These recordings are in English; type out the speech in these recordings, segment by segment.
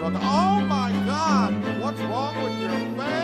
struggle. Oh my God! What's wrong with your face?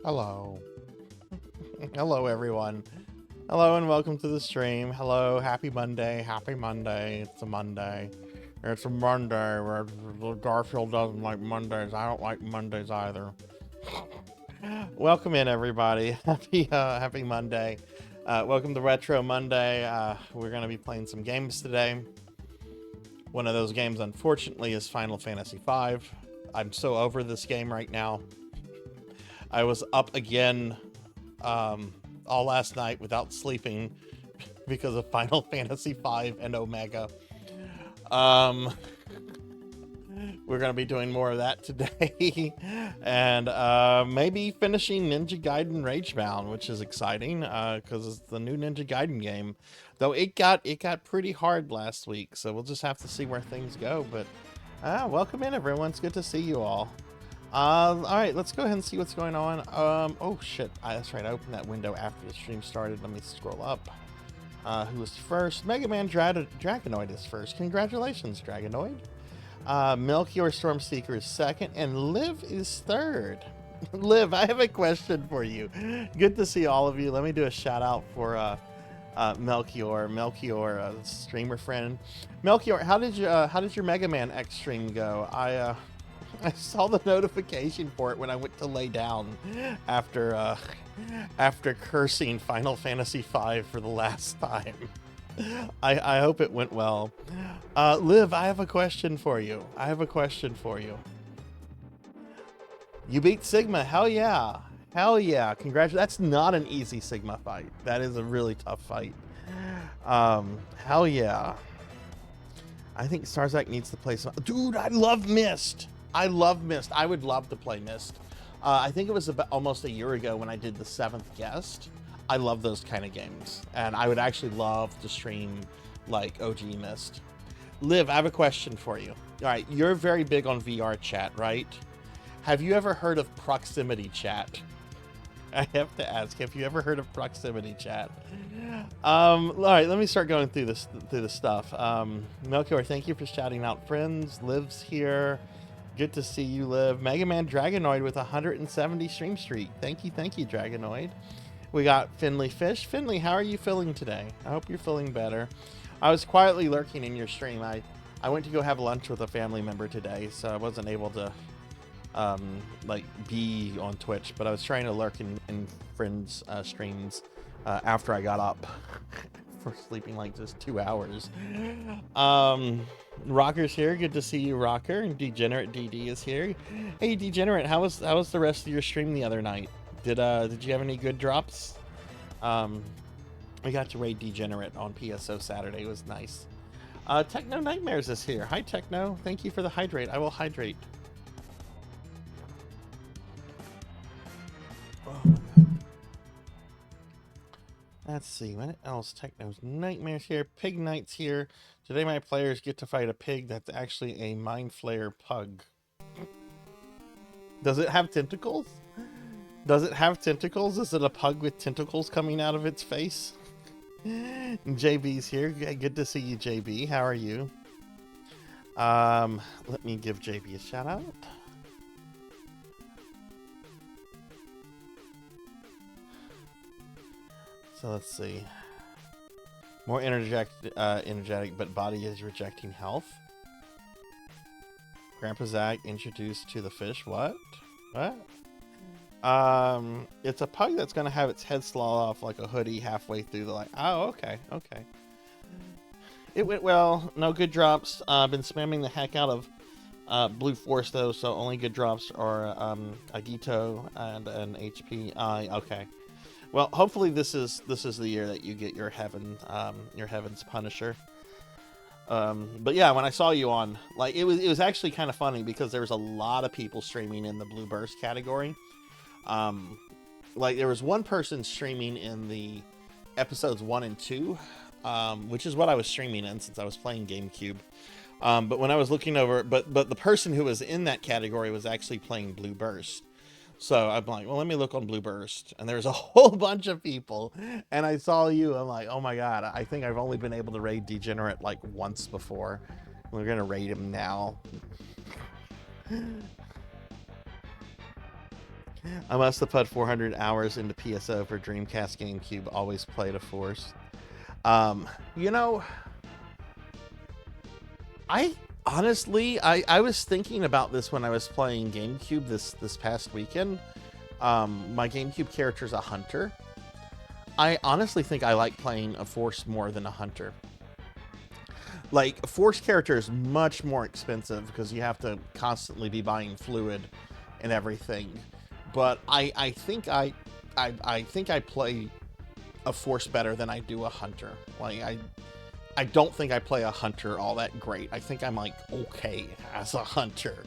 Hello. Hello, everyone. Hello, and welcome to the stream. Hello, happy Monday. Happy Monday. It's a Monday. It's a Monday where Garfield doesn't like Mondays. I don't like Mondays either. Welcome in, everybody. Happy Monday. Welcome to Retro Monday. We're going to be playing some games today. One of those games, unfortunately, is Final Fantasy V. I'm so over this game right now. I was up again all last night without sleeping because of Final Fantasy V and Omega. We're going to be doing more of that today. And maybe finishing Ninja Gaiden Ragebound, which is exciting because it's the new Ninja Gaiden game. Though it got pretty hard last week, so we'll just have to see where things go. But welcome in, everyone. It's good to see you all. All right, let's go ahead and see what's going on. Oh shit, that's right, I opened that window after the stream started. Let me scroll up. Who was first? Mega Man Dragonoid is first. Congratulations, Dragonoid. Melchior Stormseeker is second, and Liv is third. Liv, I have a question for you. Good to see all of you. Let me do a shout out for Melchior, streamer friend. Melchior, how did your Mega Man X stream go? I saw the notification for it when I went to lay down after cursing Final Fantasy V for the last time. I hope it went well. Liv, I have a question for you. You beat Sigma. Hell yeah. Congratulations. That's not an easy Sigma fight. That is a really tough fight. Hell yeah. I think Sarzac needs to play some. Dude, I love Myst. I would love to play Myst. I think it was about almost a year ago when I did the 7th Guest. I love those kind of games, and I would actually love to stream like OG Myst. Liv, I have a question for you. All right, you're very big on VR chat, right? Have you ever heard of proximity chat? I have to ask, have you ever heard of proximity chat? All right, let me start going through this stuff. Melchior, thank you for shouting out friends. Liv's here. Good to see you, Liv. Mega Man Dragonoid with 170 stream streak. Thank you, Dragonoid. We got Finley Fish. Finley, how are you feeling today? I hope you're feeling better. I was quietly lurking in your stream. I went to go have lunch with a family member today, so I wasn't able to like be on Twitch, but I was trying to lurk in friends' streams after I got up for sleeping like just 2 hours. Rocker's here. Good to see you, Rocker. And Degenerate DD is here. Hey, Degenerate, how was the rest of your stream the other night? Did you have any good drops? We got to raid Degenerate on PSO Saturday. It was nice. Techno Nightmares is here. Hi, Techno. Thank you for the hydrate. I will hydrate. Let's see, what else? Techno's Nightmares here. Pig Knight's here. Today my players get to fight a pig that's actually a Mind Flayer pug. Does it have tentacles? Does it have tentacles? Is it a pug with tentacles coming out of its face? JB's here. Good to see you, JB. How are you? Let me give JB a shout out. So let's see. More energetic, but body is rejecting health. Grandpa Zach introduced to the fish. What? It's a pug that's gonna have its head slaw off like a hoodie halfway through the like. Oh, okay. It went well. No good drops. Been spamming the heck out of Blue Force though, so only good drops are Agito and an HP. Okay. Well, hopefully this is the year that you get your Heaven's Punisher. But yeah, when I saw you on, like, it was actually kind of funny because there was a lot of people streaming in the Blue Burst category. Like there was one person streaming in the episodes 1 and 2, which is what I was streaming in since I was playing GameCube. But when I was looking over, but the person who was in that category was actually playing Blue Burst. So I'm like, well, let me look on Blue Burst. And there's a whole bunch of people. And I saw you. I'm like, oh my God, I think I've only been able to raid Degenerate like once before. We're going to raid him now. I must have put 400 hours into PSO for Dreamcast GameCube. Always played a Force. You know, honestly, I was thinking about this when I was playing GameCube this past weekend. My GameCube character is a hunter. I honestly think I like playing a Force more than a hunter. Like, a Force character is much more expensive because you have to constantly be buying fluid and everything. But I think I play a Force better than I do a hunter. Like, I don't think I play a hunter all that great. I think I'm like okay as a hunter.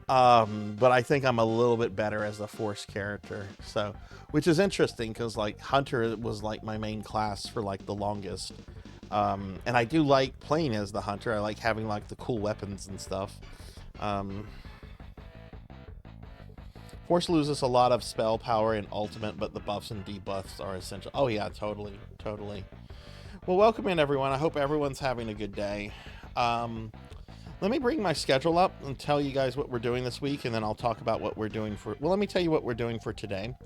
But I think I'm a little bit better as a Force character. So, which is interesting because like hunter was like my main class for like the longest. And I do like playing as the hunter. I like having like the cool weapons and stuff. Force loses a lot of spell power in ultimate, but the buffs and debuffs are essential. Oh yeah, totally. Well, welcome in everyone. I hope everyone's having a good day. Let me bring my schedule up and tell you guys what we're doing this week, and then I'll talk about what we're doing for... Well, let me tell you what we're doing for today.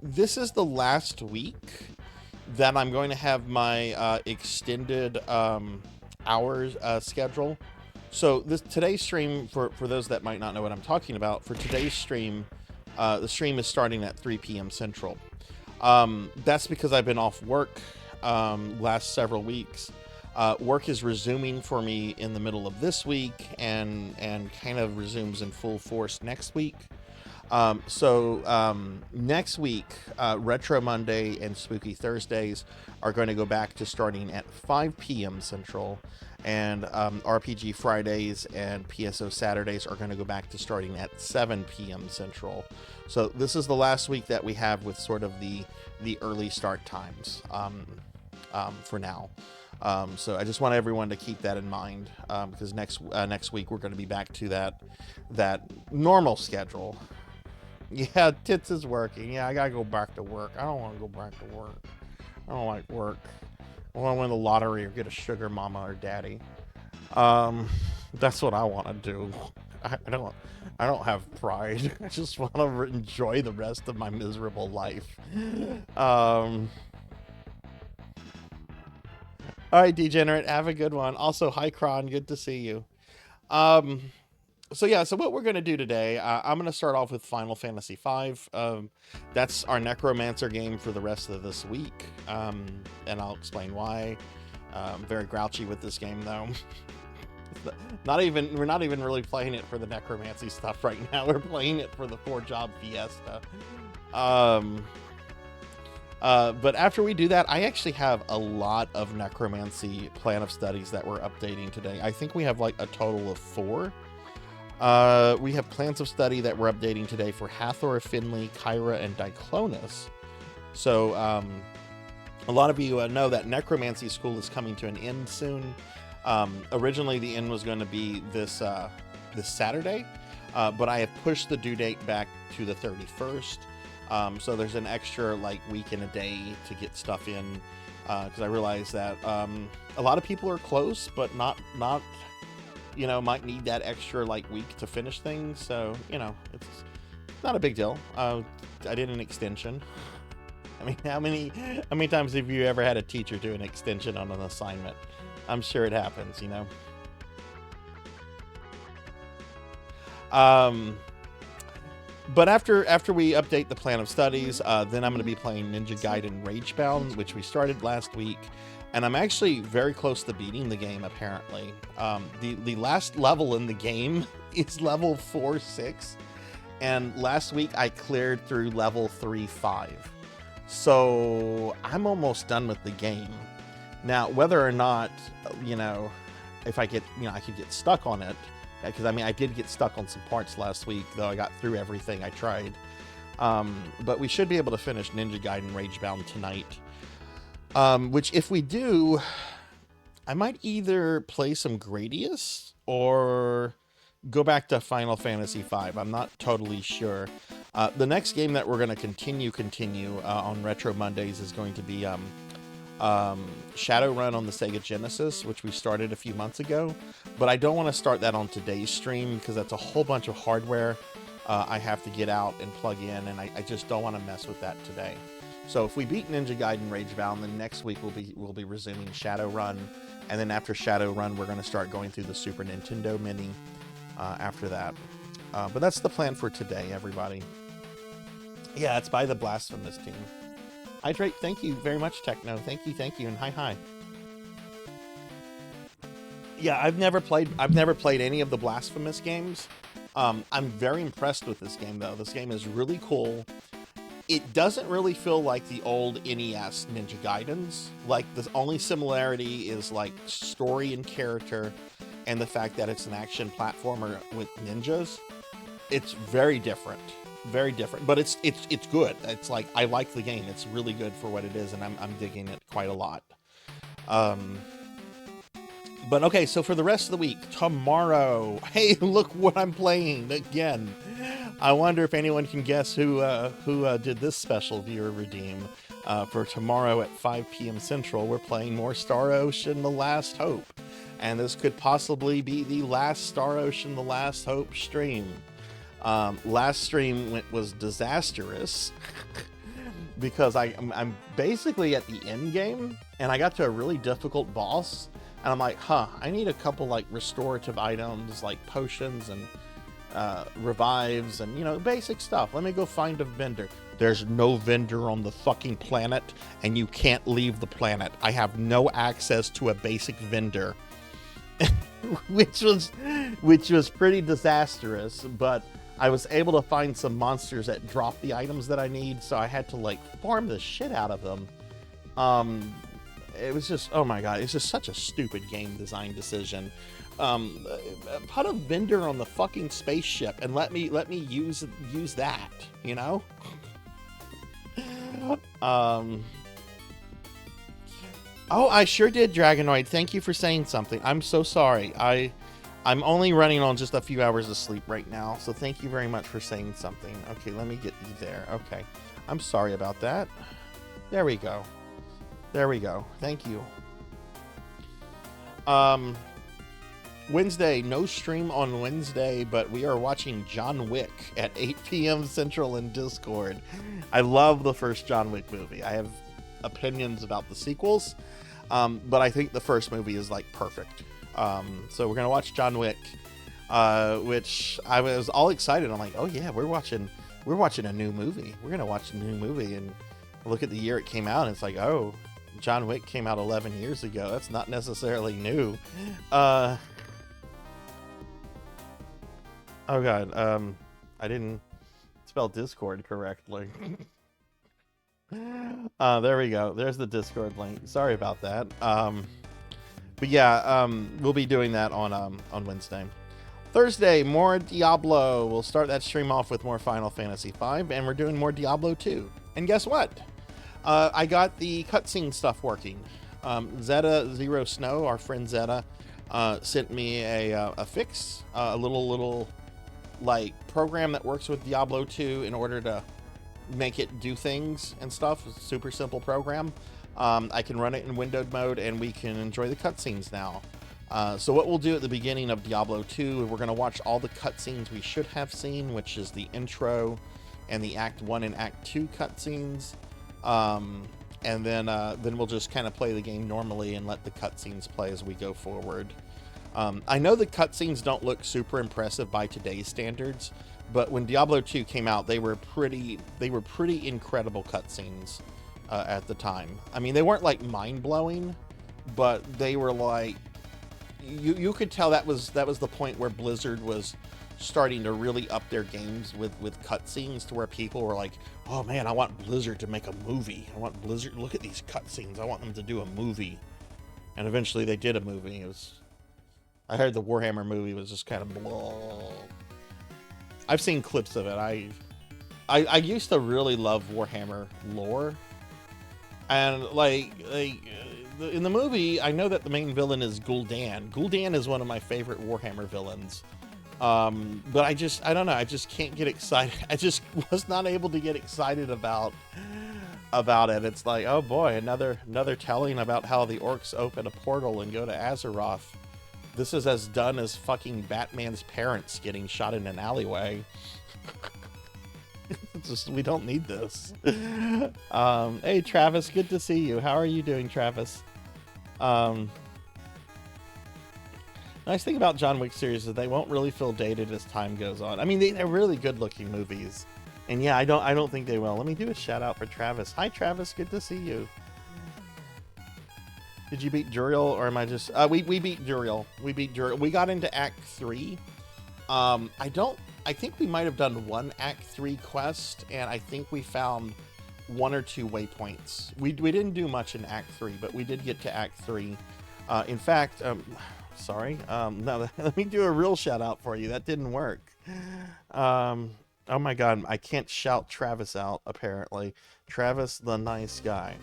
This is the last week that I'm going to have my extended hours schedule. So today's stream, for those that might not know what I'm talking about, for today's stream, the stream is starting at 3 p.m. Central. That's because I've been off work last several weeks. Work is resuming for me in the middle of this week and kind of resumes in full force next week. So next week, Retro Monday and Spooky Thursdays are going to go back to starting at 5 p.m. Central, and RPG Fridays and PSO Saturdays are going to go back to starting at 7 p.m. Central. So this is the last week that we have with sort of the early start times for now. So I just want everyone to keep that in mind, because next week we're going to be back to that normal schedule. Yeah, Tits is working. Yeah, I gotta go back to work. I don't want to go back to work. I don't like work. I want to win the lottery or get a sugar mama or daddy. That's what I want to do. I don't have pride. I just want to enjoy the rest of my miserable life. All right, Degenerate, have a good one. Also, hi, Kron, good to see you. So yeah, so what we're going to do today, I'm going to start off with Final Fantasy V. That's our Necromancer game for the rest of this week, and I'll explain why. I'm very grouchy with this game, though. We're not even really playing it for the necromancy stuff right now. We're playing it for the 4-job fiesta. But after we do that, I actually have a lot of necromancy plan of studies that we're updating today. I think we have like a total of 4. We have plans of study that we're updating today for Hathor, Finley, Kyra, and Diclonus. So a lot of you know that necromancy school is coming to an end soon. Originally the end was going to be this Saturday, but I have pushed the due date back to the 31st. So there's an extra like week and a day to get stuff in, because I realize that a lot of people are close, but not might need that extra like week to finish things. So it's not a big deal. I did an extension. I mean, how many times have you ever had a teacher do an extension on an assignment? I'm sure it happens, But after we update the plan of studies, then I'm going to be playing Ninja Gaiden Ragebound, which we started last week, and I'm actually very close to beating the game. Apparently, the last level in the game is level 4-6, and last week I cleared through level 3-5, so I'm almost done with the game. Now, whether or not, if I get, I could get stuck on it, because I did get stuck on some parts last week, though I got through everything I tried. But we should be able to finish Ninja Gaiden Ragebound tonight. Which, if we do, I might either play some Gradius or go back to Final Fantasy V. I'm not totally sure. The next game that we're going to continue on Retro Mondays is going to be Shadowrun on the Sega Genesis, which we started a few months ago, but I don't want to start that on today's stream because that's a whole bunch of hardware I have to get out and plug in, and I just don't want to mess with that today. So if we beat Ninja Gaiden Ragebound, then next week we'll be resuming Shadowrun, and then after Shadowrun we're going to start going through the Super Nintendo Mini after that. But that's the plan for today, everybody. Yeah, it's by the Blasphemous team. Hydrate, thank you very much, Techno. Thank you, and hi. Yeah, I've never played any of the Blasphemous games. I'm very impressed with this game, though. This game is really cool. It doesn't really feel like the old NES Ninja Gaidens. Like, the only similarity is like story and character, and the fact that it's an action platformer with ninjas. It's very different. Very different, but it's good. It's like, I like the game. It's really good for what it is, and I'm digging it quite a lot. But okay, so for the rest of the week, tomorrow, hey, look what I'm playing again. I wonder if anyone can guess who did this special viewer redeem. For tomorrow at 5 p.m. Central, we're playing more Star Ocean: The Last Hope, and this could possibly be the last Star Ocean: The Last Hope stream. Last stream was disastrous because I'm basically at the end game, and I got to a really difficult boss, and I'm like, I need a couple like restorative items like potions and revives and basic stuff. Let me go find a vendor. There's no vendor on the fucking planet, and you can't leave the planet. I have no access to a basic vendor. which was pretty disastrous, but I was able to find some monsters that drop the items that I need, so I had to like farm the shit out of them. It was just, oh my god, it's just such a stupid game design decision. Put a vendor on the fucking spaceship and let me use that, Oh, I sure did, Dragonoid. Thank you for saying something. I'm so sorry. I'm only running on just a few hours of sleep right now, so thank you very much for saying something. Okay, let me get you there. Okay. I'm sorry about that. There we go. There we go. Thank you. Wednesday, no stream on Wednesday, but we are watching John Wick at 8 p.m. Central in Discord. I love the first John Wick movie. I have opinions about the sequels, but I think the first movie is like perfect. So we're gonna watch John Wick, which I was all excited. I'm like, oh yeah, we're watching a new movie. We're gonna watch a new movie, and look at the year it came out, and it's like, oh, John Wick came out 11 years ago. That's not necessarily new. Oh god, I didn't spell Discord correctly. There we go. There's the Discord link. Sorry about that. But yeah, we'll be doing that on Wednesday. Thursday, more Diablo. We'll start that stream off with more Final Fantasy V, and we're doing more Diablo 2. And guess what? I got the cutscene stuff working. Zeta Zero Snow, our friend Zeta, sent me a fix, a little like program that works with Diablo 2 in order to make it do things and stuff. It's a super simple program. I can run it in windowed mode, and we can enjoy the cutscenes now. So what we'll do at the beginning of Diablo 2, we're going to watch all the cutscenes we should have seen, which is the intro and the Act 1 and Act 2 cutscenes. And then we'll just kind of play the game normally and let the cutscenes play as we go forward. I know the cutscenes don't look super impressive by today's standards, but when Diablo 2 came out, they were pretty incredible cutscenes at the time. I mean, they weren't like mind-blowing, but they were like, you could tell that was the point where Blizzard was starting to really up their games with cutscenes, to where people were like, oh man, I want Blizzard to make a movie. I want Blizzard, look at these cutscenes. I want them to do a movie. And eventually they did a movie. I heard the Warhammer movie was just kind of blah. I've seen clips of it. I used to really love Warhammer lore. And like in the movie, I know that the main villain is Gul'dan. Gul'dan is one of my favorite Warhammer villains. But I don't know. I just can't get excited. I just was not able to get excited about it. It's like, oh boy, another telling about how the orcs open a portal and go to Azeroth. This is as done as fucking Batman's parents getting shot in an alleyway. We don't need this. Hey Travis, good to see you. How are you doing, Travis? Nice thing about John Wick series is they won't really feel dated as time goes on. I mean, they're really good looking movies. And yeah, I don't think they will. Let me do a shout out for Travis. Hi Travis, good to see you. Did you beat Duriel, or am I just we beat Duriel. We beat Duriel. We got into Act 3. I think we might have done one Act 3 quest, and I think we found 1 or 2 waypoints. We didn't do much in Act 3, but we did get to Act 3. In fact, sorry. No, let me do a real shout out for you. That didn't work. Oh my god, I can't shout Travis out, apparently. Travis, the nice guy.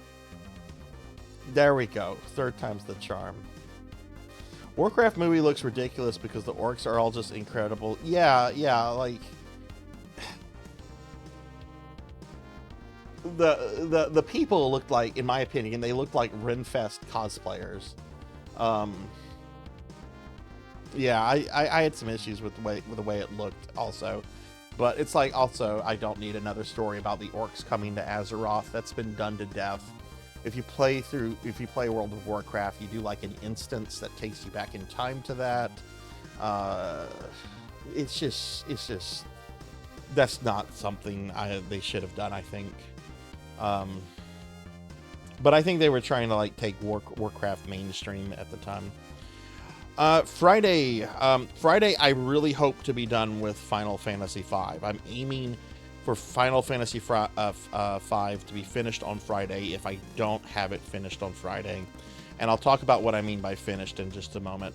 There we go. 3rd time's the charm. Warcraft movie looks ridiculous because the orcs are all just incredible. Yeah, like the people looked like, in my opinion, they looked like Renfest cosplayers. Yeah, I had some issues with the way it looked also, but it's like, also, I don't need another story about the orcs coming to Azeroth. That's been done to death. If you play World of Warcraft, you do like an instance that takes you back in time to that. It's just that's not something they should have done, I think. But I think they were trying to like take Warcraft mainstream at the time. Friday, I really hope to be done with Final Fantasy V. I'm aiming for Final Fantasy V to be finished on Friday if I don't have it finished on Friday. And I'll talk about what I mean by finished in just a moment.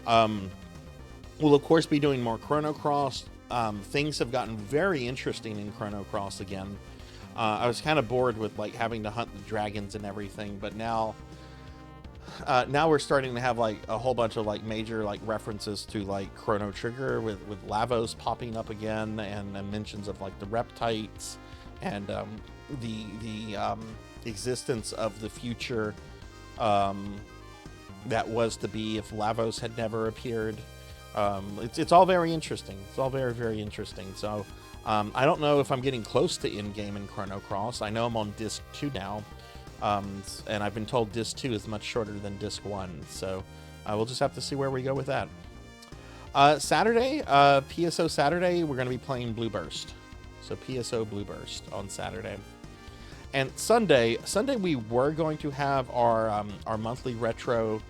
We'll of course be doing more Chrono Cross. Things have gotten very interesting in Chrono Cross again. I was kind of bored with like having to hunt the dragons and everything, but now now we're starting to have like a whole bunch of like major like references to like Chrono Trigger with Lavos popping up again, and mentions of like the reptites, and the existence of the future that was to be if Lavos had never appeared. It's all very interesting. It's all very, very interesting. So I don't know if I'm getting close to endgame in Chrono Cross. I know I'm on disc 2 now, and I've been told disc 2 is much shorter than disc 1. So we'll just have to see where we go with that. Saturday, PSO Saturday, we're going to be playing Blue Burst. So PSO Blue Burst on Saturday. And Sunday we were going to have our monthly retro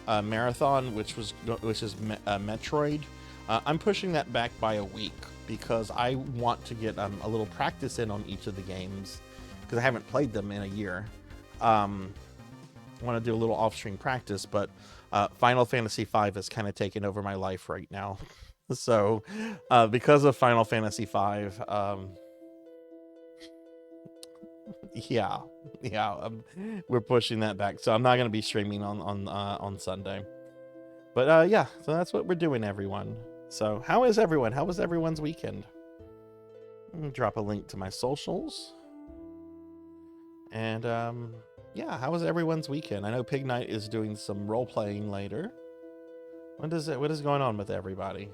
marathon, which is Metroid. I'm pushing that back by a week because I want to get a little practice in on each of the games because I haven't played them in a year. I want to do a little off-stream practice, but Final Fantasy V has kind of taken over my life right now. So because of Final Fantasy V, we're pushing that back. So I'm not going to be streaming on Sunday. But yeah, so that's what we're doing, everyone. So how is everyone? How was everyone's weekend? Let me drop a link to my socials. And yeah, how was everyone's weekend? I know Pig Knight is doing some role playing later. What is going on with everybody?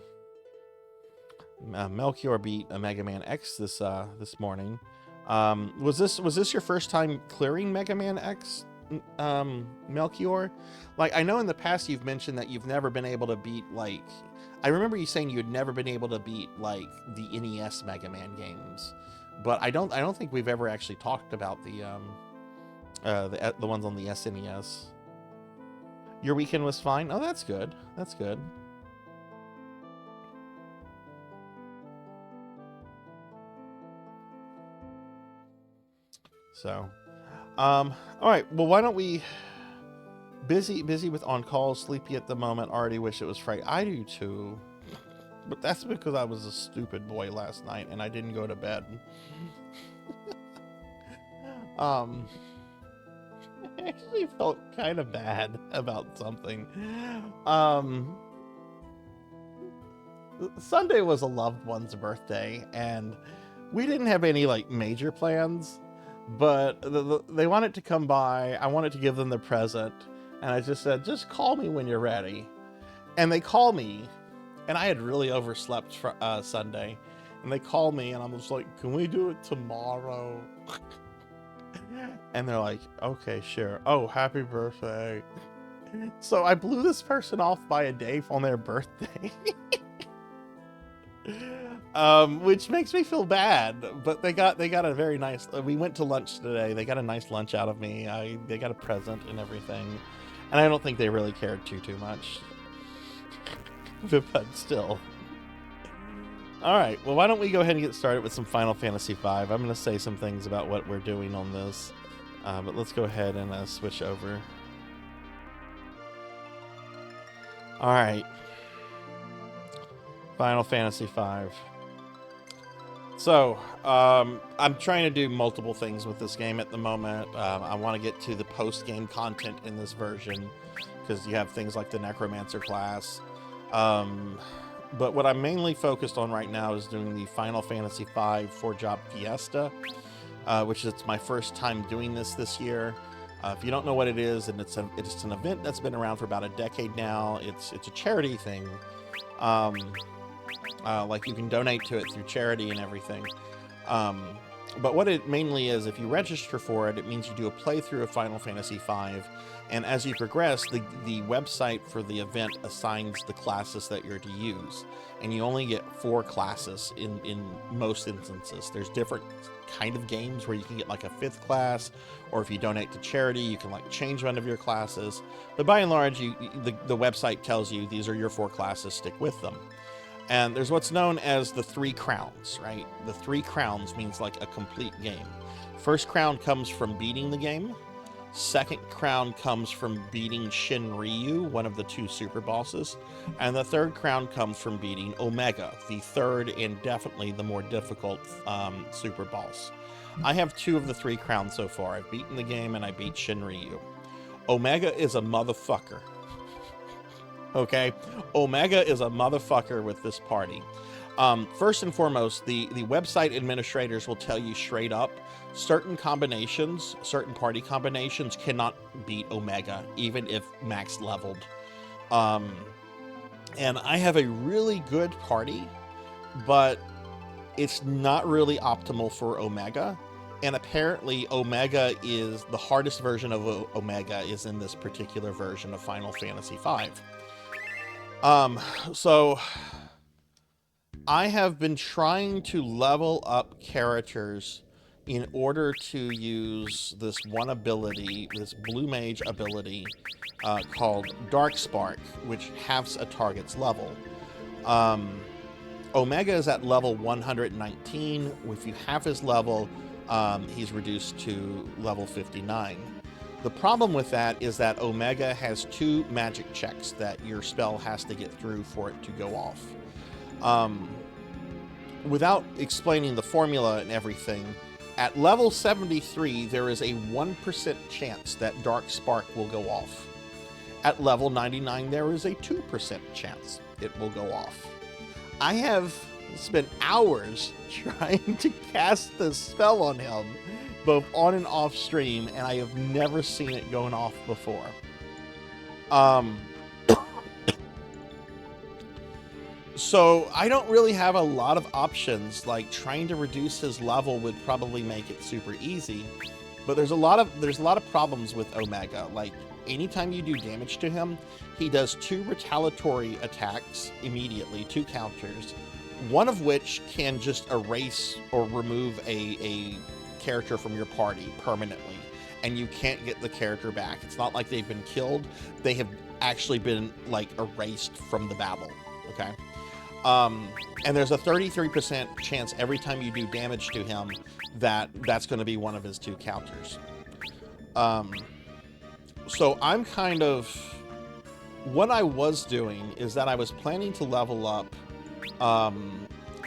Melchior beat a Mega Man X this morning. Was this your first time clearing Mega Man X, Melchior? Like, I know in the past you've mentioned that you've never been able to beat, like, I remember you saying you'd never been able to beat like the NES Mega Man games, but I don't think we've ever actually talked about the ones on the SNES. Your weekend was fine? Oh, that's good. That's good. So, all right. Well, why don't we? Busy with on call, sleepy at the moment. Already wish it was Friday. I do too, but that's because I was a stupid boy last night and I didn't go to bed. I actually felt kind of bad about something. Sunday was a loved one's birthday, and we didn't have any like major plans. But they wanted to come by. I wanted to give them the present. And I just said, just call me when you're ready. And they call me. And I had really overslept for Sunday. And they call me and I'm just like, can we do it tomorrow? And they're like, okay, sure. Oh, happy birthday. So I blew this person off by a day on their birthday. Which makes me feel bad, but they got a very nice, we went to lunch today. They got a nice lunch out of me. They got a present and everything. And I don't think they really cared too much. But still. All right. Well, why don't we go ahead and get started with some Final Fantasy V? I'm going to say some things about what we're doing on this. But let's go ahead and switch over. All right. Final Fantasy V. So, I'm trying to do multiple things with this game at the moment. I want to get to the post-game content in this version, because you have things like the Necromancer class. But what I'm mainly focused on right now is doing the Final Fantasy V 4-Job Fiesta, which is my first time doing this year. If you don't know what it is, and it's an event that's been around for about a decade now. It's a charity thing. Like you can donate to it through charity and everything. But what it mainly is, if you register for it, it means you do a playthrough of Final Fantasy V, and as you progress, the website for the event assigns the classes that you're to use, and you only get 4 classes in most instances. There's different kind of games where you can get like a 5th class, or if you donate to charity, you can like change one of your classes. But by and large, the website tells you these are your 4 classes, stick with them. And there's what's known as the 3 crowns, right? The 3 crowns means like a complete game. First crown comes from beating the game. Second crown comes from beating Shinryu, one of the 2 super bosses. And the third crown comes from beating Omega, the third and definitely the more difficult super boss. I have 2 of the 3 crowns so far. I've beaten the game and I beat Shinryu. Omega is a motherfucker. Okay? Omega is a motherfucker with this party. First and foremost, the website administrators will tell you straight up, certain combinations, certain party combinations cannot beat Omega, even if max leveled. And I have a really good party, but it's not really optimal for Omega. And apparently Omega is the hardest version of Omega is in this particular version of Final Fantasy V. So I have been trying to level up characters in order to use this one ability, this Blue Mage ability called Dark Spark, which halves a target's level. Omega is at level 119. If you halve his level, he's reduced to level 59. The problem with that is that Omega has 2 magic checks that your spell has to get through for it to go off. Without explaining the formula and everything, at level 73, there is a 1% chance that Dark Spark will go off. At level 99, there is a 2% chance it will go off. I have spent hours trying to cast this spell on him, both on and off stream, and I have never seen it going off before. So I don't really have a lot of options. Like, trying to reduce his level would probably make it super easy, but there's a lot of problems with Omega. Like, anytime you do damage to him, he does 2 retaliatory attacks immediately, 2 counters, one of which can just erase or remove a character from your party permanently, and you can't get the character back. It's not like they've been killed, they have actually been like erased from the battle. Okay. And there's a 33% chance every time you do damage to him that's going to be one of his 2 counters. So I'm kind of, what I was doing is that I was planning to level up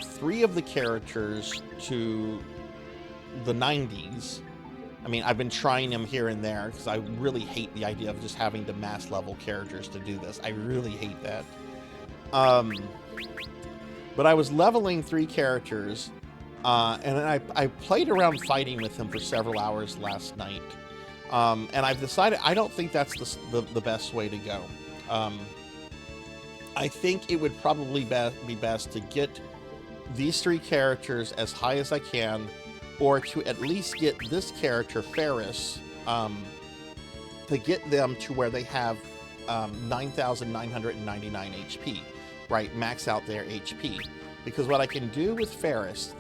3 of the characters to the 90s. I mean, I've been trying them here and there because I really hate the idea of just having to mass level characters to do this. I really hate that. But I was leveling 3 characters, and then I played around fighting with him for several hours last night. And I've decided I don't think that's the best way to go. I think it would probably be best to get these 3 characters as high as I can, or to at least get this character, Ferris, to get them to where they have 9,999 HP, right? Max out their HP. Because what I can do with Ferris,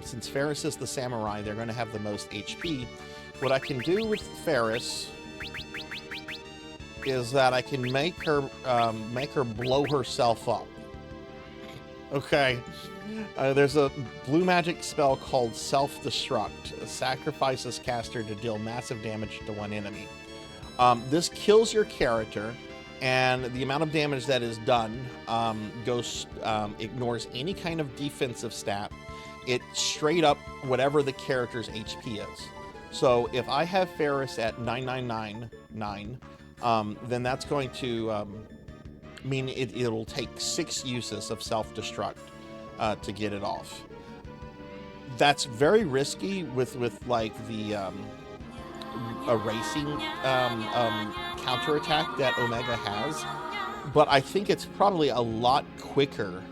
since Ferris is the samurai, they're going to have the most HP. What I can do with Ferris is that I can make her blow herself up. Okay. There's a blue magic spell called Self-Destruct. It sacrifices caster to deal massive damage to one enemy. This kills your character, and the amount of damage that is done ignores any kind of defensive stat. It straight up whatever the character's HP is. So if I have Ferris at 9999, then that's going to mean it'll take 6 uses of Self-Destruct to get it off. That's very risky with like the erasing counterattack that Omega has, but I think it's probably a lot quicker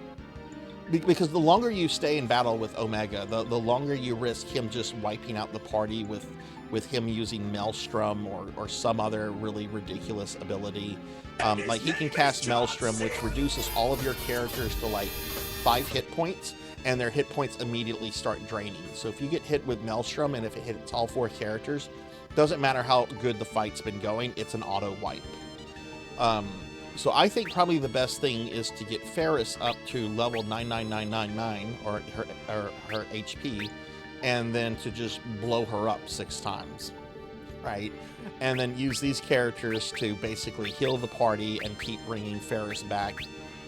because the longer you stay in battle with Omega, the longer you risk him just wiping out the party with him using Maelstrom or some other really ridiculous ability. Like he can cast Maelstrom, which reduces all of your characters to like 5 hit points, and their hit points immediately start draining. So if you get hit with Maelstrom, and if it hits all 4 characters, doesn't matter how good the fight's been going, it's an auto wipe. So I think probably the best thing is to get Ferris up to level 99999 or her HP, and then to just blow her up 6 times, right? And then use these characters to basically heal the party and keep bringing Ferris back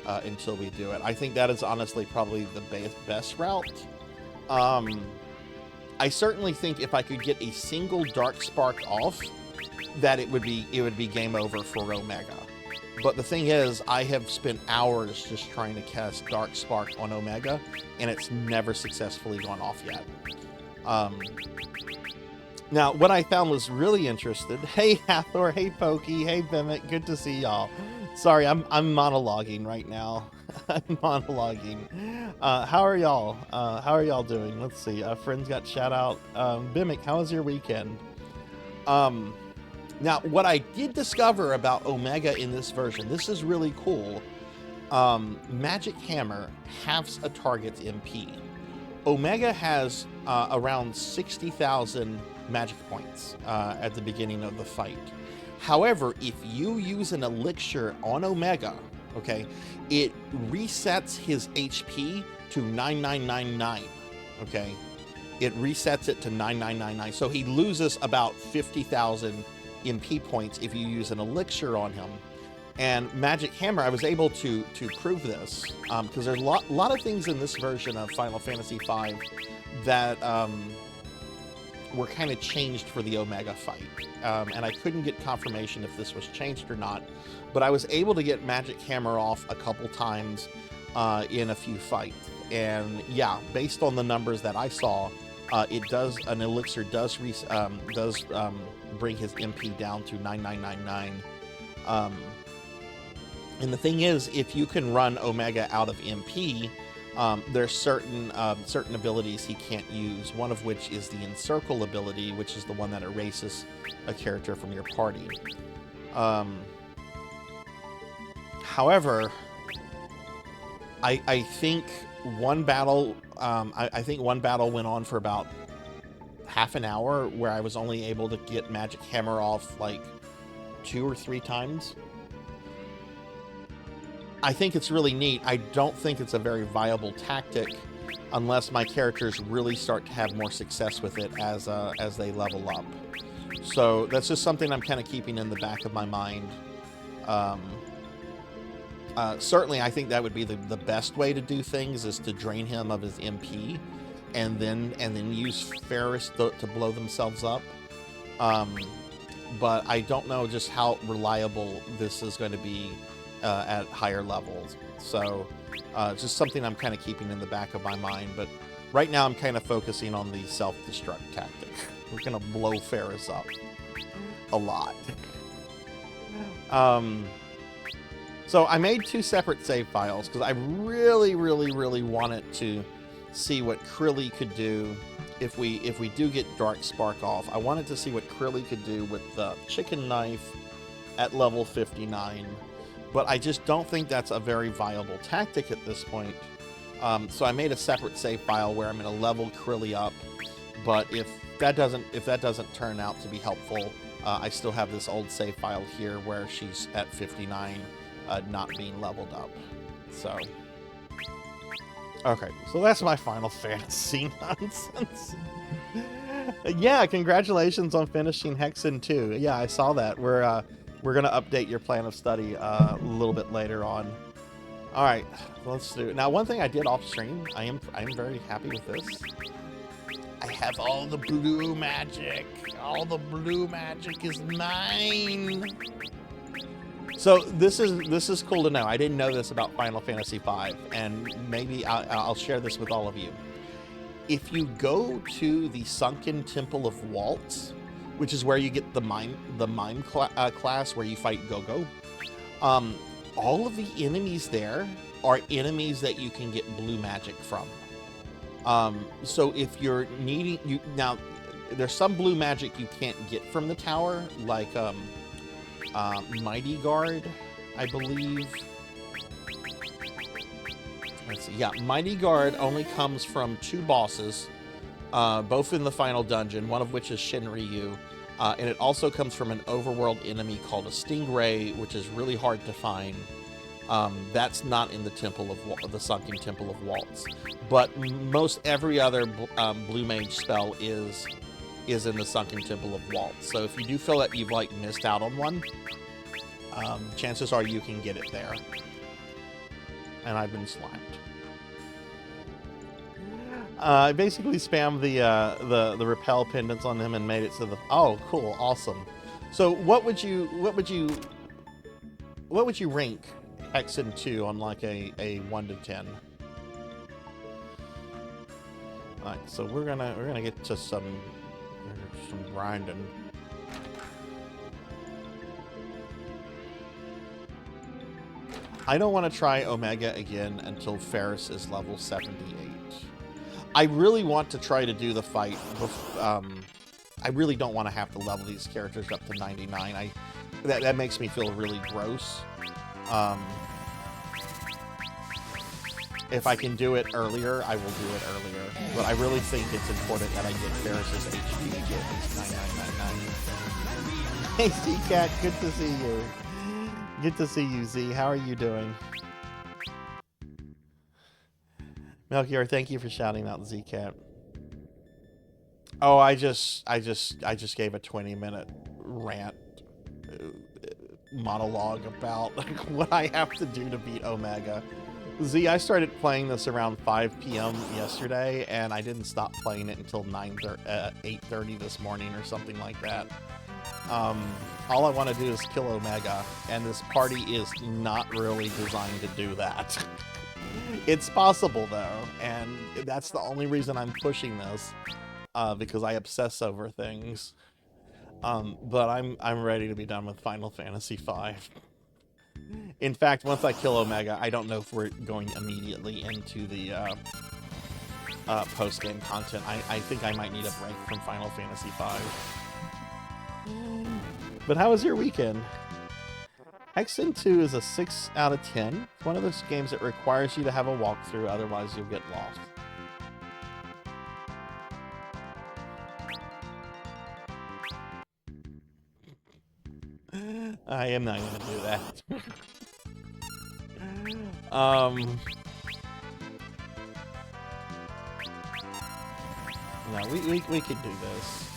until we do it. I think that is honestly probably the best route. I certainly think if I could get a single Dark Spark off, that it would be game over for Omega. But the thing is, I have spent hours just trying to cast Dark Spark on Omega, and it's never successfully gone off yet. Now, what I found was really interested. Hey, Hathor. Hey, Pokey. Hey, Bimmick. Good to see y'all. Sorry, I'm monologuing right now. I'm monologuing. How are y'all? How are y'all doing? Let's see. Friends got shout out. Bimmick, how was your weekend? Now, what I did discover about Omega in this version, this is really cool. Magic Hammer halves a target's MP. Omega has around 60,000 magic points at the beginning of the fight. However, if you use an elixir on Omega, okay, it resets his HP to 9999, okay? It resets it to 9999. So he loses about 50,000 MP points if you use an elixir on him. And Magic Hammer, I was able to prove this because there's a lot of things in this version of Final Fantasy V that were kind of changed for the Omega fight. And I couldn't get confirmation if this was changed or not, but I was able to get Magic Hammer off a couple times in a few fights. And yeah, based on the numbers that I saw, an elixir does bring his MP down to 9999. And the thing is, if you can run Omega out of MP, there's certain abilities he can't use, one of which is the Encircle ability, which is the one that erases a character from your party. However, I think one battle went on for about half an hour where I was only able to get Magic Hammer off like 2 or 3 times. I think it's really neat. I don't think it's a very viable tactic unless my characters really start to have more success with it as they level up. So that's just something I'm kind of keeping in the back of my mind. Certainly, I think that would be the best way to do things, is to drain him of his MP, and then use Ferris to blow themselves up. But I don't know just how reliable this is going to be at higher levels. So just something I'm kind of keeping in the back of my mind. But right now, I'm kind of focusing on the self-destruct tactic. We're going to blow Ferris up a lot. So I made 2 separate save files because I really wanted to see what Krilly could do if we do get Dark Spark off. I wanted to see what Krilly could do with the chicken knife at level 59, but I just don't think that's a very viable tactic at this point. So I made a separate save file where I'm going to level Krilly up, but if that doesn't turn out to be helpful, I still have this old save file here where she's at 59. Not being leveled up. So, okay, so that's my Final Fantasy nonsense. Yeah, congratulations on finishing Hexen 2. Yeah, I saw that. We're gonna update your plan of study a little bit later on. All right, let's do it. Now, one thing I did off stream, I am very happy with this. I have all the blue magic. All the blue magic is mine. So this is cool to know. I didn't know this about Final Fantasy V, and maybe I'll share this with all of you. If you go to the Sunken Temple of Waltz, which is where you get the mime class where you fight Go-Go, all of the enemies there are enemies that you can get blue magic from. So if you're needing now, there's some blue magic you can't get from the tower, like Mighty Guard, I believe. Let's see. Yeah, Mighty Guard only comes from 2 bosses, both in the final dungeon, one of which is Shinryu, and it also comes from an overworld enemy called a Stingray, which is really hard to find. That's not in the the Sunken Temple of Waltz, but most every other blue mage spell is in the Sunken Temple of Waltz. So if you do feel that you've missed out on one, chances are you can get it there. And I've been slapped. I basically spammed the repel pendants on him and made it so oh, cool, awesome. So what would you rank Hexen 2 on like a 1 to 10? Alright, so we're gonna get to some grinding. I don't want to try Omega again until Ferris is level 78. I really want to try to do the fight. I really don't want to have to level these characters up to 99. That makes me feel really gross. If I can do it earlier, I will do it earlier. But I really think it's important that I get Ferris's HP to get at least 9999. Hey, Z-Cat, good to see you. Good to see you, Z. How are you doing? Melchior, thank you for shouting out Z-Cat. Oh, I just gave a 20-minute rant monologue about what I have to do to beat Omega. Z, I started playing this around 5 p.m. yesterday, and I didn't stop playing it until 8:30 this morning or something like that. All I want to do is kill Omega, and this party is not really designed to do that. It's possible, though, and that's the only reason I'm pushing this, because I obsess over things. But I'm ready to be done with Final Fantasy V. In fact, once I kill Omega, I don't know if we're going immediately into the post-game content. I think I might need a break from Final Fantasy V. But how was your weekend? Hexen 2 is a 6 out of 10. It's one of those games that requires you to have a walkthrough, otherwise you'll get lost. I am not going to do that. No, we could do this.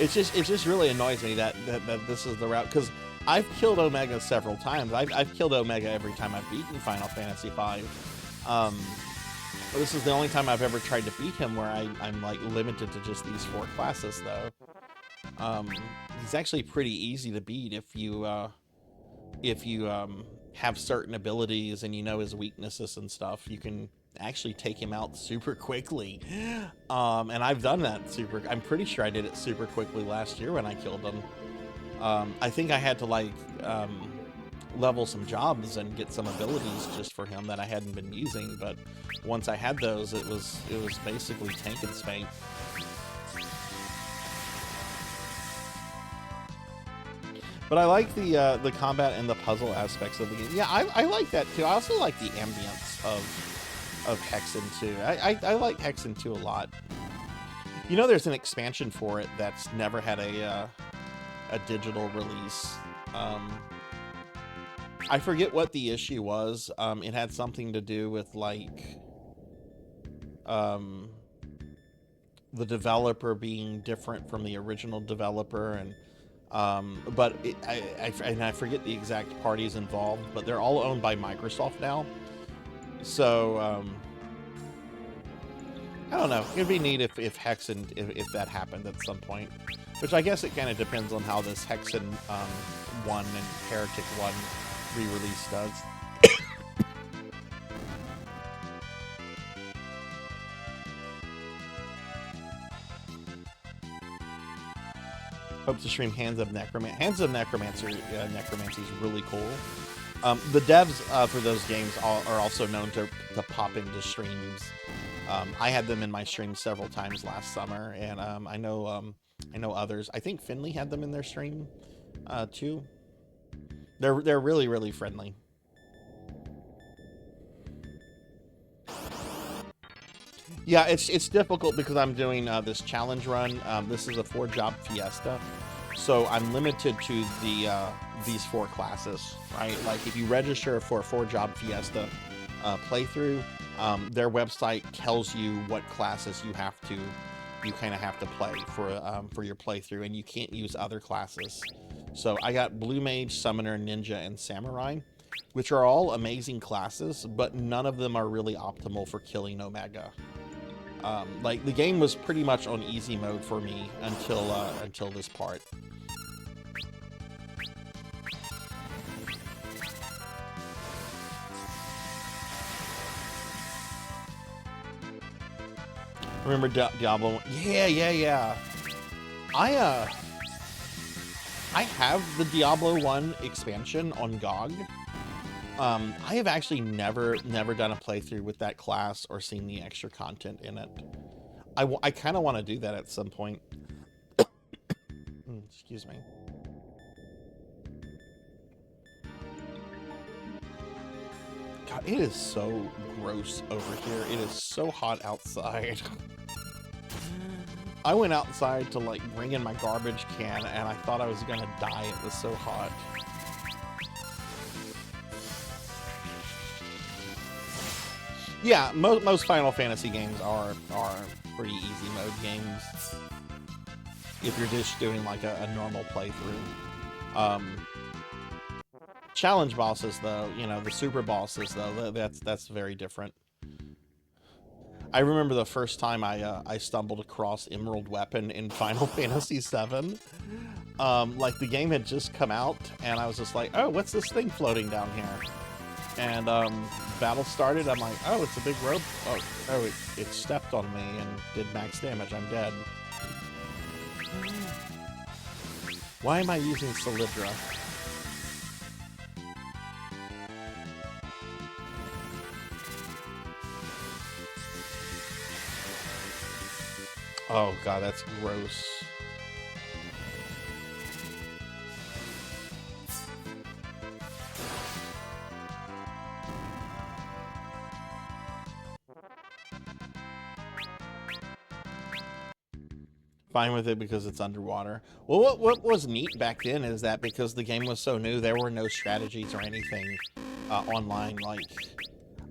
It just really annoys me that this is the route, because I've killed Omega several times. I've killed Omega every time I've beaten Final Fantasy V. This is the only time I've ever tried to beat him where I'm like limited to just these 4 classes, though. He's actually pretty easy to beat if you have certain abilities and you know his weaknesses and stuff. You can actually take him out super quickly. And I've done that I'm pretty sure I did it super quickly last year when I killed him. I think I had to like level some jobs and get some abilities just for him that I hadn't been using, but once I had those, it was basically tank and spank. But I like the combat and the puzzle aspects of the game. Yeah, I like that too. I also like the ambience of Hexen 2. I like Hexen 2 a lot. You know, there's an expansion for it that's never had a digital release. I forget what the issue was. It had something to do with like the developer being different from the original developer, and but I forget the exact parties involved, but they're all owned by Microsoft now. So I don't know. It'd be neat if Hexen, if that happened at some point. Which I guess it kind of depends on how this Hexen 1 and Heretic 1 re-release does. Hope to stream Hands of Necromancy. Hands of Necromancy is really cool. The devs for those games are also known to pop into streams. I had them in my stream several times last summer, and I know others. I think Finley had them in their stream too. They're really, really friendly. Yeah, it's difficult because I'm doing this challenge run. This is a 4-job fiesta, so I'm limited to these 4 classes, right? Like if you register for a 4-job fiesta playthrough, their website tells you what classes you kind of have to play for your playthrough, and you can't use other classes. So I got Blue Mage, Summoner, Ninja, and Samurai, which are all amazing classes, but none of them are really optimal for killing Omega. Like the game was pretty much on easy mode for me until this part. Remember Diablo? Yeah. I have the Diablo 1 expansion on GOG. I have actually never done a playthrough with that class or seen the extra content in it. I kind of want to do that at some point. Excuse me. God, it is so gross over here. It is so hot outside. I went outside to like bring in my garbage can and I thought I was gonna die. It was so hot. Yeah, most Final Fantasy games are pretty easy mode games. If you're just doing like a normal playthrough. Challenge bosses though, you know, the super bosses though, that's very different. I remember the first time I stumbled across Emerald Weapon in Final Fantasy VII. Like the game had just come out and I was just like, oh, what's this thing floating down here? And battle started, I'm like, oh, it's a big rope. Oh, it stepped on me and did max damage, I'm dead. Why am I using Solidra? Oh god, that's gross. Fine with it because it's underwater. Well, what was neat back then is that because the game was so new, there were no strategies or anything online. Like,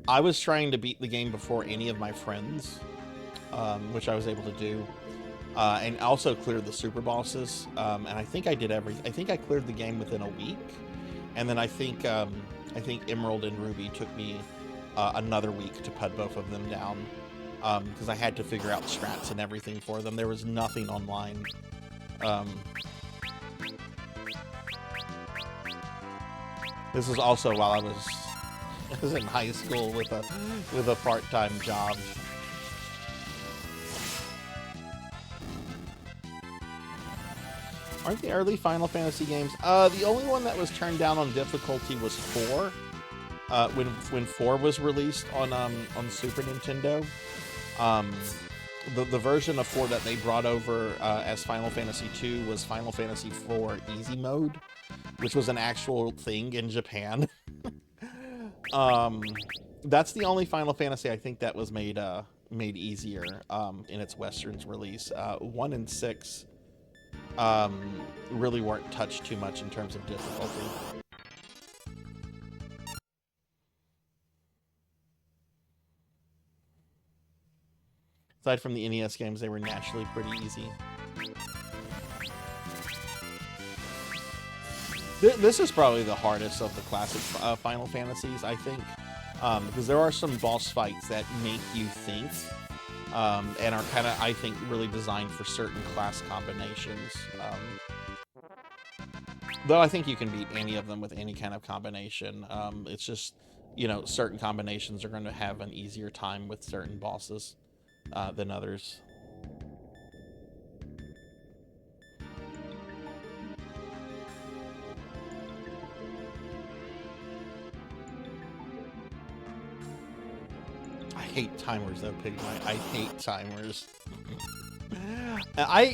I was trying to beat the game before any of my friends, which I was able to do, and also cleared the super bosses. And I think I did I think I cleared the game within a week, and then I think Emerald and Ruby took me another week to put both of them down. Because I had to figure out strats and everything for them. There was nothing online. This was also while I was in high school with a part-time job. Aren't the early Final Fantasy games? The only one that was turned down on difficulty was 4. When 4 was released on Super Nintendo. The version of 4 that they brought over as Final Fantasy 2 was Final Fantasy 4 Easy Mode, which was an actual thing in Japan. That's the only Final Fantasy I think that was made easier in its Western release. 1 and 6 really weren't touched too much in terms of difficulty. Aside from the NES games, they were naturally pretty easy. This is probably the hardest of the classic Final Fantasies, I think, because there are some boss fights that make you think, and are kind of, I think, really designed for certain class combinations. Though I think you can beat any of them with any kind of combination. It's just, you know, certain combinations are going to have an easier time with certain bosses than others. I hate timers though, Pigmite. I hate timers.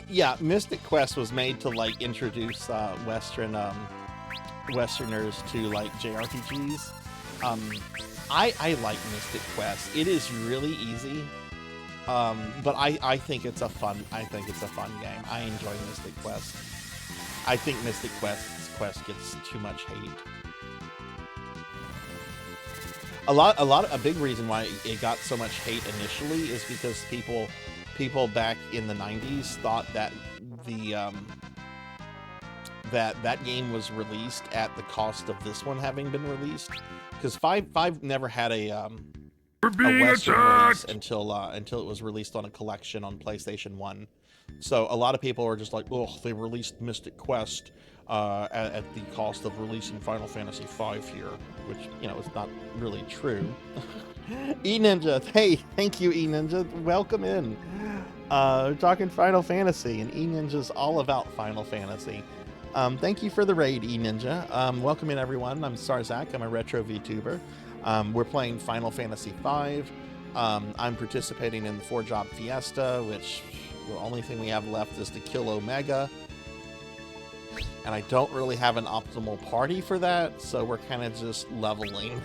Yeah, Mystic Quest was made to like introduce Westerners to like JRPGs. I like Mystic Quest. It is really easy. But I think it's a fun game. I enjoy Mystic Quest. I think Mystic Quest gets too much hate. A big reason why it got so much hate initially is because people back in the 90s thought that that game was released at the cost of this one having been released, because 5 never had a Western release until it was released on a collection on PlayStation 1. So a lot of people are just like, oh, they released Mystic Quest at the cost of releasing Final Fantasy 5 here, which, you know, is not really true. E-Ninja, hey, thank you, E-Ninja. Welcome in. We're talking Final Fantasy, and E-Ninja's all about Final Fantasy. Thank you for the raid, E-Ninja. Welcome in, everyone. I'm Sarzac. I'm a retro VTuber. We're playing Final Fantasy V. I'm participating in the 4-job fiesta, which the only thing we have left is to kill Omega. And I don't really have an optimal party for that, so we're kind of just leveling.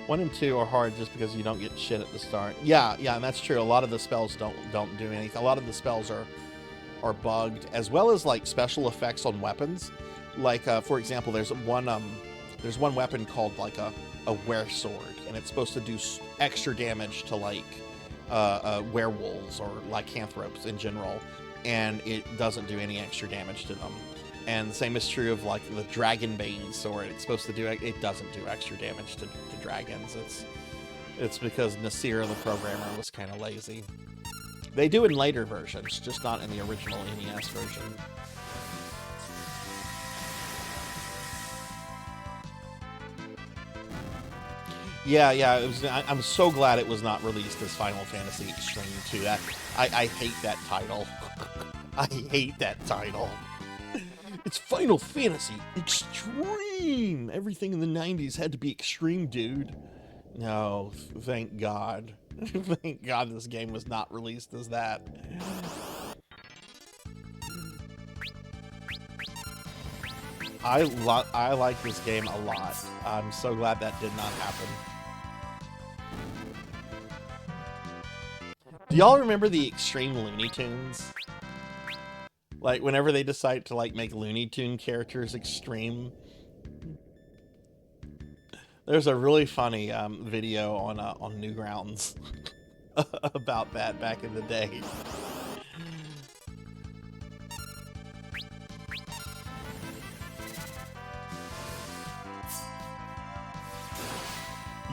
1 and 2 are hard just because you don't get shit at the start. Yeah, and that's true. A lot of the spells don't do anything. A lot of the spells are bugged, as well as like special effects on weapons. Like for example, there's one weapon called like a were sword, and it's supposed to do extra damage to like werewolves or lycanthropes in general, and it doesn't do any extra damage to them. And the same is true of like the Dragonbane sword. It's supposed to do, it doesn't do extra damage to dragons. It's because Nasir, the programmer, was kind of lazy. They do in later versions, just not in the original NES version. Yeah, it was. I'm so glad it was not released as Final Fantasy Extreme 2. I hate that title. I hate that title. It's Final Fantasy Extreme! Everything in the 90s had to be extreme, dude. No, thank God. Thank God this game was not released as that. I like this game a lot. I'm so glad that did not happen. Do y'all remember the Extreme Looney Tunes? Like, whenever they decide to, like, make Looney Tune characters extreme. There's a really funny video on Newgrounds about that back in the day.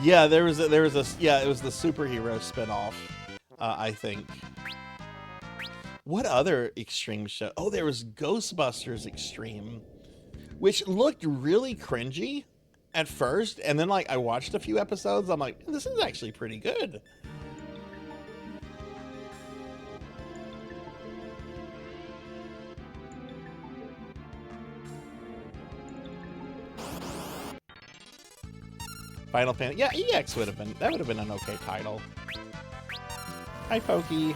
Yeah, it was the superhero spinoff, I think. What other Extreme show? Oh, there was Ghostbusters Extreme, which looked really cringy at first, and then like I watched a few episodes, I'm like, this is actually pretty good. Final Fantasy, yeah, EX would have been an okay title. Hi, Pokey.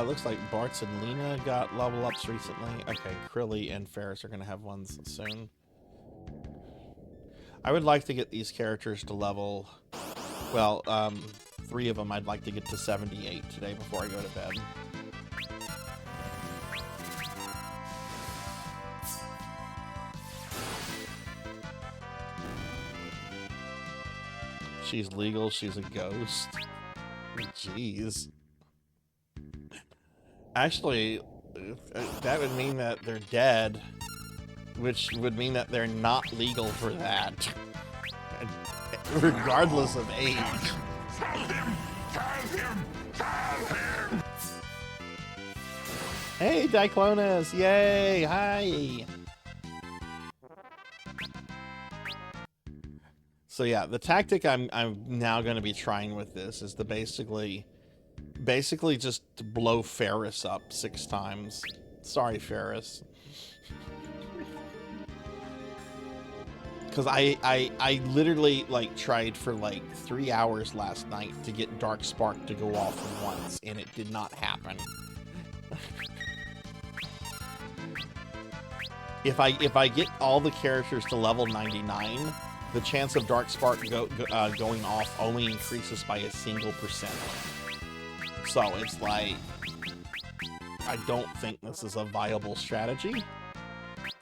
Looks like Bartz and Lena got level ups recently. Okay, Krilly and Ferris are going to have ones soon. I would like to get these characters to level... Well, 3 of them I'd like to get to 78 today before I go to bed. She's legal, she's a ghost. Jeez. Actually, that would mean that they're dead, which would mean that they're not legal for that, regardless of age. Tell him! Hey, Diclonus! Yay! Hi! So yeah, the tactic I'm now going to be trying with this is to basically just to blow Ferris up 6 times. Sorry, Ferris. Because I literally like tried for like 3 hours last night to get Dark Spark to go off once, and it did not happen. If I get all the characters to level 99, the chance of Dark Spark going off only increases by a single %. So it's like, I don't think this is a viable strategy.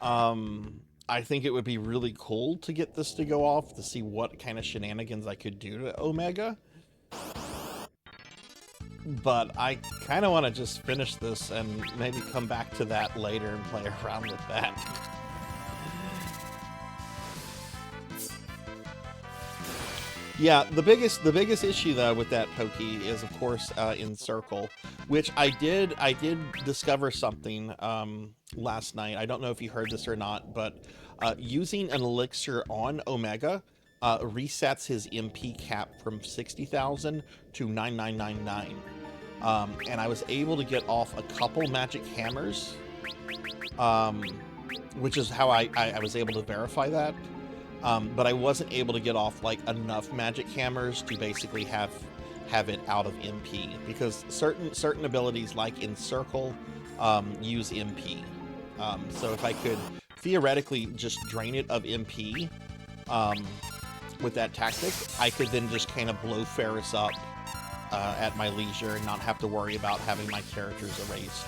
I think it would be really cool to get this to go off to see what kind of shenanigans I could do to Omega. But I kind of want to just finish this and maybe come back to that later and play around with that. Yeah, the biggest issue though with that Pokey is of course in Circle, which I did discover something last night. I don't know if you heard this or not, but using an elixir on Omega resets his MP cap from 60,000 to 9999. And I was able to get off a couple magic hammers, which is how I was able to verify that. But I wasn't able to get off like enough magic hammers to basically have it out of MP, because certain abilities like Encircle use MP. So if I could theoretically just drain it of MP with that tactic, I could then just kind of blow Ferris up at my leisure and not have to worry about having my characters erased.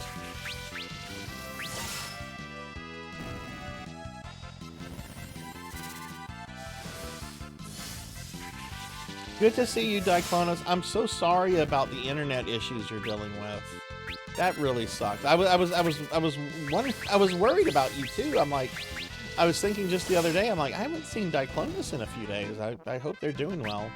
Good to see you, Diclonos. I'm so sorry about the internet issues you're dealing with. That really sucked. I was worried about you too. I was thinking just the other day, I'm like, I haven't seen Diclonos in a few days. I hope they're doing well.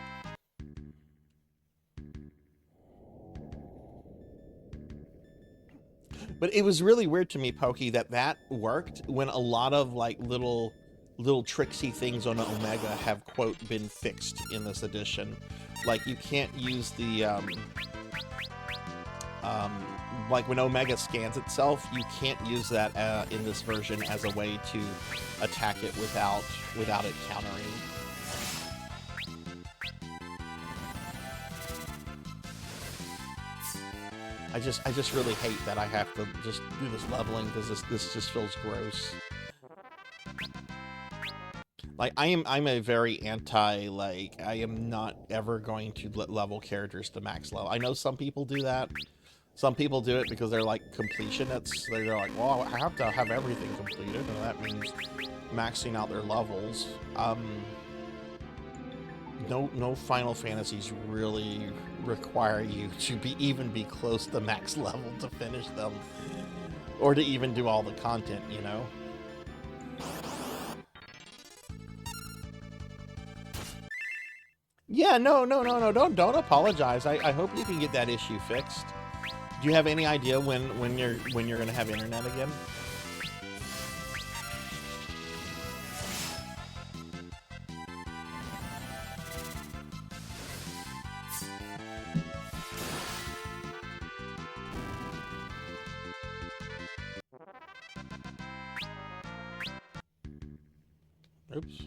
But it was really weird to me, Pokey, that worked when a lot of like little tricksy things on Omega have, quote, been fixed in this edition. Like you can't use the like when Omega scans itself, you can't use that in this version as a way to attack it without it countering. I just really hate that I have to just do this leveling, because this just feels gross. Like I'm a very anti, like I am not ever going to level characters to max level. I know some people do that. Some people do it because they're like completionists. They're like, well, I have to have everything completed, and that means maxing out their levels. No Final Fantasies really require you to even be close to max level to finish them, or to even do all the content, you know? Yeah, no, don't apologize. I hope you can get that issue fixed. Do you have any idea when you're gonna have internet again? Oops.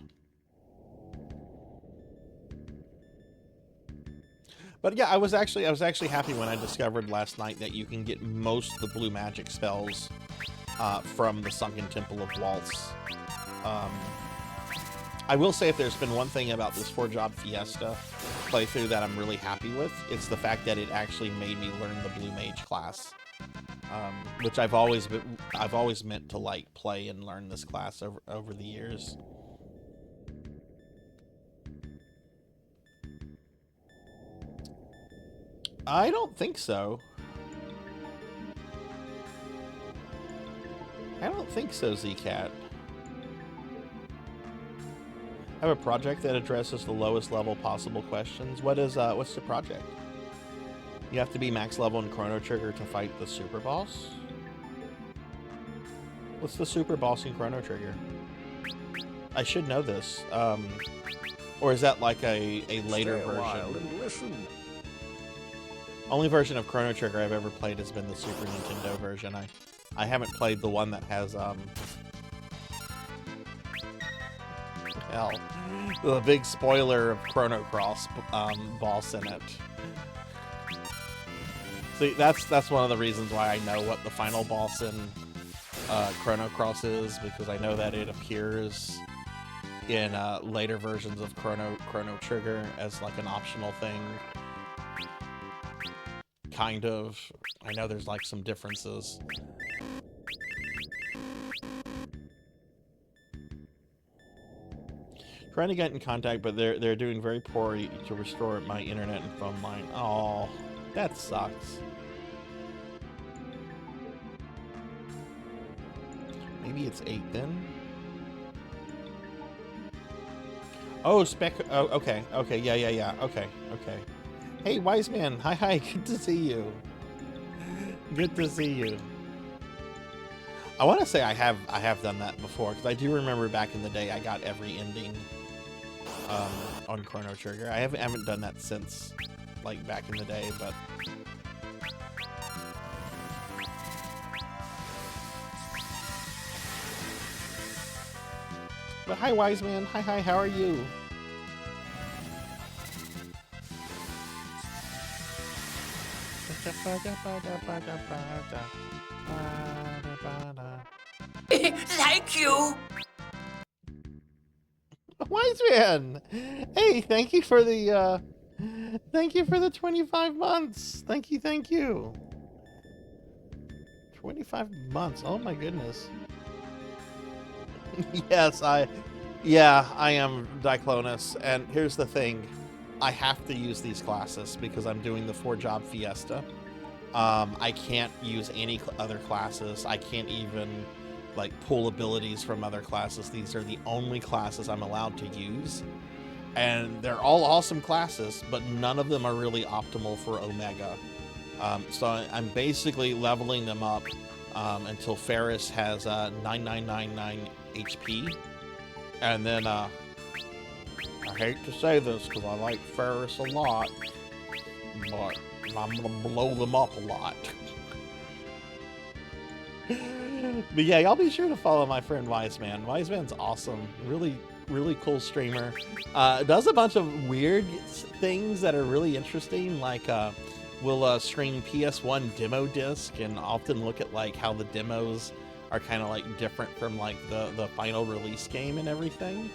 But yeah, I was actually happy when I discovered last night that you can get most of the blue magic spells from the Sunken Temple of Waltz. I will say, if there's been one thing about this 4-Job Fiesta playthrough that I'm really happy with, it's the fact that it actually made me learn the blue mage class, which I've always meant to like play and learn this class over the years. I don't think so. I don't think so, Zcat. I have a project that addresses the lowest level possible questions. What's the project? You have to be max level in Chrono Trigger to fight the super boss? What's the super boss in Chrono Trigger? I should know this. Or is that like a later version? Only version of Chrono Trigger I've ever played has been the Super Nintendo version. I haven't played the one that has hell, the big spoiler of Chrono Cross boss in it. See, that's one of the reasons why I know what the final boss in Chrono Cross is, because I know that it appears in later versions of Chrono Trigger as like an optional thing. Kind of. I know there's like some differences. Trying to get in contact, but they're doing very poorly to restore my internet and phone line. Oh, that sucks. Maybe it's 8 then? Oh, oh, okay, okay, yeah, okay, okay. Hey, wise man, hi, good to see you. Good to see you. I want to say I have done that before, because I do remember back in the day I got every ending on Chrono Trigger. I haven't done that since, like, back in the day, but... But hi, wise man. Hi, how are you? Thank you. Wise man. Hey, thank you for the 25 months. Thank you. 25 months. Oh my goodness. Yes, I am Diclonus, and here's the thing. I have to use these classes because I'm doing the 4-job fiesta. I can't use any other classes. I can't even, like, pull abilities from other classes. These are the only classes I'm allowed to use. And they're all awesome classes, but none of them are really optimal for Omega. So I'm basically leveling them up until Ferris has 9999 HP. And then, I hate to say this because I like Ferris a lot, but I'm gonna blow them up a lot. But yeah, y'all be sure to follow my friend Wise Man. Wise Man's awesome. Really cool streamer. Does a bunch of weird things that are really interesting, like we'll stream PS1 demo disc and often look at like how the demos are kind of like different from like the final release game and everything.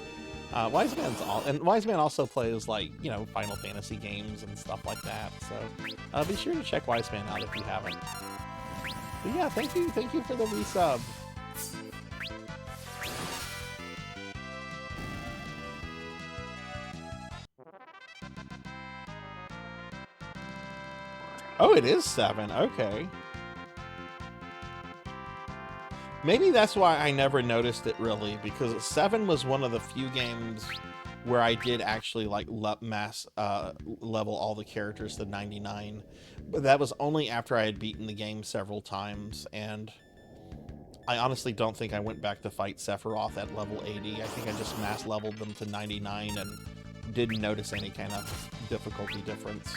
Wise Man also plays, like, you know, Final Fantasy games and stuff like that. So be sure to check Wise Man out if you haven't. But yeah, thank you for the resub. Oh, it is 7. Okay. Maybe that's why I never noticed it, really, because 7 was one of the few games where I did actually, like, level all the characters to 99. But that was only after I had beaten the game several times, and I honestly don't think I went back to fight Sephiroth at level 80. I think I just mass leveled them to 99 and didn't notice any kind of difficulty difference.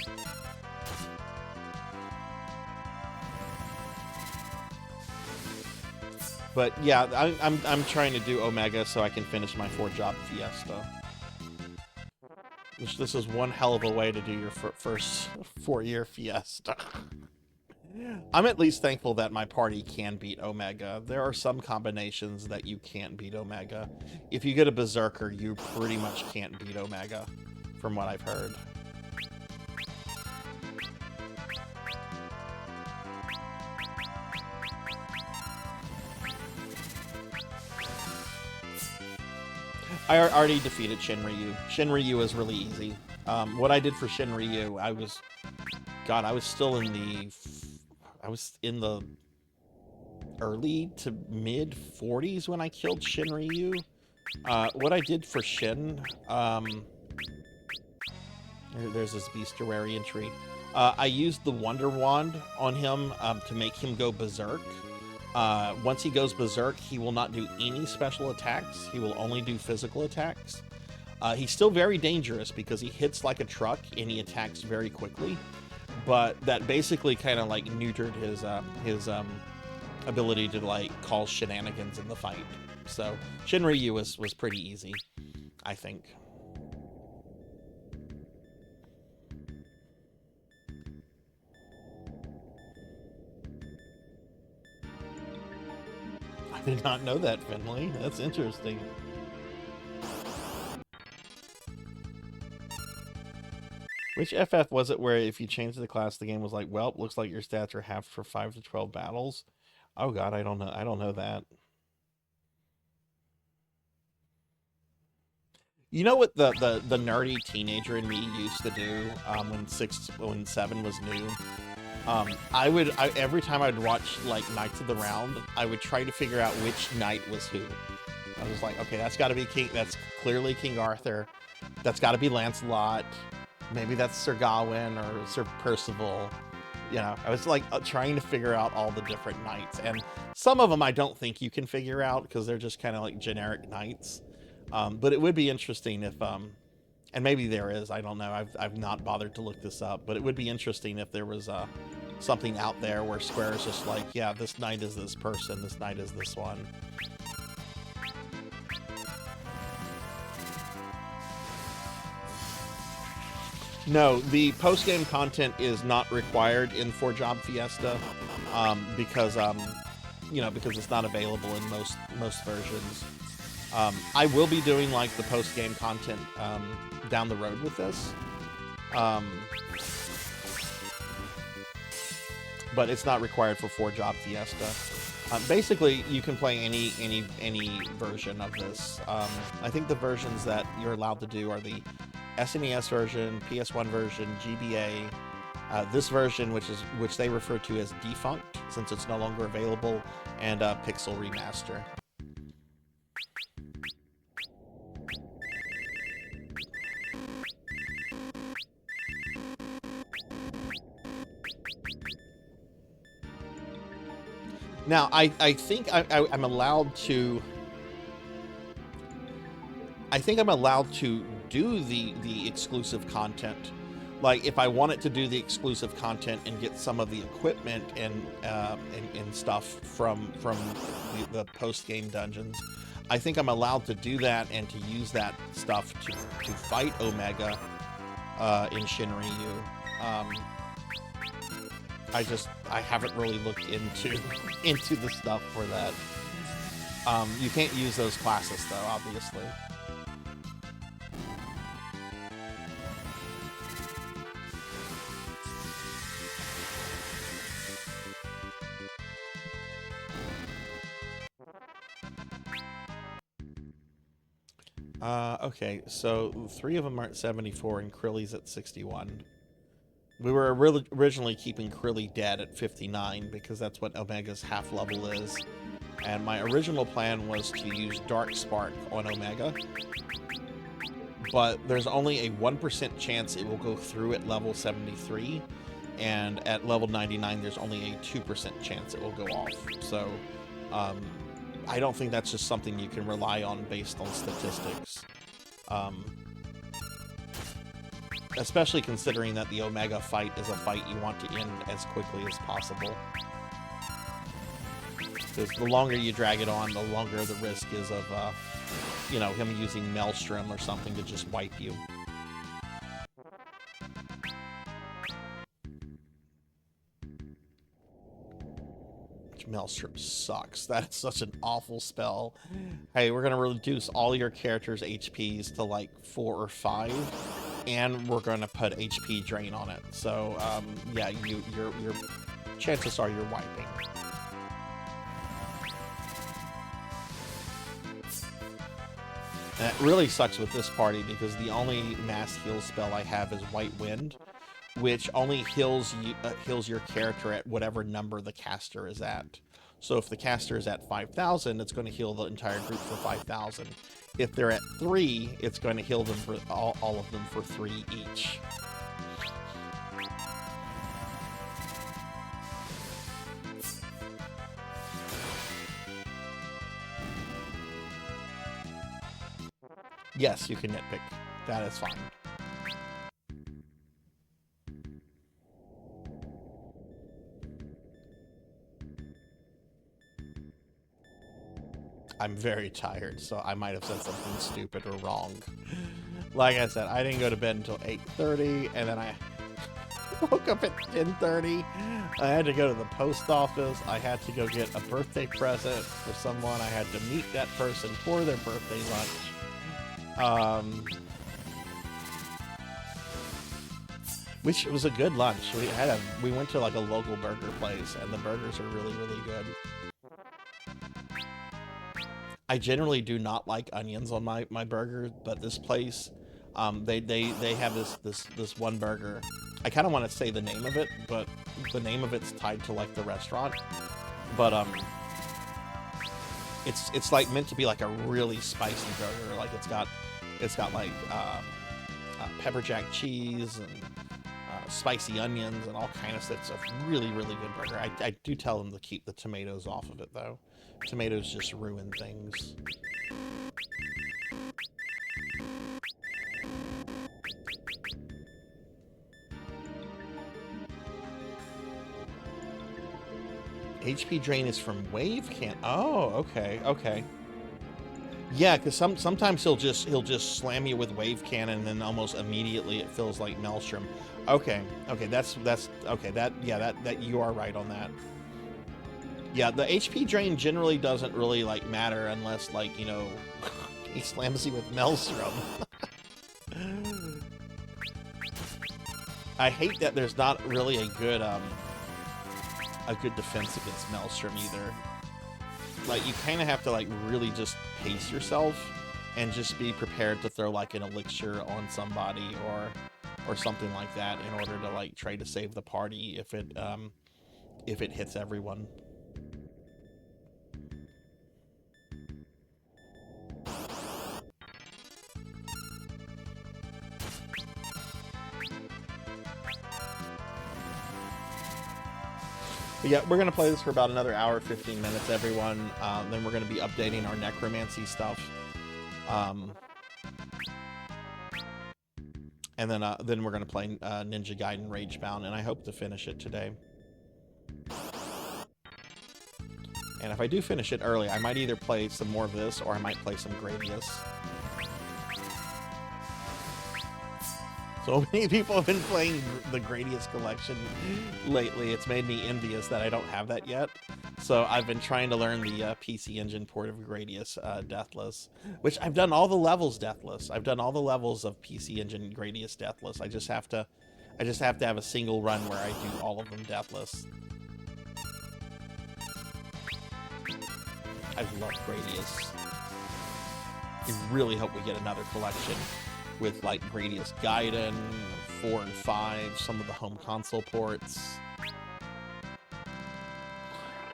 But yeah, I'm trying to do Omega so I can finish my 4-job fiesta. This is one hell of a way to do your first 4-year fiesta. I'm at least thankful that my party can beat Omega. There are some combinations that you can't beat Omega. If you get a Berserker, you pretty much can't beat Omega, from what I've heard. I already defeated Shinryu. Shinryu is really easy. What I did for Shinryu, I was in the early to mid 40s when I killed Shinryu. What I did for Shin, there's this bestiary entry. I used the Wonder Wand on him to make him go berserk. Once he goes berserk, he will not do any special attacks. He will only do physical attacks. He's still very dangerous because he hits like a truck and he attacks very quickly. But that basically kind of like neutered his ability to like cause shenanigans in the fight. So Shinryu was pretty easy, I think. I did not know that, Finley. That's interesting. Which FF was it where if you changed the class, the game was like, well, looks like your stats are halved for 5 to 12 battles? Oh god, I don't know. I don't know that. You know what the nerdy teenager in me used to do when 7 was new? Every time I'd watch like Knights of the Round, I would try to figure out which knight was who. I was like, okay, that's got to be King. That's clearly King Arthur. That's got to be Lancelot. Maybe that's Sir Gawain or Sir Percival. You know, I was like trying to figure out all the different knights, and some of them I don't think you can figure out because they're just kind of like generic knights. But it would be interesting if, and maybe there is, I don't know. I've not bothered to look this up, but it would be interesting if there was something out there where Square is just like, yeah, this knight is this person, this knight is this one. No, the post-game content is not required in 4-Job Fiesta because, you know, because it's not available in most versions. I will be doing like the post-game content down the road with this, but it's not required for 4-Job Fiesta. Basically, you can play any version of this. I think the versions that you're allowed to do are the SNES version, PS1 version, GBA, this version, which they refer to as defunct since it's no longer available, and Pixel Remaster. Now, I think I'm allowed to. I think I'm allowed to do the exclusive content. Like, if I wanted to do the exclusive content and get some of the equipment and stuff from the post game dungeons, I think I'm allowed to do that and to use that stuff to fight Omega in Shinryu. I haven't really looked into the stuff for that. You can't use those classes though, obviously. Okay, so 3 of them are at 74 and Krilly's at 61. We were originally keeping Krilly dead at 59 because that's what Omega's half level is. And my original plan was to use Dark Spark on Omega. But there's only a 1% chance it will go through at level 73. And at level 99, there's only a 2% chance it will go off. So, I don't think that's just something you can rely on based on statistics. Especially considering that the Omega fight is a fight you want to end as quickly as possible. Because the longer you drag it on, the longer the risk is of, you know, him using Maelstrom or something to just wipe you. Maelstrom sucks. That's such an awful spell. Hey, we're gonna reduce all your characters' HPs to like 4 or 5, and we're gonna put HP drain on it. So, yeah, your chances are you're wiping. And it really sucks with this party because the only mass heal spell I have is White Wind, which only heals your character at whatever number the caster is at. So if the caster is at 5,000, it's going to heal the entire group for 5,000. If they're at 3, it's going to heal them for all of them for 3 each. Yes, you can nitpick. That is fine. I'm very tired, so I might have said something stupid or wrong. Like I said, I didn't go to bed until 8:30, and then I woke up at 10:30. I had to go to the post office. I had to go get a birthday present for someone. I had to meet that person for their birthday lunch. Which was a good lunch. We went to like a local burger place, and the burgers are really, really good. I generally do not like onions on my burger, but this place, they have this one burger. I kind of want to say the name of it, but the name of it's tied to like the restaurant. But it's like meant to be like a really spicy burger. Like it's got like pepper jack cheese and spicy onions and all kind of stuff. It's a really, really good burger. I do tell them to keep the tomatoes off of it though. Tomatoes just ruin things. HP drain is from wave can. Oh, okay, okay. Yeah, because sometimes he'll just slam you with wave cannon, and then almost immediately it feels like Maelstrom. Okay, okay, that's okay. That you are right on that. Yeah, the HP drain generally doesn't really like matter unless like he slams you with Maelstrom. I hate that there's not really a good defense against Maelstrom either. Like, you kind of have to like really just pace yourself and just be prepared to throw like an elixir on somebody or something like that in order to like try to save the party if it hits everyone. But yeah, we're going to play this for about another hour, 15 minutes, everyone. Then we're going to be updating our necromancy stuff. And then we're going to play Ninja Gaiden Ragebound, and I hope to finish it today. And if I do finish it early, I might either play some more of this, or I might play some Gradius. So many people have been playing the Gradius collection lately. It's made me envious that I don't have that yet. So I've been trying to learn the PC Engine port of Gradius Deathless, which I've done all the levels Deathless. I've done all the levels of PC Engine Gradius Deathless. I just have to have a single run where I do all of them Deathless. I love Gradius. I really hope we get another collection with like Gradius Gaiden, 4 and 5, some of the home console ports.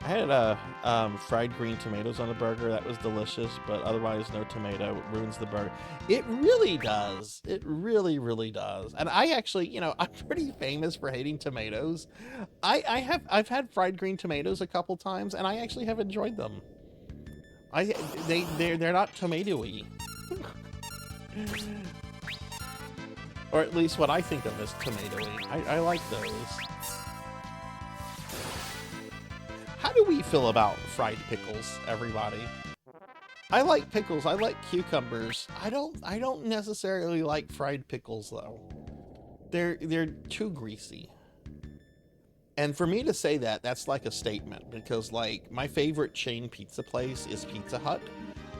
I had fried green tomatoes on the burger. That was delicious, but otherwise no tomato. It ruins the burger. It really does. It really, really does. And I actually, I'm pretty famous for hating tomatoes. I've had fried green tomatoes a couple times, and I actually have enjoyed them. They're not tomatoey. Or at least what I think of as tomatoey. I like those. How do we feel about fried pickles, everybody? I like pickles. I like cucumbers. I don't necessarily like fried pickles though. They're too greasy. And for me to say that, that's like a statement, because like my favorite chain pizza place is Pizza Hut,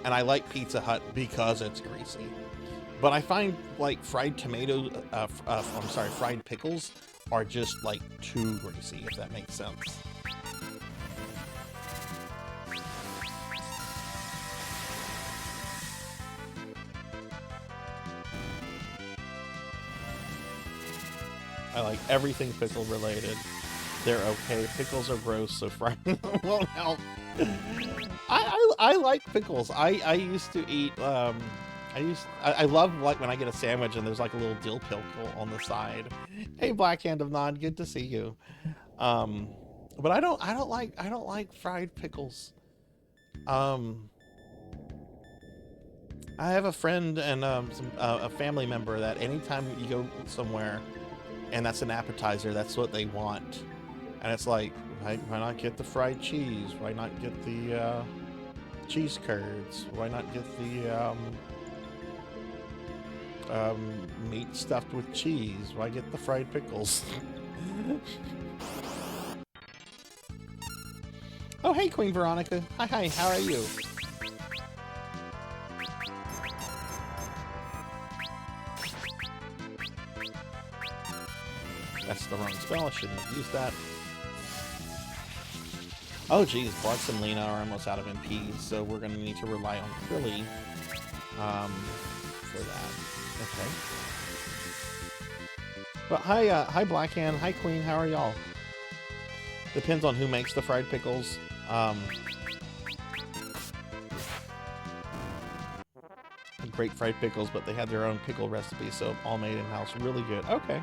and I like Pizza Hut because it's greasy. But I find like fried pickles are just like too greasy, if that makes sense. I like everything pickle related. They're okay. Pickles are gross, so frying them won't help. I like pickles. I used to eat I love like when I get a sandwich and there's like a little dill pickle on the side. Hey, Black Hand of Nod, good to see you. But I don't like fried pickles. I have a friend and a family member that anytime you go somewhere and that's an appetizer, that's what they want. And it's like, why not get the fried cheese? Why not get the cheese curds? Why not get the meat stuffed with cheese? Why get the fried pickles? Oh, hey, Queen Veronica. Hi, how are you? That's the wrong spell. I shouldn't have used that. Oh, geez. Barks and Lena are almost out of MPs, so we're going to need to rely on Krilly for that. Okay. But hi Blackhand, hi Queen, how are y'all? Depends on who makes the fried pickles. great fried pickles, but they had their own pickle recipe, so all made in-house. Really good. Okay.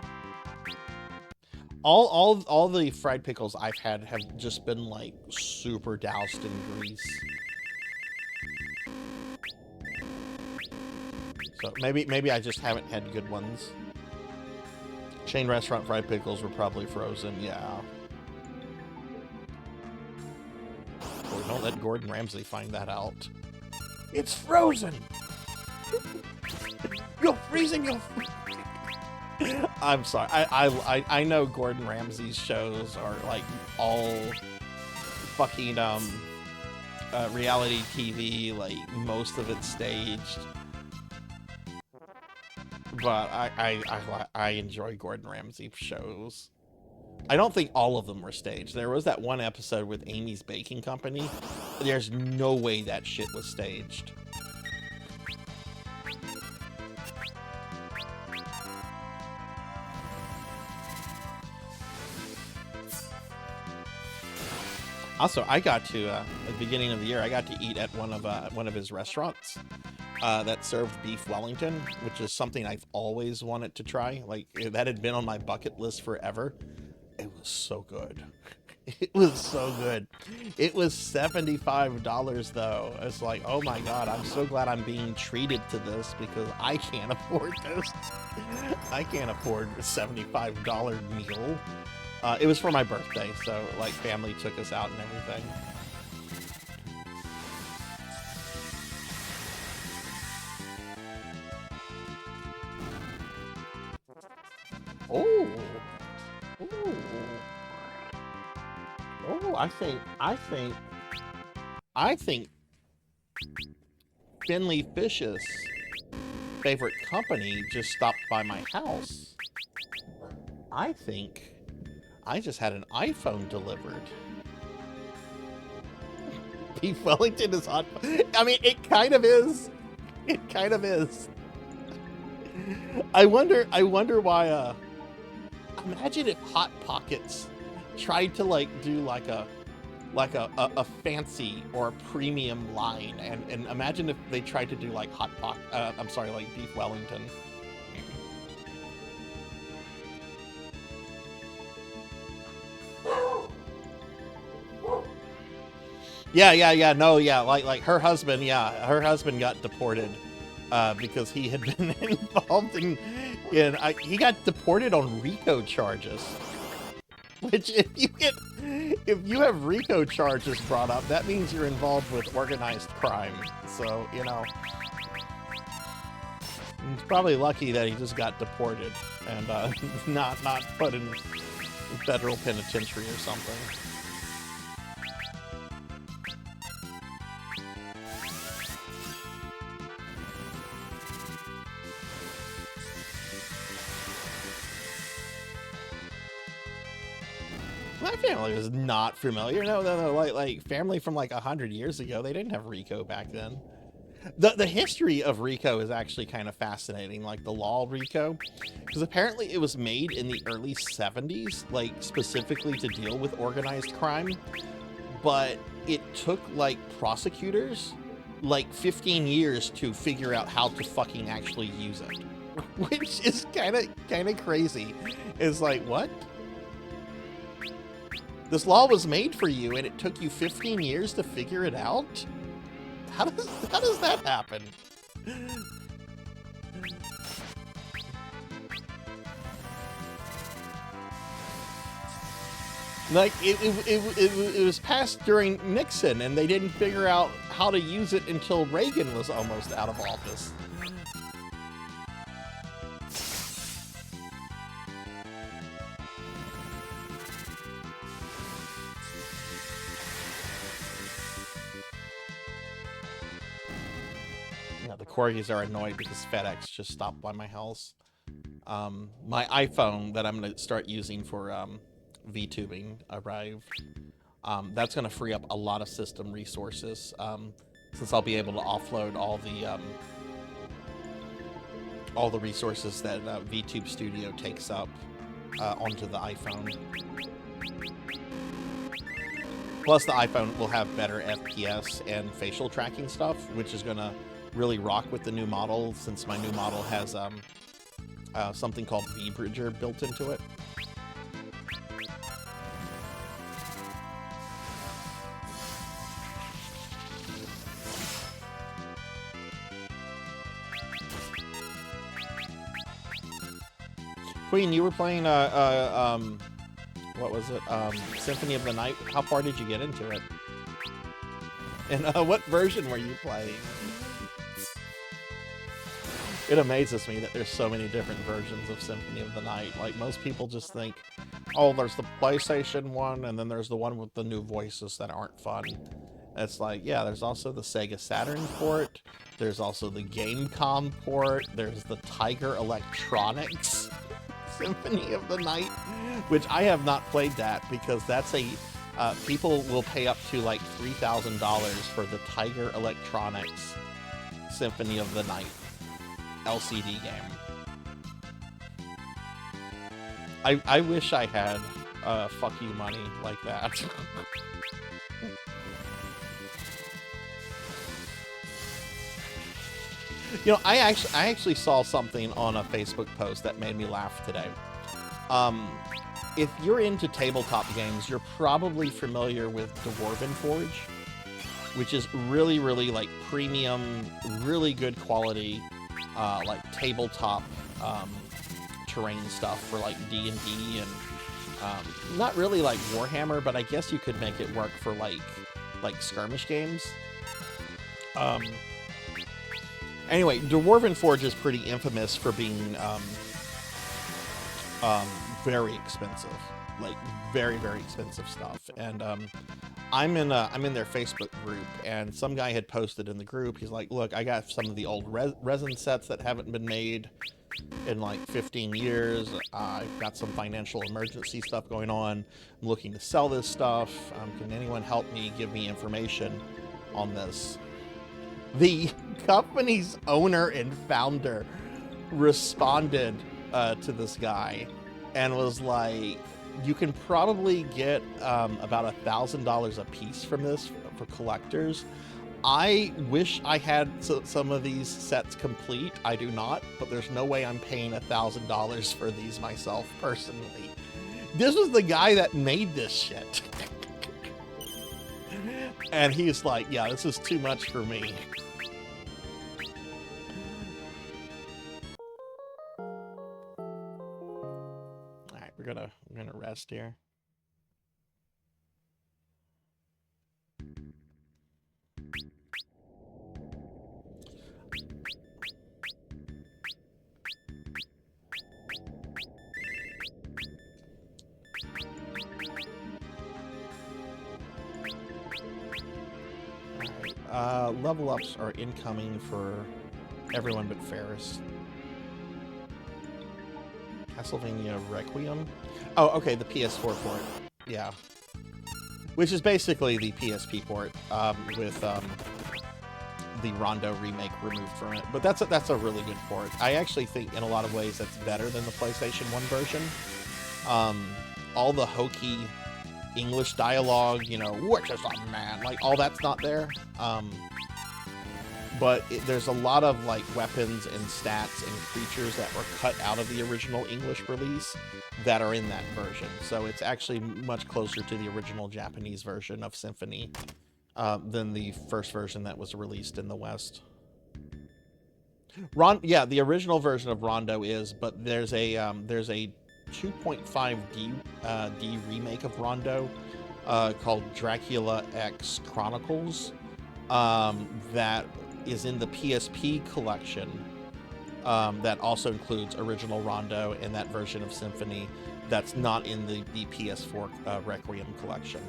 All the fried pickles I've had have just been like super doused in grease. So maybe I just haven't had good ones. Chain restaurant fried pickles were probably frozen, yeah. Boy, don't let Gordon Ramsay find that out. It's frozen! You're freezing your... I'm sorry. I know Gordon Ramsay's shows are like all fucking reality TV, like most of it staged. But I enjoy Gordon Ramsay shows. I don't think all of them were staged. There was that one episode with Amy's Baking Company. There's no way that shit was staged. Also, I got to at the beginning of the year, I got to eat at one of his restaurants that served beef Wellington, which is something I've always wanted to try. Like that had been on my bucket list forever. It was so good. It was so good. It was $75 though. It's like, oh my god, I'm so glad I'm being treated to this because I can't afford this. I can't afford a $75 meal. It was for my birthday, so like family took us out and everything. Oh, ooh, oh! I think Finley Fish's favorite company just stopped by my house. I think I just had an iPhone delivered. Beef Wellington is hot. I mean, it kind of is. It kind of is. I wonder why. Imagine if Hot Pockets tried to like do like a fancy or a premium line, and imagine if they tried to do like like Beef Wellington. Yeah, like her husband got deported because he had been involved in he got deported on RICO charges. Which if you have RICO charges brought up, that means you're involved with organized crime. So, you know, he's probably lucky that he just got deported and not put in federal penitentiary or something. My family was not familiar. No, like family from like 100 years ago. They didn't have RICO back then. The history of RICO is actually kind of fascinating, like the law RICO, because apparently it was made in the early 70s, like specifically to deal with organized crime, but it took like prosecutors like 15 years to figure out how to fucking actually use it, which is kind of crazy. It's like, what? This law was made for you, and it took you 15 years to figure it out? How does that happen? Like, it was passed during Nixon, and they didn't figure out how to use it until Reagan was almost out of office. Corgis are annoyed because FedEx just stopped by my house. My iPhone that I'm going to start using for VTubing arrived. That's going to free up a lot of system resources since I'll be able to offload all the resources that VTube Studio takes up onto the iPhone. Plus, the iPhone will have better FPS and facial tracking stuff, which is going to really rock with the new model, since my new model has something called V-Bridger built into it. Queen, you were playing what was it? Symphony of the Night. How far did you get into it? And what version were you playing? It amazes me that there's so many different versions of Symphony of the Night. Like, most people just think, oh, there's the PlayStation one, and then there's the one with the new voices that aren't fun. It's like, yeah, there's also the Sega Saturn port. There's also the Gamecom port. There's the Tiger Electronics Symphony of the Night, which I have not played that because that's a... people will pay up to like $3,000 for the Tiger Electronics Symphony of the Night LCD game. I wish I had fuck you money like that. You know, I actually saw something on a Facebook post that made me laugh today. If you're into tabletop games, you're probably familiar with Dwarven Forge, which is really, really like premium, really good quality, like tabletop terrain stuff for like D&D and not really like Warhammer, but I guess you could make it work for like skirmish games. Anyway, Dwarven Forge is pretty infamous for being very expensive, like very, very expensive stuff. And I'm in their Facebook group, and some guy had posted in the group. He's like, "Look, I got some of the old resin sets that haven't been made in like 15 years. I've got some financial emergency stuff going on. I'm looking to sell this stuff. Can anyone help me? Give me information on this?" The company's owner and founder responded to this guy and was like, "You can probably get about $1,000 a piece from this for collectors. I wish I had some of these sets complete. I do not, but there's no way I'm paying $1,000 for these myself personally." This was the guy that made this shit. And he's like, "Yeah, this is too much for me." All right, we're gonna rest here. Level ups are incoming for everyone but Ferris. Castlevania Requiem? Oh, okay, the PS4 port. Yeah. Which is basically the PSP port, with the Rondo remake removed from it. But that's a really good port. I actually think in a lot of ways that's better than the PlayStation 1 version. All the hokey English dialogue, you know, "Which is a man," like all that's not there. But there's a lot of like weapons and stats and creatures that were cut out of the original English release that are in that version. So it's actually much closer to the original Japanese version of Symphony than the first version that was released in the West. Yeah, the original version of Rondo is, but there's a 2.5D remake of Rondo called Dracula X Chronicles that is in the PSP collection that also includes original Rondo and that version of Symphony that's not in the PS4 Requiem collection.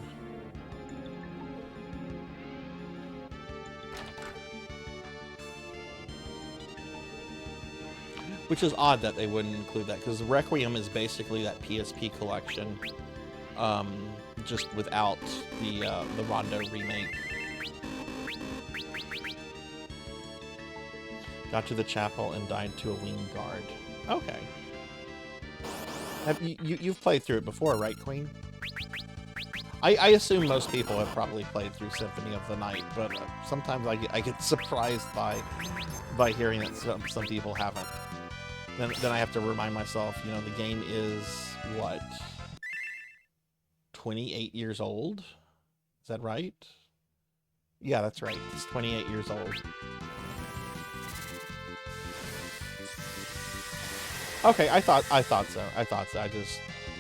Which is odd that they wouldn't include that, because Requiem is basically that PSP collection, just without the Rondo remake. Got to the chapel and died to a wing guard. Okay. Have you've played through it before, right, Queen? I assume most people have probably played through Symphony of the Night, but sometimes I get surprised by hearing that some people haven't. Then I have to remind myself, you know, the game is, what, 28 years old? Is that right? Yeah, that's right. It's 28 years old. Okay, I thought so. I just,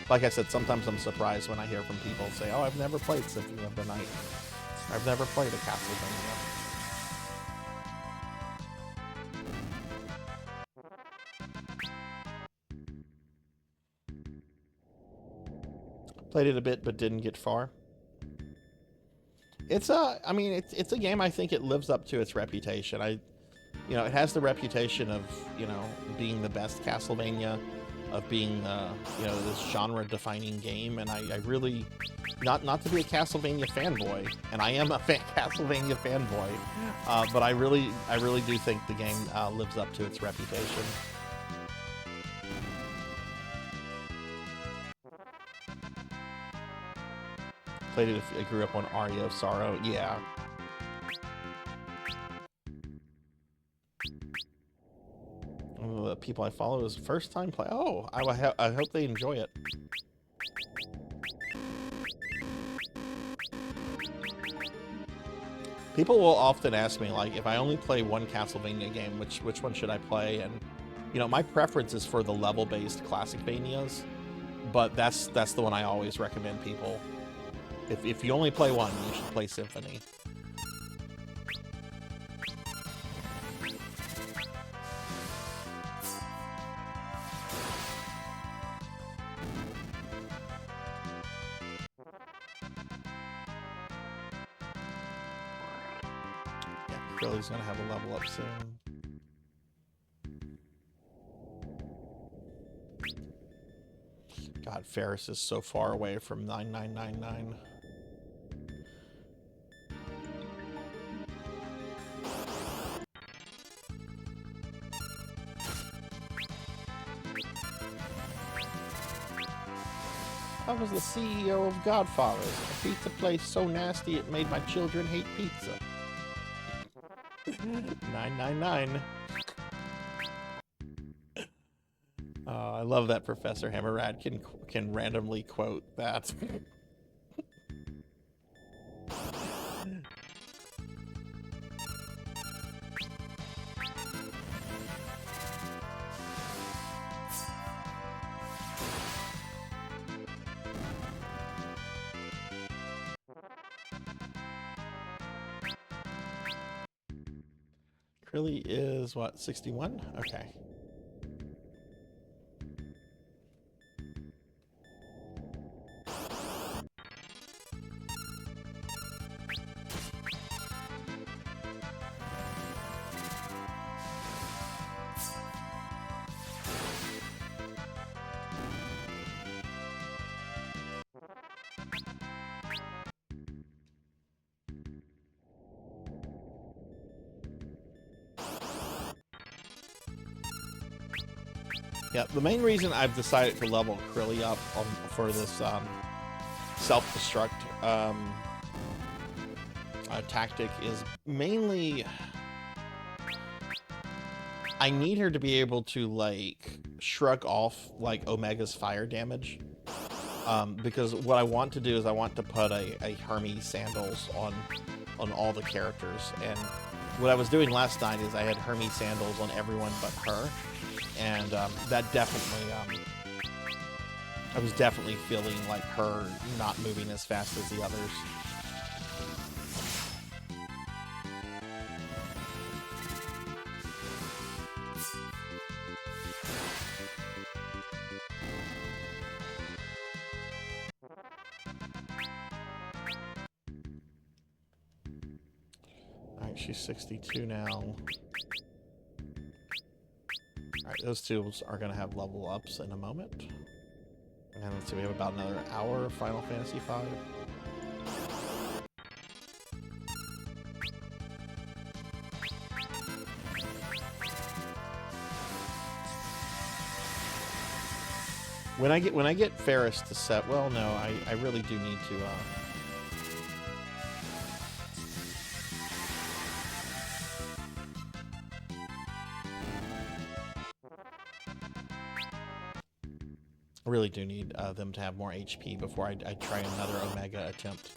like I said, sometimes I'm surprised when I hear from people say, "Oh, I've never played Symphony of the Night. I've never played a Castlevania." Played it a bit, but didn't get far. It's I mean, it's a game. I think it lives up to its reputation. You know, it has the reputation of, you know, being the best Castlevania, of being, you know, this genre-defining game, and I really, not to be a Castlevania fanboy, and I am a Castlevania fanboy, but I really do think the game lives up to its reputation. Played it if I grew up on Aria of Sorrow, yeah. The people I follow is first time play. Oh, I hope they enjoy it. People will often ask me, like, if I only play one Castlevania game, which one should I play? And, you know, my preference is for the level-based Classicvanias, but that's the one I always recommend people. If you only play one, you should play Symphony. He's gonna have a level up soon. God, Ferris is so far away from 9999. I was the CEO of Godfathers, a pizza place so nasty it made my children hate pizza. 999. I love that Professor Hammerrad can randomly quote that. Crilly is what, 61? Okay. Yeah, the main reason I've decided to level Crilly up for this self-destruct tactic is mainly I need her to be able to, like, shrug off, like, Omega's fire damage. Because what I want to do is I want to put a Hermes Sandals on all the characters. And what I was doing last night is I had Hermes Sandals on everyone but her. And that definitely, I was definitely feeling like her not moving as fast as the others. Alright, she's 62 now. Alright, those two are going to have level ups in a moment. And let's see, we have about another hour of Final Fantasy V. When I get Ferris to set, well, no, I really do need to I really do need them to have more HP before I try another Omega attempt.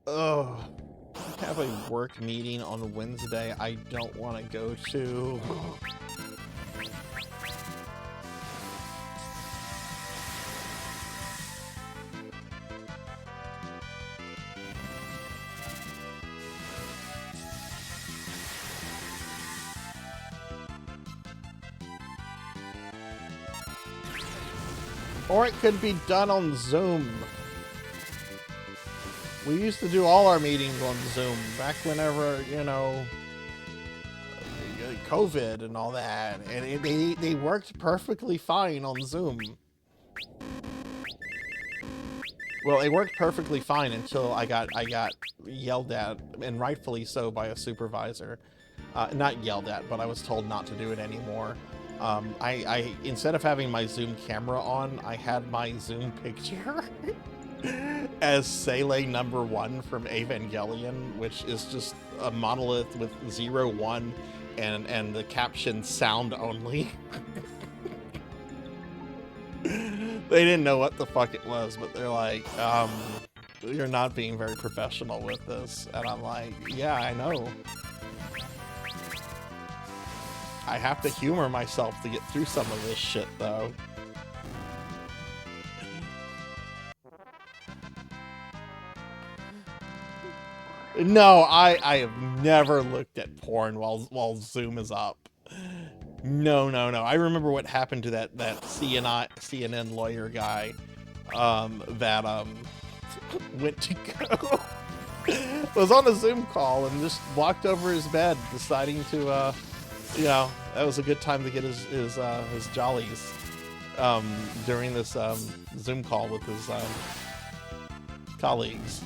Oh, I have a work meeting on Wednesday I don't want to go to. Or it could be done on Zoom. We used to do all our meetings on Zoom back whenever, you know, COVID and all that, and they worked perfectly fine on Zoom. Well, it worked perfectly fine until I got yelled at, and rightfully so, by a supervisor. Not yelled at, but I was told not to do it anymore. I instead of having my Zoom camera on, I had my Zoom picture as Sele #1 from Evangelion, which is just a monolith with 0, 1, and the caption sound only. They didn't know what the fuck it was, but they're like, you're not being very professional with this. And I'm like, yeah, I know. I have to humor myself to get through some of this shit, though. No, I have never looked at porn while Zoom is up. No. I remember what happened to that CNN lawyer guy that went to go was on a Zoom call and just walked over his bed, deciding to you know, that was a good time to get his jollies during this Zoom call with his colleagues.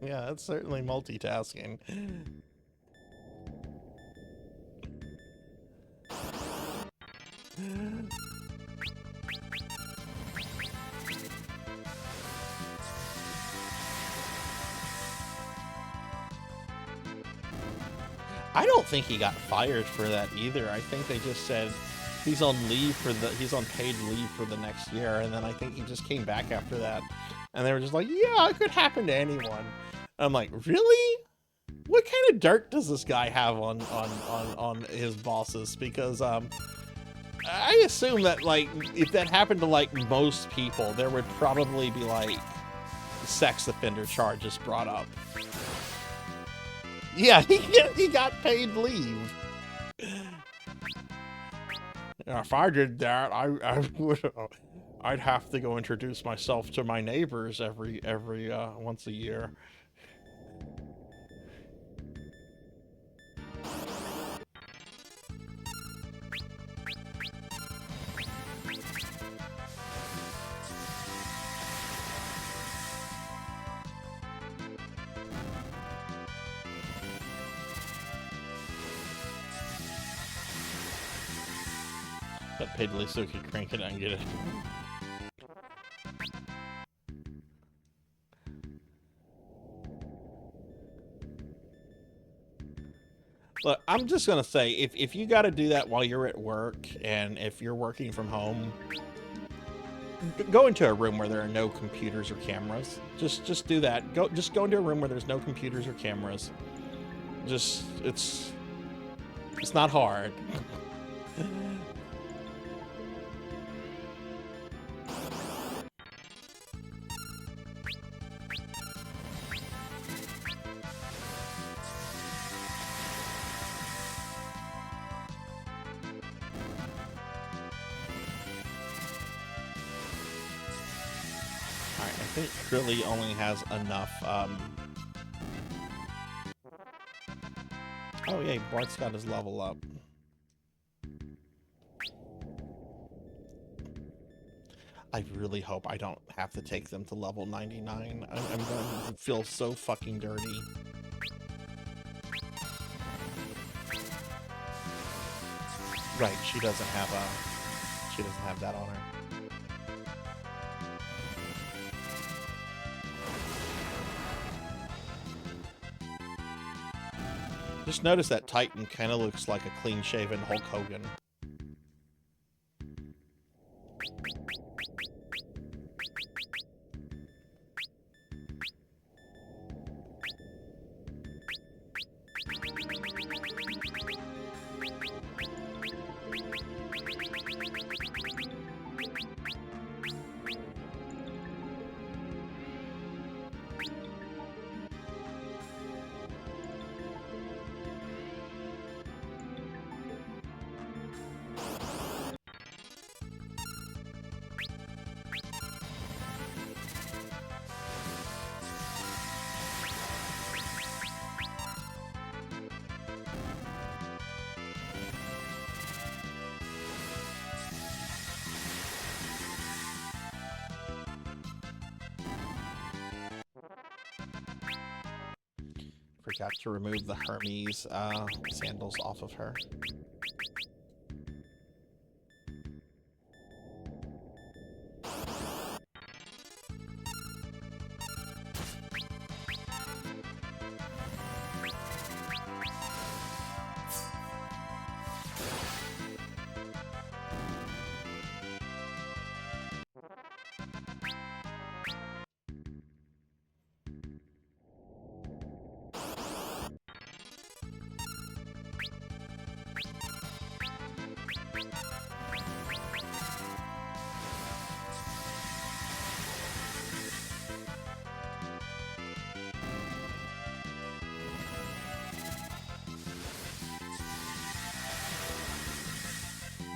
Yeah, that's certainly multitasking. I don't think he got fired for that either. I think they just said he's on paid leave for the next year, and then I think he just came back after that. And they were just like, yeah, it could happen to anyone. I'm like, really? What kind of dirt does this guy have on his bosses? Because I assume that, like, if that happened to, like, most people, there would probably be, like, sex offender charges brought up. Yeah, he got paid leave. If I did that, I would... I'd have to go introduce myself to my neighbors every once a year. That paid leave so he could crank it and get it. Look, I'm just gonna say, if you got to do that while you're at work, and if you're working from home, go into a room where there are no computers or cameras. Just do that. Just go into a room where there's no computers or cameras. It's not hard. I think Trilly only has enough, Oh yeah, Bart's got his level up. I really hope I don't have to take them to level 99. I'm going to feel so fucking dirty. Right, she doesn't have that on her. Just notice that Titan kind of looks like a clean-shaven Hulk Hogan. Forgot to remove the Hermes sandals off of her.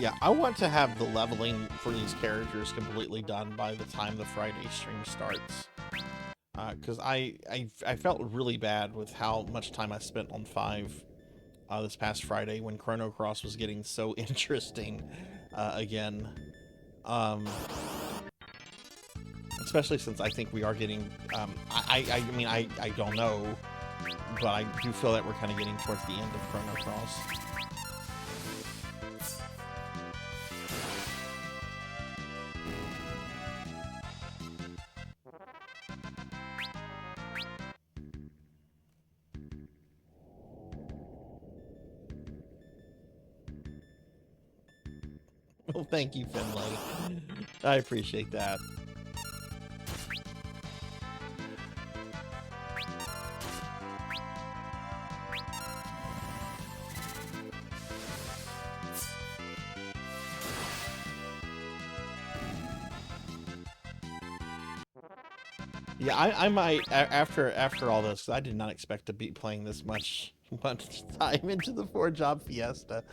Yeah, I want to have the leveling for these characters completely done by the time the Friday stream starts. Because I felt really bad with how much time I spent on 5 this past Friday when Chrono Cross was getting so interesting again. Especially since I think we are getting, I mean, I don't know, but I do feel that we're kind of getting towards the end of Chrono Cross. Well, thank you, Finlay. I appreciate that. Yeah, I might after all this, 'cause I did not expect to be playing this much time into the 4-job fiesta.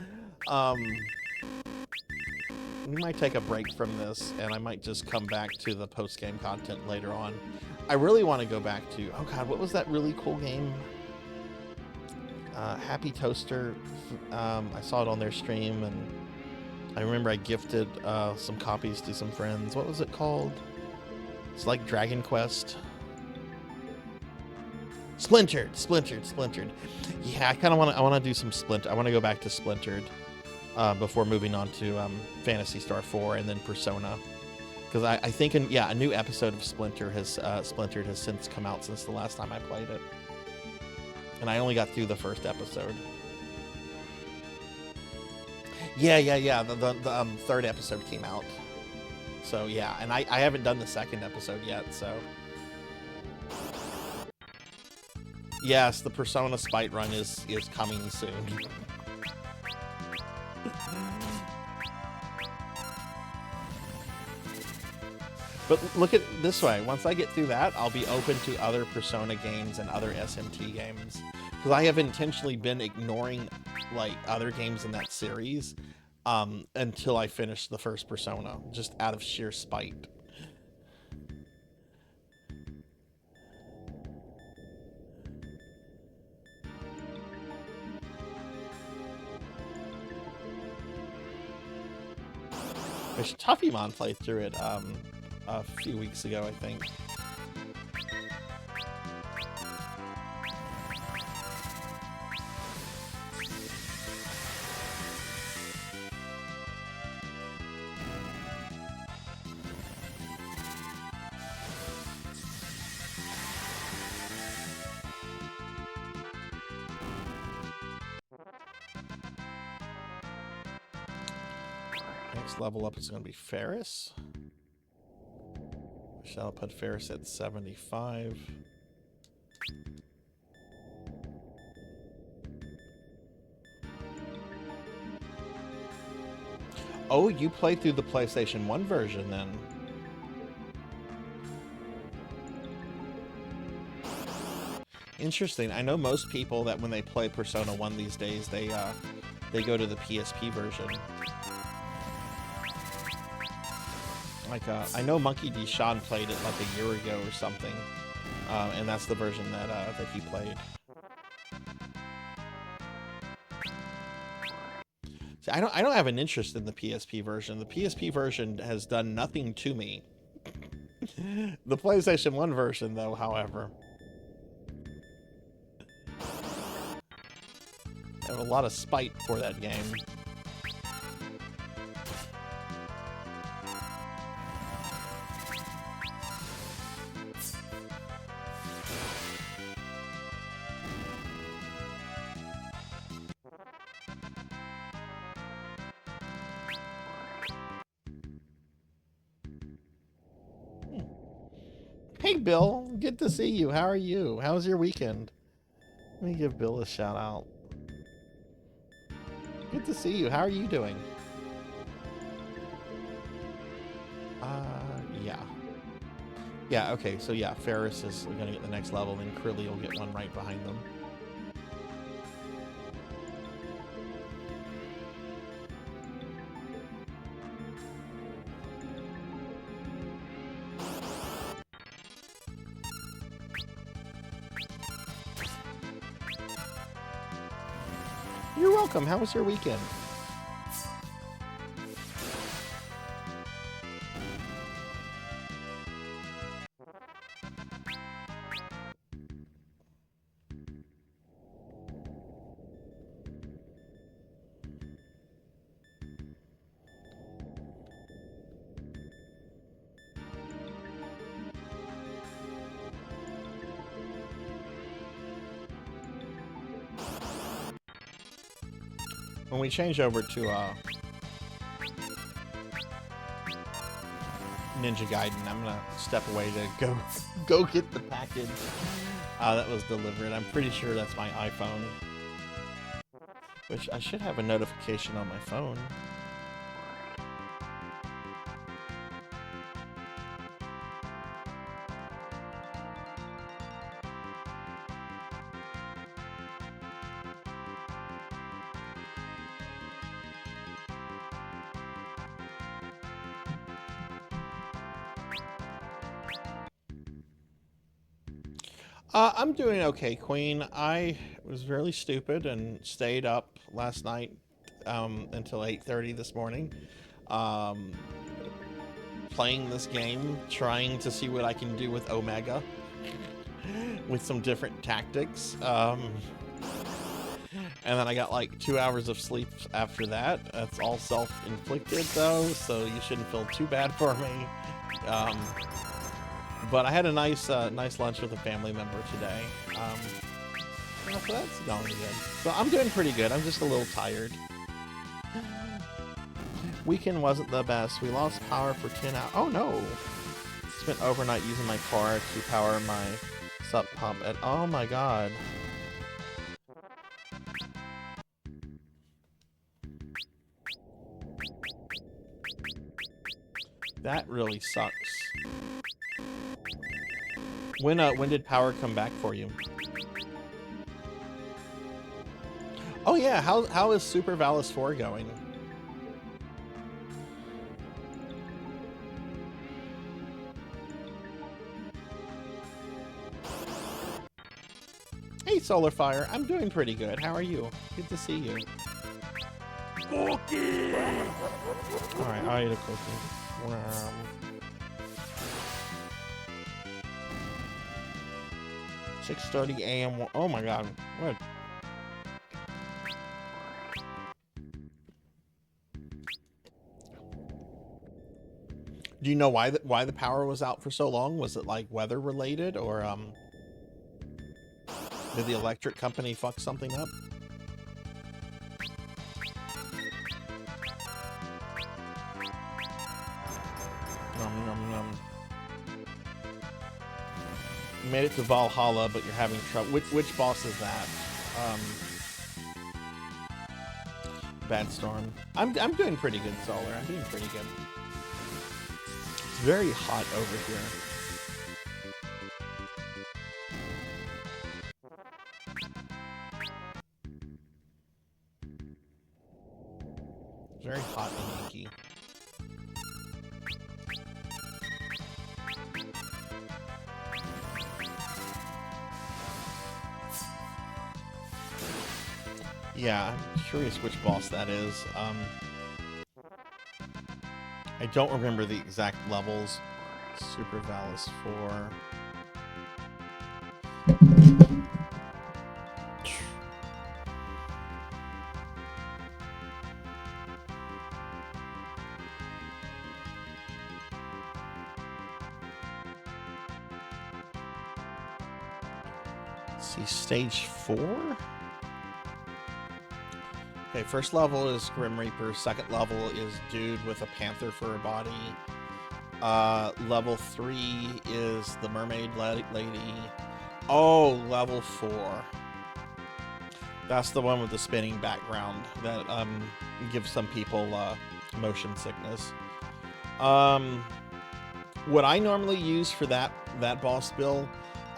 We might take a break from this, and I might just come back to the post-game content later on. I really want to go back to, oh god, what was that really cool game? Happy Toaster. I saw it on their stream, and I remember I gifted some copies to some friends. What was it called? It's like Dragon Quest. Splintered. Yeah, I kind of want to do some Splinter. I want to go back to Splintered before moving on to Phantasy Star 4 and then Persona. Because I think, a new episode of Splintered has since come out since the last time I played it. And I only got through the first episode. Yeah. The third episode came out. So yeah, and I haven't done the second episode yet, so. Yes, the Persona Spite Run is coming soon. But look at it this way, once I get through that, I'll be open to other Persona games and other SMT games. Because I have intentionally been ignoring like other games in that series until I finish the first Persona, just out of sheer spite. Which Tuffymon played through it a few weeks ago, I think. Next level up is going to be Ferris. Shall put Ferris at 75. Oh, you played through the PlayStation 1 version then. Interesting. I know most people that when they play Persona 1 these days, they go to the PSP version. Like, I know Monkey D. Sean played it like a year ago or something, and that's the version that he played. See, I don't have an interest in the PSP version. The PSP version has done nothing to me. The PlayStation 1 version, though, however, I have a lot of spite for that game. Hey, Bill. Good to see you. How are you? How was your weekend? Let me give Bill a shout out. Good to see you. How are you doing? Yeah. Yeah, okay. So, yeah, Ferris is going to get the next level, and Crilly will get one right behind them. You're welcome. How was your weekend? When we change over to Ninja Gaiden, I'm gonna step away to go get the package that was delivered. I'm pretty sure that's my iPhone, which I should have a notification on my phone. I'm doing okay, Queen. I was really stupid and stayed up last night until 8:30 this morning, playing this game, trying to see what I can do with Omega with some different tactics. And then I got like 2 hours of sleep after that. That's all self-inflicted though, so you shouldn't feel too bad for me. But I had a nice lunch with a family member today. So that's going good. So I'm doing pretty good. I'm just a little tired. Weekend wasn't the best. We lost power for 10 hours. Oh no! Spent overnight using my car to power my sup pump. At oh my god. That really sucks. When did power come back for you? Oh yeah, how is Super Valis 4 going? Hey Solarfire, I'm doing pretty good. How are you? Good to see you. Cookie! Alright, I ate a cookie. 6:30 a.m. Oh my god. What? Do you know why the power was out for so long? Was it like weather related, or did the electric company fuck something up? Nom, nom, nom. You made it to Valhalla, but you're having trouble. Which boss is that? Bad Storm. I'm doing pretty good, Solar. I'm doing pretty good. It's very hot over here. Very hot and inky. Yeah, I'm curious which boss that is. I don't remember the exact levels. Super Valis 4. Let's see, stage 4? Okay, first level is Grim Reaper. Second level is dude with a panther for a body. Level 3 is the mermaid lady. Oh, level 4. That's the one with the spinning background that gives some people motion sickness. What I normally use for that boss build,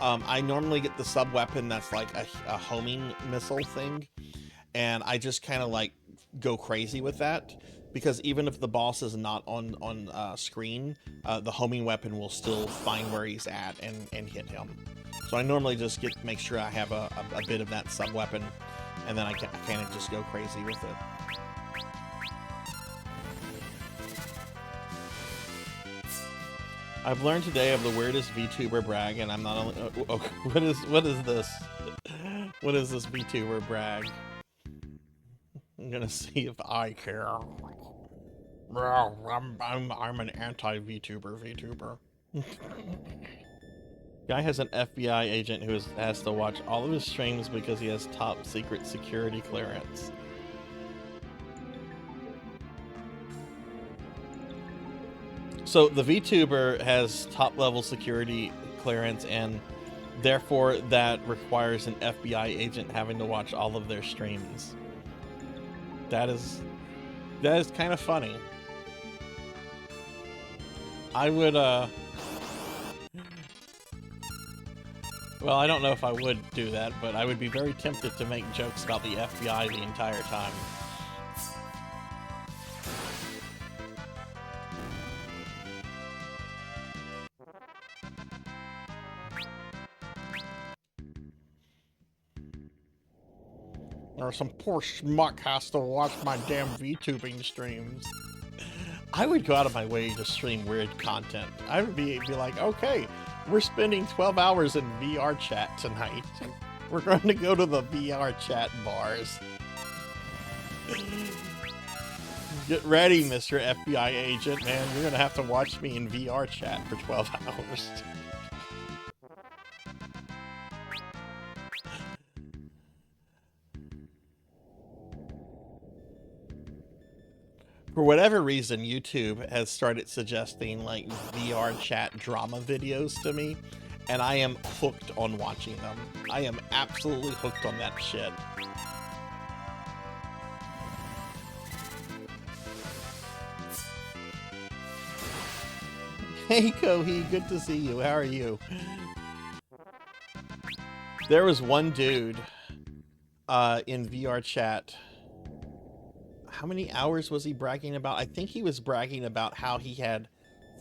I normally get the sub weapon that's like a homing missile thing. And I just kind of like go crazy with that, because even if the boss is not on screen, the homing weapon will still find where he's at and hit him. So I normally just make sure I have a bit of that sub weapon, and then I kind of just go crazy with it. I've learned today of the weirdest VTuber brag, and I'm not only. What is this? What is this VTuber brag? I'm gonna see if I care. I'm an anti-VTuber. Guy has an FBI agent who has to watch all of his streams because he has top secret security clearance. So the VTuber has top level security clearance, and therefore that requires an FBI agent having to watch all of their streams. That is kind of funny. I would, well, I don't know if I would do that, but I would be very tempted to make jokes about the FBI the entire time. Or some poor schmuck has to watch my damn VTubing streams. I would go out of my way to stream weird content. I would be like, okay, we're spending 12 hours in VR chat tonight. We're going to go to the VR chat bars. Get ready, Mr. FBI agent, man. You're going to have to watch me in VR chat for 12 hours. For whatever reason, YouTube has started suggesting like VR chat drama videos to me, and I am hooked on watching them. I am absolutely hooked on that shit. Hey Kohi, good to see you. How are you? There was one dude in VR chat. How many hours was he bragging about? I think he was bragging about how he had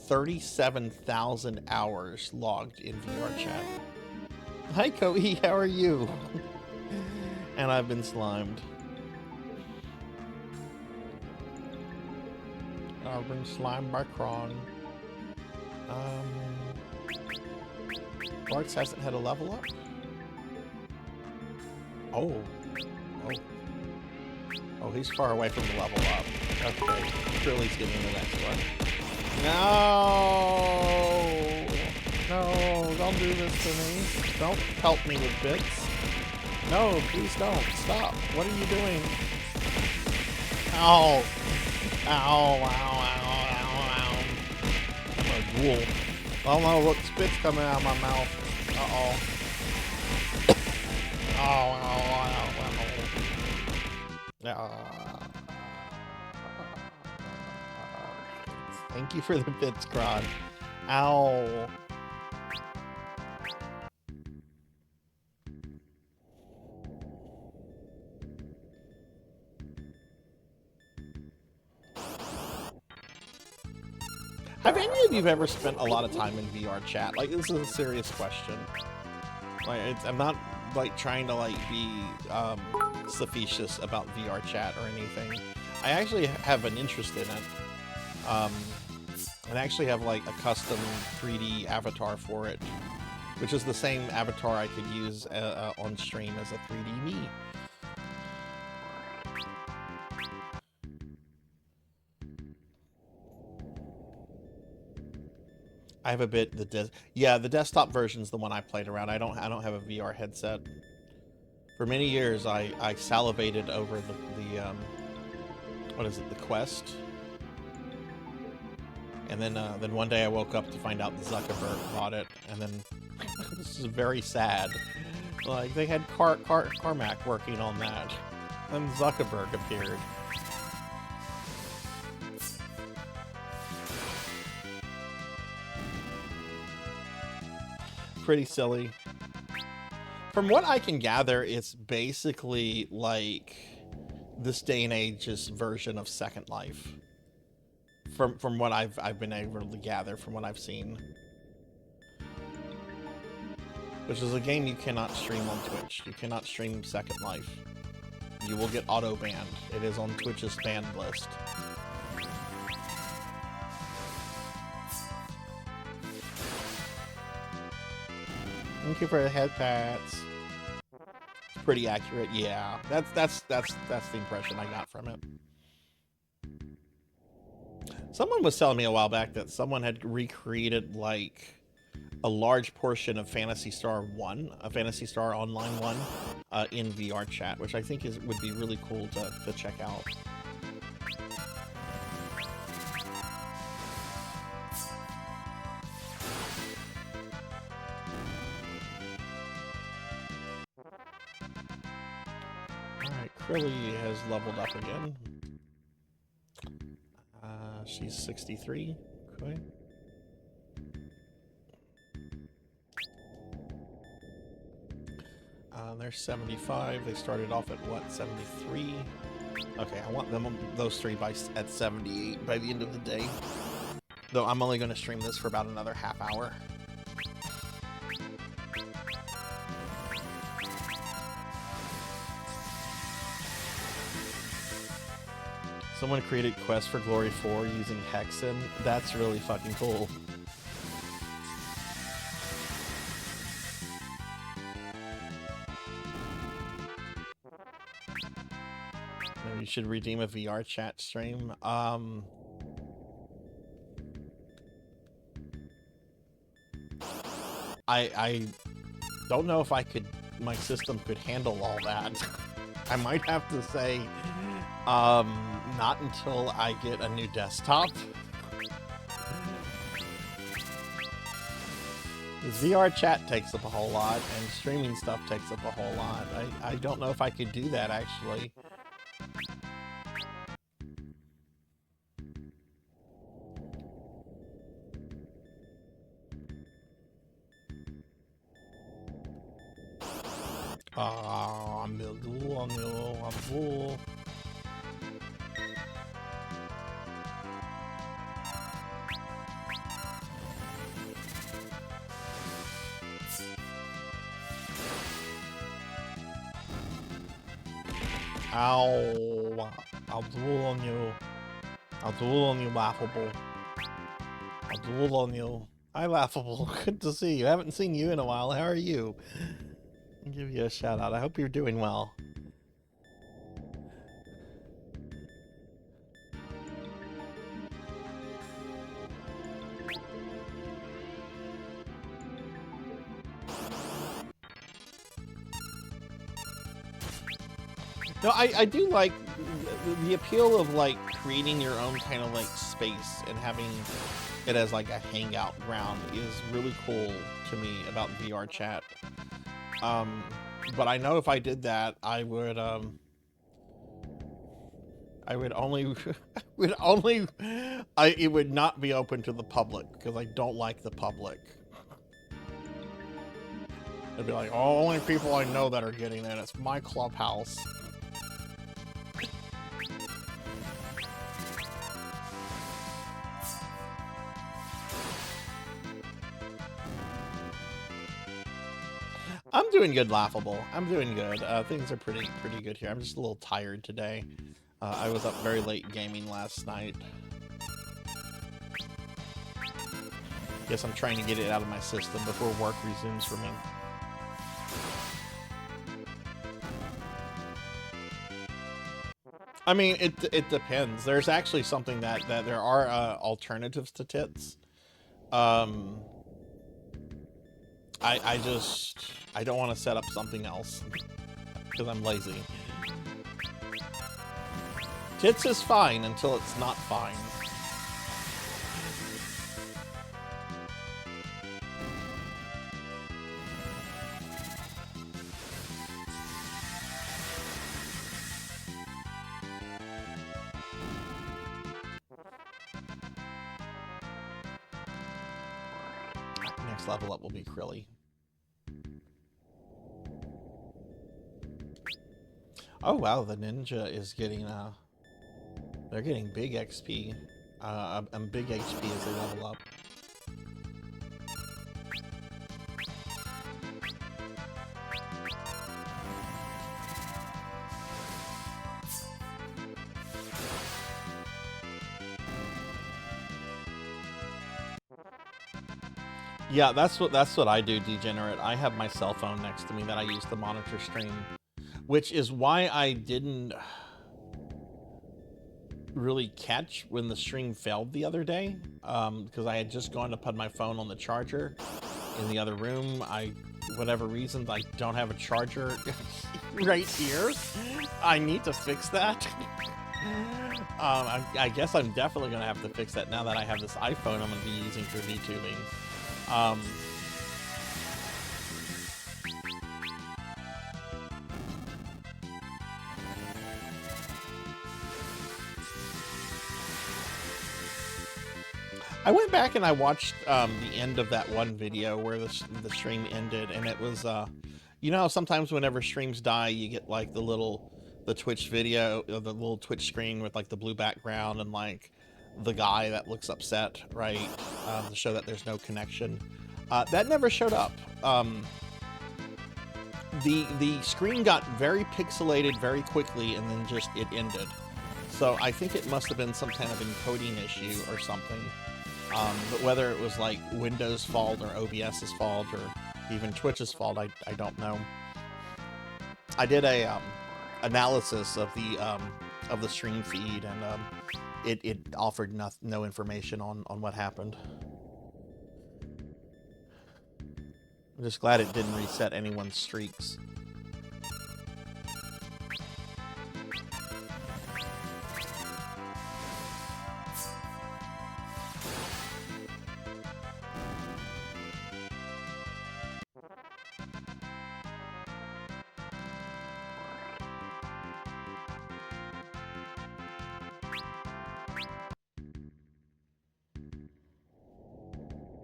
37,000 hours logged in VR chat. Hi, Kohi, how are you? And I've been slimed. I've been slimed by Kron. Barks hasn't had a level up. Oh. Oh. Oh, he's far away from the level up. Okay. Curly's getting the next one. No! No, don't do this to me. Don't help me with bits. No, please don't. Stop. What are you doing? Ow. Ow, ow, ow, ow, ow. I'm a ghoul. Oh no, look, spit's coming out of my mouth. Uh-oh. Ow, ow, ow, ow, ow. Thank you for the bits, Crod. Ow. Have any of you ever spent a lot of time in VR chat? Like, this is a serious question. Like, I'm not like trying to like be facetious about VR chat or anything. I actually have an interest in it. And I actually have like a custom 3D avatar for it, which is the same avatar I could use on stream as a 3D me. I have a bit the desktop version's the one I played around. I don't have a VR headset. For many years I salivated over the what is it, the Quest. And then one day I woke up to find out Zuckerberg bought it, and then this is very sad. Like, they had Carmack working on that, and Zuckerberg appeared. Pretty silly. From what I can gather, it's basically like this day and age's version of Second Life. From what I've been able to gather, from what I've seen. Which is a game you cannot stream on Twitch. You cannot stream Second Life. You will get auto-banned. It is on Twitch's banned list. Thank you for the head pats. Pretty accurate, yeah. That's the impression I got from it. Someone was telling me a while back that someone had recreated like a large portion of Phantasy Star 1, a Phantasy Star Online 1, in VR chat, which I think would be really cool to check out. Alright, Krilly has leveled up again. She's 63. Okay. They're 75. They started off at what, 73? Okay, I want those three at 78 by the end of the day. Though I'm only going to stream this for about another half hour. Someone created Quest for Glory 4 using Hexen. That's really fucking cool. Maybe you should redeem a VR chat stream. I don't know if my system could handle all that. I might have to say, not until I get a new desktop. This VR chat takes up a whole lot, and streaming stuff takes up a whole lot. I don't know if I could do that, actually. Ow, I'll drool on you. I'll duel on you, Laughable. I'll duel on you. Hi, Laughable. Good to see you. Haven't seen you in a while. How are you? I'll give you a shout out. I hope you're doing well. No, I do like the appeal of like creating your own kind of like space and having it as like a hangout ground is really cool to me about VR chat. But I know if I did that, I would only, it would not be open to the public because I don't like the public. It'd be like, oh, only people I know that are getting it. It's my clubhouse. I'm doing good, Laughable. I'm doing good. Things are pretty good here. I'm just a little tired today. I was up very late gaming last night. Guess I'm trying to get it out of my system before work resumes for me. I mean, it depends. There's actually something that there are alternatives to tits. I don't want to set up something else because I'm lazy. Tits is fine until it's not fine. Next level up will be Krilly. Oh wow, the ninja is getting they're getting big XP and big HP as they level up. Yeah, that's what I do, Degenerate. I have my cell phone next to me that I use to monitor stream, which is why I didn't really catch when the stream failed the other day, because I had just gone to put my phone on the charger in the other room. Whatever reason, I don't have a charger right here. I need to fix that. I guess I'm definitely gonna have to fix that now that I have this iPhone I'm gonna be using for VTubing. I went back and I watched the end of that one video where the stream ended, and it was, you know, sometimes whenever streams die, you get like the Twitch video, the little Twitch screen with like the blue background and like the guy that looks upset, right? To show that there's no connection. That never showed up. The screen got very pixelated very quickly, and then just it ended. So I think it must have been some kind of encoding issue or something. But whether it was like Windows' fault or OBS's fault or even Twitch's fault, I don't know. I did a analysis of the stream feed, and it offered no information on what happened. I'm just glad it didn't reset anyone's streaks.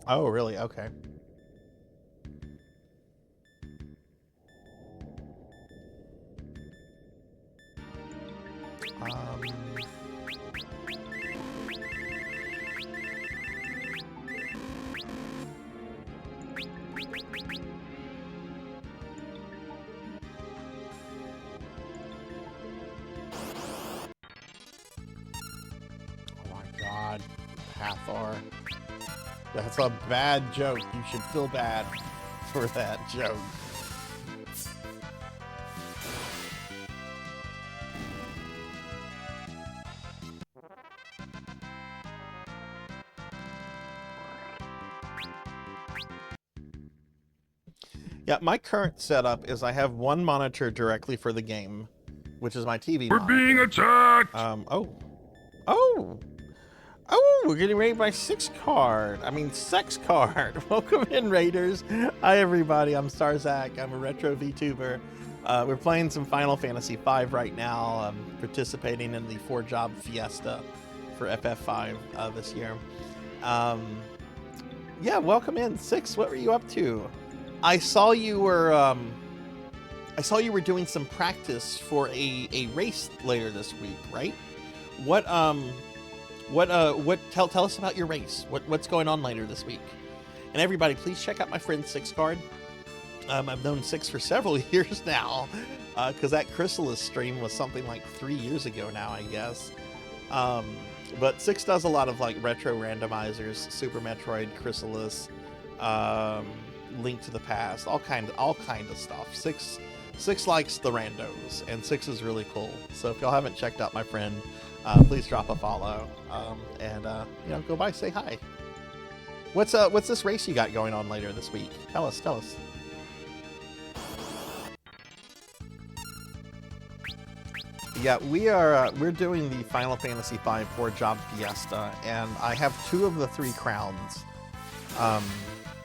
Oh, really? Okay. Hathor. That's a bad joke. You should feel bad for that joke. Yeah, my current setup is I have one monitor directly for the game, which is my TV We're monitor. being attacked! Oh, we're getting raided by Sex Card. Welcome in, Raiders. Hi, everybody. I'm Sarzac. I'm a retro VTuber. We're playing some Final Fantasy V right now. I'm participating in the 4-job fiesta for FF5 this year. Yeah, welcome in. Six, what were you up to? I saw you were doing some practice for a race later this week, right? Tell us about your race. What's going on later this week? And everybody, please check out my friend Six Card. I've known Six for several years now, because that Chrysalis stream was something like 3 years ago now, I guess. But Six does a lot of like retro randomizers, Super Metroid, Chrysalis, Link to the Past, all kind of stuff. Six likes the randos, and Six is really cool. So if y'all haven't checked out my friend, please drop a follow, and go by, say hi. What's this race you got going on later this week? Tell us. Yeah, we're doing the Final Fantasy V 4-job fiesta, and I have 2 of the 3 crowns.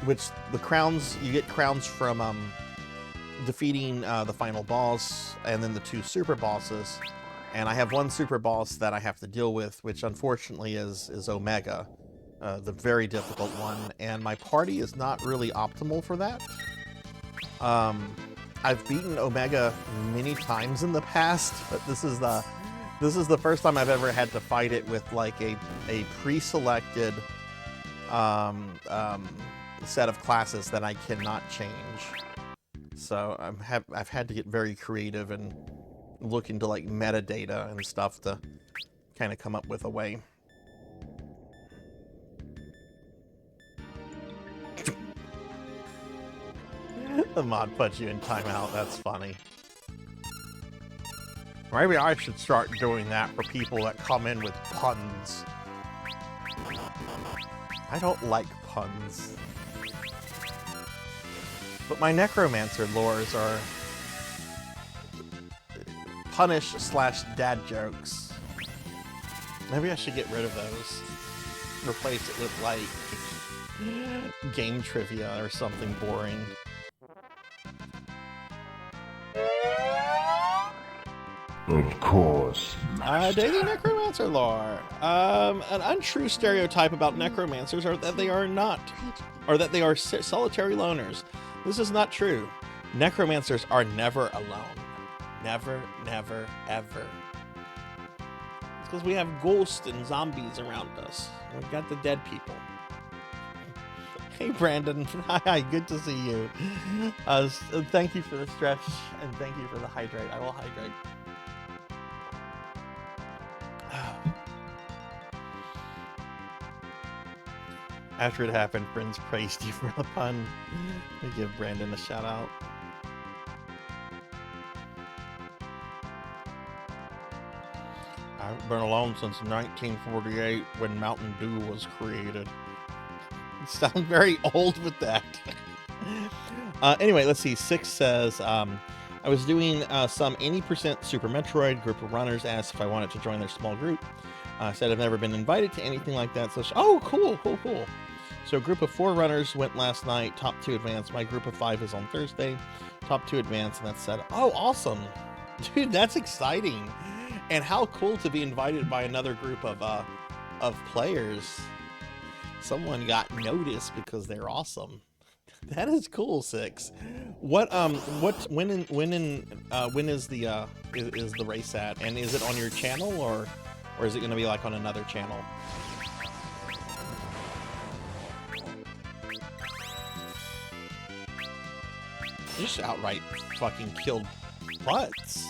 Which the crowns, you get crowns from defeating the final boss, and then the 2 super bosses. And I have 1 super boss that I have to deal with, which unfortunately is Omega, the very difficult one. And my party is not really optimal for that. I've beaten Omega many times in the past, but this is the first time I've ever had to fight it with like a pre-selected set of classes that I cannot change. So I've had to get very creative and look into like metadata and stuff to kind of come up with a way. The mod puts you in timeout. That's funny. Maybe I should start doing that for people that come in with puns. I don't like puns. But my necromancer lores are punish/dad jokes. Maybe I should get rid of those. Replace it with like game trivia or something boring. Of course. Daily necromancer lore. An untrue stereotype about necromancers are that they are solitary loners. This is not true. Necromancers are never alone. Never, never, ever. It's because we have ghosts and zombies around us. We've got the dead people. Hey, Brandon. Hi, good to see you. Thank you for the stretch, and thank you for the hydrate. I will hydrate. After it happened, friends praised you for the pun. We give Brandon a shout out. I've been alone since 1948 when Mountain Dew was created. You sound very old with that. Anyway, let's see. Six says, I was doing some 80% Super Metroid. Group of runners asked if I wanted to join their small group. I said I've never been invited to anything like that. So, oh, cool. So a group of 4 runners went last night. Top 2 advanced. My group of 5 is on Thursday. Top 2 advanced, and that's said. Oh, awesome. Dude, that's exciting. And how cool to be invited by another group of players. Someone got noticed because they're awesome. That is cool, Six. When is the race at? And is it on your channel or is it going to be like on another channel? Just outright fucking killed butts.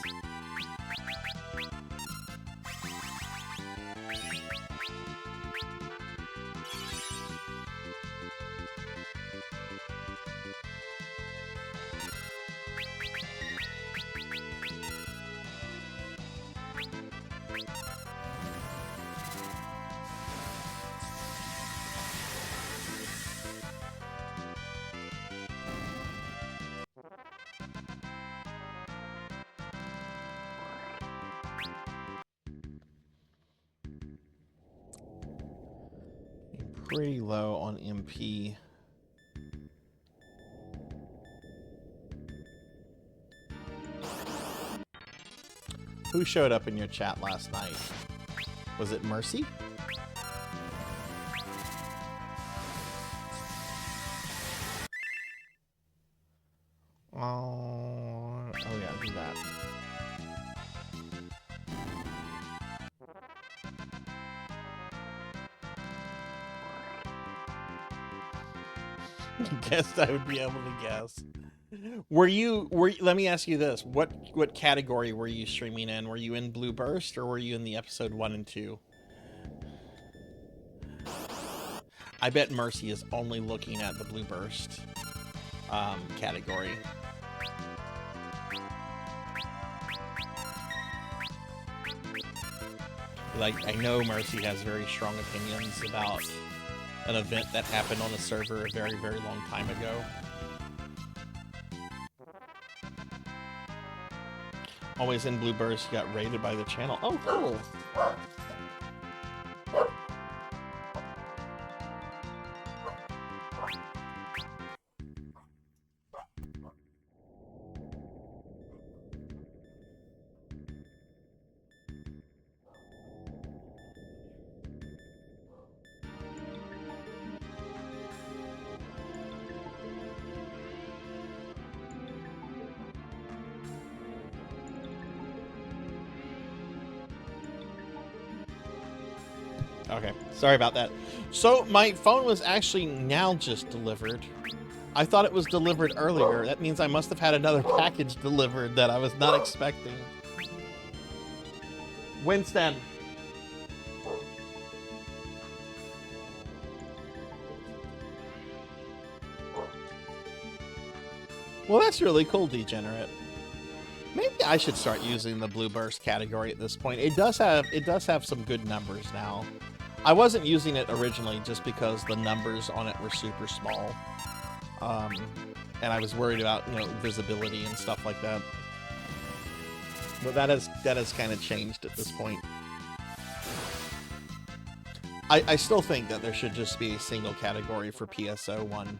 pretty low on MP. Who showed up in your chat last night? Was it Mercy? Oh yeah, do that. Guessed I would be able to guess. Let me ask you this. What category were you streaming in? Were you in Blue Burst or were you in the episode 1 and 2? I bet Mercy is only looking at the Blue Burst category. Like, I know Mercy has very strong opinions about an event that happened on a server a very, very long time ago. Always in Blue Burst, got raided by the channel. Oh, cool. Okay, sorry about that. So my phone was actually now just delivered. I thought it was delivered earlier. That means I must have had another package delivered that I was not expecting. Winston. Well, that's really cool, Degenerate. Maybe I should start using the Blue Burst category at this point. It does have some good numbers now. I wasn't using it originally just because the numbers on it were super small. And I was worried about, you know, visibility and stuff like that. But that has kind of changed at this point. I still think that there should just be a single category for PSO1.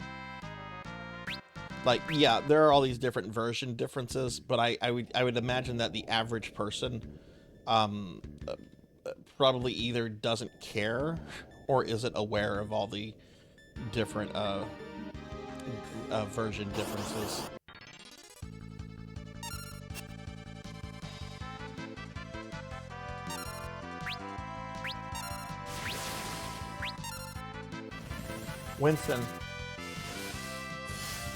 Like, yeah, there are all these different version differences, but I would imagine that the average person probably either doesn't care or isn't aware of all the different version differences. Winston.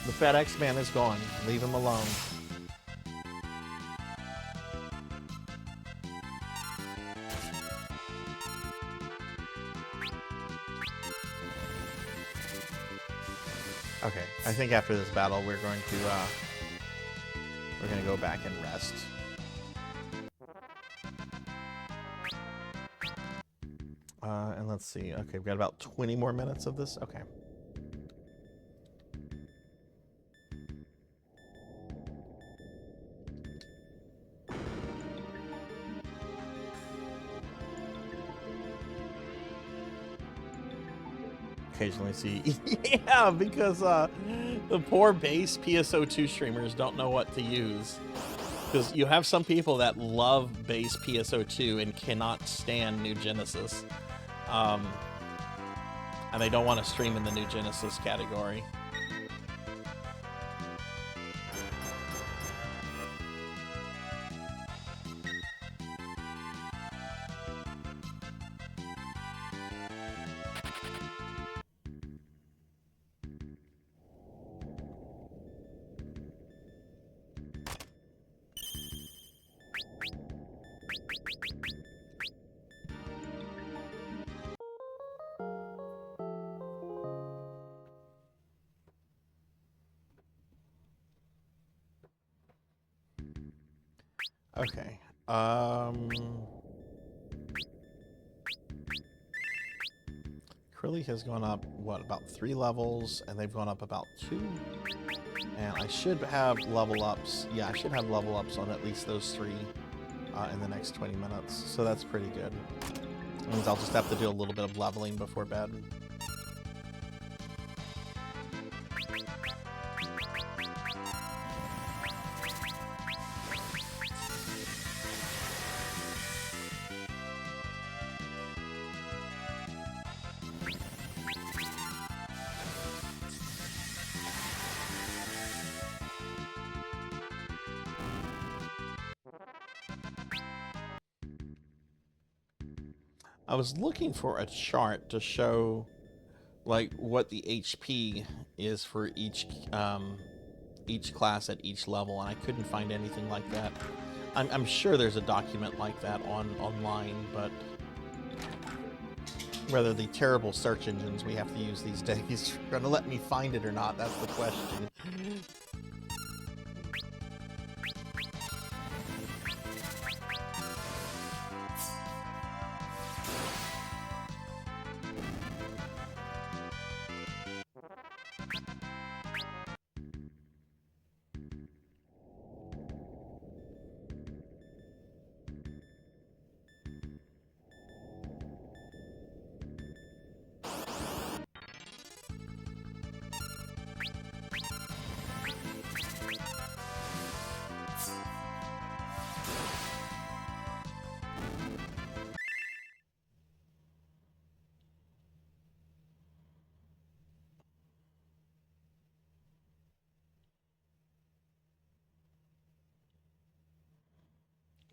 The FedEx man is gone. Leave him alone. Okay, I think after this battle we're going to go back and rest. And let's see. Okay, we've got about 20 more minutes of this. Okay. Occasionally see. Yeah, because the poor base PSO2 streamers don't know what to use. Because you have some people that love base PSO2 and cannot stand New Genesis. And they don't want to stream in the New Genesis category. Okay. Crilly has gone up, what, about 3 levels, and they've gone up about 2. And I should have level ups. Yeah, I should have level ups on at least those 3 in the next 20 minutes. So that's pretty good. That means I'll just have to do a little bit of leveling before bed. I was looking for a chart to show like what the HP is for each class at each level, and I couldn't find anything like that. I'm sure there's a document like that online, but whether the terrible search engines we have to use these days are going to let me find it or not, that's the question.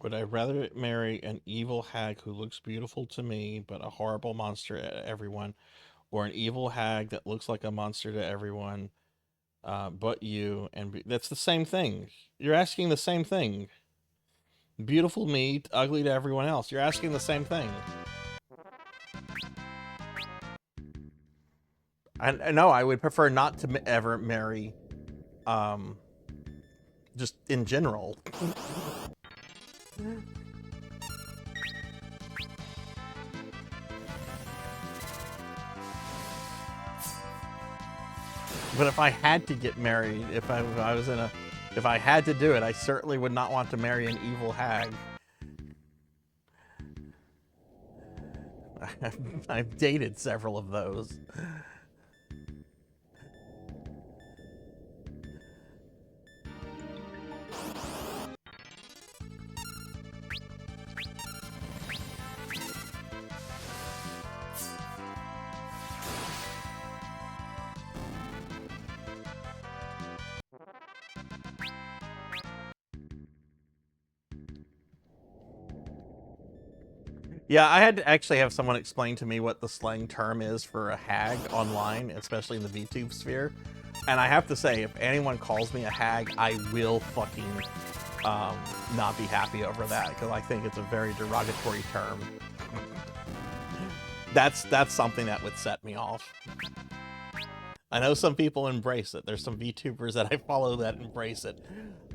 Would I rather marry an evil hag who looks beautiful to me but a horrible monster to everyone, or an evil hag that looks like a monster to everyone but you? And that's the same thing. You're asking the same thing. Beautiful me, ugly to everyone else. You're asking the same thing. I know I would prefer not to ever marry, just in general. But if I had to get married, if I had to do it, I certainly would not want to marry an evil hag. I've dated several of those. Yeah, I had to actually have someone explain to me what the slang term is for a hag online, especially in the VTube sphere. And I have to say, if anyone calls me a hag, I will fucking not be happy over that, because I think it's a very derogatory term. That's something that would set me off. I know some people embrace it. There's some VTubers that I follow that embrace it.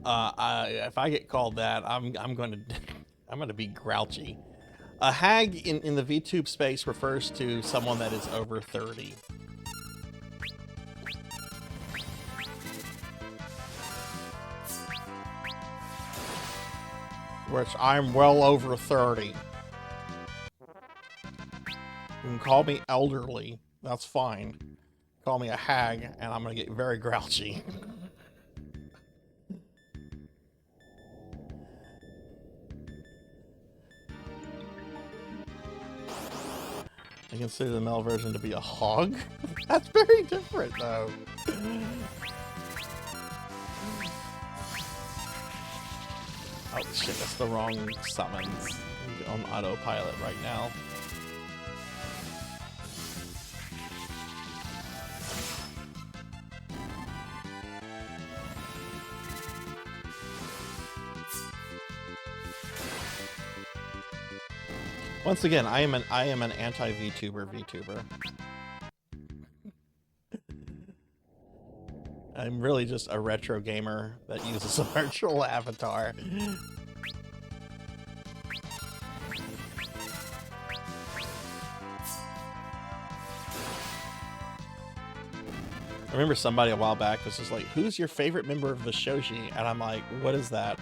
If I get called that, I'm gonna be grouchy. A hag in the VTube space refers to someone that is over 30. Which I'm well over 30. You can call me elderly, that's fine. Call me a hag, and I'm gonna get very grouchy. I consider the male version to be a hog? That's very different, though. Oh shit, that's the wrong summons. I'm on autopilot right now. Once again, I am an anti-VTuber VTuber. I'm really just a retro gamer that uses a virtual avatar. I remember somebody a while back was just like, "Who's your favorite member of the Shoji?" And I'm like, "What is that?"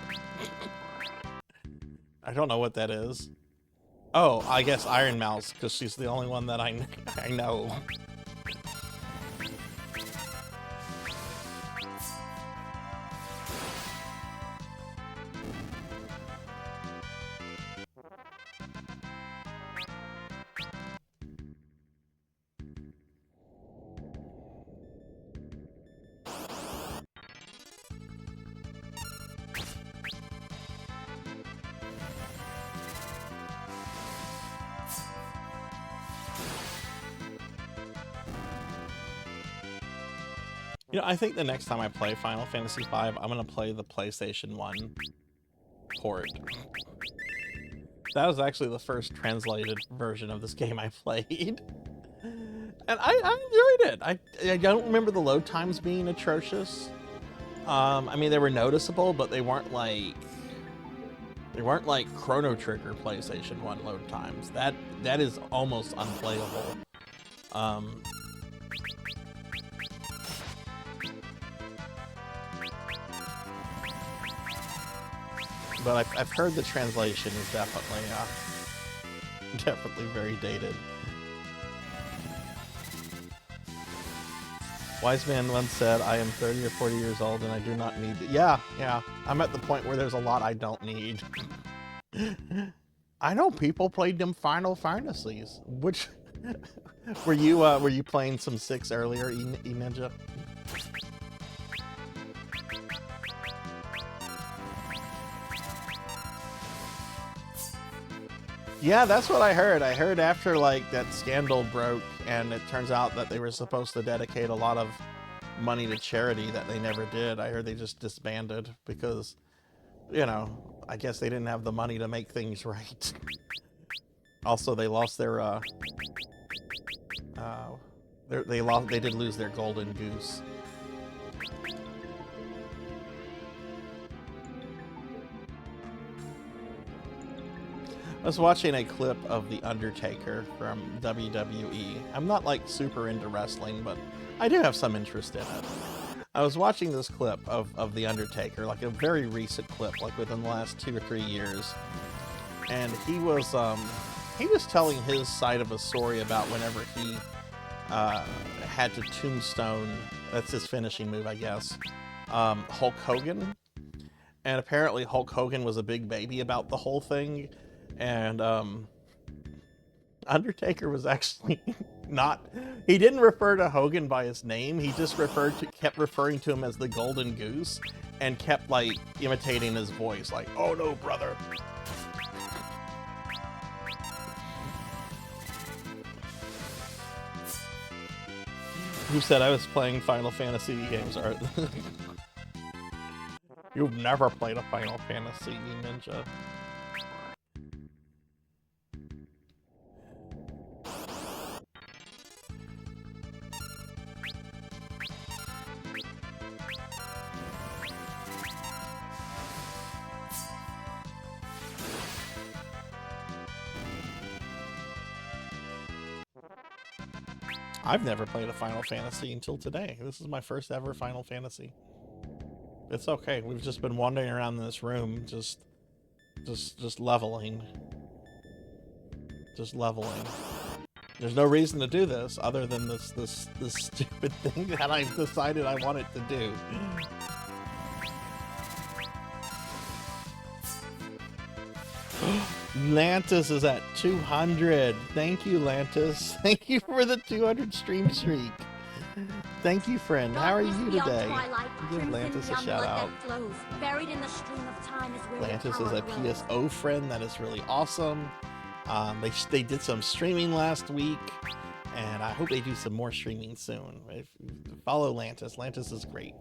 I don't know what that is. Oh, I guess Iron Mouse, because she's the only one that I know. You know, I think the next time I play Final Fantasy V, I'm gonna play the PlayStation 1 port. That was actually the first translated version of this game I played. And I enjoyed it. I don't remember the load times being atrocious. I mean, they were noticeable, but they weren't like Chrono Trigger PlayStation 1 load times. That is almost unplayable. But I've heard the translation is definitely very dated. Wise man once said, I am 30 or 40 years old and I do not need it. Yeah, I'm at the point where there's a lot I don't need. I know people played them Final Fantasies. Which were you playing some 6 earlier, E-Ninja? Yeah, that's what I heard. I heard after like that scandal broke and it turns out that they were supposed to dedicate a lot of money to charity that they never did. I heard they just disbanded because, you know, I guess they didn't have the money to make things right. Also, they lost their they did lose their golden goose. I was watching a clip of The Undertaker from WWE. I'm not like super into wrestling, but I do have some interest in it. I was watching this clip of The Undertaker, like a very recent clip, like within the last 2 or 3 years. And he was telling his side of a story about whenever he had to tombstone, that's his finishing move, I guess, Hulk Hogan. And apparently Hulk Hogan was a big baby about the whole thing. And Undertaker was actually not, he didn't refer to Hogan by his name. He just kept referring to him as the Golden Goose and kept like imitating his voice, like, oh no, brother. Who said I was playing Final Fantasy games? You've never played a Final Fantasy, you ninja. I've never played a Final Fantasy until today. This is my first ever Final Fantasy. It's okay. We've just been wandering around in this room, just leveling. Just leveling. There's no reason to do this other than this stupid thing that I've decided I wanted to do. Lantis is at 200. Thank you, Lantis. Thank you for the 200 stream streak. Thank you, friend. How are you today? Give Lantis a shout out. Lantis is a PSO friend. That is really awesome. They did some streaming last week, and I hope they do some more streaming soon. Follow Lantis. Lantis is great.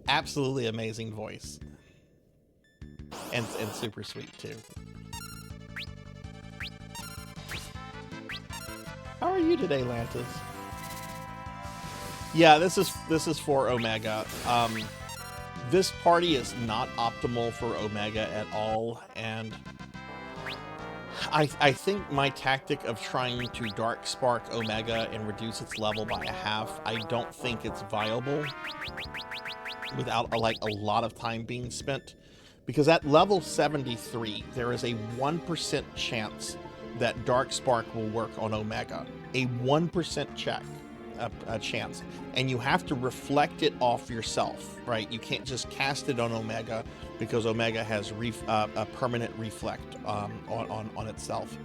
Absolutely amazing voice. And super sweet, too. How are you today, Lantis? Yeah, this is for Omega. This party is not optimal for Omega at all, and I think my tactic of trying to Dark Spark Omega and reduce its level by a half, I don't think it's viable without a lot of time being spent, because at level 73 there is a 1% chance that Dark Spark will work on Omega. A 1% chance. And you have to reflect it off yourself, right? You can't just cast it on Omega because Omega has a permanent reflect on itself.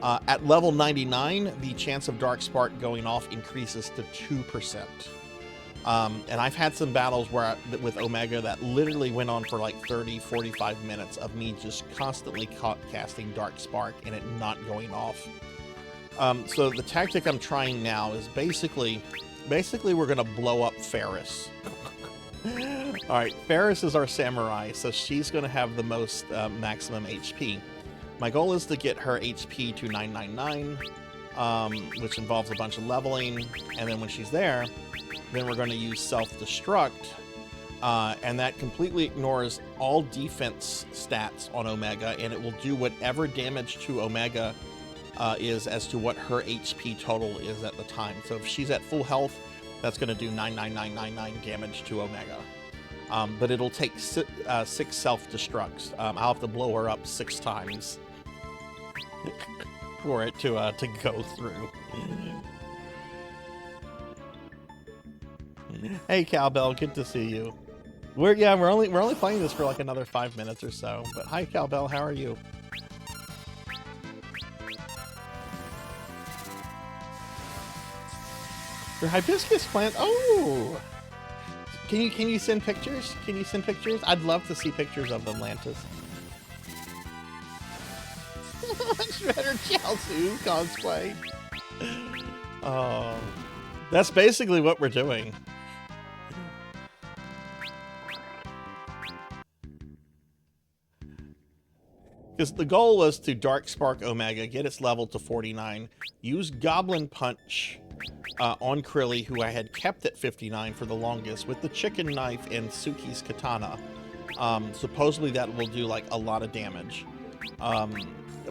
At level 99, the chance of Dark Spark going off increases to 2%. And I've had some battles with Omega that literally went on for like 30-45 minutes of me just constantly casting Dark Spark and it not going off. So the tactic I'm trying now is basically Basically, we're gonna blow up Ferris. All right, Ferris is our samurai, so she's gonna have the most maximum HP. My goal is to get her HP to 999, which involves a bunch of leveling, and then when she's there, then we're going to use self-destruct, and that completely ignores all defense stats on Omega, and it will do whatever damage to Omega is as to what her HP total is at the time. So if she's at full health, that's going to do 99999 damage to Omega. But it'll take 6 self-destructs. I'll have to blow her up 6 times for it to go through. Hey Cowbell, good to see you. We're only playing this for like another 5 minutes or so. But hi Cowbell, how are you? Your hibiscus plant. Oh, can you send pictures? Can you send pictures? I'd love to see pictures of them, Lantis. Shredder Chaozu cosplay. Oh, that's basically what we're doing. Because the goal was to Dark Spark Omega, get its level to 49, use Goblin Punch on Krilly, who I had kept at 59 for the longest, with the chicken knife and Suki's katana. Supposedly that will do like a lot of damage.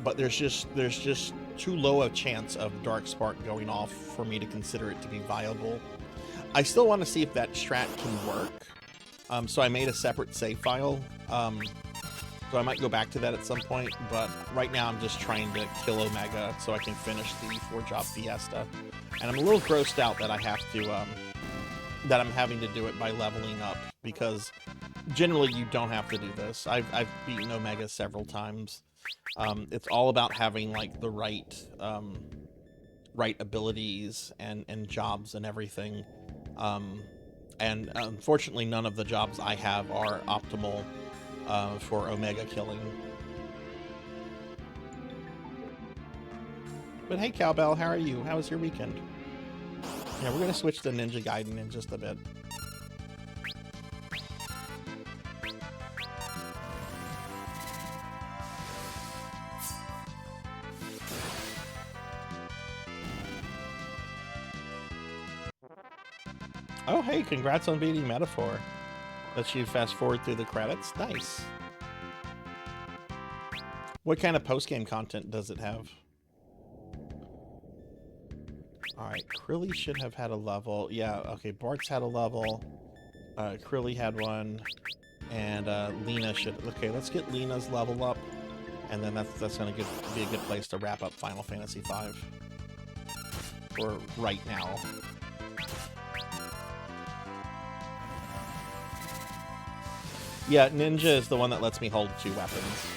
But there's just too low a chance of Dark Spark going off for me to consider it to be viable. I still want to see if that strat can work. So I made a separate save file. So I might go back to that at some point, but right now I'm just trying to kill Omega so I can finish the 4-job Fiesta. And I'm a little grossed out that I have to, that I'm having to do it by leveling up, because generally you don't have to do this. I've beaten Omega several times. It's all about having like the right abilities and jobs and everything. And unfortunately none of the jobs I have are optimal for Omega killing. But hey Cowbell, how are you? How was your weekend? Yeah, we're gonna switch to Ninja Gaiden in just a bit. Oh hey, congrats on beating Metaphor. Let you fast forward through the credits. Nice. What kind of post-game content does it have? Alright, Krilly should have had a level. Yeah, okay, Bart's had a level. Krilly had one. And Lena should... Okay, let's get Lena's level up. And then that's going to be a good place to wrap up Final Fantasy V. For right now. Yeah, Ninja is the one that lets me hold 2 weapons.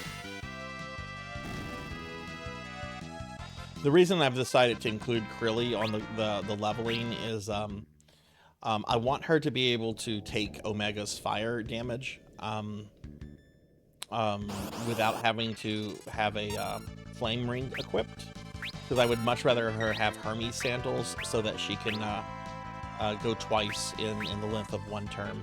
The reason I've decided to include Krilly on the leveling is I want her to be able to take Omega's fire damage without having to have a flame ring equipped. Because I would much rather her have Hermes sandals so that she can go twice in the length of 1 turn.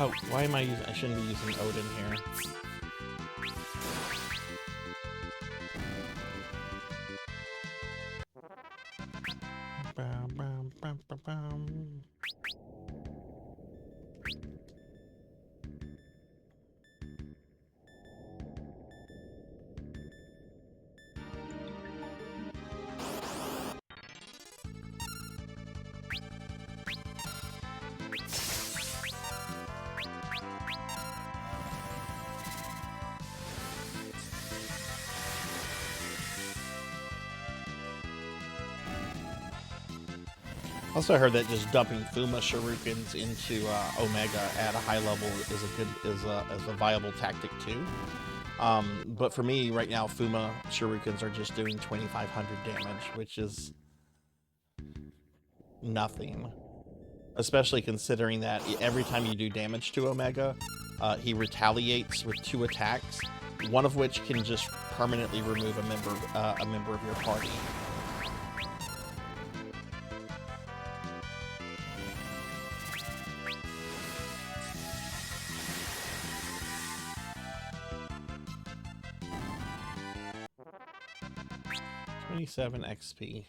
Oh, why am I using... I shouldn't be using Odin here. Bam, bam, bam, bam, bam. Also heard that just dumping Fuma shurikens into Omega at a high level is a viable tactic too. But for me right now, Fuma shurikens are just doing 2,500 damage, which is nothing. Especially considering that every time you do damage to Omega, he retaliates with 2 attacks, one of which can just permanently remove a member of your party. $27 XP.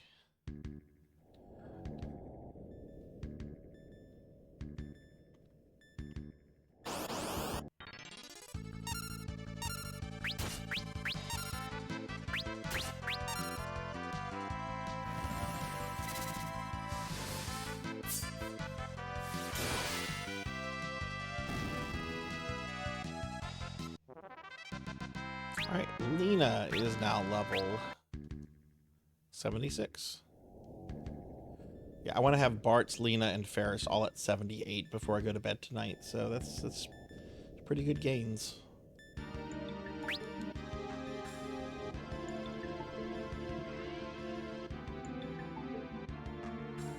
Alright, Lena is now level 76. Yeah, I want to have Bart's, Lena, and Ferris all at 78 before I go to bed tonight, so that's pretty good gains.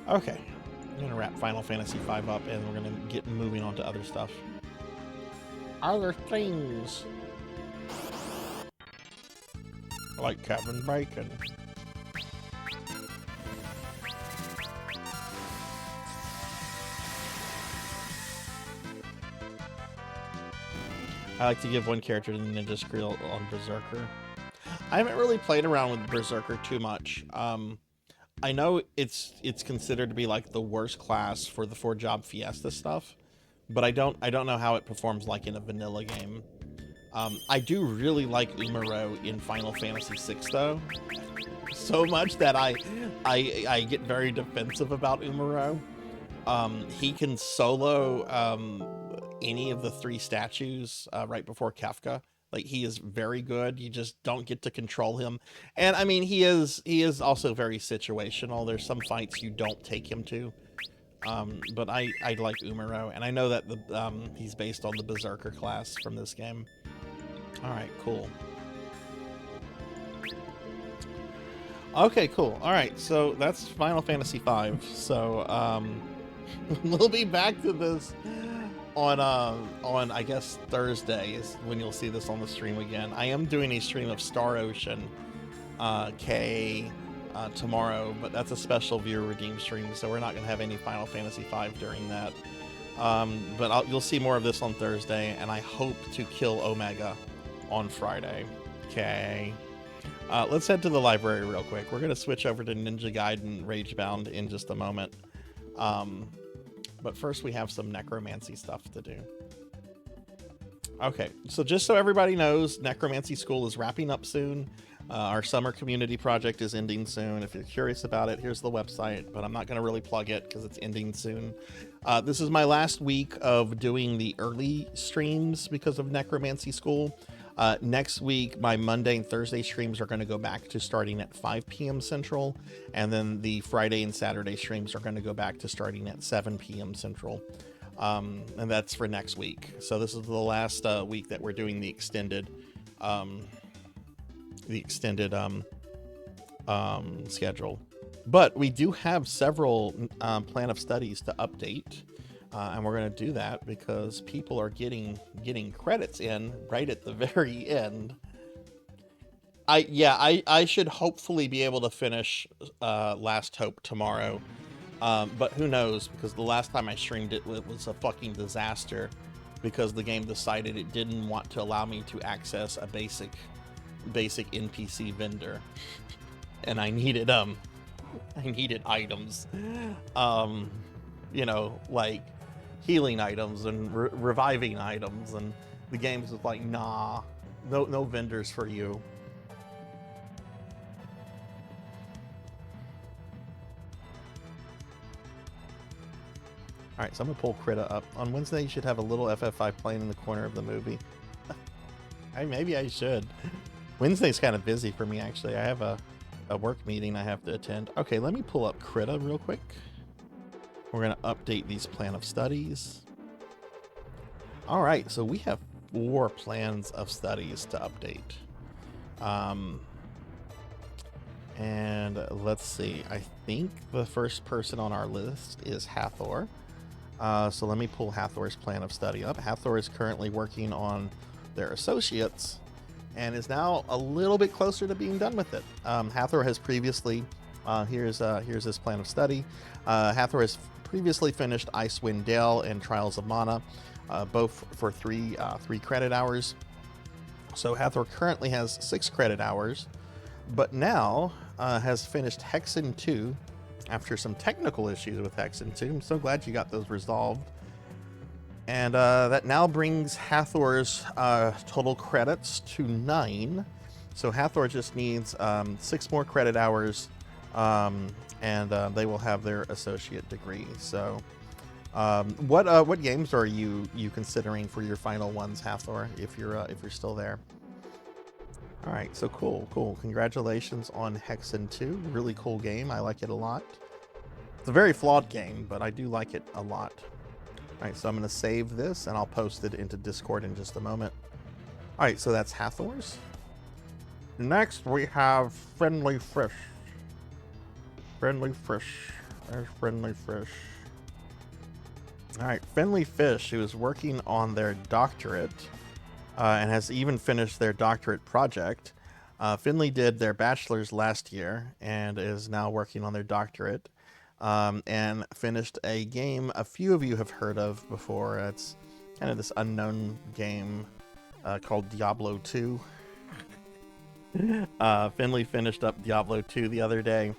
Okay, I'm gonna wrap Final Fantasy V up, and we're gonna get moving on to other stuff. Other things. Like Kevin Bacon. I like to give one character to the Ninja Scroll on Berserker. I haven't really played around with Berserker too much. I know it's considered to be like the worst class for the 4-job Fiesta stuff, but I don't know how it performs like in a vanilla game. I do really like Umaro in Final Fantasy VI though, so much that I get very defensive about Umaro. He can solo any of the 3 statues right before Kefka. Like, he is very good. You just don't get to control him. And I mean, he is also very situational. There's some fights you don't take him to. But I like Umaro, and I know that he's based on the Berserker class from this game. All right, cool. Okay, cool. All right, so that's Final Fantasy V. So we'll be back to this on I guess Thursday is when you'll see this on the stream again. I am doing a stream of Star Ocean K tomorrow, but that's a special viewer redeem stream, so we're not going to have any Final Fantasy V during that. But you'll see more of this on Thursday, and I hope to kill Omega on Friday. Okay. Let's head to the library real quick. We're going to switch over to Ninja Gaiden Ragebound in just a moment. But first we have some necromancy stuff to do. Okay, so just so everybody knows, Necromancy School is wrapping up soon. Our summer community project is ending soon. If you're curious about it, here's the website, but I'm not going to really plug it because it's ending soon. This is my last week of doing the early streams because of Necromancy School. Next week, my Monday and Thursday streams are going to go back to starting at 5 p.m. Central, and then the Friday and Saturday streams are going to go back to starting at 7 p.m. Central. And that's for next week. So this is the last week that we're doing the extended schedule. But we do have several plan of studies to update. And we're going to do that because people are getting credits in right at the very end. I should hopefully be able to finish Last Hope tomorrow. But who knows, because the last time I streamed it was a fucking disaster because the game decided it didn't want to allow me to access a basic NPC vendor. And I needed items. You know, like healing items and reviving items, and the game's just like, nah, no vendors for you. All right, so I'm gonna pull Krita up. On Wednesday, you should have a little FF5 playing in the corner of the movie. Maybe I should. Wednesday's kind of busy for me, actually. I have a work meeting I have to attend. Okay, let me pull up Krita real quick. We're going to update these plan of studies. All right, so we have 4 plans of studies to update. And let's see. I think the first person on our list is Hathor. So let me pull Hathor's plan of study up. Hathor is currently working on their associates and is now a little bit closer to being done with it. Hathor has previously, here's his plan of study. Hathor has previously finished Icewind Dale and Trials of Mana, both for three credit hours. So Hathor currently has 6 credit hours, but now has finished Hexen 2 after some technical issues with Hexen 2. I'm so glad you got those resolved. And that now brings Hathor's total credits to 9. So Hathor just needs 6 more credit hours, and they will have their associate degree. So what games are you considering for your final ones, Hathor, if you're still there? All right, so cool. Congratulations on Hexen 2. Really cool game. I like it a lot. It's a very flawed game, but I do like it a lot. All right, so I'm going to save this, and I'll post it into Discord in just a moment. All right, so that's Hathor's. Next, we have Friendly Fish. Friendly Fish. There's Friendly Fish. All right, Friendly Fish, who is working on their doctorate and has even finished their doctorate project. Finley did their bachelor's last year and is now working on their doctorate. And finished a game a few of you have heard of before. It's kind of this unknown game called Diablo 2. Finley finished up Diablo 2 the other day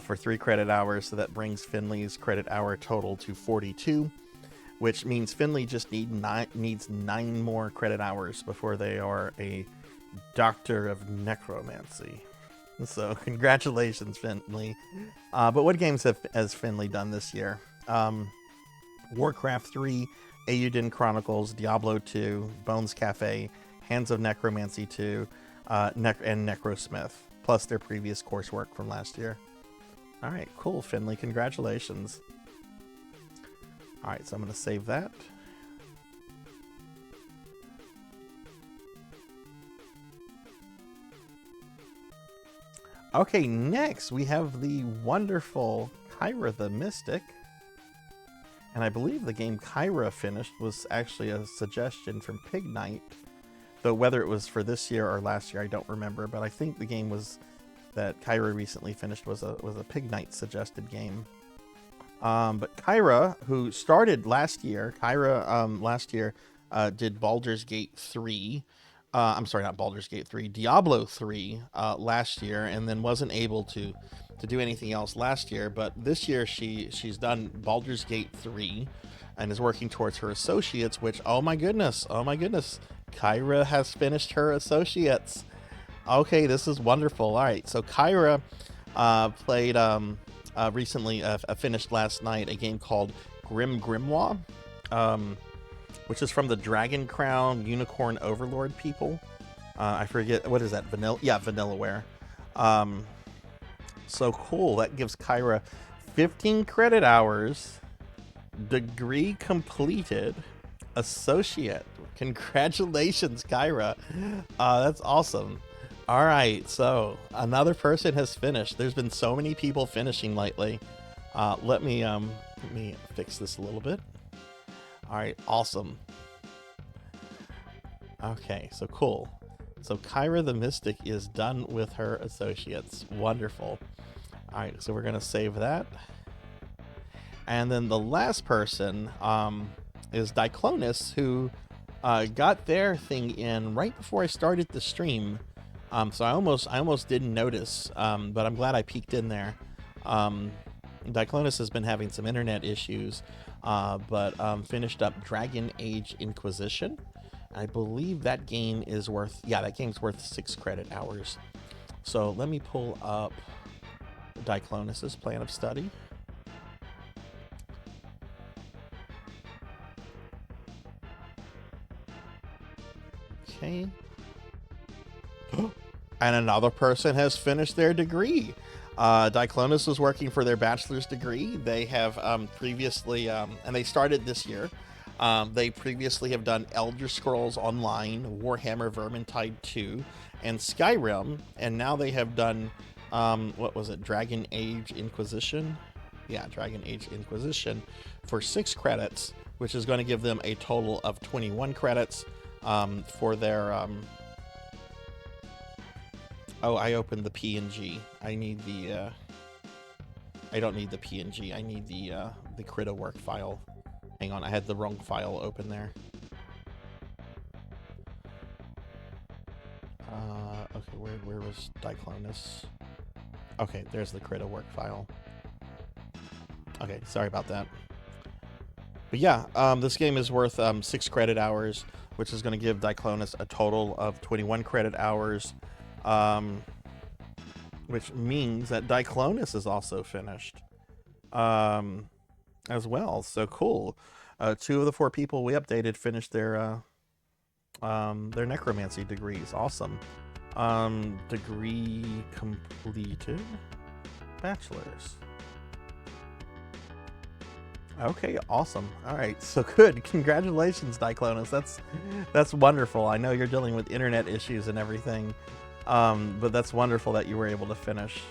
for 3 credit hours, so that brings Finley's credit hour total to 42, which means Finley just needs 9 more credit hours before they are a Doctor of Necromancy. So congratulations, Finley. But what games has Finley done this year? Warcraft 3, Eiyuden Chronicles, Diablo 2, Bones Cafe, Hands of Necromancy 2, and Necrosmith, plus their previous coursework from last year. All right, cool, Finley. Congratulations. All right, so I'm going to save that. Okay, next we have the wonderful Kyra the Mystic. And I believe the game Kyra finished was actually a suggestion from Pig Knight. Though whether it was for this year or last year, I don't remember. But I think the game that Kyra recently finished was a Pig Knight suggested game. But Kyra, who started last year, last year did Baldur's Gate 3. I'm sorry, not Baldur's Gate 3, Diablo 3 last year, and then wasn't able to do anything else last year. But this year she's done Baldur's Gate 3 and is working towards her associates, which, oh my goodness, Kyra has finished her associates. Okay, this is wonderful. All right, so Kyra played recently, finished last night, a game called Grim Grimoire. Which is from the Dragon Crown Unicorn Overlord people. I forget, what is that, Vanilla? Yeah, Vanillaware. So cool, that gives Kyra 15 credit hours, degree completed, associate. Congratulations, Kyra. That's awesome. All right, so another person has finished. There's been so many people finishing lately. Let me fix this a little bit. All right, awesome. Okay, so cool. So Kyra the Mystic is done with her associates. Wonderful. All right, so we're going to save that. And then the last person is Diclonus, who got their thing in right before I started the stream. So I almost didn't notice, but I'm glad I peeked in there. Diclonus has been having some internet issues, but finished up Dragon Age Inquisition. I believe that game is worth, that game's worth 6 credit hours. So let me pull up Diclonus's plan of study. Okay. And another person has finished their degree. Diclonus was working for their bachelor's degree. They have previously, and they started this year, they previously have done Elder Scrolls Online, Warhammer Vermintide 2, and Skyrim, and now they have done, what was it, Dragon Age Inquisition? Yeah, Dragon Age Inquisition for 6 credits, which is going to give them a total of 21 credits for their... Oh, I opened the PNG. I need the... I don't need the PNG. I need the Krita work file. Hang on, I had the wrong file open there. Okay, where was Diclonus? Okay, there's the Krita work file. Okay, sorry about that. But yeah, this game is worth 6 credit hours, which is going to give Diclonus a total of 21 credit hours, which means that Diclonus is also finished as well. So cool. 2 of the 4 people we updated finished their necromancy degrees. Awesome. Degree completed. Bachelor's. Okay, awesome. All right, so good. Congratulations, Diclonus. That's wonderful. I know you're dealing with internet issues and everything, but that's wonderful that you were able to finish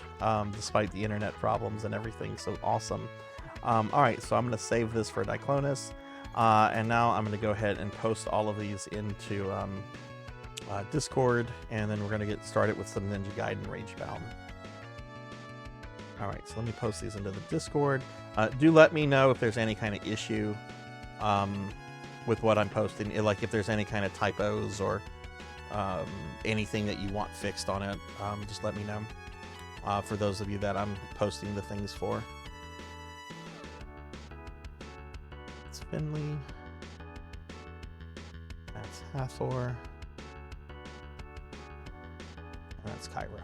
despite the internet problems and everything. So awesome. All right, so I'm going to save this for Diclonus, and now I'm going to go ahead and post all of these into Discord, and then we're going to get started with some Ninja Gaiden Ragebound. All right, so let me post these into the Discord. Do let me know if there's any kind of issue with what I'm posting, like if there's any kind of typos or anything that you want fixed on it. Just let me know for those of you that I'm posting the things for. It's Finley. That's Hathor. And that's Kyra.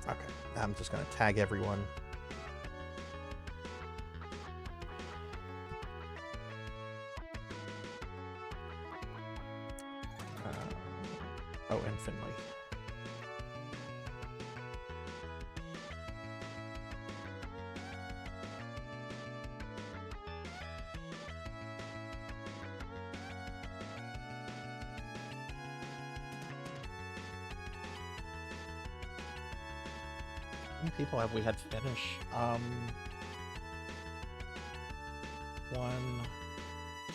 Okay, I'm just going to tag everyone. Oh, and Finley. How many people have we had finish? 1,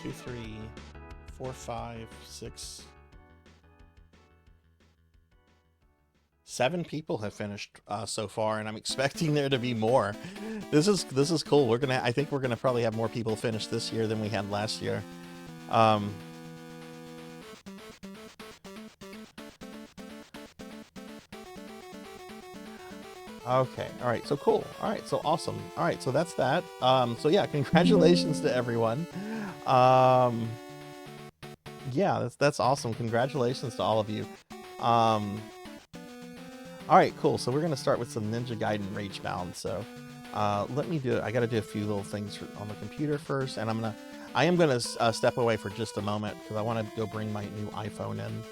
2, 3, 4, 5, 6, 7 people have finished so far, and I'm expecting there to be more. This is cool. I think we're gonna probably have more people finish this year than we had last year. Okay, all right, so cool. All right, so awesome. All right, so that's that. So yeah, congratulations to everyone. Yeah, that's awesome. Congratulations to all of you. All right, cool. So we're gonna start with some Ninja Gaiden Ragebound. So let me do it. I gotta do a few little things on the computer first, and I am gonna step away for just a moment because I want to go bring my new iPhone in.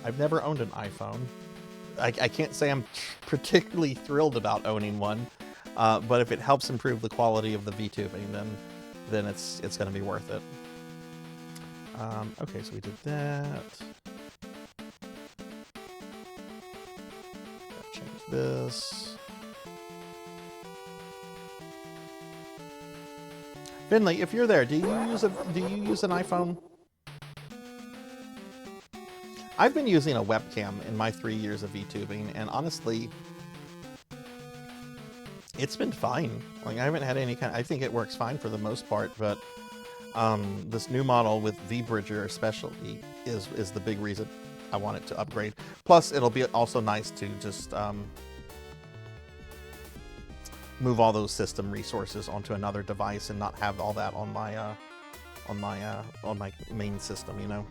I've never owned an iPhone. I can't say I'm particularly thrilled about owning one, but if it helps improve the quality of the VTubing, then it's going to be worth it. Okay, so we did that. Change this. Finley, if you're there, do you use an iPhone? I've been using a webcam in my 3 years of VTubing, and honestly, it's been fine. Like, I haven't had any I think it works fine for the most part, but this new model with VBridger especially is the big reason I want it to upgrade. Plus, it'll be also nice to just move all those system resources onto another device and not have all that on my main system, you know.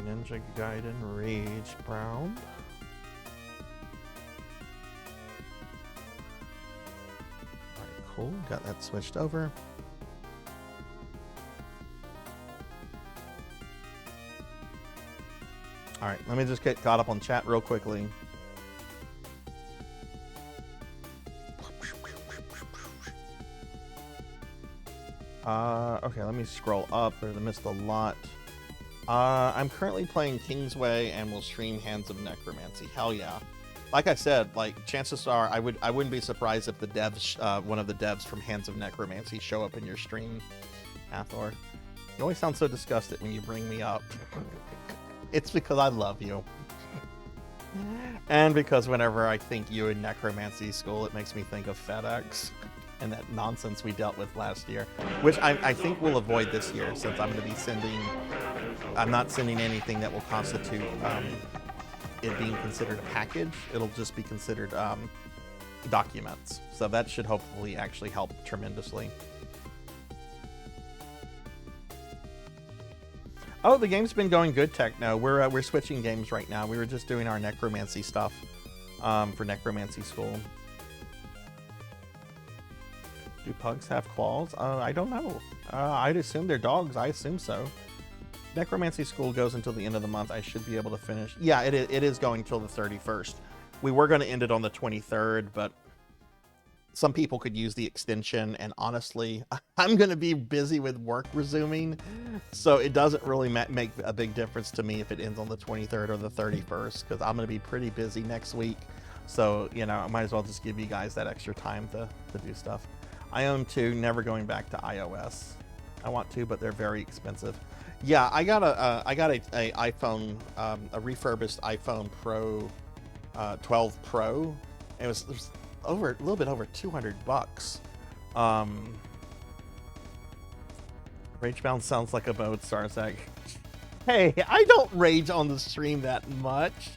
Ninja Gaiden Ragebound. Alright, cool. Got that switched over. Alright, let me just get caught up on chat real quickly. Okay, let me scroll up. I missed a lot. I'm currently playing Kingsway and will stream Hands of Necromancy. Hell yeah. Like I said, like chances are I wouldn't be surprised if the devs, one of the devs from Hands of Necromancy show up in your stream, Hathor. You always sound so disgusted when you bring me up. It's because I love you. And because whenever I think you in Necromancy School, it makes me think of FedEx and that nonsense we dealt with last year, which I think we'll avoid this year since I'm going to be I'm not sending anything that will constitute it being considered a package. It'll just be considered documents. So that should hopefully actually help tremendously. Oh, the game's been going good, Techno. We're switching games right now. We were just doing our necromancy stuff for Necromancy School. Do pugs have claws? I don't know. I'd assume they're dogs. I assume so. Necromancy School goes until the end of the month. I should be able to finish. Yeah, it is going till the 31st. We were going to end it on the 23rd, but some people could use the extension, and honestly, I'm going to be busy with work resuming, so it doesn't really make a big difference to me if it ends on the 23rd or the 31st, because I'm going to be pretty busy next week. So, you know, I might as well just give you guys that extra time to do stuff. I own 2, never going back to iOS. I want to, but they're very expensive. Yeah, I got a iPhone, a refurbished iPhone Pro, 12 Pro. It was a little bit over $200. Ragebound sounds like a mode, Sarzac. Hey, I don't rage on the stream that much.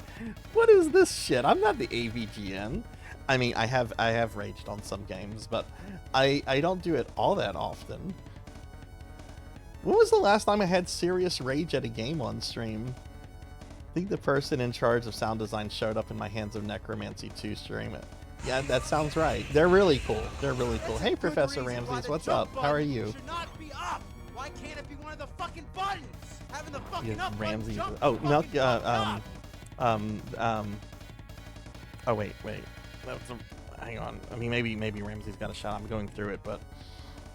What is this shit? I'm not the AVGN. I mean, I have raged on some games, but I don't do it all that often. When was the last time I had serious rage at a game on stream? I think the person in charge of sound design showed up in my Hands of Necromancy 2 stream. Yeah, that sounds right. They're really cool. They're really cool. Hey, Professor Ramses, what's up? How are you? Why can't it be one of the fucking buttons? Having the fucking Yeah, up Ramses. button, Oh, Milk. Oh, wait. Hang on. I mean, maybe Ramsey's got a shot. I'm going through it, but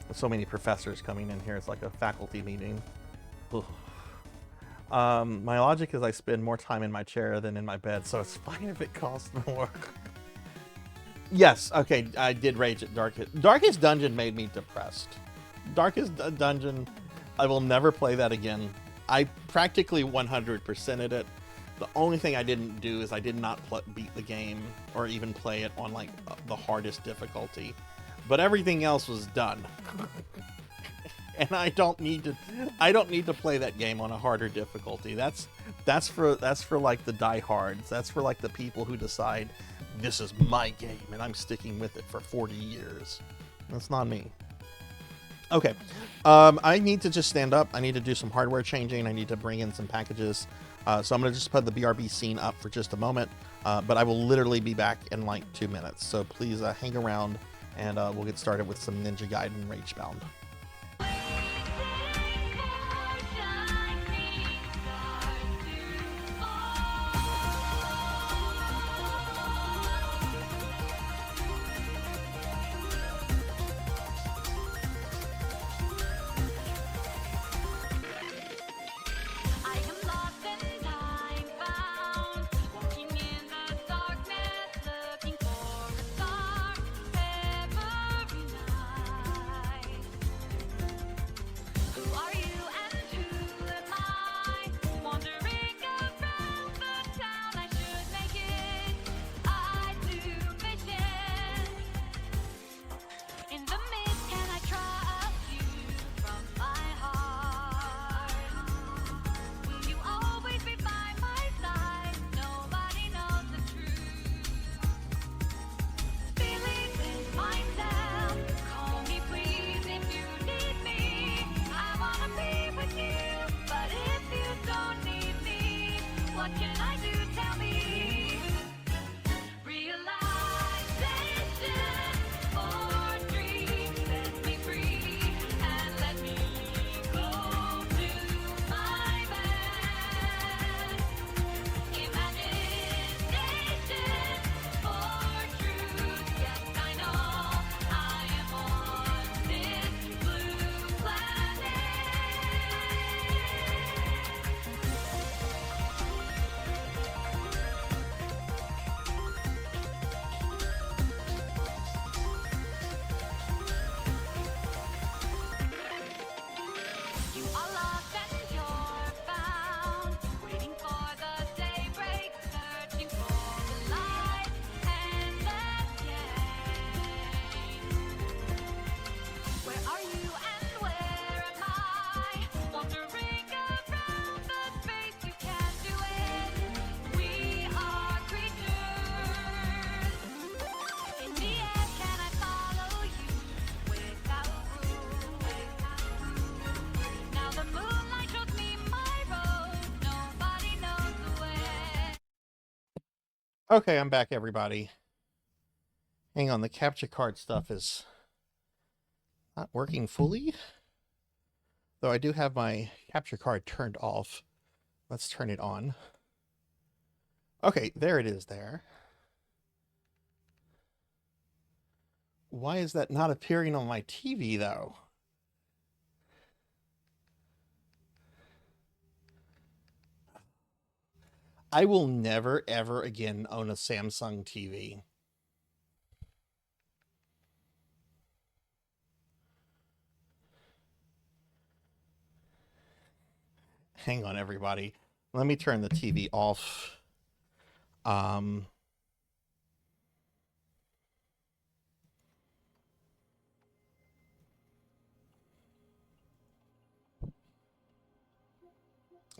with so many professors coming in here, it's like a faculty meeting. My logic is I spend more time in my chair than in my bed, so it's fine if it costs more. Yes, okay, I did rage at Darkest Dungeon made me depressed. Darkest Dungeon, I will never play that again. I practically 100%ed it. The only thing I didn't do is I did not beat the game or even play it on like the hardest difficulty. But everything else was done. And I don't need to play that game on a harder difficulty. That's for like the diehards. That's for like the people who decide this is my game and I'm sticking with it for 40 years. That's not me. Okay. I need to just stand up. I need to do some hardware changing. I need to bring in some packages. So I'm going to just put the BRB scene up for just a moment. But I will literally be back in like 2 minutes. So please hang around and we'll get started with some Ninja Gaiden Ragebound. Okay, I'm back, everybody. Hang on, the capture card stuff is not working fully. Though I do have my capture card turned off. Let's turn it on. Okay, there it is there. Why is that not appearing on my TV, though? I will never, ever again own a Samsung TV. Hang on, everybody. Let me turn the TV off.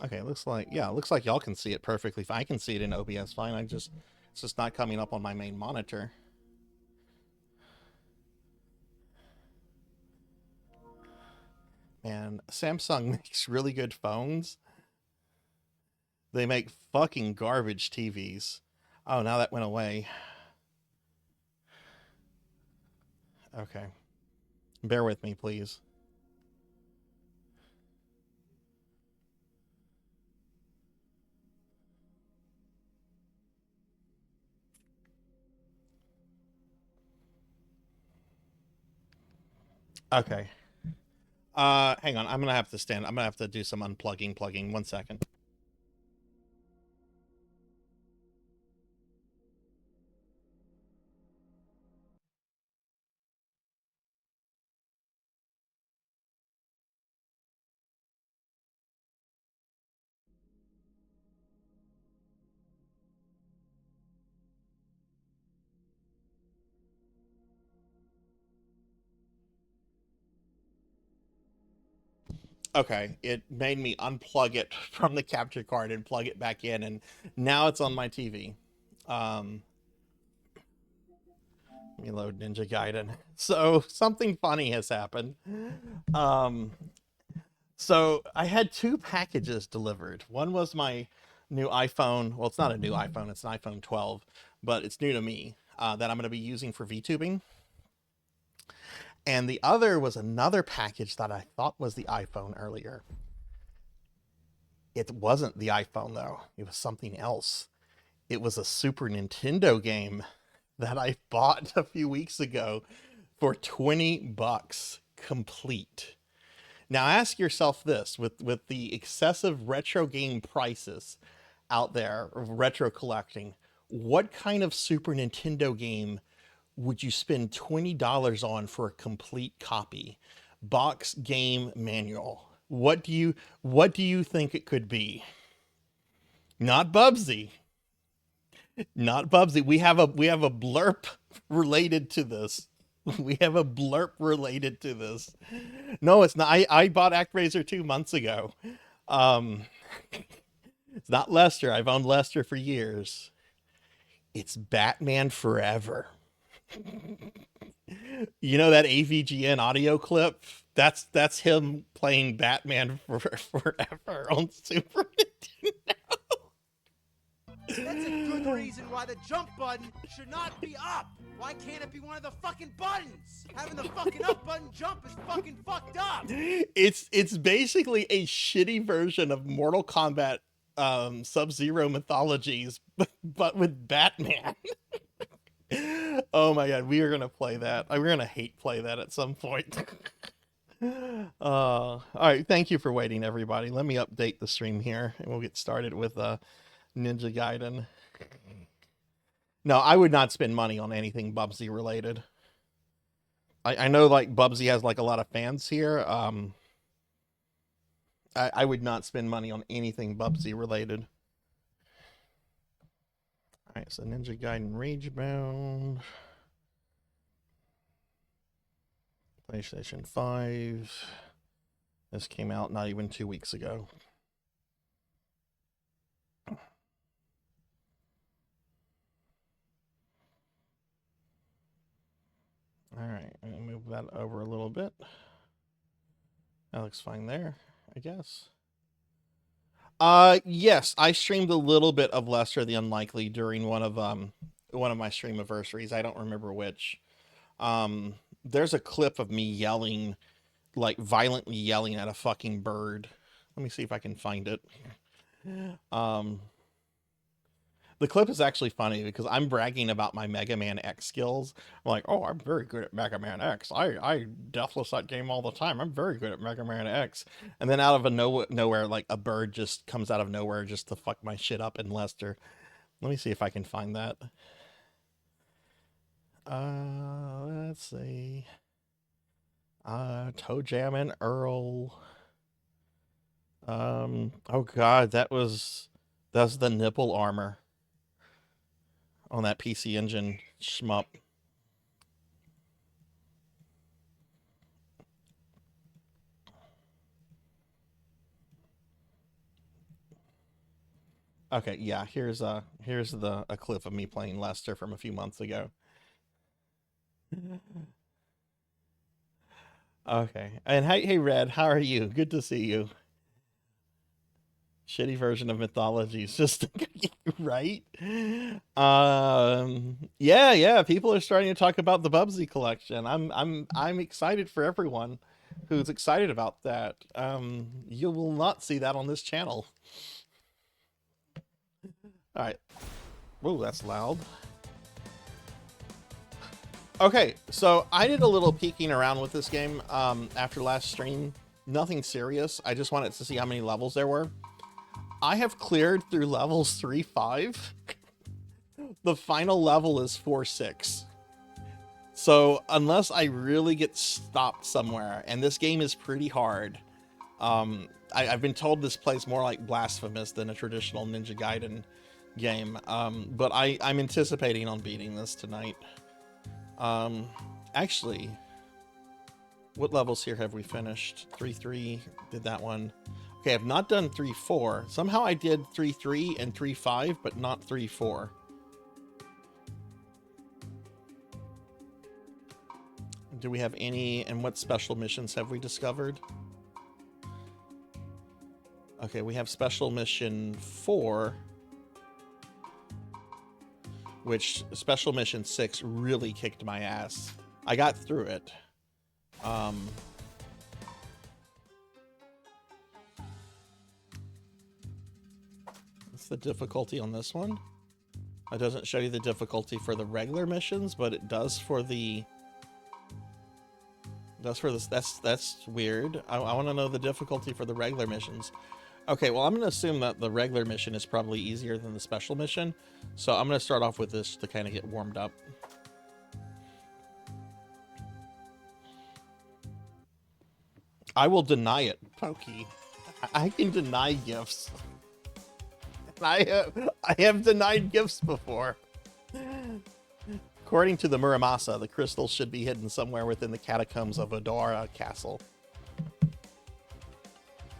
Okay, it looks like y'all can see it perfectly fine. I can see it in OBS fine. It's just not coming up on my main monitor. Man, Samsung makes really good phones. They make fucking garbage TVs. Oh, now that went away. Okay. Bear with me, please. Okay. Hang on. I'm gonna have to stand. I'm gonna have to do some unplugging, plugging. 1 second. Okay, it made me unplug it from the capture card and plug it back in, and now it's on my TV. Let me load Ninja Gaiden. So something funny has happened. So I had 2 packages delivered. One was my new iPhone. Well, it's not a new iPhone. It's an iPhone 12, but it's new to me that I'm going to be using for VTubing. And the other was another package that I thought was the iPhone earlier. It wasn't the iPhone, though. It was something else. It was a Super Nintendo game that I bought a few weeks ago for $20 complete. Now ask yourself this, with the excessive retro game prices out there, of retro collecting, what kind of Super Nintendo game would you spend $20 on for a complete copy? Box game manual. What do you think it could be? Not Bubsy. Not Bubsy. We have a blurb related to this. We have a blurb related to this. No, it's not. I bought ActRaiser 2 months ago. It's not Lester. I've owned Lester for years. It's Batman Forever. You know that AVGN audio clip? That's him playing Batman Forever on Super Nintendo. That's a good reason why the jump button should not be up. Why can't it be one of the fucking buttons? Having the fucking up button jump is fucking fucked up. It's basically a shitty version of Mortal Kombat Sub-Zero mythologies, but with Batman. Oh my god, we are gonna play that. We're gonna hate play that at some point. All right, thank you for waiting, everybody. Let me update the stream here, and we'll get started with Ninja Gaiden. No, I would not spend money on anything Bubsy related. I know like Bubsy has like a lot of fans here. I would not spend money on anything Bubsy related. Alright, so Ninja Gaiden Ragebound. PlayStation 5. This came out not even 2 weeks ago. Alright, I'm gonna move that over a little bit. That looks fine there, I guess. Yes, I streamed a little bit of Lester the Unlikely during one of my stream anniversaries. I don't remember which. There's a clip of me yelling, like violently yelling at a fucking bird. Let me see if I can find it. The clip is actually funny because I'm bragging about my Mega Man X skills. I'm like, oh, I'm very good at Mega Man X. I deathless that game all the time. I'm very good at Mega Man X. And then out of nowhere, like a bird just comes out of nowhere just to fuck my shit up in Lester. Let me see if I can find that. Let's see. Toe Jam and Earl. Oh god, that's the nipple armor on that PC Engine shmup. Okay, yeah, here's a clip of me playing Lester from a few months ago. Okay, and hey Red, how are you? Good to see you. Shitty version of mythology is just right. Yeah, people are starting to talk about the Bubsy collection. I'm excited for everyone who's excited about that. You will not see that on this channel. All right. Whoa, that's loud. Okay, so I did a little peeking around with this game after last stream. Nothing serious. I just wanted to see how many levels there were. I have cleared through levels 3-5. The final level is 4-6. So unless I really get stopped somewhere, and this game is pretty hard. I've been told this plays more like Blasphemous than a traditional Ninja Gaiden game. But I'm anticipating on beating this tonight. Actually, what levels here have we finished? 3-3, did that one. Okay, I've not done 3-4. Somehow I did 3-3 and 3-5, but not 3-4. Do we have any, and what special missions have we discovered? Okay, we have special mission 4, which special mission 6 really kicked my ass. I got through it. What's the difficulty on this one? It doesn't show you the difficulty for the regular missions, but it does for the... That's weird. I want to know the difficulty for the regular missions. Okay, well, I'm going to assume that the regular mission is probably easier than the special mission. So I'm going to start off with this to kind of get warmed up. I will deny it, Pokey. I can deny gifts. I have denied gifts before. According to the Muramasa, the crystals should be hidden somewhere within the catacombs of Odora Castle.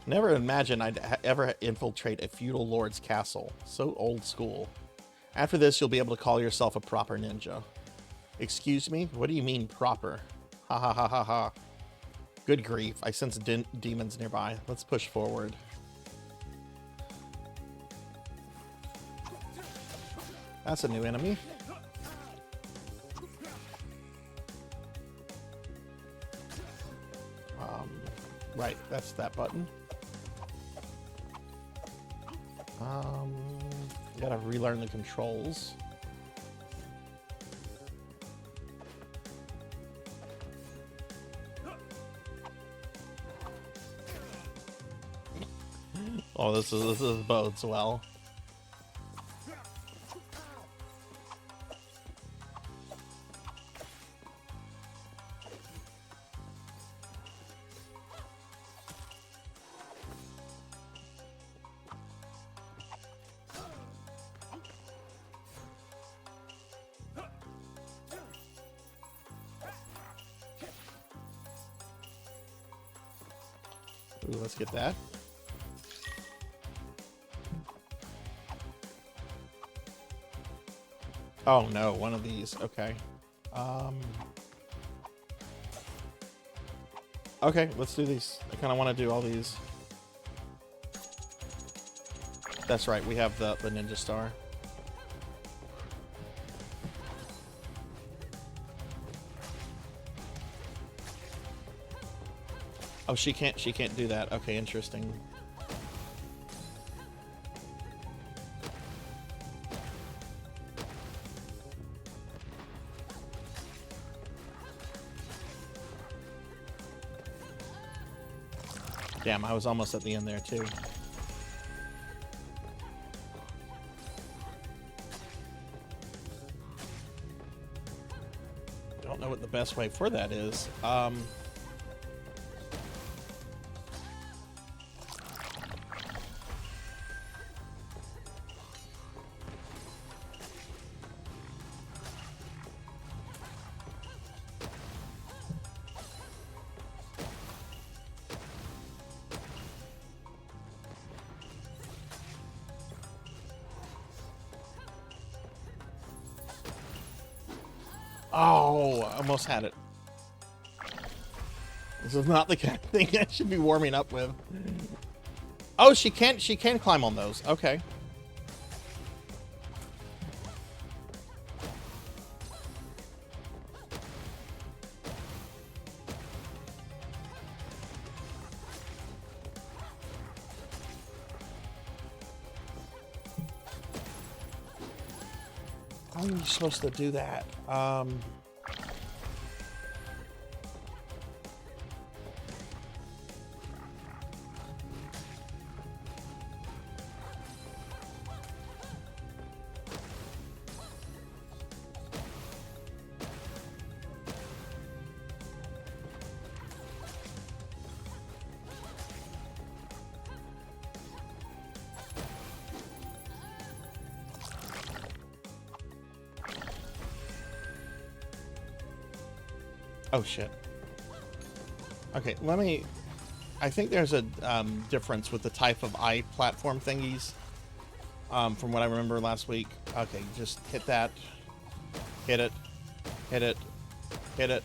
Never imagined I'd ever infiltrate a feudal lord's castle. So old school. After this, you'll be able to call yourself a proper ninja. Excuse me? What do you mean proper? Ha ha ha ha ha. Good grief, I sense demons nearby. Let's push forward. That's a new enemy. Right, that's that button. Gotta relearn the controls. Oh, this bodes well. Ooh, let's get that. Oh no, one of these. Okay. Okay, let's do these. I kind of want to do all these. That's right, we have the ninja star. Oh, she can't do that. Okay, interesting. Damn, I was almost at the end there too. Don't know what the best way for that is. Oh, I almost had it. This is not the kind of thing I should be warming up with. Oh, she can climb on those. Okay. How are you supposed to do that? Oh shit. Okay, let me... I think there's a difference with the type of eye platform thingies from what I remember last week. Okay, just hit that. Hit it. Hit it. Hit it.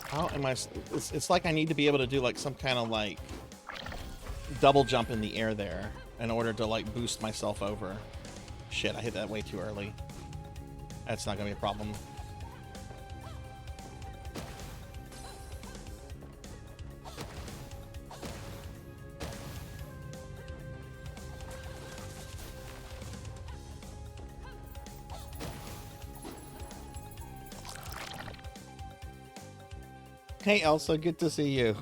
How am I... It's like I need to be able to do like some kind of like double jump in the air there in order to like boost myself over. Shit, I hit that way too early. That's not gonna be a problem. Hey Elsa, good to see you.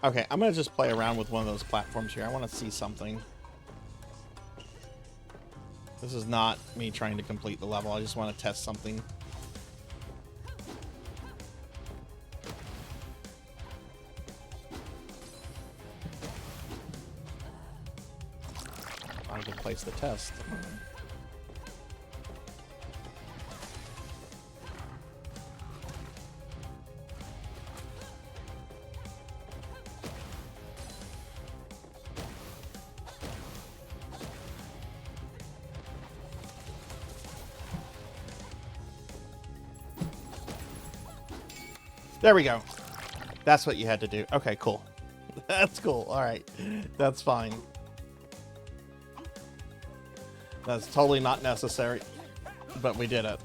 Okay, I'm gonna just play around with one of those platforms here. I want to see something. This is not me trying to complete the level. I just want to test something. I can place the test. There we go. That's what you had to do. Okay, cool. That's cool. All right. That's fine. That's totally not necessary, but we did it.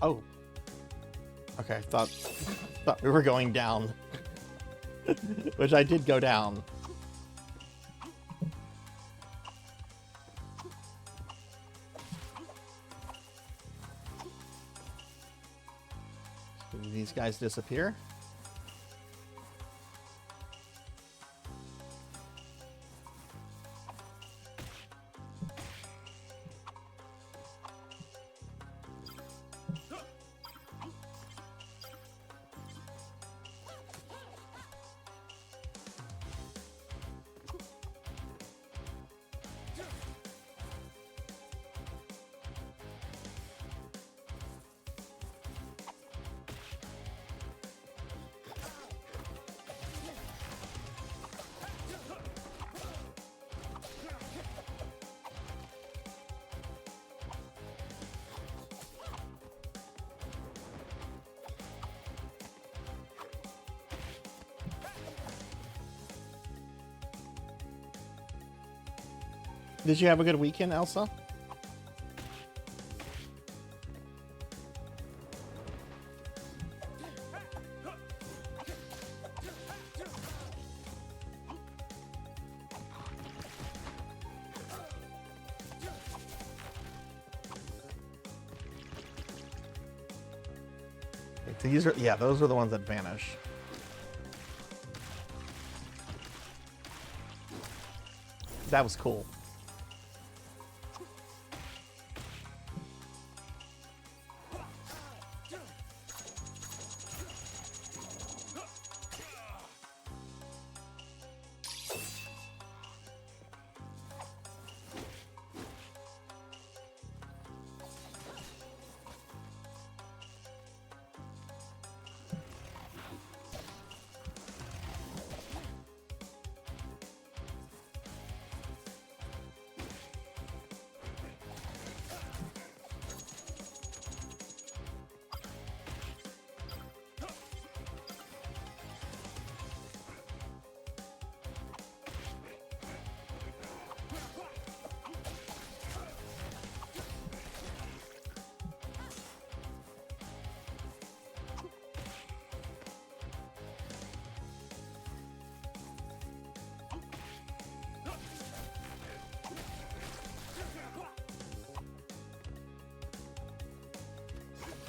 Oh. Okay, thought we were going down. Which I did go down. Did these guys disappear? Did you have a good weekend, Elsa? These are, yeah, those are the ones that vanish. That was cool.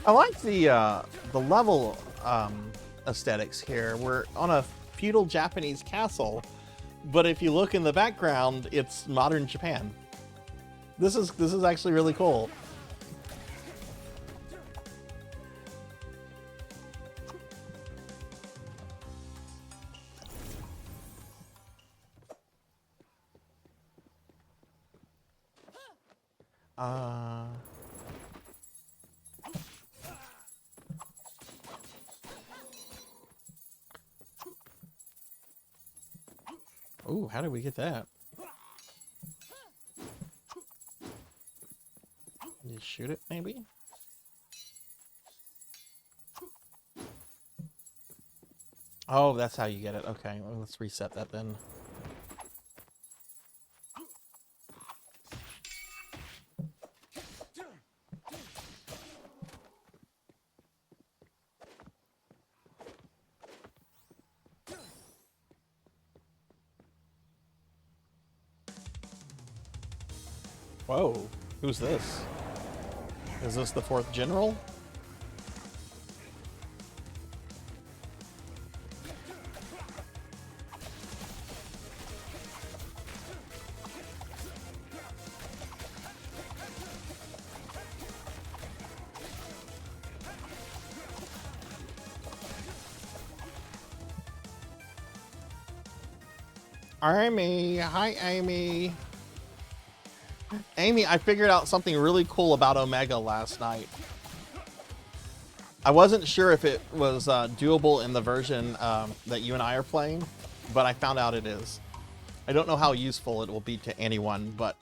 I like the level aesthetics here. We're on a feudal Japanese castle, but if you look in the background, it's modern Japan. This is actually really cool. Ooh, how did we get that? You shoot it, maybe? Oh, that's how you get it. Okay, well, let's reset that then. Whoa, who's this? Is this the 4th general? Amy, hi Amy. Amy, I figured out something really cool about Omega last night. I wasn't sure if it was doable in the version that you and I are playing, but I found out it is. I don't know how useful it will be to anyone, but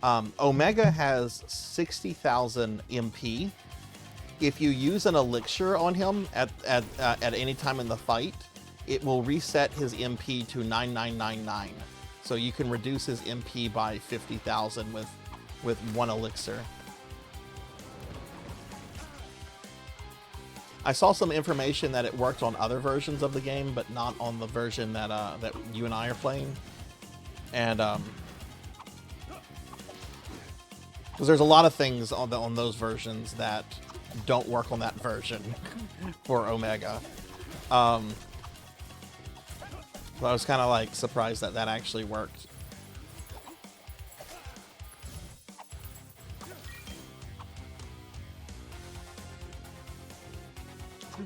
Omega has 60,000 MP. If you use an elixir on him at any time in the fight, it will reset his MP to 9999. So you can reduce his MP by 50,000 with one elixir. I saw some information that it worked on other versions of the game, but not on the version that that you and I are playing. And because there's a lot of things on those versions that don't work on that version for Omega. So I was kind of like surprised that that actually worked.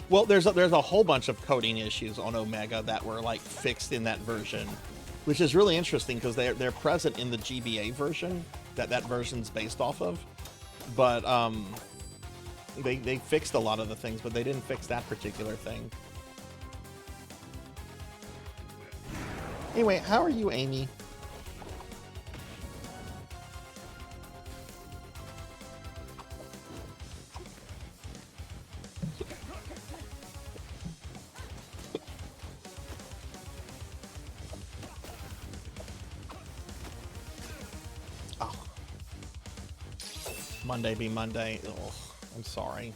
Well, there's a whole bunch of coding issues on Omega that were like fixed in that version, which is really interesting because they're present in the GBA version that version's based off of, but they fixed a lot of the things, but they didn't fix that particular thing. Anyway, how are you, Amy? Monday be Monday. Ugh, I'm sorry.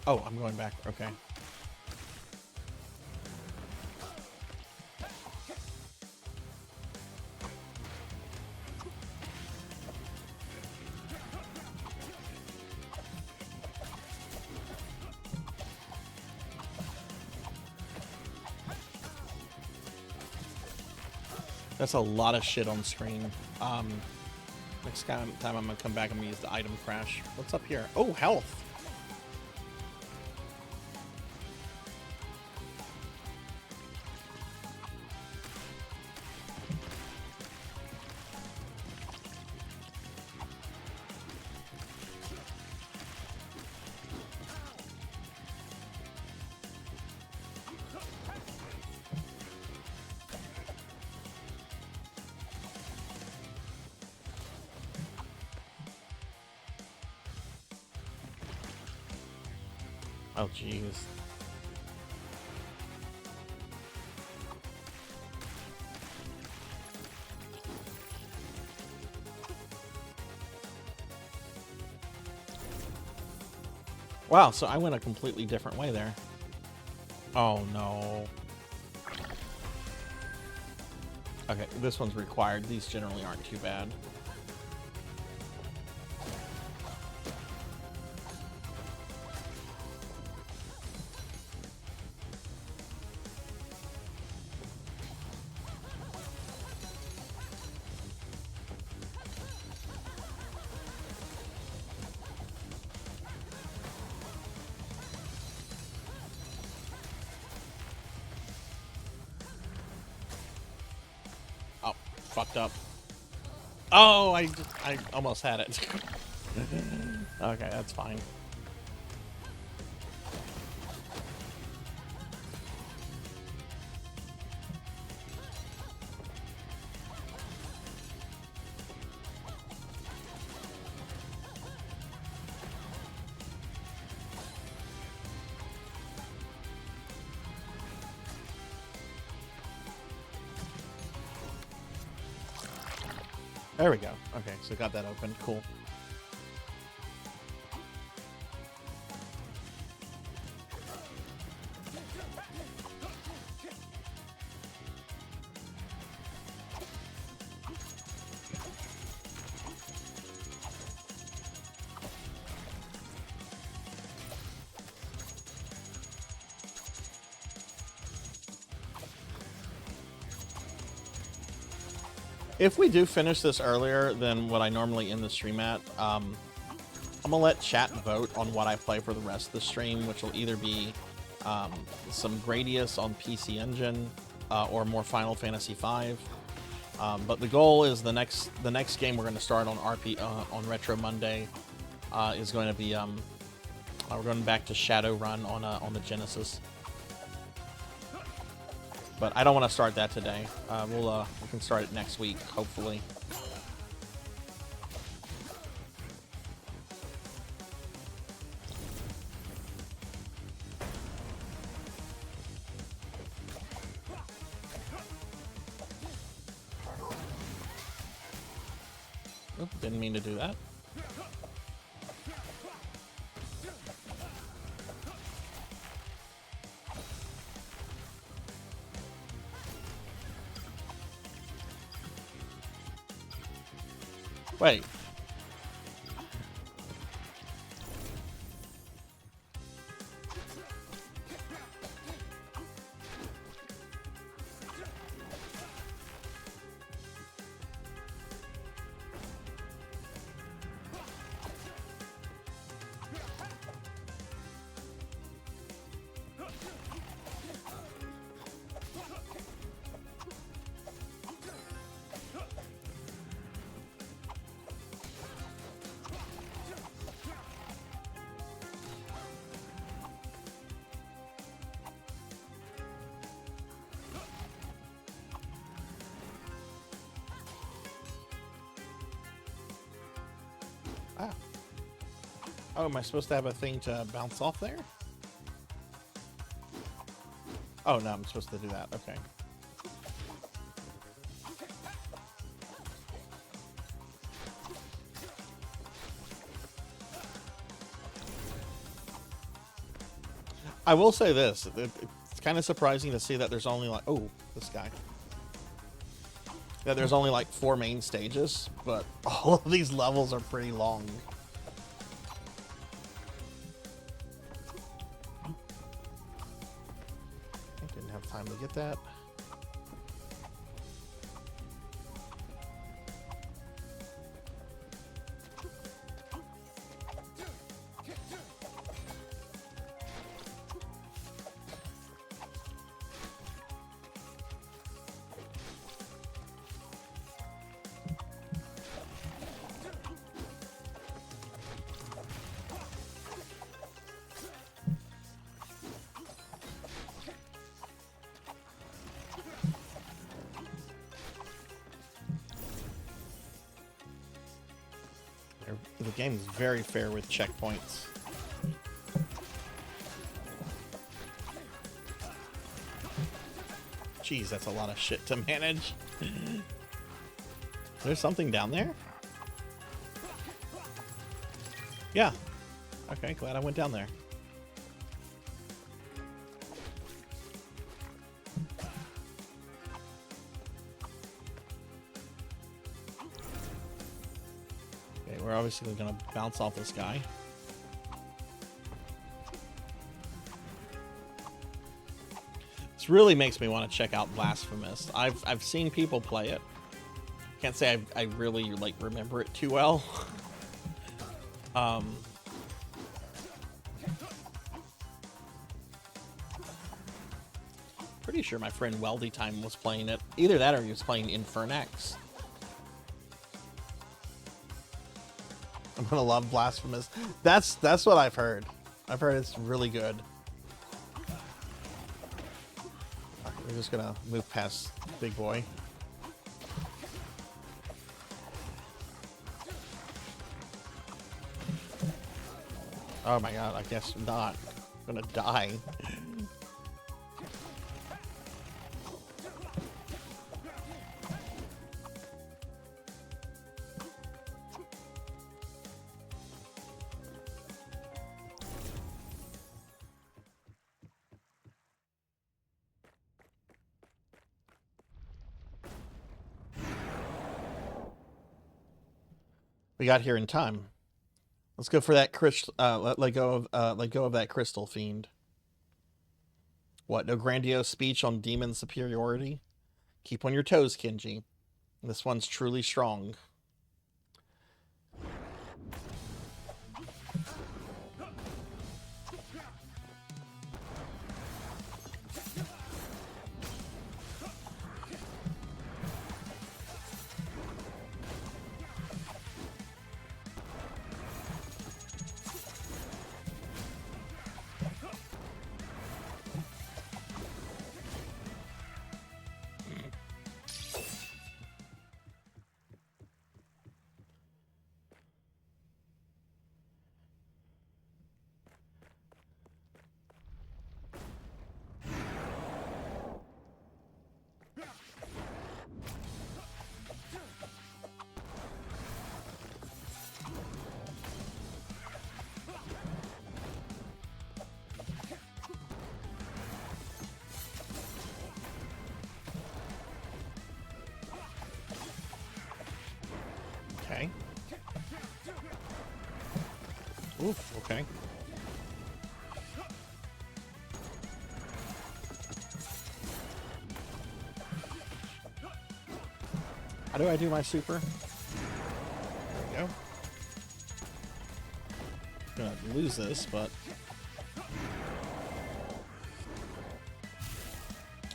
Oh, I'm going back. Okay. That's a lot of shit on screen. Next time I'm gonna come back, I'm gonna use the item crash. What's up here? Oh, health. Oh, jeez. Wow, so I went a completely different way there. Oh, no. Okay, this one's required. These generally aren't too bad. Fucked up. Oh, I almost had it. Okay, that's fine. There we go. Okay, so got that open. Cool. If we do finish this earlier than what I normally end the stream at, I'm gonna let chat vote on what I play for the rest of the stream, which will either be some Gradius on PC Engine or more Final Fantasy V. But the goal is the next game we're going to start on on Retro Monday is going to be we're going back to Shadowrun on the Genesis. But I don't want to start that today. We can start it next week, hopefully. Oop, didn't mean to do that. Wait. Ah. Oh, am I supposed to have a thing to bounce off there? Oh, no, I'm supposed to do that. Okay. I will say this. It's kind of surprising to see that there's only like... Oh, this guy. That there's only like 4 main stages, but all of these levels are pretty long. I didn't have time to get that. The game is very fair with checkpoints. Jeez, that's a lot of shit to manage. There's something down there? Yeah. Okay, glad I went down there. We're obviously going to bounce off this guy. This really makes me want to check out Blasphemous. I've seen people play it. Can't say I really like remember it too well. Pretty sure my friend Weldy Time was playing it. Either that or he was playing Infernax. I'm gonna love Blasphemous. That's what I've heard. I've heard it's really good. We're just gonna move past Big Boy. Oh my god, I guess not. I'm gonna die. We got here in time. Let's go for that crystal. Let go of that crystal fiend. What? No grandiose speech on demon superiority? Keep on your toes, Kenji. This one's truly strong. Okay. Oof, okay. How do I do my super? There we go. Gonna lose this, but...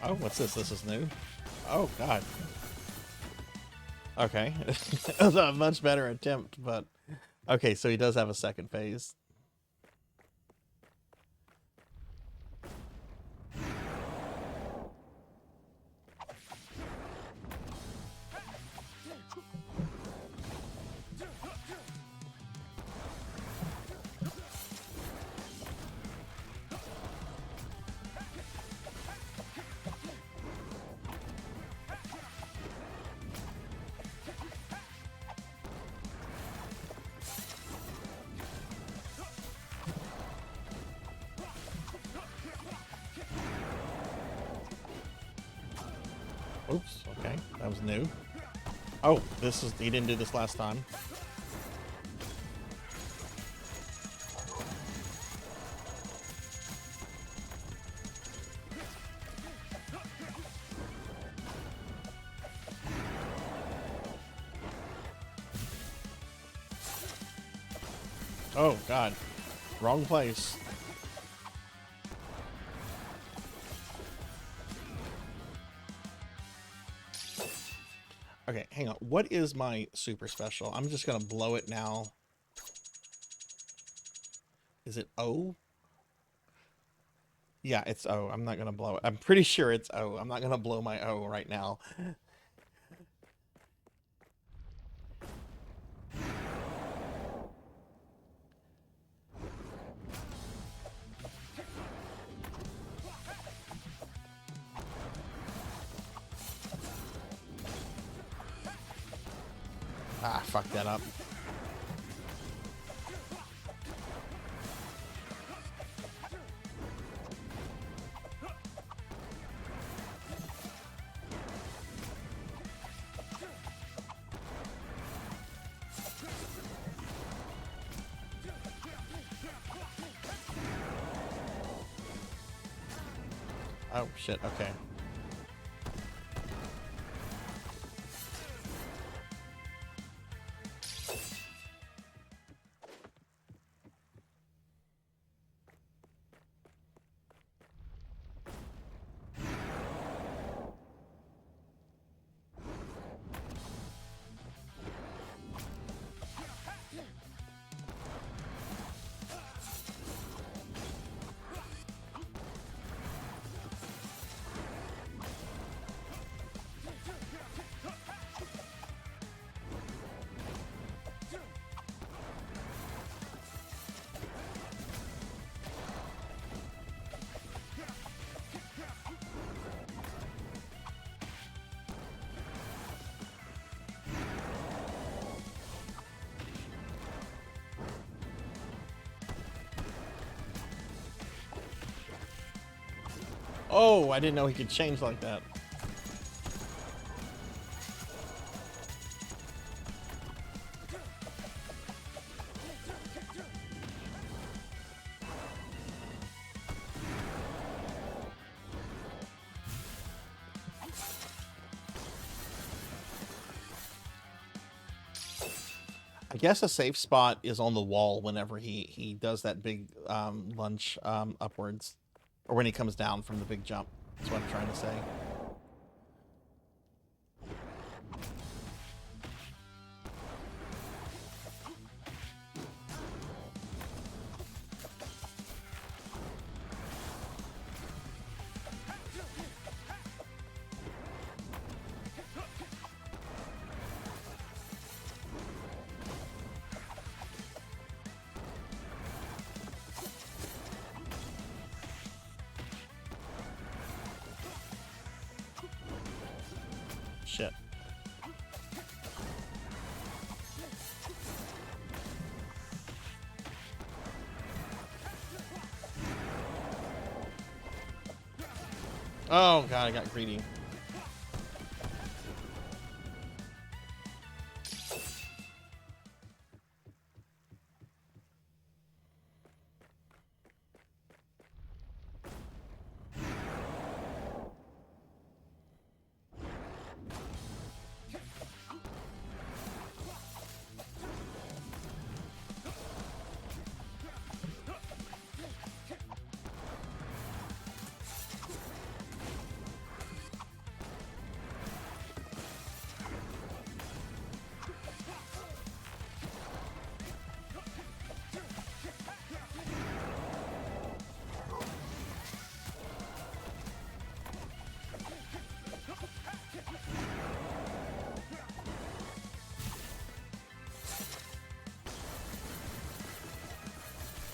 Oh, what's this? This is new? Oh, God. Okay. It was a much better attempt, but... Okay, so he does have a second phase. Oops, okay, that was new. Oh, this is, he didn't do this last time. Oh, God. Wrong place. Okay, hang on. What is my super special? I'm just gonna blow it now. Is it O? Yeah, it's O. I'm not gonna blow it. I'm pretty sure it's O. I'm not gonna blow my O right now. Ah, fuck that up. Oh, shit, okay. Oh, I didn't know he could change like that. I guess a safe spot is on the wall whenever he does that big lunge upwards, or when he comes down from the big jump. That's what I'm trying to say. Shit. Oh god, I got greedy.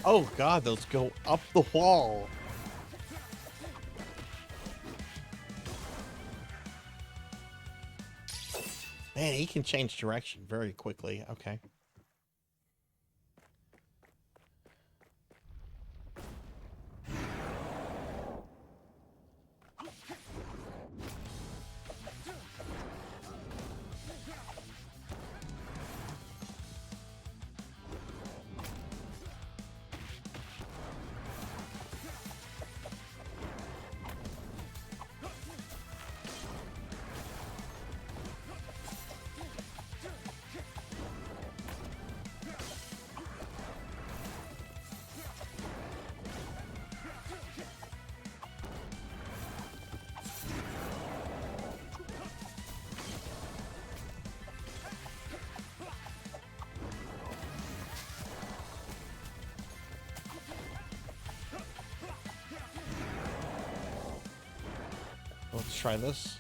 Oh god, those go up the wall. Man, he can change direction very quickly. Okay. Let's try this.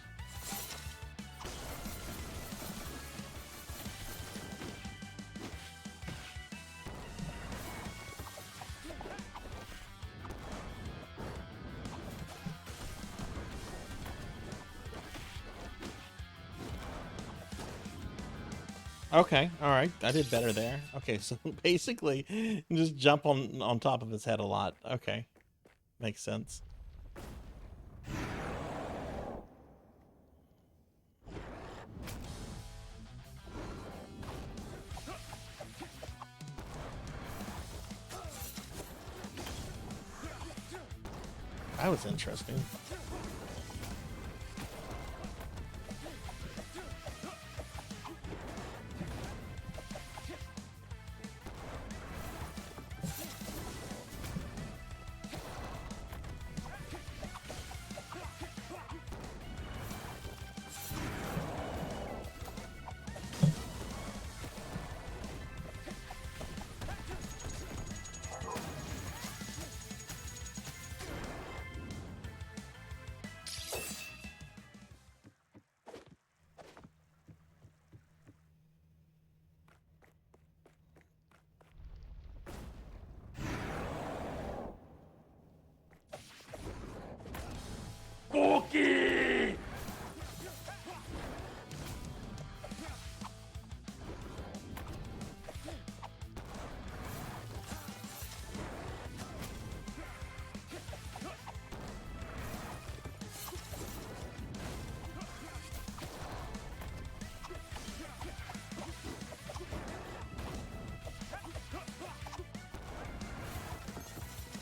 Okay, all right, I did better there. Okay, so basically, you just jump on top of his head a lot. Okay, makes sense. That was interesting.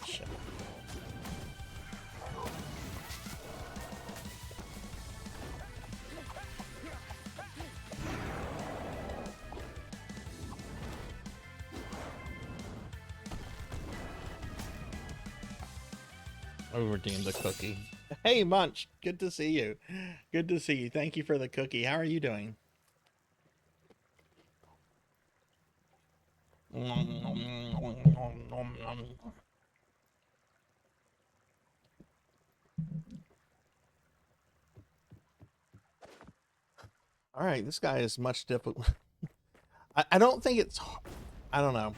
Shit. I redeemed the cookie. Hey, Munch, good to see you. Good to see you. Thank you for the cookie. How are you doing? All right, this guy is much difficult. I don't think it's... I don't know.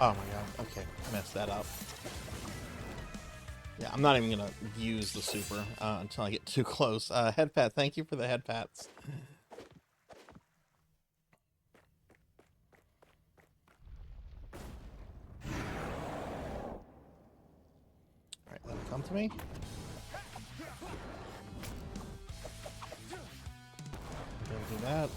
Oh my god, okay, messed that up. Yeah, I'm not even gonna use the super until I get too close. Head pat, thank you for the head pats. Alright, let it come to me. Don't do that.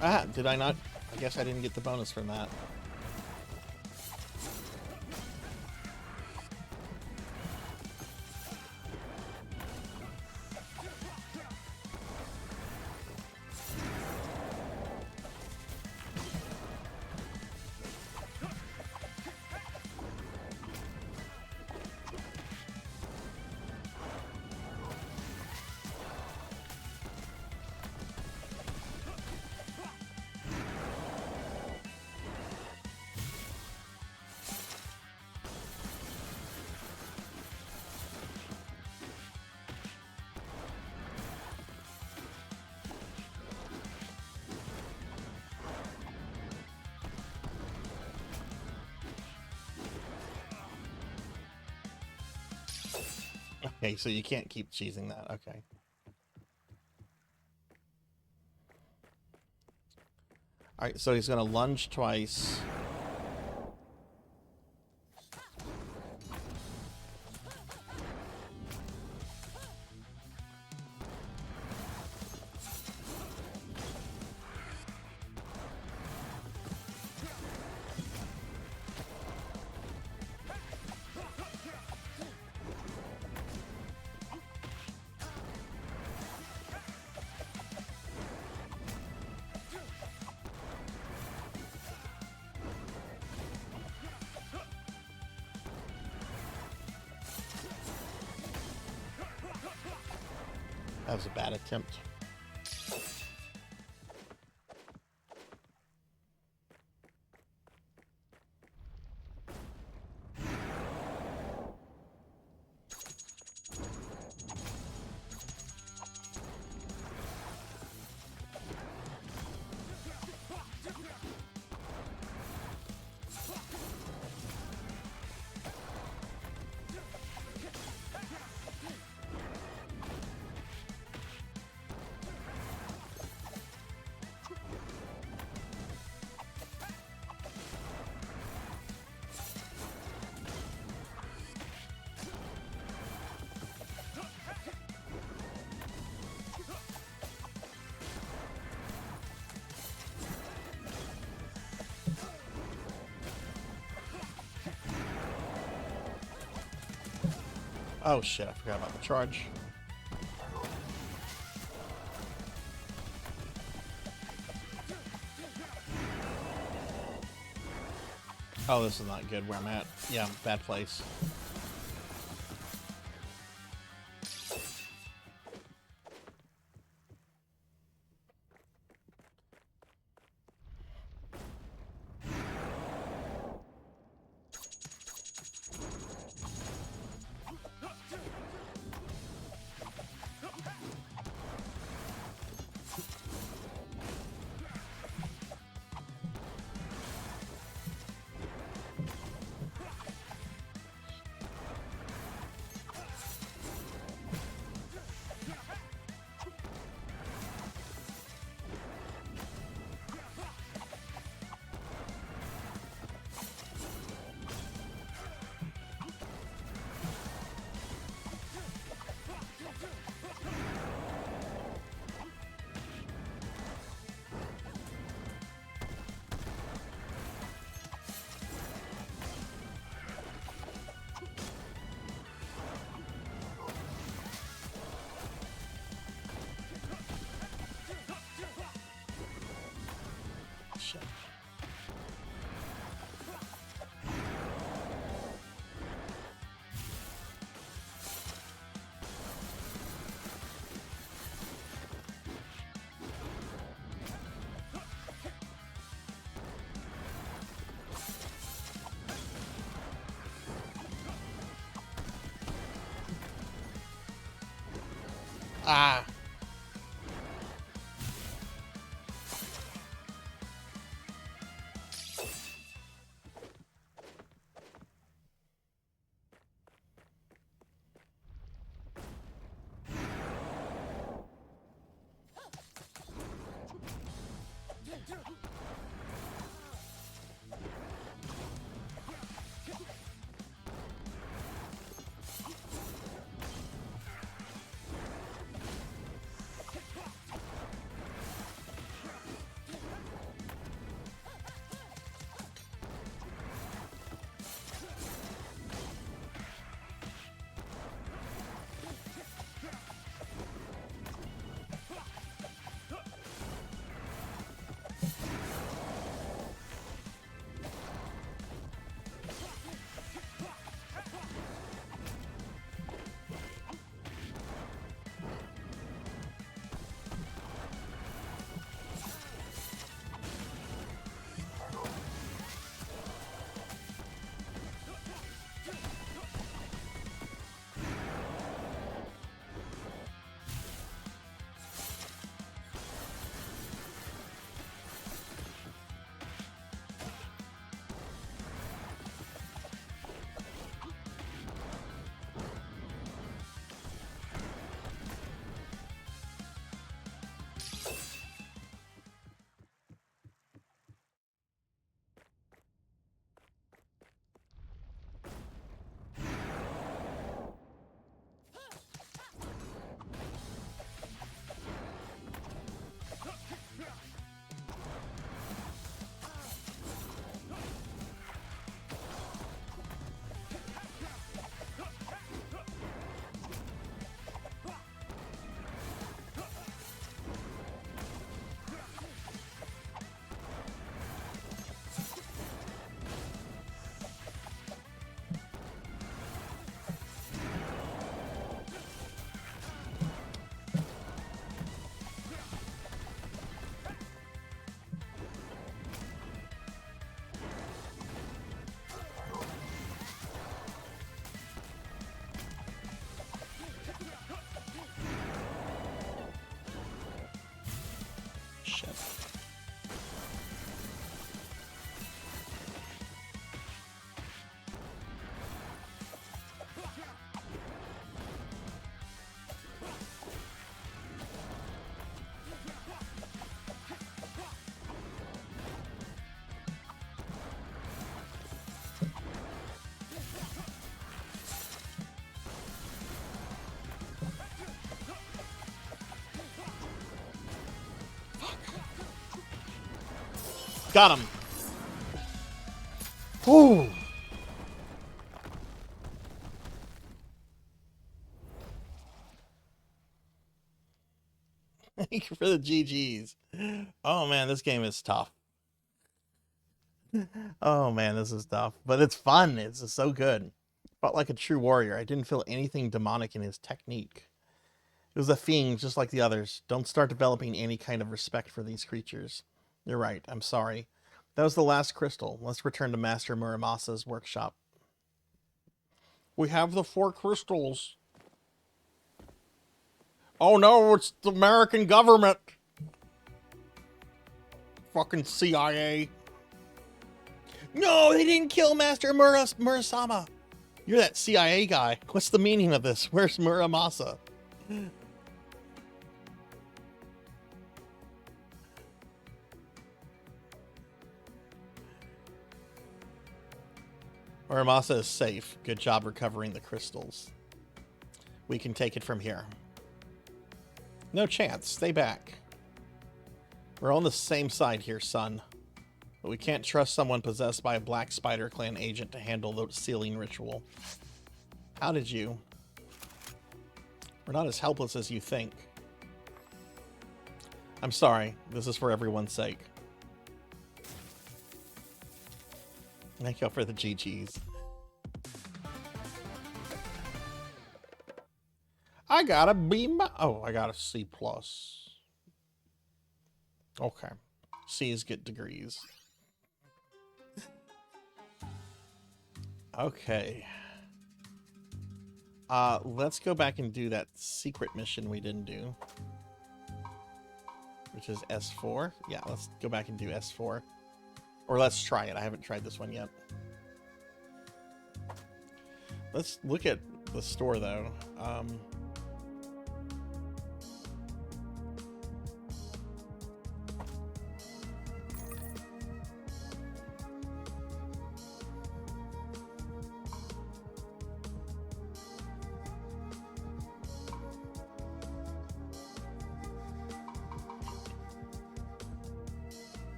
Ah, did I not? I guess I didn't get the bonus from that. Okay, so you can't keep cheesing that. Okay. Alright, so he's going to lunge twice. That was a bad attempt. Oh shit, I forgot about the charge. Oh, this is not good where I'm at. Yeah, bad place. Shit. Ah. Got him. Ooh. Thank you for the GGs. Oh man, this game is tough. Oh man, this is tough. But it's fun. It's just so good. Felt like a true warrior. I didn't feel anything demonic in his technique. It was a fiend just like the others. Don't start developing any kind of respect for these creatures. You're right. I'm sorry. That was the last crystal. Let's return to Master Muramasa's workshop. We have the 4 crystals. Oh no, it's the American government. Fucking CIA. No, they didn't kill Master Murasama. You're that CIA guy. What's the meaning of this? Where's Muramasa? Muramasa is safe. Good job recovering the crystals. We can take it from here. No chance. Stay back. We're on the same side here, son. But we can't trust someone possessed by a Black Spider Clan agent to handle the sealing ritual. How did you? We're not as helpless as you think. I'm sorry. This is for everyone's sake. Thank you for the GGs. I got a B. Oh, I got a C+. Okay. C's get degrees. Okay. Let's go back and do that secret mission we didn't do. Which is S4. Yeah, let's go back and do S4. Or let's try it. I haven't tried this one yet. Let's look at the store, though.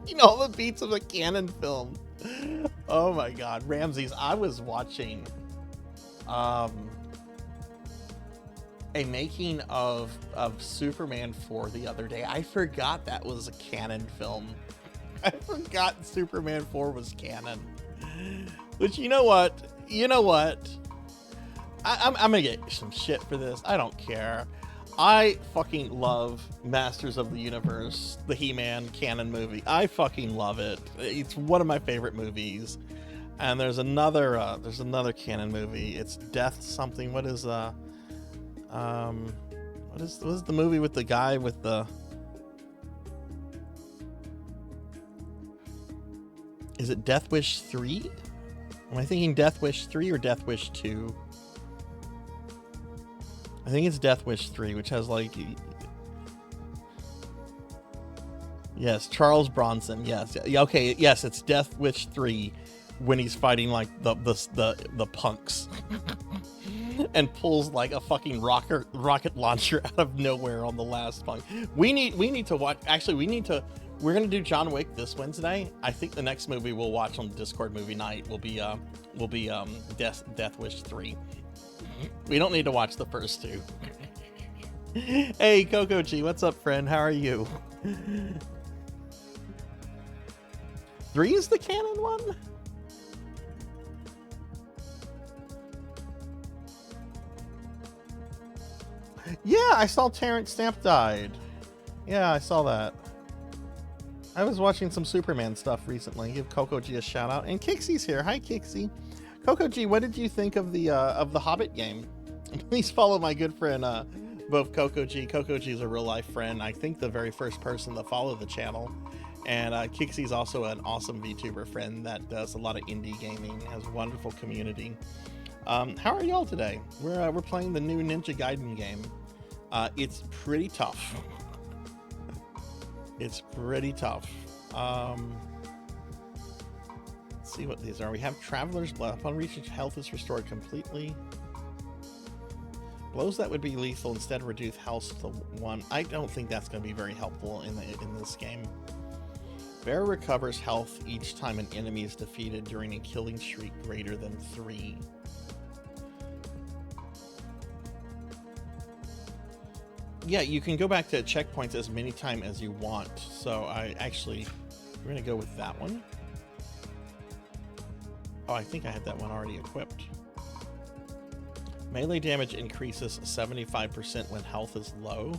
You know, all the beats of a canon film. Oh my god, Ramses, I was watching a making of Superman 4 the other day. I forgot that was a canon film. I forgot Superman 4 was canon. But you know what? I'm gonna get some shit for this. I don't care. I fucking love Masters of the Universe, the He-Man canon movie. I fucking love it. It's one of my favorite movies. And there's another canon movie. It's Death something. What is the movie with the guy with the? Is it Death Wish 3? Am I thinking Death Wish 3 or Death Wish 2? I think it's Death Wish 3, which has like... Yes, Charles Bronson, yes. Okay, yes, it's Death Wish 3 when he's fighting like the punks. And pulls like a fucking rocket launcher out of nowhere on the last punk. We need to watch... Actually, we're going to do John Wick this Wednesday. I think the next movie we'll watch on Discord movie night will be Death Wish 3. We don't need to watch the first 2. Hey, Coco G, what's up, friend? How are you? 3 is the canon one? Yeah, I saw Terrence Stamp died. Yeah, I saw that. I was watching some Superman stuff recently. Give Coco G a shout out. And Kixie's here. Hi, Kixie. Coco G, what did you think of the Hobbit game? Please follow my good friend, both Coco G. Coco G is a real life friend. I think the very first person to follow the channel. And Kixie's also an awesome VTuber friend that does a lot of indie gaming, has a wonderful community. How are y'all today? We're playing the new Ninja Gaiden game. It's pretty tough. It's pretty tough. Let's let's see what these are. We have Traveler's Blood. Upon reaching health is restored completely. Blows that would be lethal instead reduce health to 1. I don't think that's going to be very helpful in this game. Bear recovers health each time an enemy is defeated during a killing streak greater than 3. Yeah, you can go back to checkpoints as many times as you want. So we're going to go with that one. Oh, I think I had that one already equipped. Melee damage increases 75% when health is low.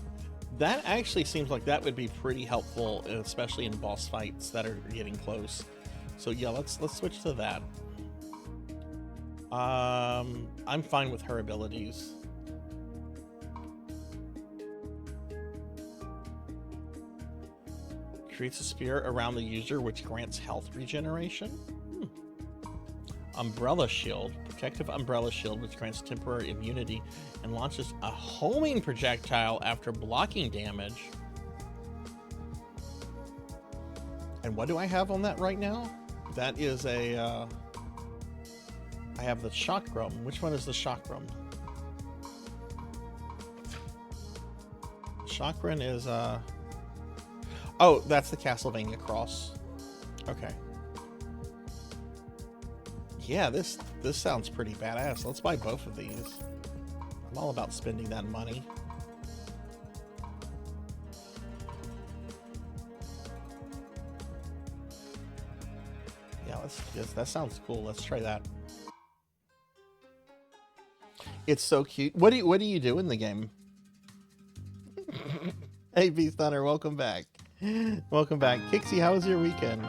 That actually seems like that would be pretty helpful, especially in boss fights that are getting close. So yeah, let's switch to that. I'm fine with her abilities. Creates a sphere around the user which grants health regeneration. Umbrella Shield. Protective Umbrella Shield, which grants temporary immunity and launches a homing projectile after blocking damage. And what do I have on that right now? That is a... I have the Chakram. Which one is the Chakram? Chakran is... Oh, that's the Castlevania Cross. Okay. Yeah, this sounds pretty badass. Let's buy both of these. I'm all about spending that money. Yeah, that sounds cool. Let's try that. It's so cute. What do you do in the game? Hey, Beast Hunter, welcome back. Welcome back. Kixie, how was your weekend?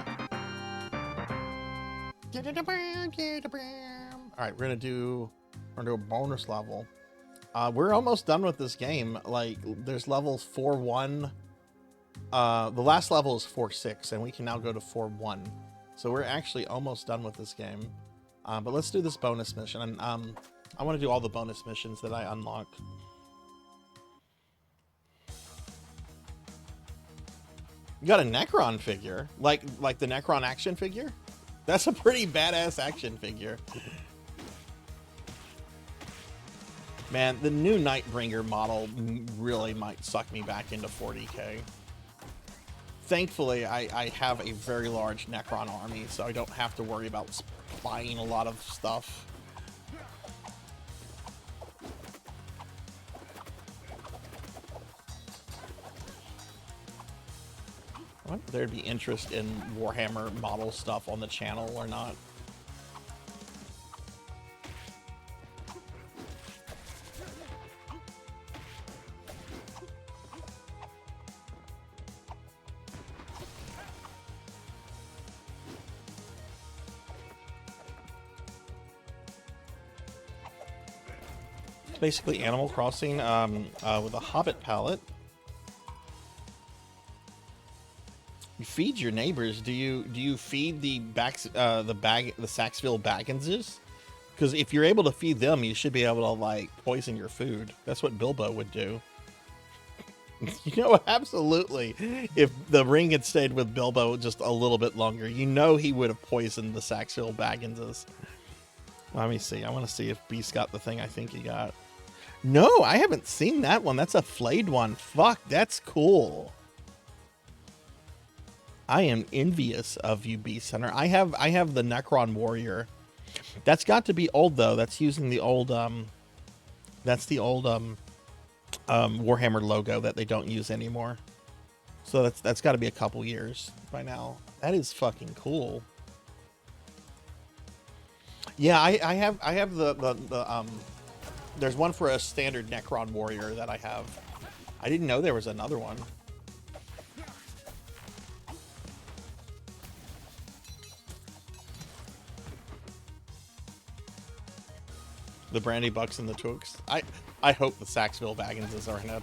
Alright, we're gonna do a bonus level. We're almost done with this game. Like, there's levels 4-1. The last level is 4-6, and we can now go to 4-1. So we're actually almost done with this game. But let's do this bonus mission. And I want to do all the bonus missions that I unlock. You got a Necron figure, like the Necron action figure. That's a pretty badass action figure. Man, the new Nightbringer model really might suck me back into 40k. Thankfully, I have a very large Necron army, so I don't have to worry about buying a lot of stuff. I wonder if there'd be interest in Warhammer model stuff on the channel or not. It's basically Animal Crossing with a Hobbit palette. You feed your neighbors. Do you feed the Saxville Bagginses? Because if you're able to feed them, you should be able to like poison your food. That's what Bilbo would do. You know, absolutely. If the ring had stayed with Bilbo just a little bit longer, you know he would have poisoned the Saxville Bagginses. Let me see. I want to see if Beast got the thing I think he got. No, I haven't seen that one. That's a flayed one. Fuck, that's cool. I am envious of you, Beast Hunter. I have the Necron Warrior. That's got to be old though. That's using the old Warhammer logo that they don't use anymore. So that's got to be a couple years by now. That is fucking cool. Yeah, I have the there's one for a standard Necron Warrior that I have. I didn't know there was another one. The Brandy Bucks and the Tooks. I hope the Saxville Bagginses are in it.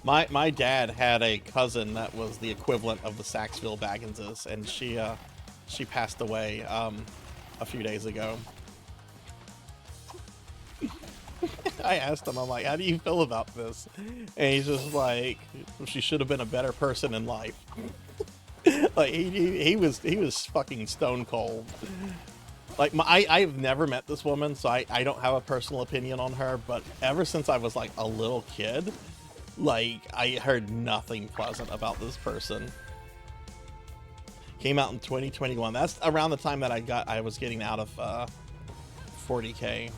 My dad had a cousin that was the equivalent of the Saxville Bagginses, and she passed away a few days ago. I asked him, I'm like, how do you feel about this? And he's just like, well, she should have been a better person in life. Like he was fucking stone cold. Like I've never met this woman, so I don't have a personal opinion on her, but ever since I was like a little kid, like I heard nothing pleasant about this person. Came out in 2021. That's around the time that I was getting out of 40K.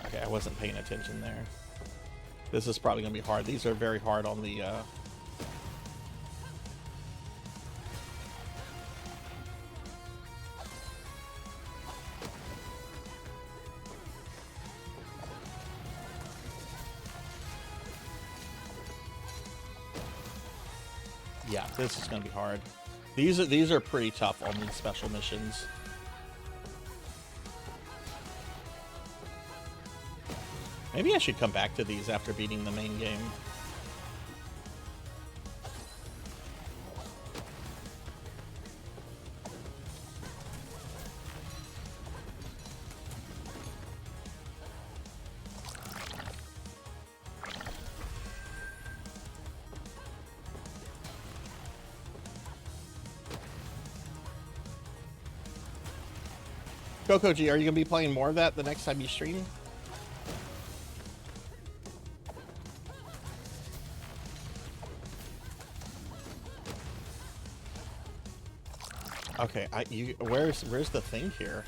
Okay, I wasn't paying attention there. This is probably gonna be hard. These are very hard on the yeah, this is gonna be hard. These are pretty tough on these special missions. Maybe I should come back to these after beating the main game. Coco G, are you gonna be playing more of that the next time you stream? Okay, where's the thing here?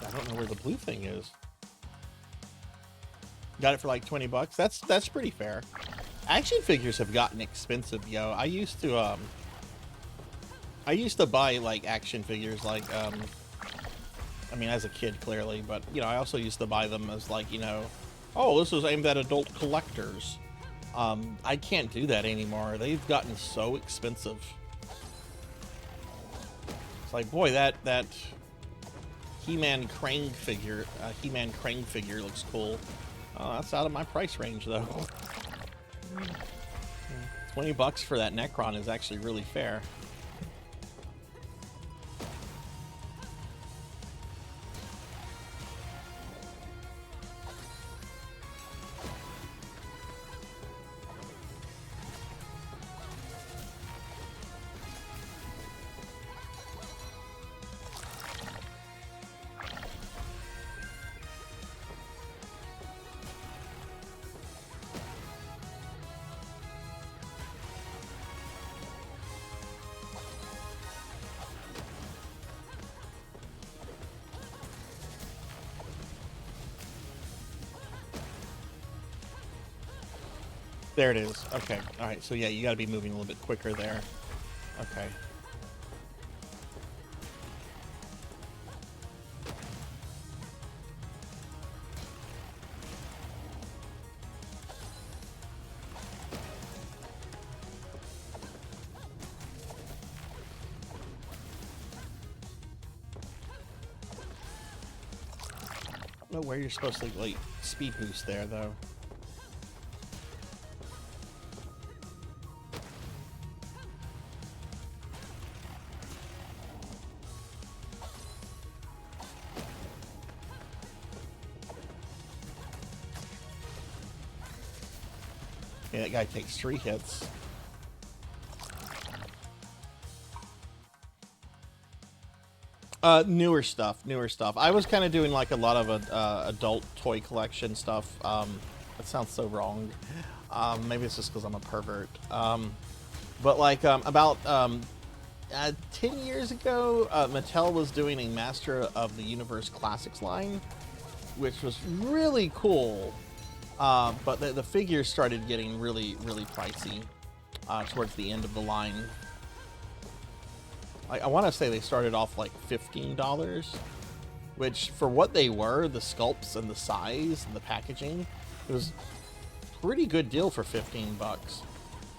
I don't know where the blue thing is. Got it for like 20 bucks. That's pretty fair. Action figures have gotten expensive, yo. I used to buy like action figures like I mean as a kid clearly, but you know, I also used to buy them as like, you know, oh, this is aimed at adult collectors. I can't do that anymore. They've gotten so expensive. It's like, boy, that He-Man Krang figure looks cool. That's out of my price range though. 20 bucks for that Necron is actually really fair. There it is. Okay. All right. So yeah, you got to be moving a little bit quicker there. Okay. I don't know where you're supposed to like speed boost there though. Yeah, that guy takes 3 hits. Newer stuff. I was kind of doing like a lot of adult toy collection stuff. That sounds so wrong. Maybe it's just because I'm a pervert. But like about 10 years ago, Mattel was doing a Master of the Universe Classics line, which was really cool. But the figures started getting really pricey towards the end of the line. I want to say they started off like $15, which for what they were, the sculpts and the size and the packaging, it was a pretty good deal for 15 bucks.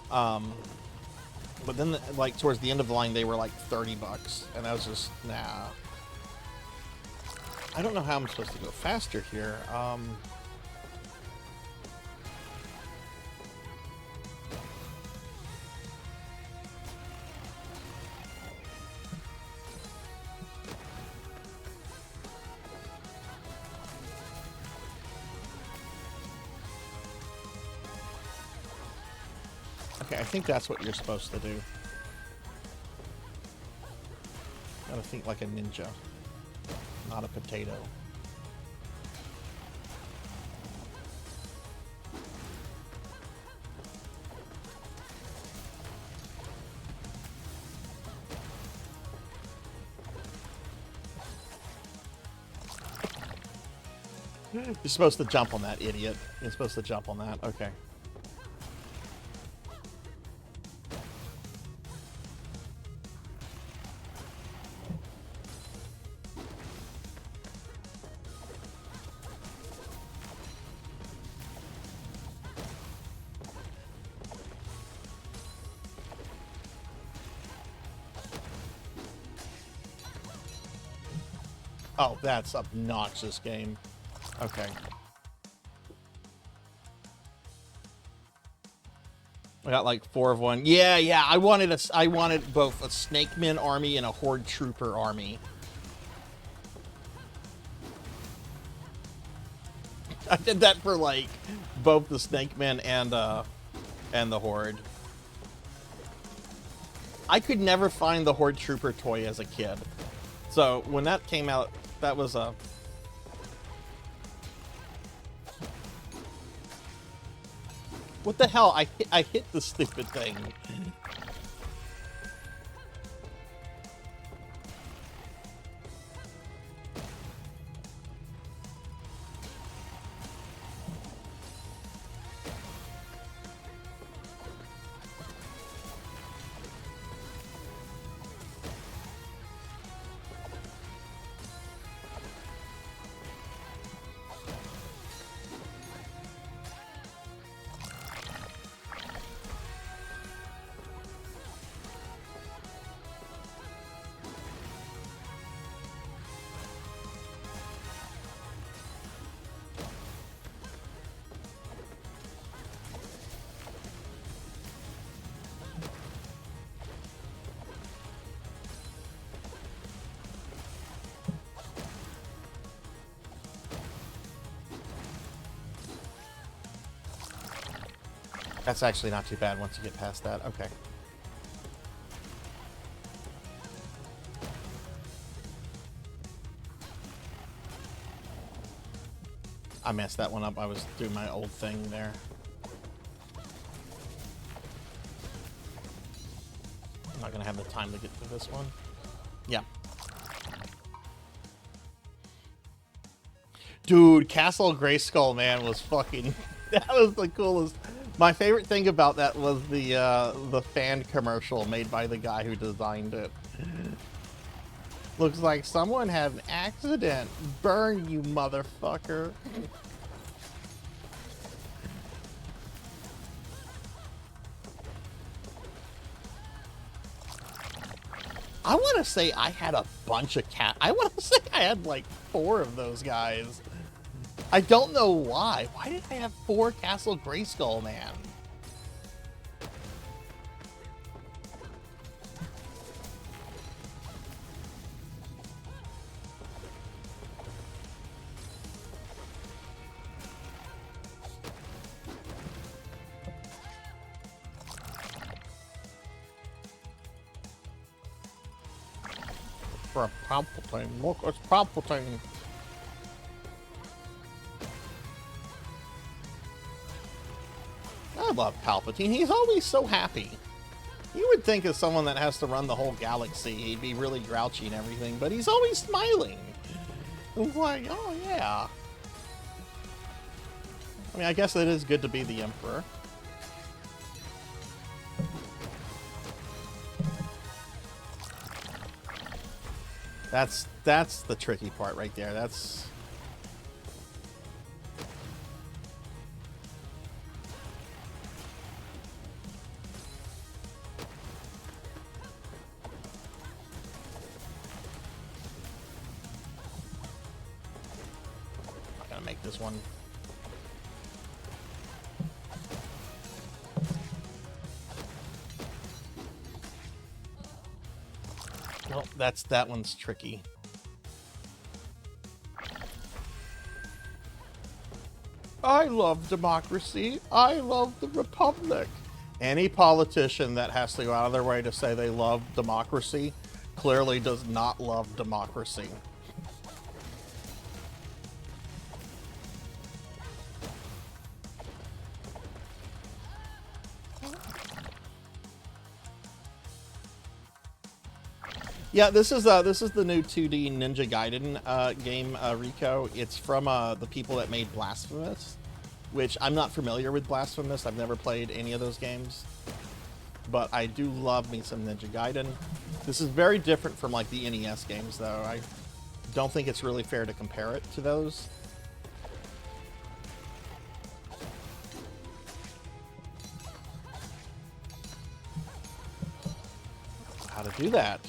But then, like, towards the end of the line, they were like $30, and I was just, nah. I don't know how I'm supposed to go faster here. Okay, I think that's what you're supposed to do. Gotta think like a ninja, not a potato. You're supposed to jump on that, idiot. You're supposed to jump on that. Okay. Oh, that's obnoxious game. Okay. I got like 4 of one. Yeah. I wanted both a Snakeman army and a Horde Trooper army. I did that for like both the Snakemen and the Horde. I could never find the Horde Trooper toy as a kid. So when that came out, that was a... What the hell? I hit the stupid thing. That's actually not too bad once you get past that. Okay. I messed that one up. I was doing my old thing there. I'm not gonna have the time to get to this one. Yeah. Dude, Castle Grayskull, man, was fucking... That was the coolest... My favorite thing about that was the fan commercial made by the guy who designed it. Looks like someone had an accident. Burn, you motherfucker. I want to say I had a bunch of I want to say I had like 4 of those guys. I don't know why. Why did I have 4 Castle Grayskull, man? For a Palpatine. Look, it's Palpatine. I love Palpatine. He's always so happy. You would think as someone that has to run the whole galaxy, he'd be really grouchy and everything, but he's always smiling. It's like, oh yeah. I mean, I guess it is good to be the Emperor. That's the tricky part right there. That's... this one. Well, that one's tricky. I love democracy. I love the republic. Any politician that has to go out of their way to say they love democracy clearly does not love democracy. Yeah, this is the new 2D Ninja Gaiden game, Rico. It's from the people that made Blasphemous, which I'm not familiar with Blasphemous. I've never played any of those games, but I do love me some Ninja Gaiden. This is very different from like the NES games, though. I don't think it's really fair to compare it to those. How to do that?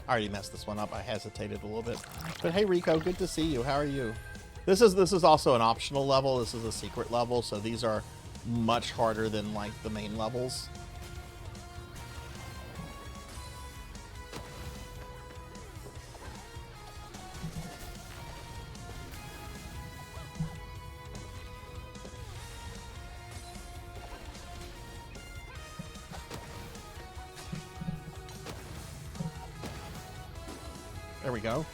I already messed this one up. I hesitated a little bit. But hey, Rico, good to see you. How are you? This is also an optional level. This is a secret level, so these are much harder than like the main levels. There we go.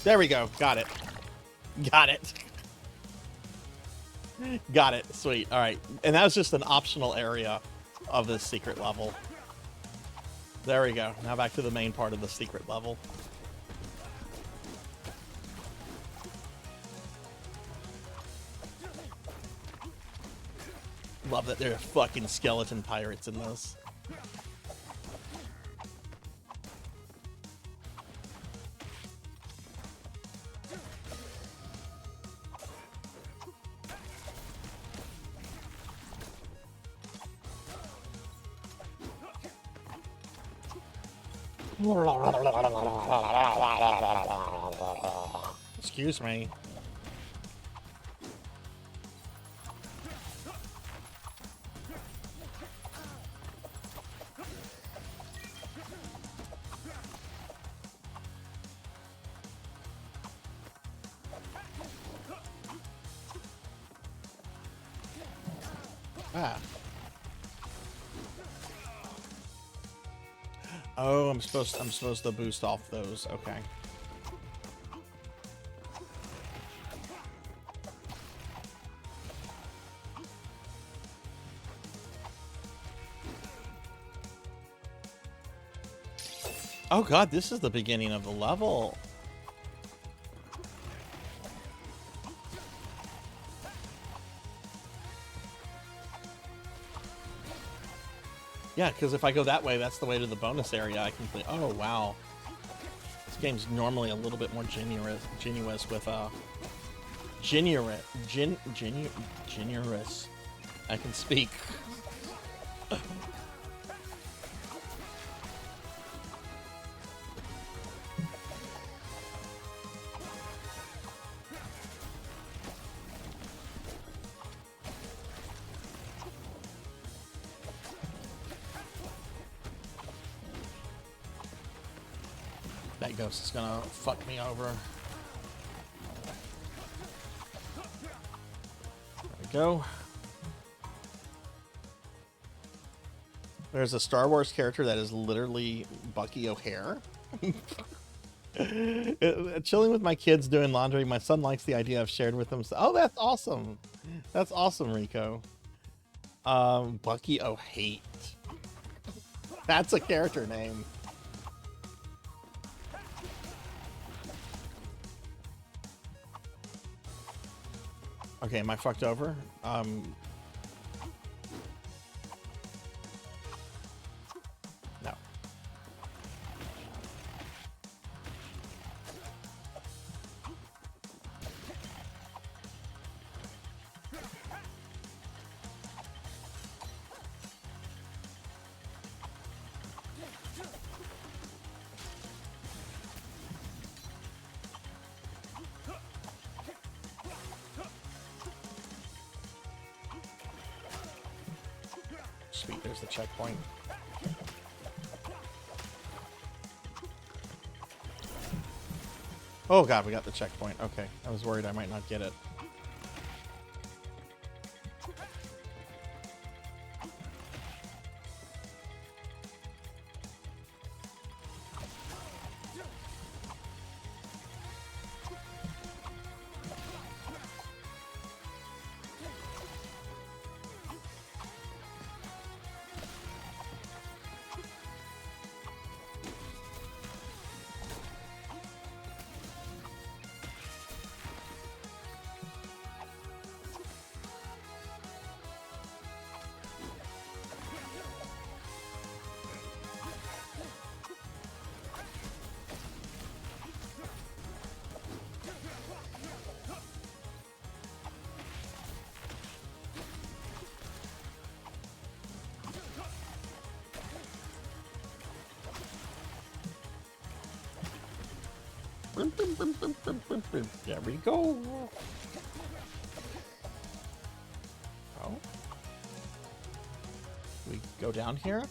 There we go. Got it. Got it. Got it. Sweet. All right. And that was just an optional area of this secret level. There we go. Now back to the main part of the secret level. Love that there are fucking skeleton pirates in this. Excuse me. Ah. Oh, I'm supposed to boost off those. Okay. Oh god, this is the beginning of the level. Yeah, because if I go that way, that's the way to the bonus area. I can play. Oh wow, this game's normally a little bit more generous with generous. I can speak. That ghost is gonna fuck me over. There we go. There's a Star Wars character that is literally Bucky O'Hare. Chilling with my kids doing laundry. My son likes the idea I've shared with him. So, oh, that's awesome. That's awesome, Rico. Bucky O'Hate. That's a character name. Okay, am I fucked over? No. sweet, there's the checkpoint. Oh god, we got the checkpoint. Okay, I was worried I might not get it. There we go. Oh. We go down here.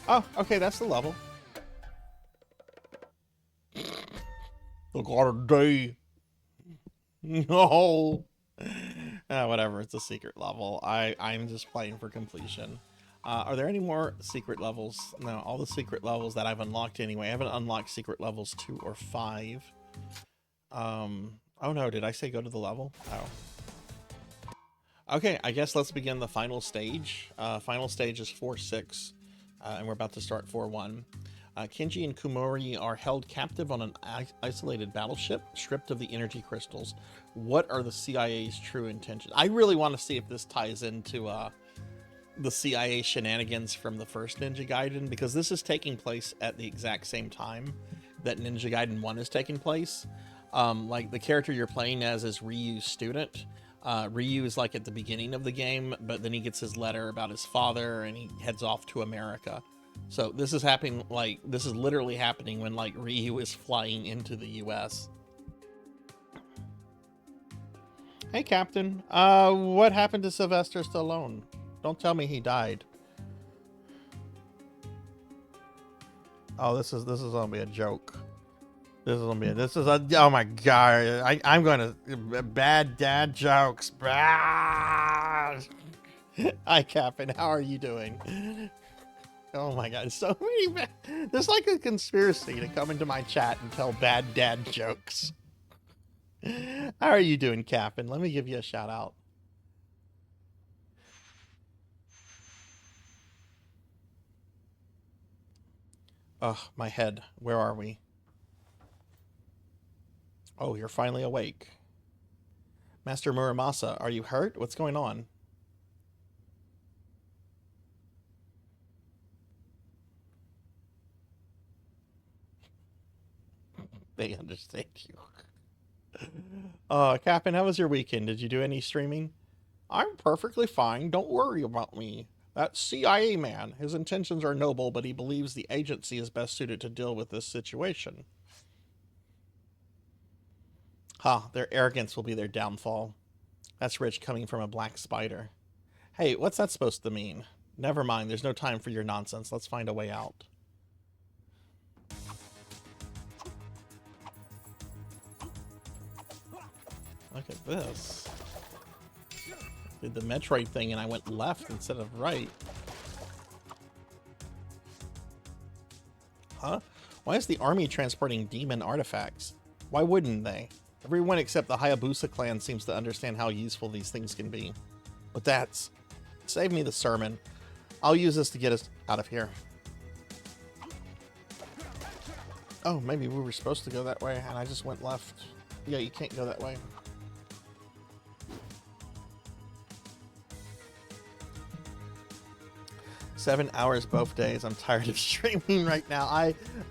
Oh, okay, that's the level. The God of Day. No. Whatever, it's a secret level. I'm just playing for completion. Are there any more secret levels? No, all the secret levels that I've unlocked anyway. I haven't unlocked secret levels 2 or 5. Oh no, did I say go to the level? Oh. Okay, I guess let's begin the final stage. Final stage is 4-6. And we're about to start 4-1. Kenji and Kumori are held captive on an isolated battleship, stripped of the energy crystals. What are the CIA's true intentions? I really want to see if this ties into the CIA shenanigans from the first Ninja Gaiden, because this is taking place at the exact same time that Ninja Gaiden 1 is taking place. Like, the character you're playing as is Ryu's student. Ryu is like at the beginning of the game, but then he gets his letter about his father and he heads off to America. So this is happening, like, this is literally happening when, like, Ryu is flying into the US. Hey, Captain. What happened to Sylvester Stallone? Don't tell me he died. Oh, this is gonna be a joke. Oh my god, I'm gonna, bad dad jokes. Hi, Captain, how are you doing? Oh my god, so many bad, there's like a conspiracy to come into my chat and tell bad dad jokes. How are you doing, Captain? Let me give you a shout out. Oh, my head, where are we? Oh, you're finally awake. Master Muramasa, are you hurt? What's going on? They understand you. Captain, how was your weekend? Did you do any streaming? I'm perfectly fine. Don't worry about me. That CIA man, his intentions are noble, but he believes the agency is best suited to deal with this situation. Their arrogance will be their downfall. That's rich coming from a black spider. Hey, what's that supposed to mean? Never mind, there's no time for your nonsense. Let's find a way out. Look at this. Did the Metroid thing and I went left instead of right. Huh? Why is the army transporting demon artifacts? Why wouldn't they? Everyone except the Hayabusa clan seems to understand how useful these things can be. But that's... Save me the sermon. I'll use this to get us out of here. Oh, maybe we were supposed to go that way and I just went left. Yeah, you can't go that way. Seven hours both days. I'm tired of streaming right now.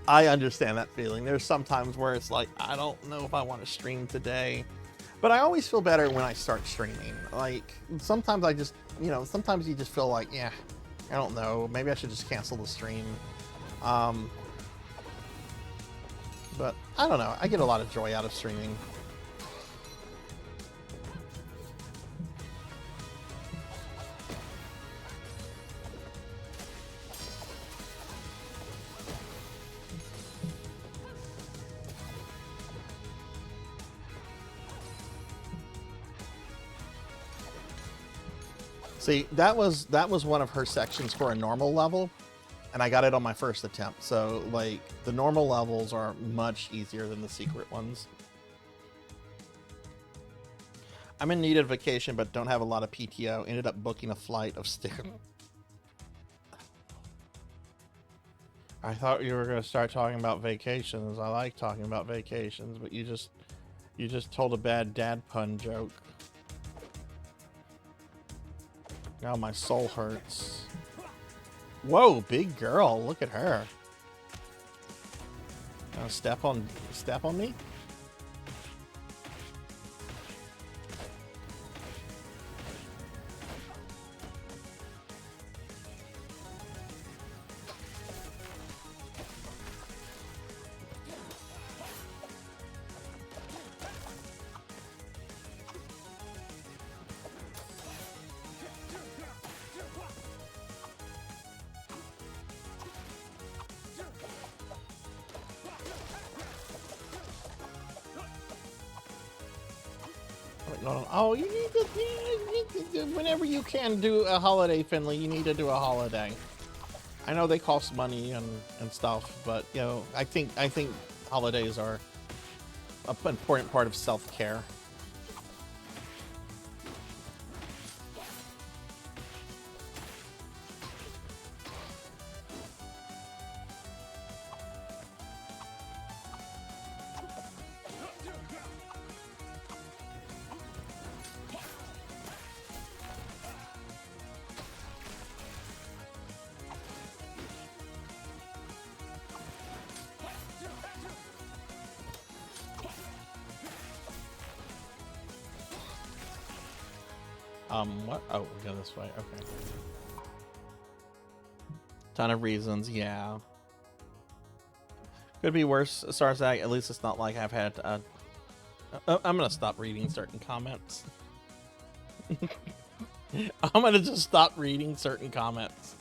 I understand that feeling. There's some times where it's like, I don't know if I want to stream today. But I always feel better when I start streaming. Like, sometimes I just, you know, sometimes you just feel like, yeah, I don't know, maybe I should just cancel the stream. But I don't know, I get a lot of joy out of streaming. See, that was one of her sections for a normal level, and I got it on my first attempt. So, like, the normal levels are much easier than the secret ones. I'm in need of vacation, but don't have a lot of PTO. Ended up booking a flight of stairs. I thought you were going to start talking about vacations. I like talking about vacations, but you just told a bad dad pun joke. Now my soul hurts. Whoa, big girl, look at her. Step on me? Oh, you need to, whenever you can do a holiday, Finley, you need to do a holiday. I know they cost money and stuff, but, you know, I think holidays are an important part of self-care. What? Oh, we go this way. Okay. Ton of reasons, yeah. Could be worse, Sarzac. At least it's not like I've had. I'm gonna stop reading certain comments. I'm gonna just stop reading certain comments.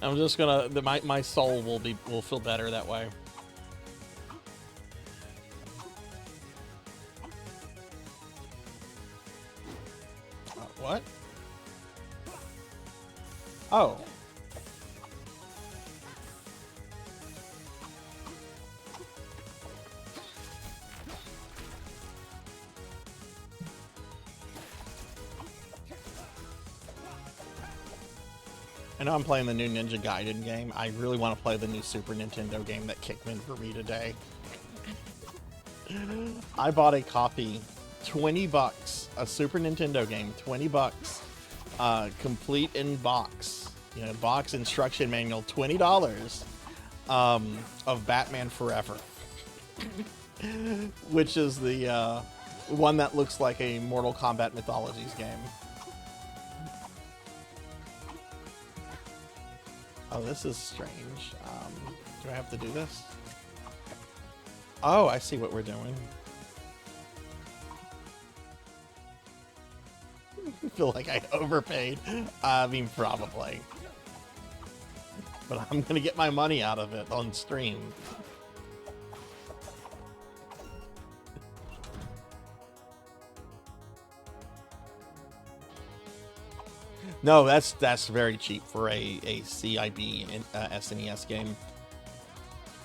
I'm just gonna. My soul will feel better that way. What? Oh. I know I'm playing the new Ninja Gaiden game. I really want to play the new Super Nintendo game that kicked in for me today. I bought a copy, $20, a Super Nintendo game, $20, complete in box. You know, box instruction manual, $20, of Batman Forever, which is the one that looks like a Mortal Kombat Mythologies game. Oh, this is strange. Do I have to do this? Oh, I see what we're doing. I feel like I overpaid. I mean, probably. But I'm gonna get my money out of it on stream. No, that's very cheap for a CIB SNES game.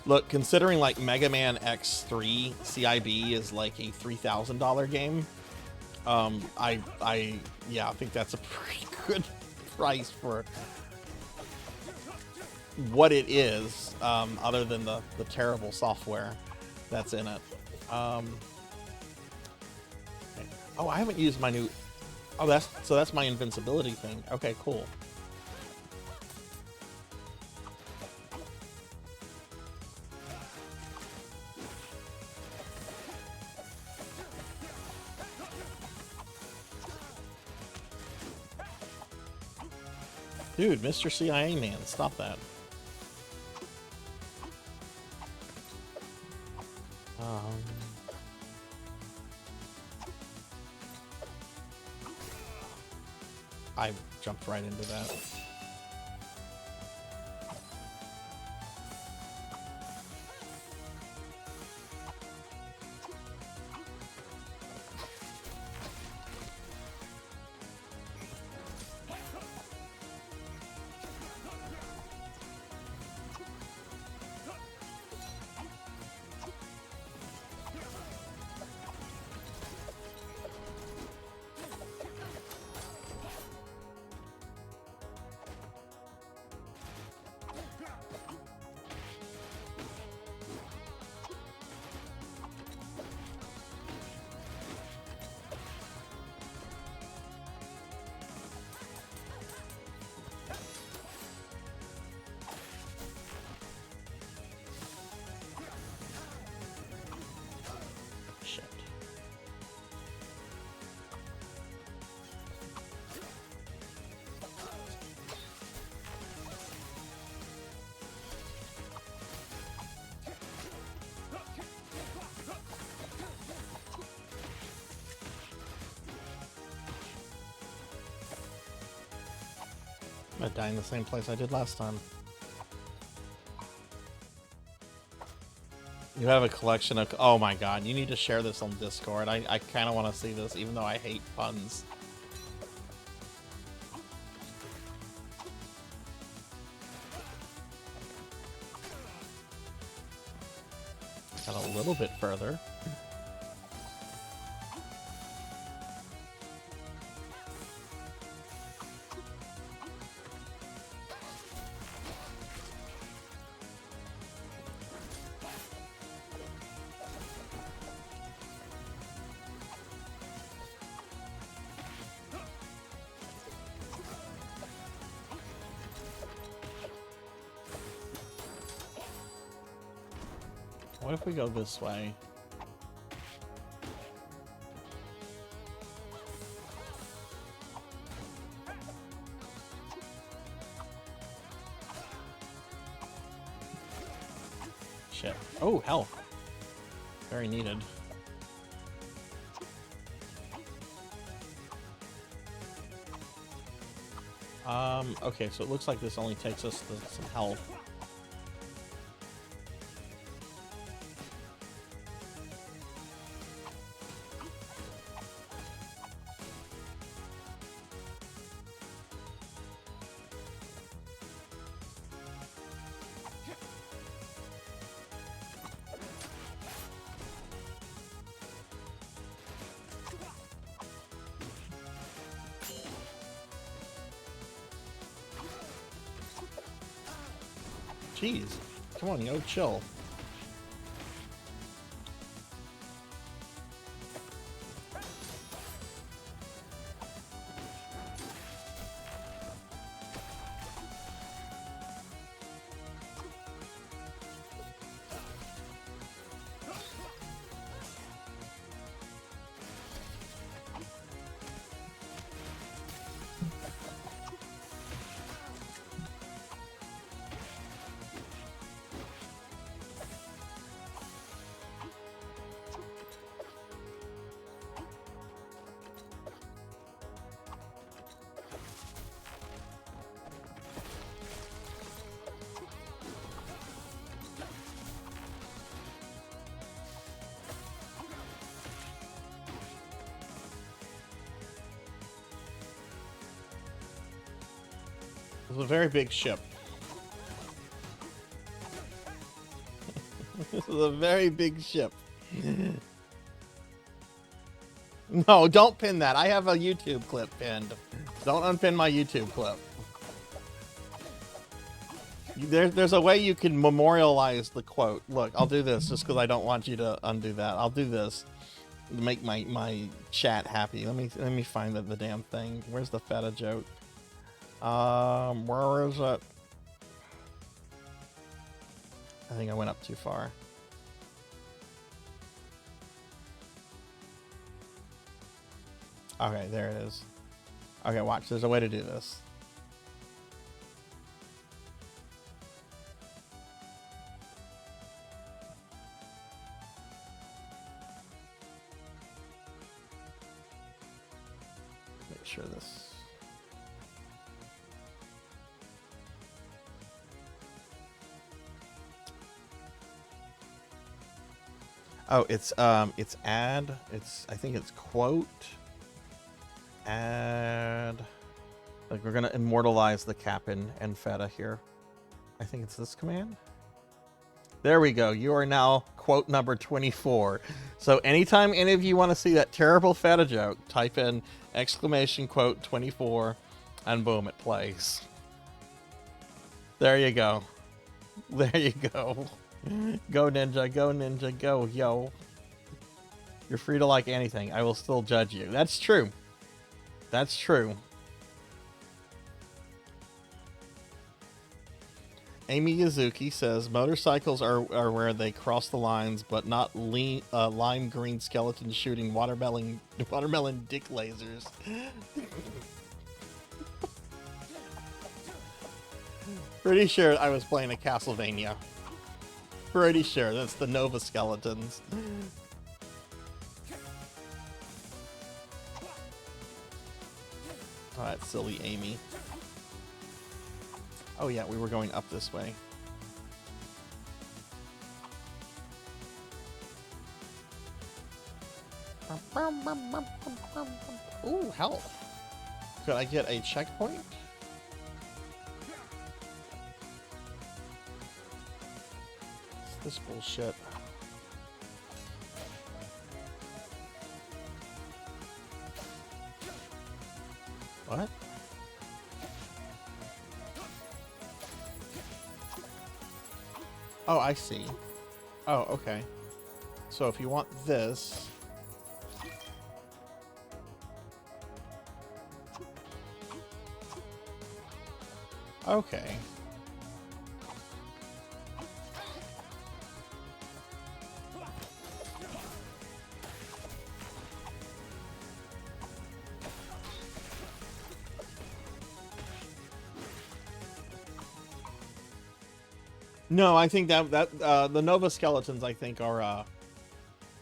Look, considering like Mega Man X3 CIB is like a $3,000 game, yeah, I think that's a pretty good price for what it is, other than the terrible software that's in it. Oh, I haven't used my new. Oh, that's my invincibility thing. Okay, cool. Dude, Mr. CIA man, stop that. I jumped right into that. Shit. I'm gonna die in the same place I did last time. You have a collection of... Oh my god, you need to share this on Discord. I kind of want to see this, even though I hate puns. Got a little bit further. What if we go this way? Shit. Oh, health. Very needed. Okay, so it looks like this only takes us to some health. Jeez, come on, yo, chill. It was a very big ship. This is a very big ship. No, don't pin that. I have a YouTube clip pinned. Don't unpin my YouTube clip. There's a way you can memorialize the quote. Look, I'll do this just because I don't want you to undo that. I'll do this to make my chat happy. Let me find the damn thing. Where's the feta joke? Where is it? I think I went up too far. Okay, there it is. Okay, watch. There's a way to do this. sure this. Oh, it's add. I think it's quote. Add. Like we're gonna immortalize the Cap'n and Feta here. I think it's this command. There we go. You are now quote number 24. So anytime any of you want to see that terrible Feta joke, type in exclamation quote 24 and boom, it plays. There you go. There you go. Go Ninja, go Ninja, go, yo. You're free to like anything. I will still judge you. That's true. That's true. Amy Yazuki says, motorcycles are where they cross the lines, but not lime green skeletons shooting watermelon dick lasers. Pretty sure I was playing a Castlevania. Pretty sure that's the Nova Skeletons. Oh, that's silly Amy. Oh yeah, we were going up this way. Ooh, health. Could I get a checkpoint? What's this bullshit? What? Oh, I see. Oh, okay. So if you want this... Okay. No, I think that the Nova Skeletons, I think, are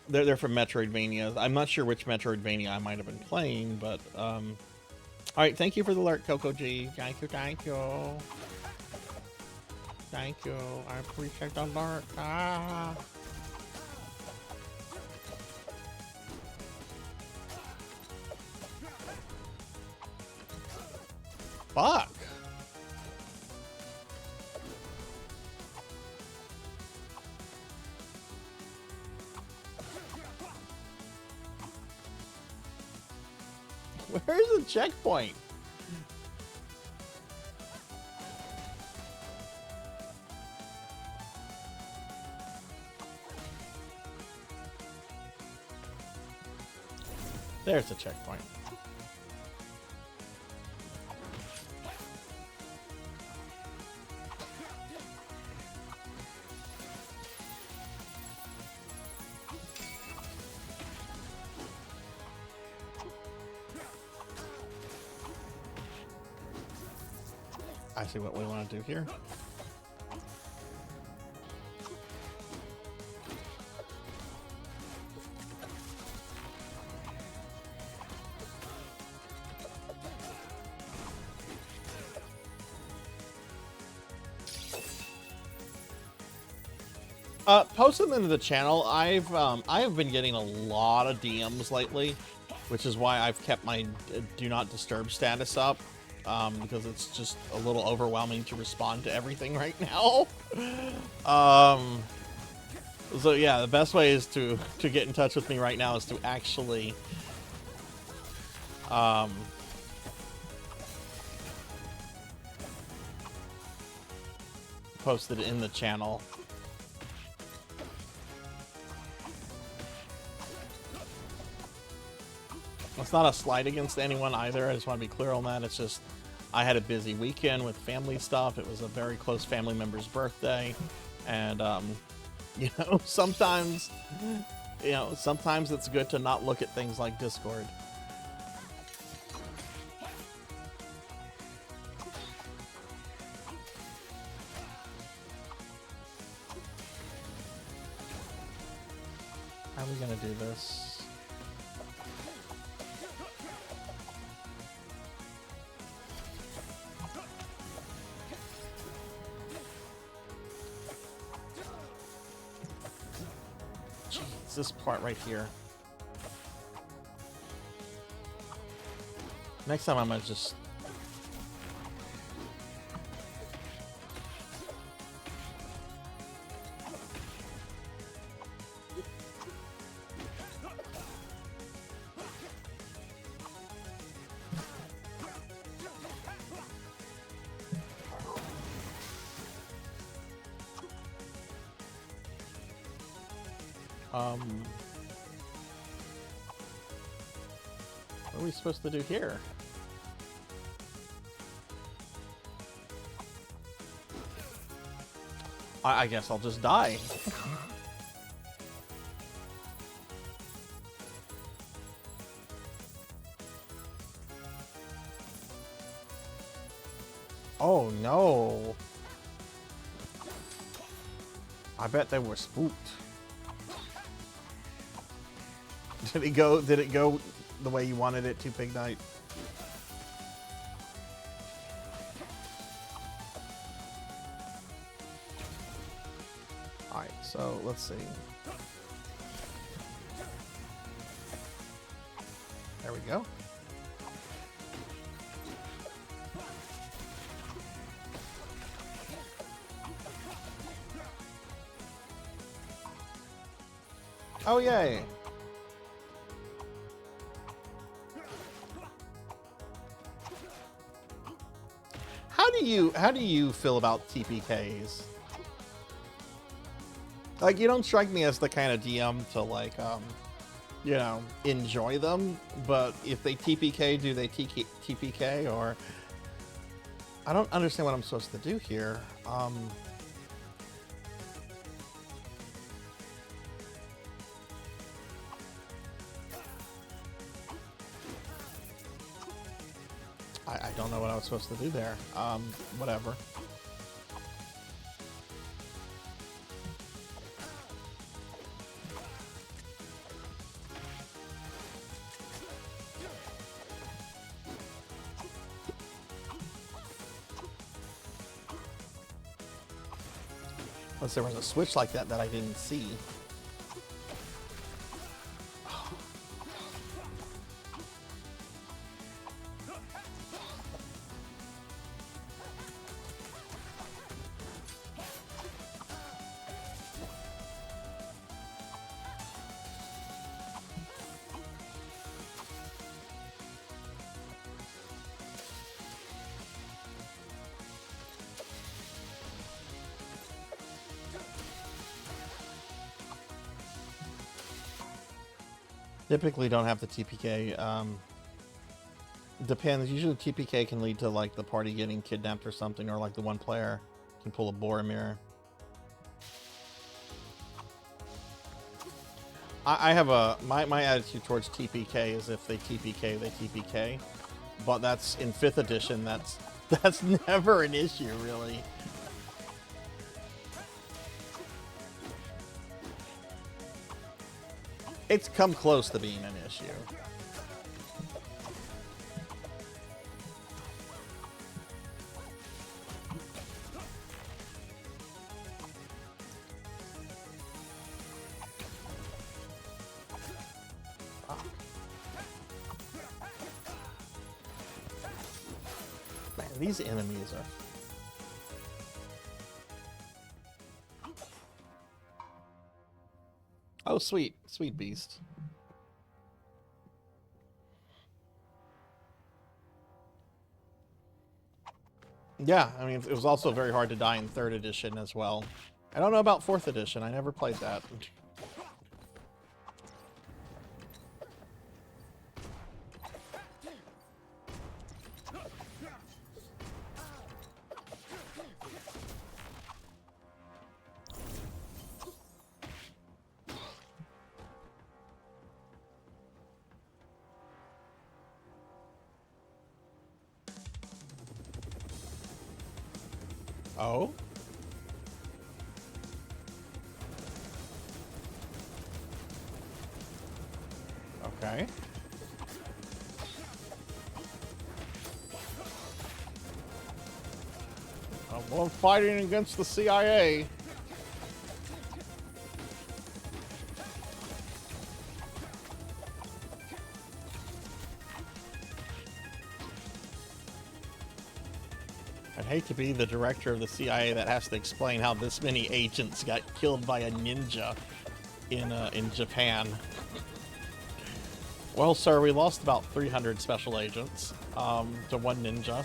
they're from Metroidvania. I'm not sure which Metroidvania I might have been playing, but all right. Thank you for the alert, Coco G. Thank you, thank you, thank you. I appreciate the alert. Ah. Fuck. Where's the checkpoint? There's the checkpoint. I see what we want to do here. Post them into the channel. I have been getting a lot of DMs lately, which is why I've kept my do not disturb status up. Because it's just a little overwhelming to respond to everything right now. So yeah, the best way is to get in touch with me right now is to actually post it in the channel. It's not a slight against anyone either. I just want to be clear on that. It's just I had a busy weekend with family stuff. It was a very close family member's birthday, and you know, sometimes it's good to not look at things like Discord. How are we gonna do this? this part right here. Next time I'm gonna just... What are we supposed to do here? I guess I'll just die. Oh no. I bet they were spooked. Did it go the way you wanted it to, Pig Knight? Alright, so let's see. There we go. Oh yay! How do you feel about TPKs? Like, you don't strike me as the kind of DM to, like, you know, enjoy them, but if they TPK, do they TPK, or... I don't understand what I'm supposed to do here. I don't know what I was supposed to do there. Whatever. Unless there was a switch like that that I didn't see. Typically don't have the TPK. Depends. Usually TPK can lead to like the party getting kidnapped or something, or like the one player can pull a Boromir. I have a my attitude towards TPK is if they TPK, they TPK. But that's in 5th edition. That's never an issue, really. It's come close to being an issue. Wow. Man, these enemies are... Oh, sweet. Sweet beast. Yeah, I mean, it was also very hard to die in 3rd edition as well. I don't know about 4th edition. I never played that. Oh? Okay. Well, fighting against the CIA. I'd hate to be the director of the CIA that has to explain how this many agents got killed by a ninja in Japan. Well, sir, we lost about 300 special agents to one ninja.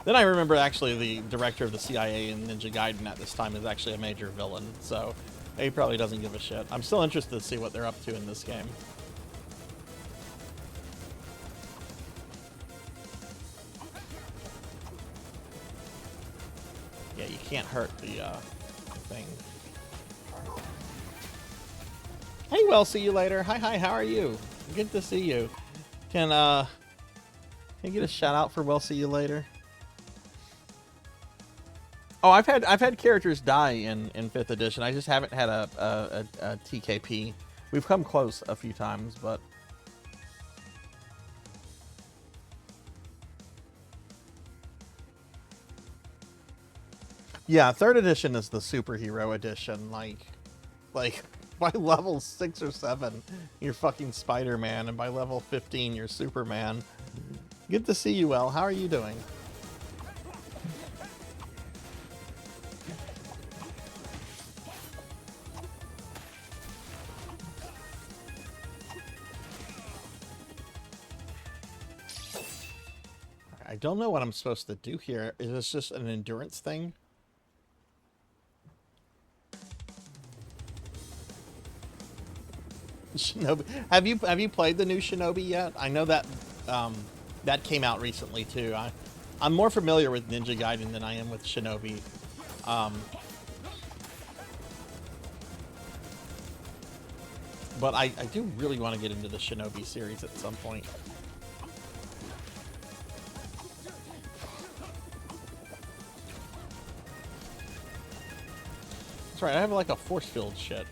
Then I remember actually the director of the CIA in Ninja Gaiden at this time is actually a major villain, so he probably doesn't give a shit. I'm still interested to see what they're up to in this game. Yeah, you can't hurt the thing. Hey, well, see you later. Hi, how are you? Good to see you. Can you get a shout out for well, see you later? Oh, I've had characters die in 5th edition. I just haven't had a TKP. We've come close a few times, but yeah, 3rd edition is the superhero edition. Like by level 6 or 7, you're fucking Spider-Man, and by level 15, you're Superman. Good to see you, El. How are you doing? I don't know what I'm supposed to do here. Is this just an endurance thing? Shinobi. Have you played the new Shinobi yet? I know that that came out recently too. I'm more familiar with Ninja Gaiden than I am with Shinobi. But I do really want to get into the Shinobi series at some point. That's right, I have like a force field shit.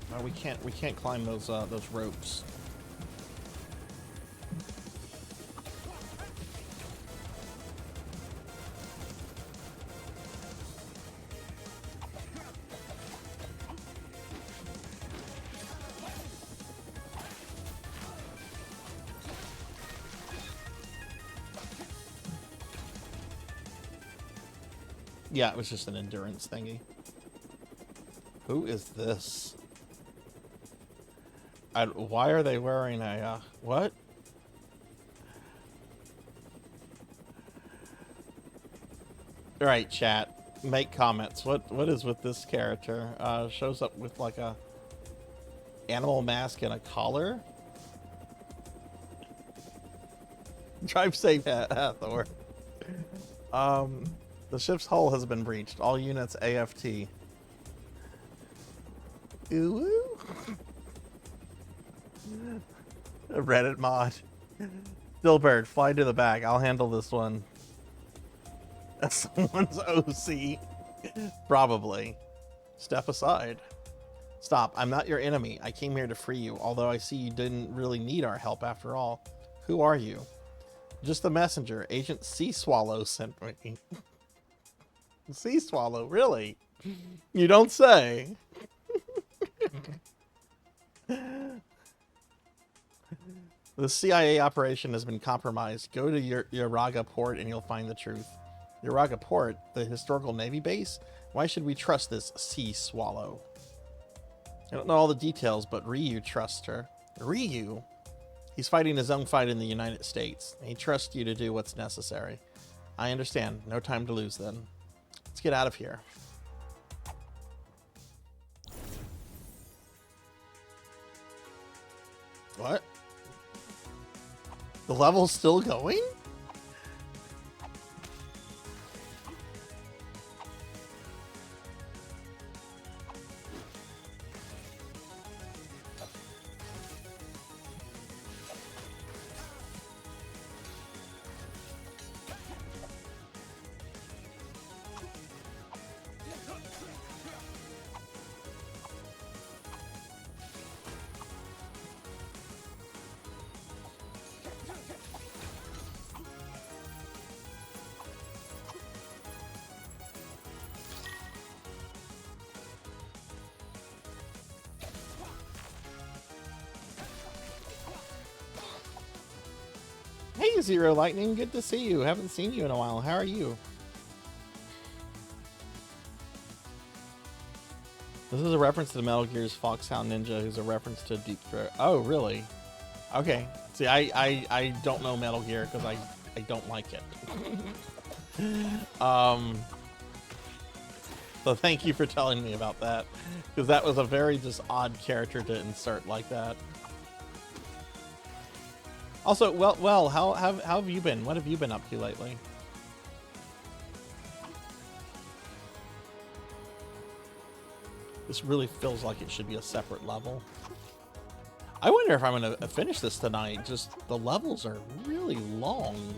No, we can't climb those ropes. Yeah, it was just an endurance thingy. Who is this? Why are they wearing a, what? Alright, chat. Make comments. What is with this character? Shows up with like a animal mask and a collar? Drive safe, Hathor. The ship's hull has been breached. All units AFT. Ooh. A Reddit mod. Stillbird, fly to the back. I'll handle this one. Someone's OC. Probably. Step aside. Stop. I'm not your enemy. I came here to free you, although I see you didn't really need our help after all. Who are you? Just the messenger. Agent Sea Swallow sent me. Sea Swallow, really? You don't say. The CIA operation has been compromised. Go to Uraga Port and you'll find the truth. Uraga Port, the historical Navy base? Why should we trust this Sea Swallow? I don't know all the details, but Ryu trusts her. Ryu? He's fighting his own fight in the United States. He trusts you to do what's necessary. I understand. No time to lose then. Let's get out of here. What? The level's still going? Hey, Zero Lightning, good to see you. Haven't seen you in a while. How are you? This is a reference to Metal Gear's Foxhound Ninja, who's a reference to Deep Throat. Oh, really? Okay. See, I don't know Metal Gear because I don't like it. So thank you for telling me about that, because that was a very just odd character to insert like that. Also, well, how have you been? What have you been up to lately? This really feels like it should be a separate level. I wonder if I'm going to finish this tonight. Just the levels are really long.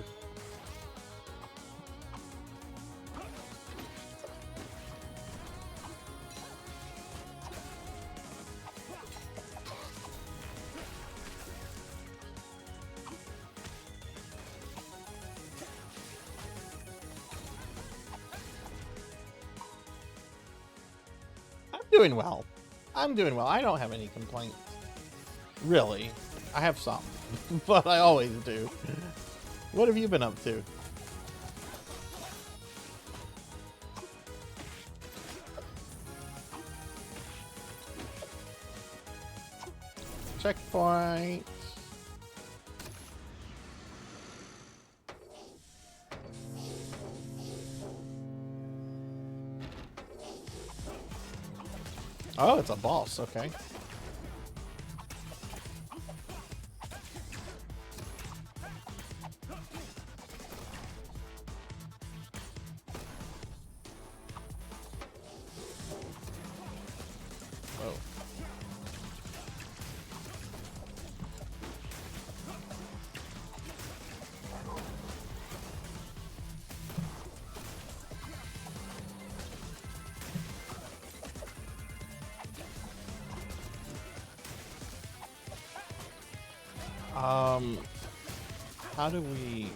Doing well. I'm doing well. I don't have any complaints. Really. I have some. But I always do. What have you been up to? Checkpoint. Oh, it's a boss, okay. Whoa. How do we...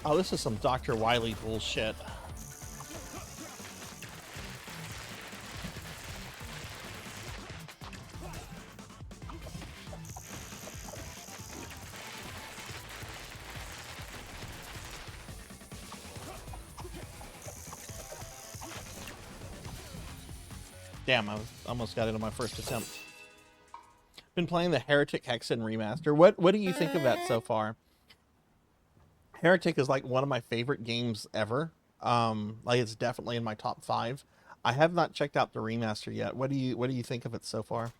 Oh, this is some Dr. Wily bullshit. Damn, I almost got it on my first attempt. Been playing the Heretic Hexen remaster. What do you think of that so far? Heretic is like one of my favorite games ever. Like it's definitely in my top 5. I have not checked out the remaster yet. What do you think of it so far?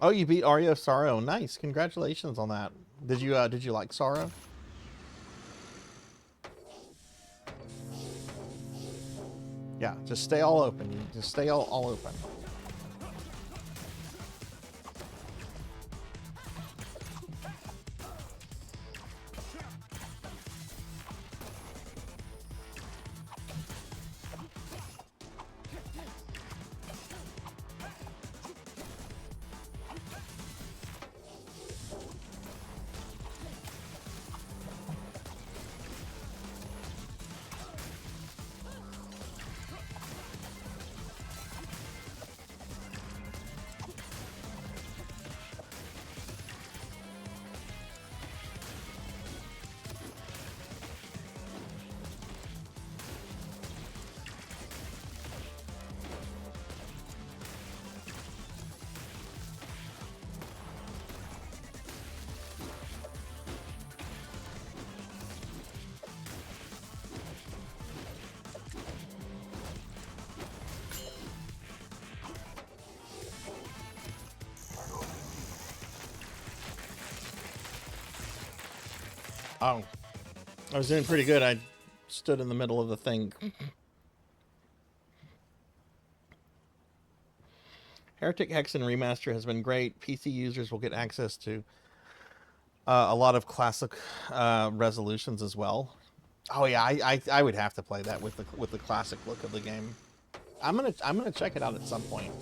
Oh, you beat Aria of Sorrow. Nice. Congratulations on that. Did you like Sorrow? Yeah, just stay all open. Just stay all open. Oh, I was doing pretty good. I stood in the middle of the thing. Heretic Hexen Remaster has been great. PC users will get access to a lot of classic resolutions as well. Oh yeah, I would have to play that with the classic look of the game. I'm gonna check it out at some point.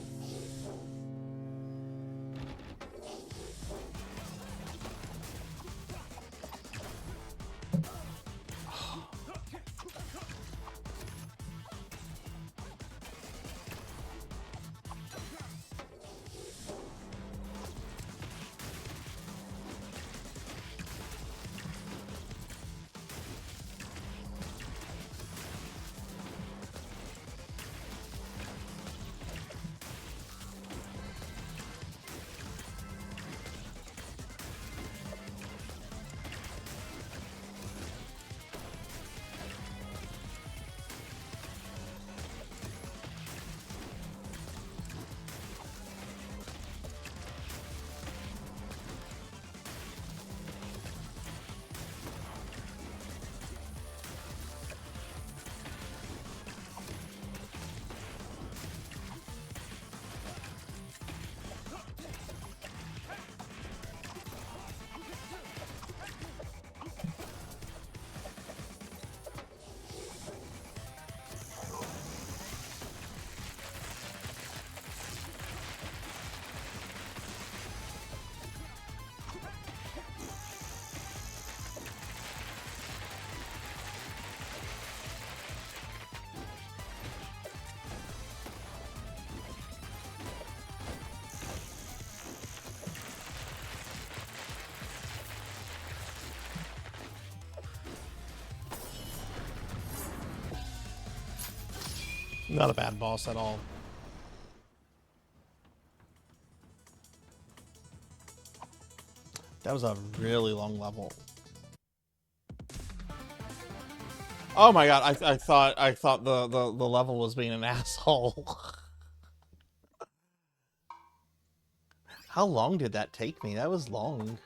Not a bad boss at all. That was a really long level. Oh my god, I thought the level was being an asshole. How long did that take me? That was long.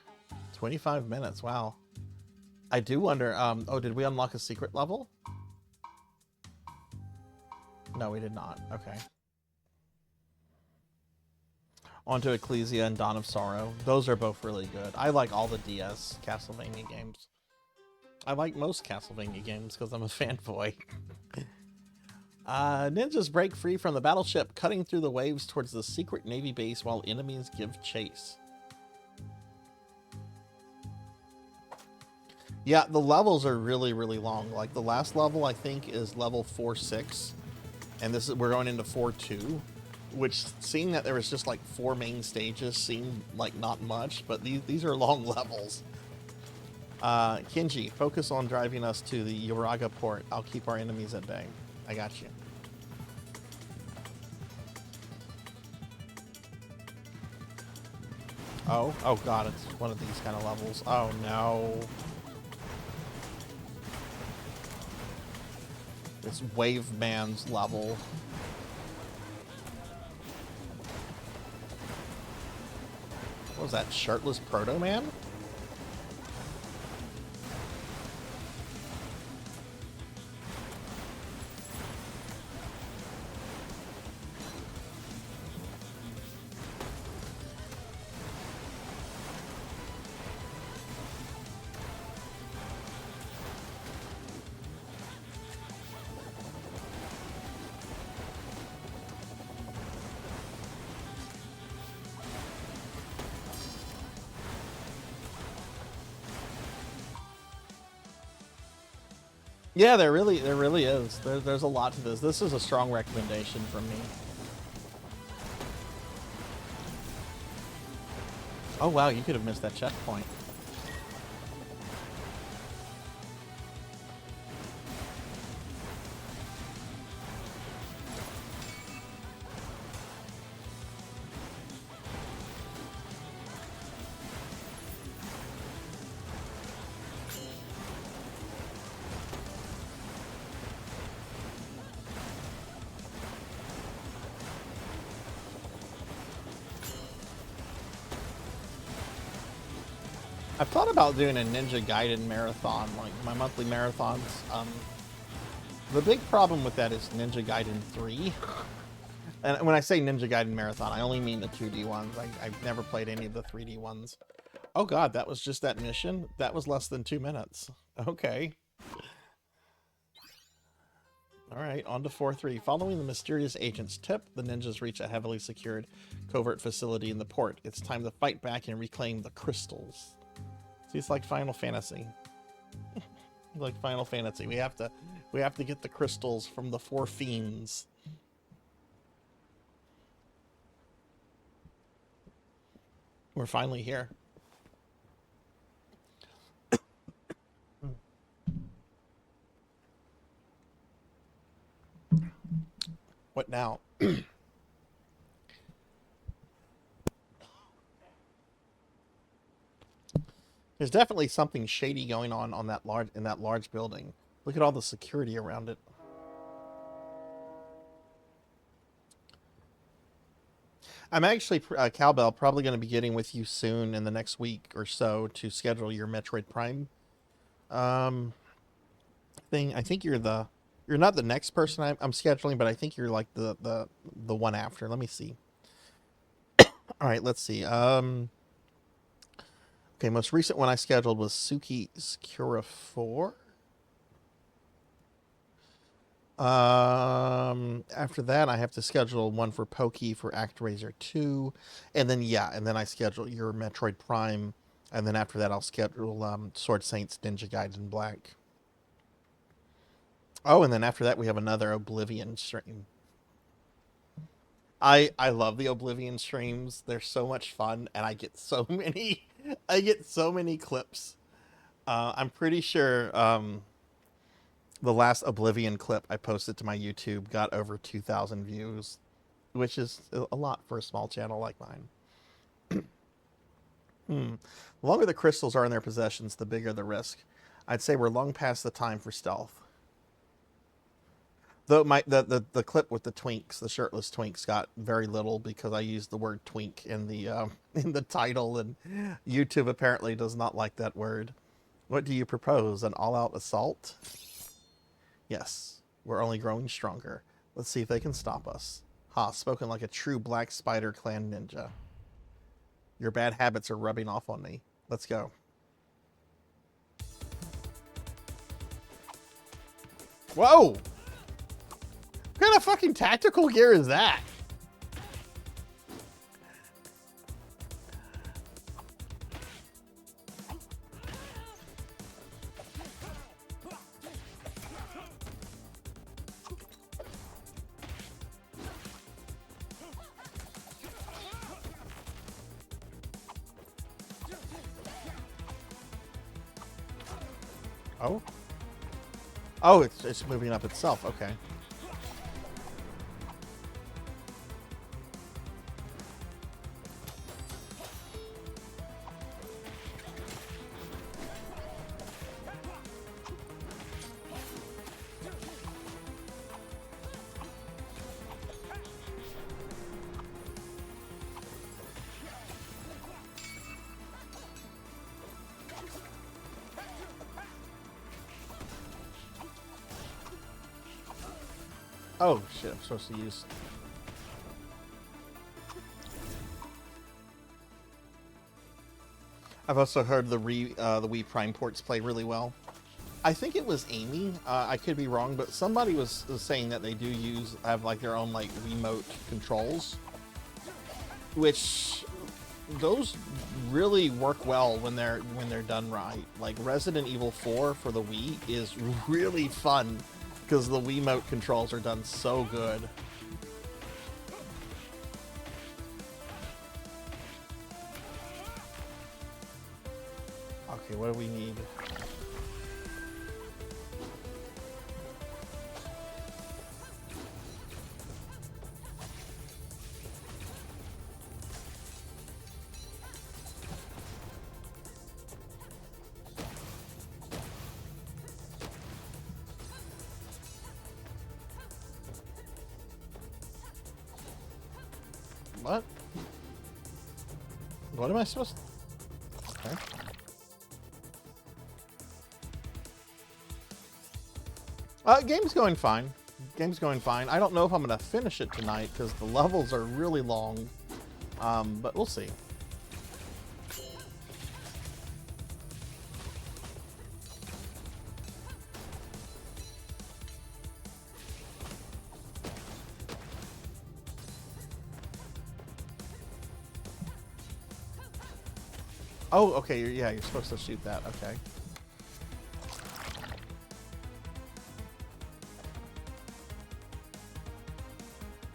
25 minutes, wow. I do wonder, oh, did we unlock a secret level? No, we did not. Okay. On to Ecclesia and Dawn of Sorrow. Those are both really good. I like all the DS Castlevania games. I like most Castlevania games because I'm a fanboy. Ninjas break free from the battleship, cutting through the waves towards the secret Navy base while enemies give chase. Yeah, the levels are really, really long. Like the last level, I think, is level 4-6, and we're going into 4-2, which, seeing that there was just like 4 main stages, seemed like not much, but these are long levels. Kinji, focus on driving us to the Uraga port. I'll keep our enemies at bay. I got you. Oh god, it's one of these kind of levels. Oh no. It's Wave Man's level. What was that, shirtless Proto Man? Yeah, there really is. There's a lot to this. This is a strong recommendation from me. Oh wow, you could have missed that checkpoint. I've thought about doing a Ninja Gaiden marathon, like my monthly marathons. The big problem with that is Ninja Gaiden 3. And when I say Ninja Gaiden marathon, I only mean the 2D ones. I've never played any of the 3D ones. Oh god, that was just that mission? That was less than 2 minutes. Okay. Alright, on to 4-3. Following the mysterious agent's tip, the ninjas reach a heavily secured covert facility in the port. It's time to fight back and reclaim the crystals. See, it's like Final Fantasy. Like Final Fantasy. We have to get the crystals from the 4 fiends. We're finally here. What now? There's definitely something shady going on in that large building. Look at all the security around it. I'm actually, Cowbell, probably going to be getting with you soon in the next week or so to schedule your Metroid Prime thing. I think you're not the next person I'm scheduling, but I think you're like the one after. Let me see. All right, let's see. Okay, most recent one I scheduled was Suki Sakura 4. After that, I have to schedule one for Pokey for ActRaiser 2. And then, I schedule your Metroid Prime. And then after that, I'll schedule Sword Saints Ninja Gaiden Black. Oh, and then after that, we have another Oblivion stream. I love the Oblivion streams. They're so much fun, and I get so many clips. I'm pretty sure The last Oblivion clip I posted to my YouTube got over 2,000 views, which is a lot for a small channel like mine. The longer the crystals are in their possessions, the bigger the risk. I'd say we're long past the time for stealth. Though the clip with the twinks, the shirtless twinks, got very little because I used the word twink in the title, and YouTube apparently does not like that word. What do you propose? An all-out assault? Yes, we're only growing stronger. Let's see if they can stop us. Ha, spoken like a true Black Spider Clan ninja. Your bad habits are rubbing off on me. Let's go. Whoa! What kind of fucking tactical gear is that? Oh? Oh, it's moving up itself. Okay. Oh shit, I'm supposed to use... I've also heard the Wii Prime ports play really well. I think it was Amy, I could be wrong, but somebody was saying that they do have like their own like Wiimote controls, which those really work well when they're done right. Like Resident Evil 4 for the Wii is really fun because the Wiimote controls are done so good. Okay, what do we need? What? What am I supposed to... Okay. Game's going fine. Game's going fine. I don't know if I'm going to finish it tonight because the levels are really long. But we'll see. Oh, okay. Yeah, you're supposed to shoot that. Okay.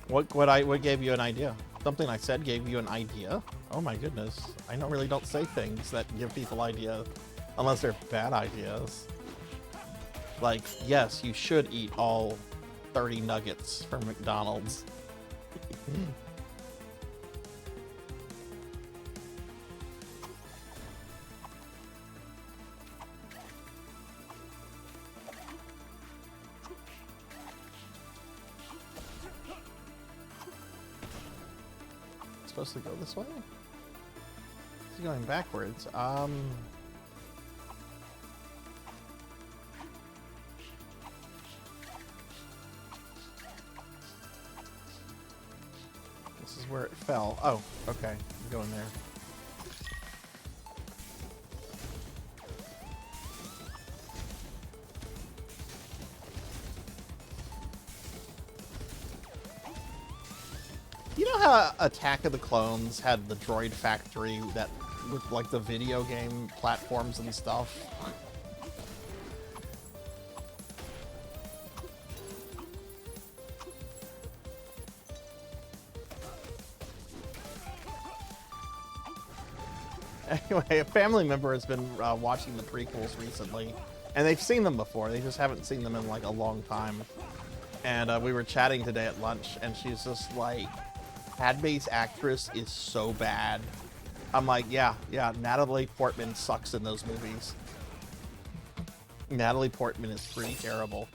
What gave you an idea? Something I said gave you an idea? Oh my goodness. I don't say things that give people ideas unless they're bad ideas. Like, yes, you should eat all 30 nuggets from McDonald's. Supposed to go this way? It's going backwards. This is where it fell. Oh, okay. I'm going there. You know how Attack of the Clones had the droid factory that with like the video game platforms and stuff? Anyway, a family member has been watching the prequels recently, And they've seen them before. They just haven't seen them in like a long time. And we were chatting today at lunch, and she's just like, Padme's actress is so bad. I'm like, yeah, Natalie Portman sucks in those movies. Natalie Portman is pretty terrible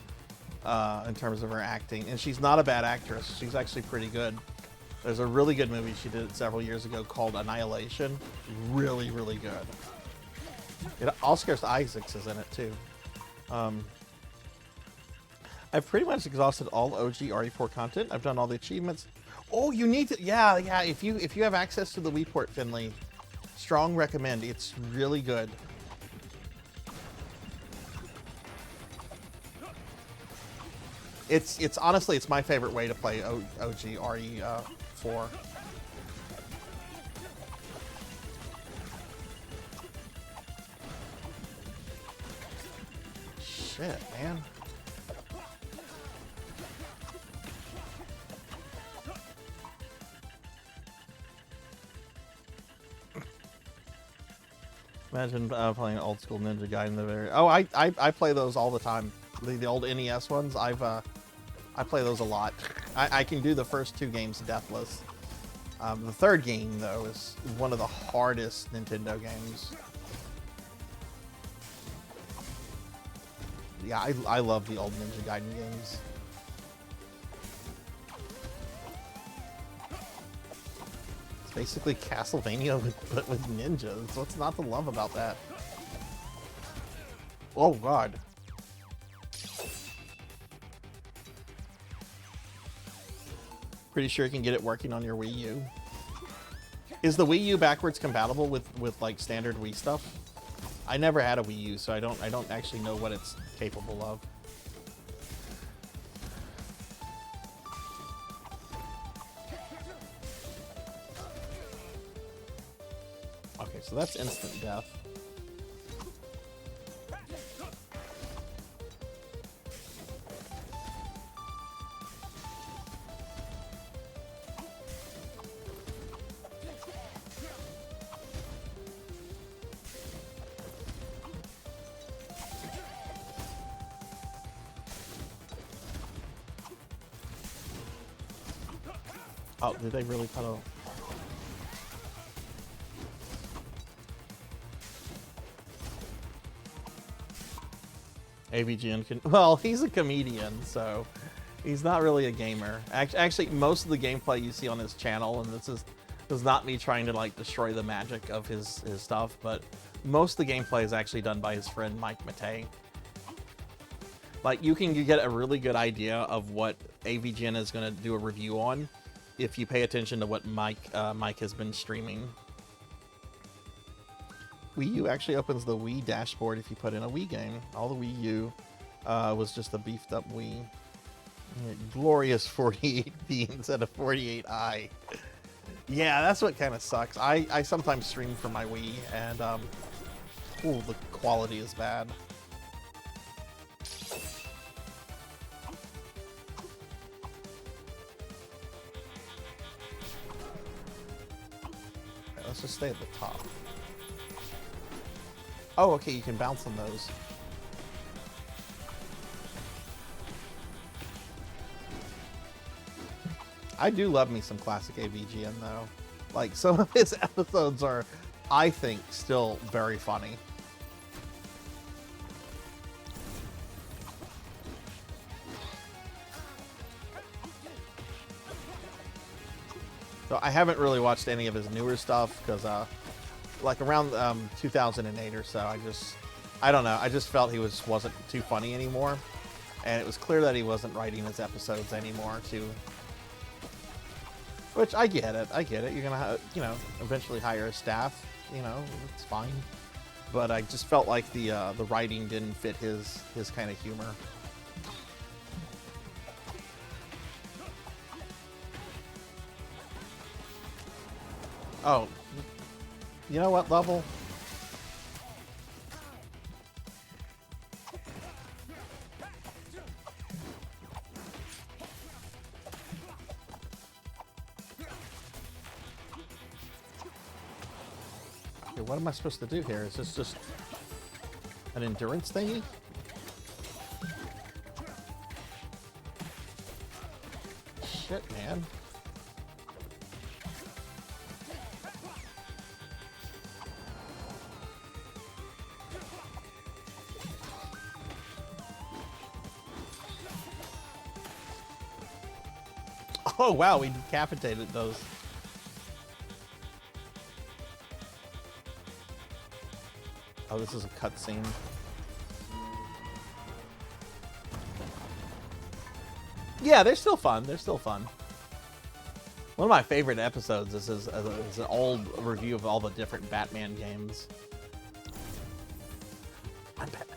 in terms of her acting. And she's not a bad actress. She's actually pretty good. There's a really good movie she did several years ago called Annihilation. Really, really good. Oscar Isaacs is in it too. I've pretty much exhausted all OG RE4 content. I've done all the achievements. Oh, you need to, yeah. If you have access to the Wii port, Finley, strong recommend. It's really good. It's honestly, it's my favorite way to play OG RE4. Shit, man. Imagine playing old school Ninja Gaiden. I play those all the time. The old NES ones. I play those a lot. I can do the first 2 games deathless. The third game though is one of the hardest Nintendo games. Yeah, I love the old Ninja Gaiden games. It's basically Castlevania but with ninjas. What's not to love about that? Oh god. Pretty sure you can get it working on your Wii U. Is the Wii U backwards compatible with like standard Wii stuff? I never had a Wii U, so I don't actually know what it's capable of. Okay, so that's instant death. Oh, did they really cut off? AVGN can... Well, he's a comedian, so he's not really a gamer. Actually, most of the gameplay you see on his channel, and this is not me trying to like destroy the magic of his stuff, but most of the gameplay is actually done by his friend Mike Matei. Like, you can get a really good idea of what AVGN is going to do a review on if you pay attention to what Mike has been streaming. Wii U actually opens the Wii dashboard if you put in a Wii game. All the Wii U was just a beefed up Wii. Glorious 48B instead of 48i. Yeah, that's what kind of sucks. I sometimes stream from my Wii, and ooh, the quality is bad. Right, let's just stay at the top. Oh, okay, you can bounce on those. I do love me some classic AVGN though. Like, some of his episodes are, I think, still very funny. So I haven't really watched any of his newer stuff because like around 2008 or so, I don't know, I just felt he wasn't too funny anymore, and it was clear that he wasn't writing his episodes anymore too. Which I get it. You're gonna, you know, eventually hire a staff. You know, it's fine. But I just felt like the writing didn't fit his kind of humor. Oh, you know what level? Okay, what am I supposed to do here? Is this just an endurance thingy? Shit, man. Oh wow, we decapitated those. Oh, this is a cutscene. Yeah, they're still fun. They're still fun. One of my favorite episodes is an old review of all the different Batman games. I'm Batman.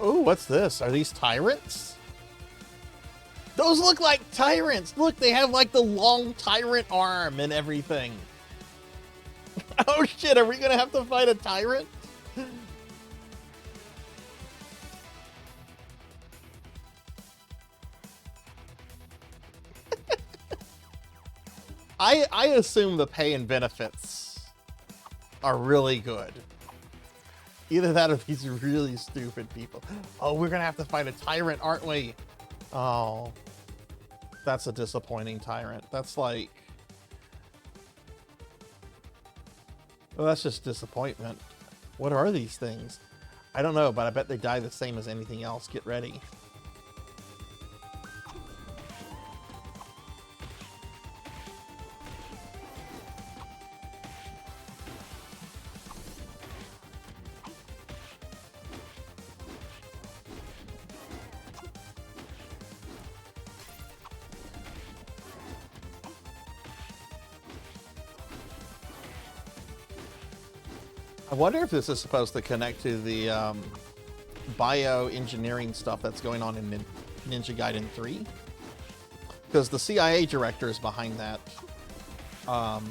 Oh, what's this? Are these tyrants? Those look like tyrants! Look, they have like the long tyrant arm and everything. Oh shit, are we gonna have to fight a tyrant? I assume the pay and benefits are really good. Either that or these really stupid people. Oh, we're gonna have to fight a tyrant, aren't we? Oh, that's a disappointing tyrant. That's like... well, that's just disappointment. What are these things? I don't know, but I bet they die the same as anything else. Get ready. I wonder if this is supposed to connect to the bioengineering stuff that's going on in Ninja Gaiden 3. Because the CIA director is behind that. And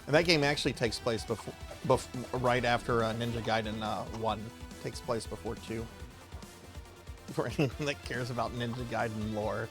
that game actually takes place right after Ninja Gaiden 1. Takes place before 2. For anyone that cares about Ninja Gaiden lore.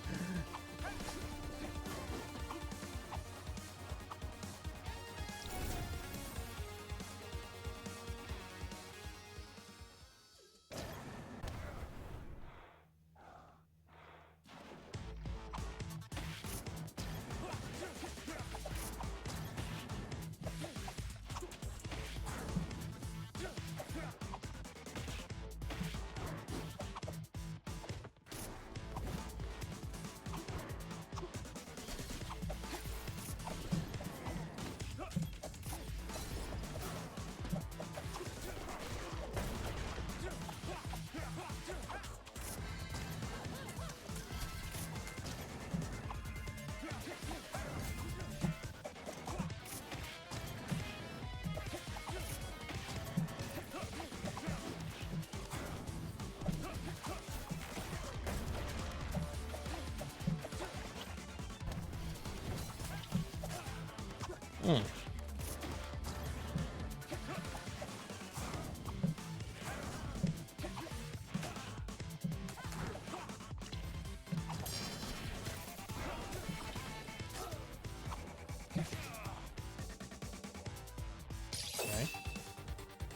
Okay.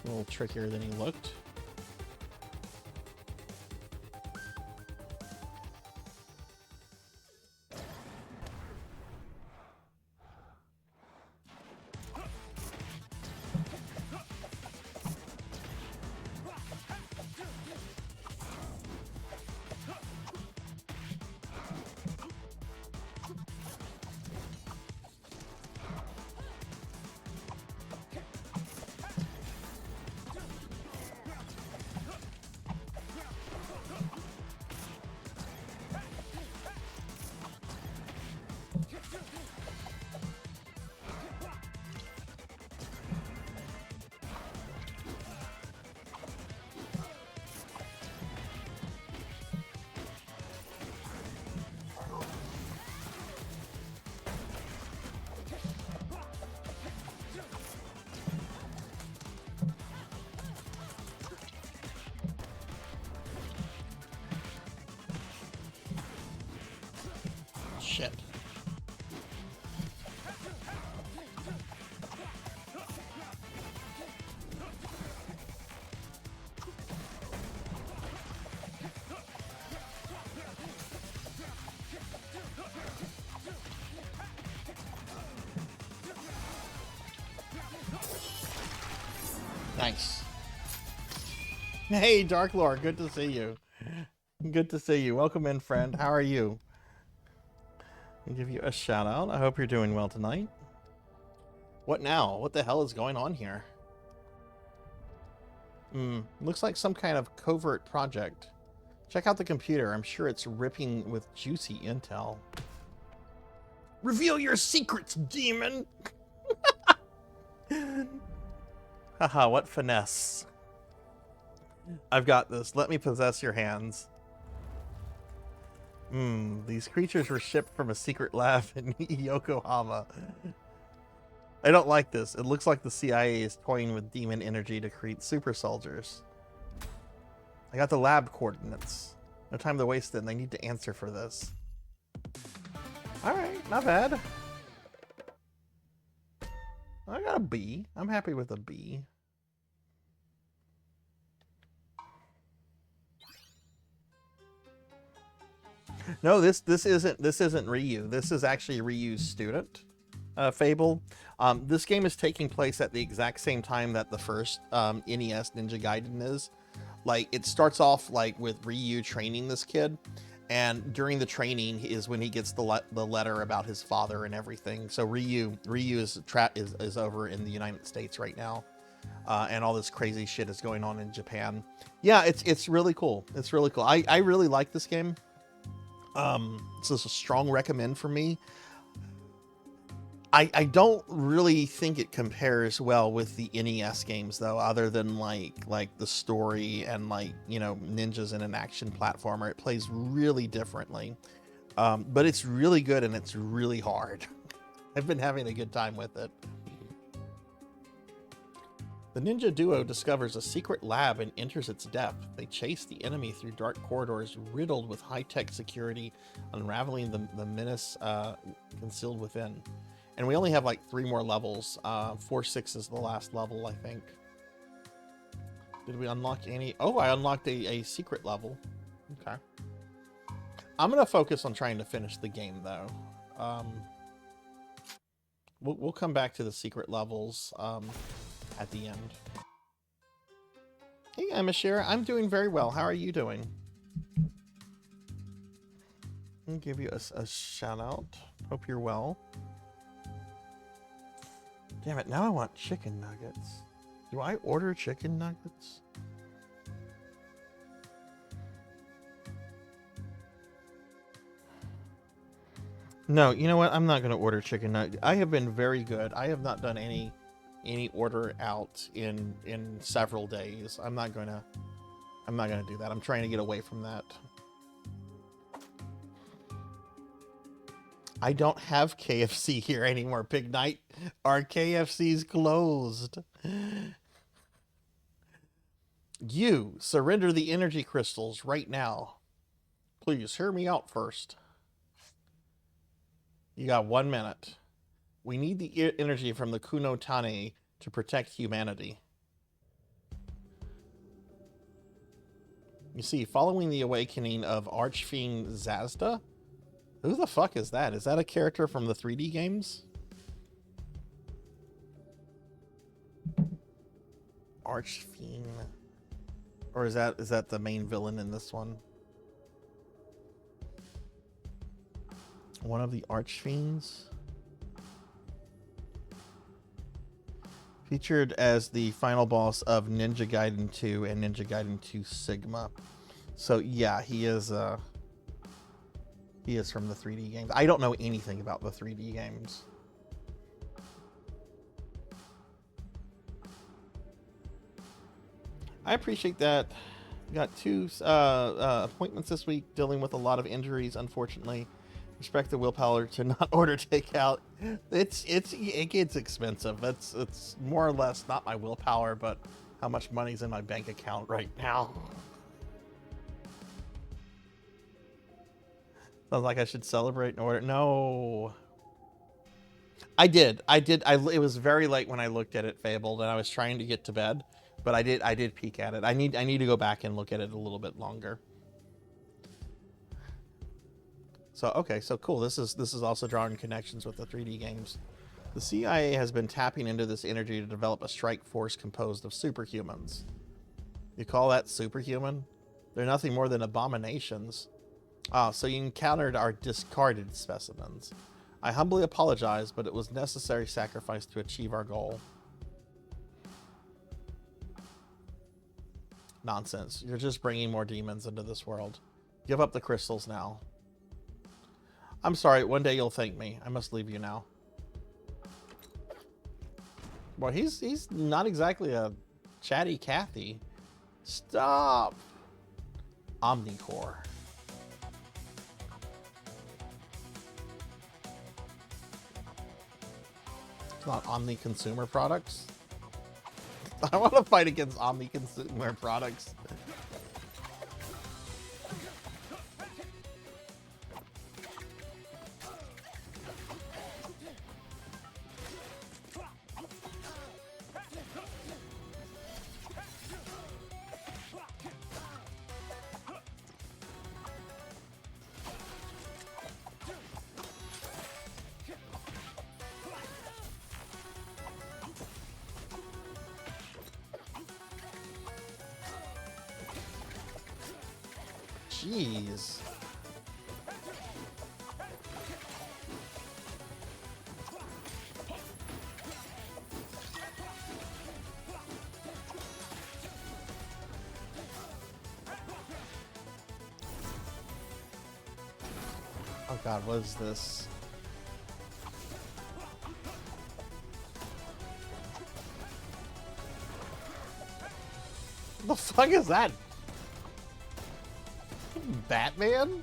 A little trickier than he looked. shit. Nice. Hey, Dark Lord, good to see you. Good to see you. Welcome in, friend. How are you? I'll give you a shout out. I hope you're doing well tonight. What now? What the hell is going on here? Looks like some kind of covert project. Check out the computer. I'm sure it's ripping with juicy intel. Reveal your secrets, demon! Haha, what finesse. I've got this. Let me possess your hands. These creatures were shipped from a secret lab in Yokohama. I don't like this. It looks like the CIA is toying with demon energy to create super soldiers. I got the lab coordinates. No time to waste it, and I need to answer for this. Alright, not bad. I got a B. I'm happy with a B. No, this isn't Ryu. This is actually Ryu's student, Fable. This game is taking place at the exact same time that the first NES Ninja Gaiden is. Like, it starts off like with Ryu training this kid, and during the training is when he gets the letter about his father and everything. So Ryu is over in the United States right now, and all this crazy shit is going on in Japan. Yeah, it's really cool. It's really cool. I really like this game. This is a strong recommend for me. I don't really think it compares well with the NES games though, other than like the story and like, you know, ninjas in an action platformer. It plays really differently. But it's really good and it's really hard. I've been having a good time with it. The ninja duo discovers a secret lab and enters its depth. They chase the enemy through dark corridors riddled with high-tech security, unraveling the menace concealed within. And we only have like 3 more levels. 4-6 is the last level, I think. Did we unlock any? Oh, I unlocked a secret level. Okay. I'm going to focus on trying to finish the game, though. We'll come back to the secret levels at the end. Hey, I'm Ashira. I'm doing very well. How are you doing? I'll give you a shout out. Hope you're well. Damn it, now I want chicken nuggets. Do I order chicken nuggets? No, you know what? I'm not going to order chicken nuggets. I have been very good. I have not done any order out in several days. I'm not going to do that. I'm trying to get away from that. I don't have KFC here anymore, Pig Knight. Our KFC's closed. You surrender the energy crystals right now. Please hear me out first. You got 1 minute. We need the energy from the Kuno Tane to protect humanity. You see, following the awakening of Archfiend Zazda? Who the fuck is that? Is that a character from the 3D games? Archfiend. Or is that the main villain in this one? One of the Archfiends? Featured as the final boss of Ninja Gaiden 2 and Ninja Gaiden 2 Sigma. So yeah, he is from the 3D games. I don't know anything about the 3D games. I appreciate that. Got 2 appointments this week, dealing with a lot of injuries, unfortunately. Respect the willpower to not order takeout. It gets expensive. It's more or less not my willpower, but how much money's in my bank account right now. Sounds like I should celebrate in order. No. I did. It was very late when I looked at it, Fabled, and I was trying to get to bed, but I did peek at it. I need to go back and look at it a little bit longer. So okay, so cool. This is also drawing connections with the 3D games. The CIA has been tapping into this energy to develop a strike force composed of superhumans. You call that superhuman? They're nothing more than abominations. Ah, so you encountered our discarded specimens. I humbly apologize, but it was necessary sacrifice to achieve our goal. Nonsense. You're just bringing more demons into this world. Give up the crystals now. I'm sorry, one day you'll thank me. I must leave you now. Well, he's not exactly a chatty Cathy. Stop! Omnicore. It's not Omni Consumer Products. I want to fight against Omni Consumer Products. Jeez. Oh God, what is this? What the fuck is that? Batman?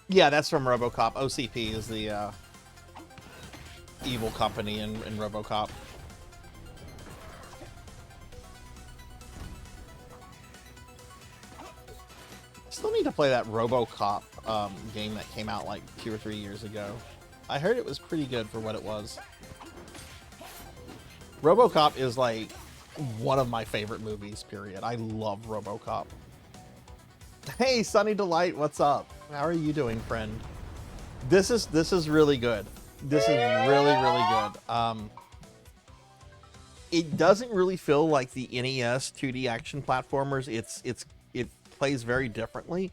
Yeah, that's from RoboCop. OCP is the evil company in RoboCop. Still need to play that RoboCop game that came out like 2 or 3 years ago. I heard it was pretty good for what it was. RoboCop is like one of my favorite movies, period. I love RoboCop. Hey, Sunny Delight, what's up? How are you doing, friend? This is really good. This is really good. It doesn't really feel like the NES 2D action platformers. It plays very differently,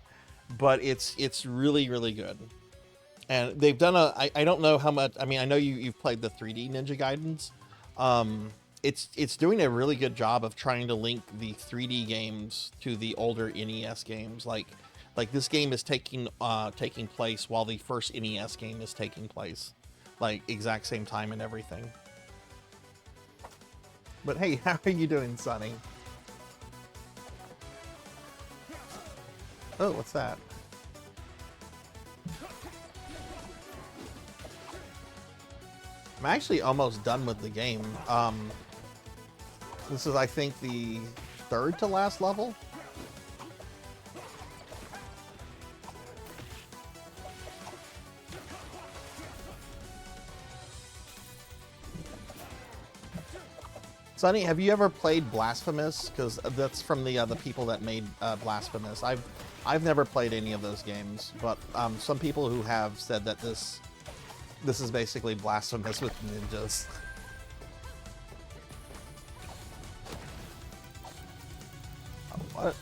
but it's really good. And they've done I don't know how much. I mean, I know you've played the 3D Ninja Gaidens. It's doing a really good job of trying to link the 3D games to the older NES games. Like this game is taking place while the first NES game is taking place, like exact same time and everything. But hey, how are you doing, Sonny? Oh, what's that? I'm actually almost done with the game. This is, I think, the 3rd to last level. Sonny, have you ever played Blasphemous? Because that's from the people that made Blasphemous. I've never played any of those games, but some people who have said that this is basically Blasphemous with ninjas. What?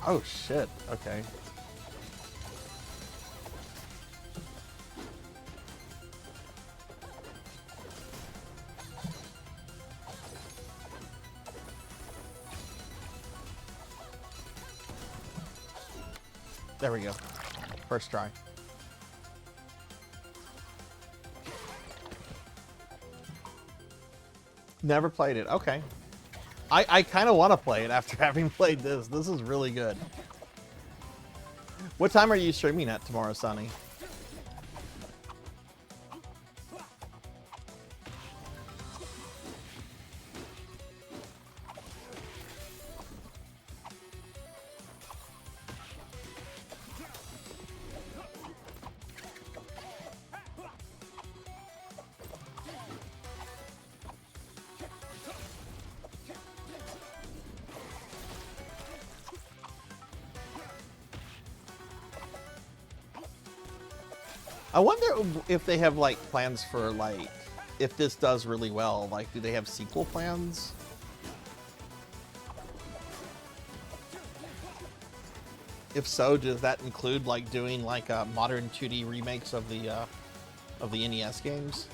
Oh shit, okay. There we go. First try. Never played it. Okay. I kind of want to play it after having played this. This is really good. What time are you streaming at tomorrow, Sonny? I wonder if they have like plans for like, if this does really well, like do they have sequel plans? If so, does that include like doing like modern 2D remakes of the NES games?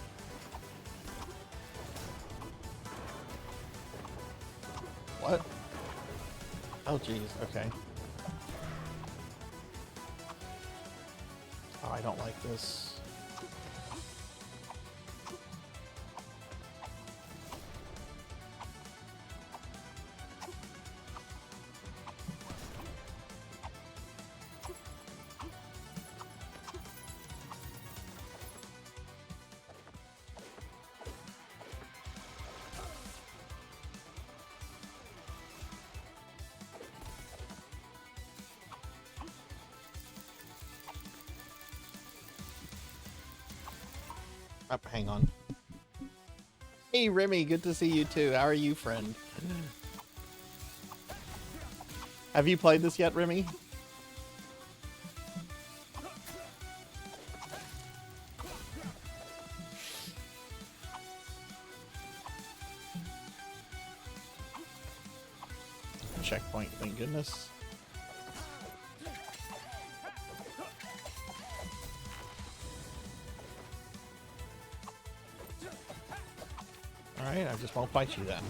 What? Oh geez, okay. Oh, I don't like this. Oh, hang on. Hey, Remy, good to see you too. How are you, friend? Have you played this yet, Remy? Checkpoint, thank goodness. Alright, I just won't fight you then.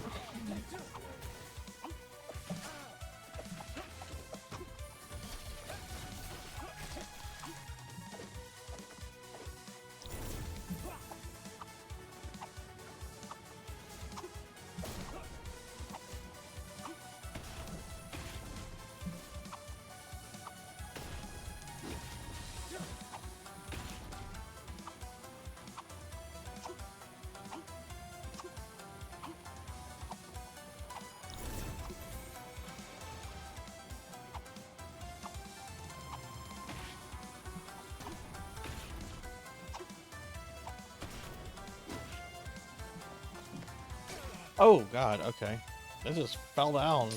Oh god, okay. I just fell down.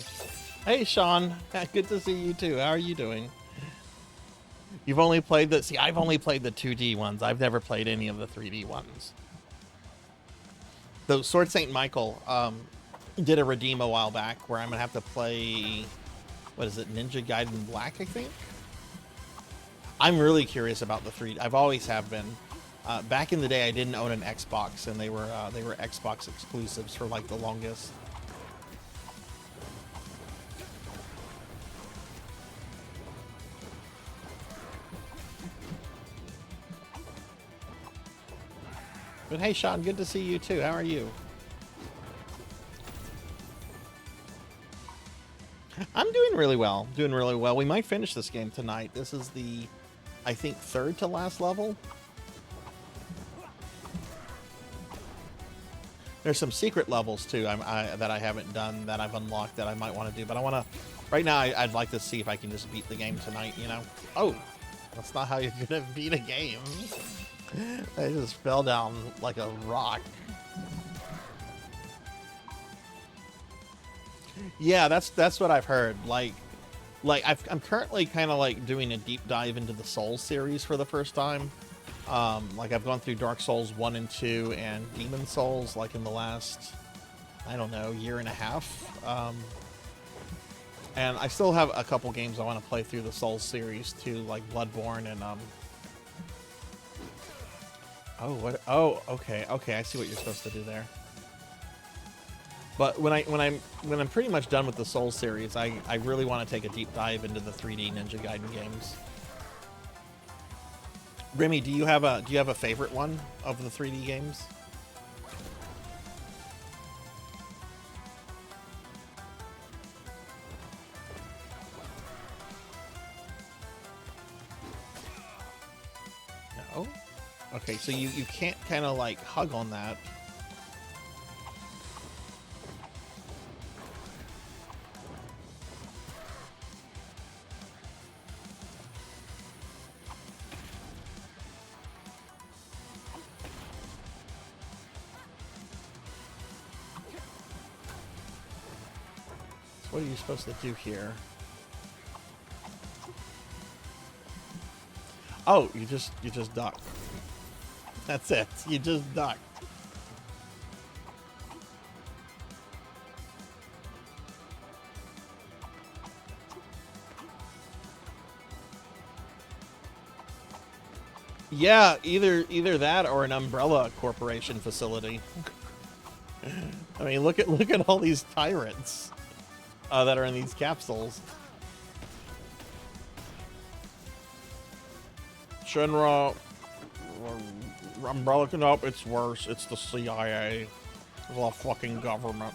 Hey Sean, good to see you too. How are you doing? You've only played the... See, I've only played the 2D ones. I've never played any of the 3D ones. Though Sword Saint Michael did a redeem a while back where I'm going to have to play... What is it? Ninja Gaiden Black, I think? I'm really curious about the 3D. I've always have been. Back in the day, I didn't own an Xbox, and they were Xbox exclusives for like the longest. But hey, Sean, good to see you too. How are you? I'm doing really well. Doing really well. We might finish this game tonight. This is the, I think, third to last level. There's some secret levels too that I haven't done that I've unlocked that I might want to do, but I want to. Right now, I'd like to see if I can just beat the game tonight. You know? Oh, that's not how you're gonna beat a game. I just fell down like a rock. Yeah, that's what I've heard. Like I'm currently kind of like doing a deep dive into the Souls series for the first time. Like I've gone through Dark Souls 1 and 2 and Demon Souls like in the last, I don't know, year and a half. And I still have a couple games I want to play through the Souls series too, like Bloodborne and oh, what? Oh, okay, I see what you're supposed to do there. But when I'm pretty much done with the Souls series, I really want to take a deep dive into the 3D Ninja Gaiden games. Remy, do you have a favorite one of the 3D games? No? Okay, so you can't kind of like hug on that. What are you supposed to do here? Oh, you just duck. That's it. You just duck. Yeah, either that or an Umbrella Corporation facility. I mean, look at all these tyrants that are in these capsules. Shinra, Umbrella, nope, it's worse. It's the CIA. It's the fucking government.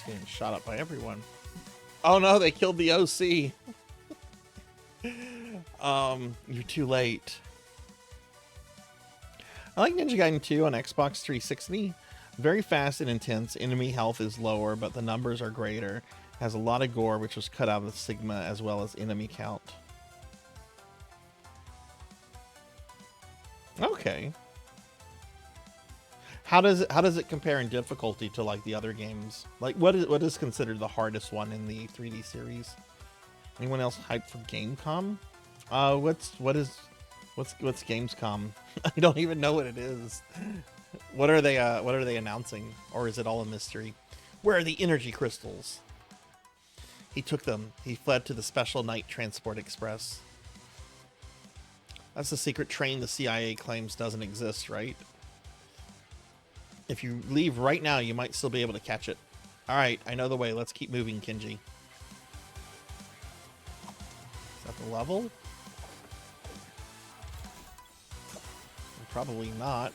Getting shot up by everyone. Oh no, they killed the OC. You're too late. I like Ninja Gaiden 2 on Xbox 360. Very fast and intense. Enemy health is lower, but the numbers are greater. Has a lot of gore, which was cut out of the Sigma, as well as enemy count. Okay. How does it compare in difficulty to like the other games? Like what is considered the hardest one in the 3D series? Anyone else hyped for Gamescom? What's Gamescom? I don't even know what it is. What are they announcing? Or is it all a mystery? Where are the energy crystals? He took them. He fled to the Special Night Transport Express. That's the secret train the CIA claims doesn't exist, right? If you leave right now, you might still be able to catch it. Alright, I know the way. Let's keep moving, Kenji. Is that the level? Probably not.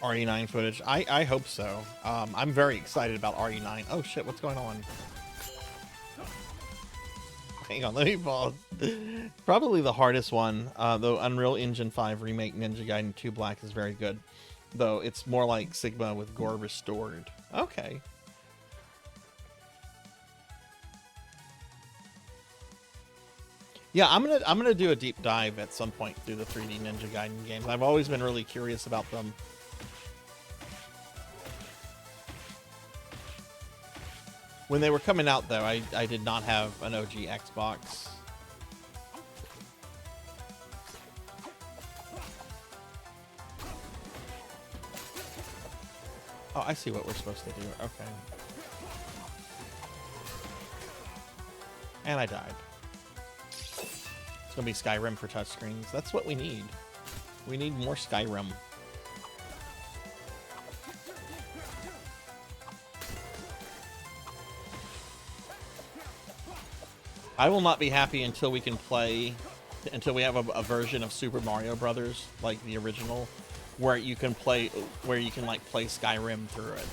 RE9 footage. I hope so. I'm very excited about RE9. Oh shit, what's going on? Hang on, let me pause. Probably the hardest one, though Unreal Engine 5 Remake Ninja Gaiden 2 Black is very good. Though it's more like Sigma with gore restored. Okay. Yeah, I'm gonna do a deep dive at some point through the 3D Ninja Gaiden games. I've always been really curious about them. When they were coming out, though, I did not have an OG Xbox. Oh, I see what we're supposed to do. Okay. And I died. It's gonna be Skyrim for touchscreens. That's what we need. We need more Skyrim. I will not be happy until we can play, until we have a version of Super Mario Brothers, like the original, where you can play, like play Skyrim through it.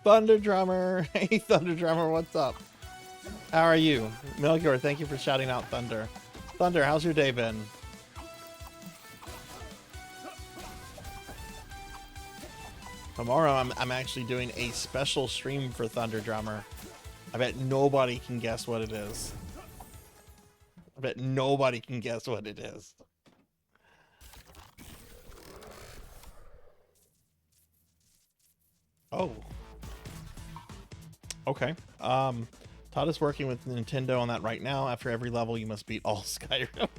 Thunder Drummer. Hey, Thunder Drummer, what's up? How are you? Melchior, thank you for shouting out Thunder. Thunder, how's your day been? Tomorrow, I'm actually doing a special stream for Thunder Drummer. I bet nobody can guess what it is. I bet nobody can guess what it is. Oh. Okay. Todd is working with Nintendo on that right now. After every level, you must beat all Skyrim.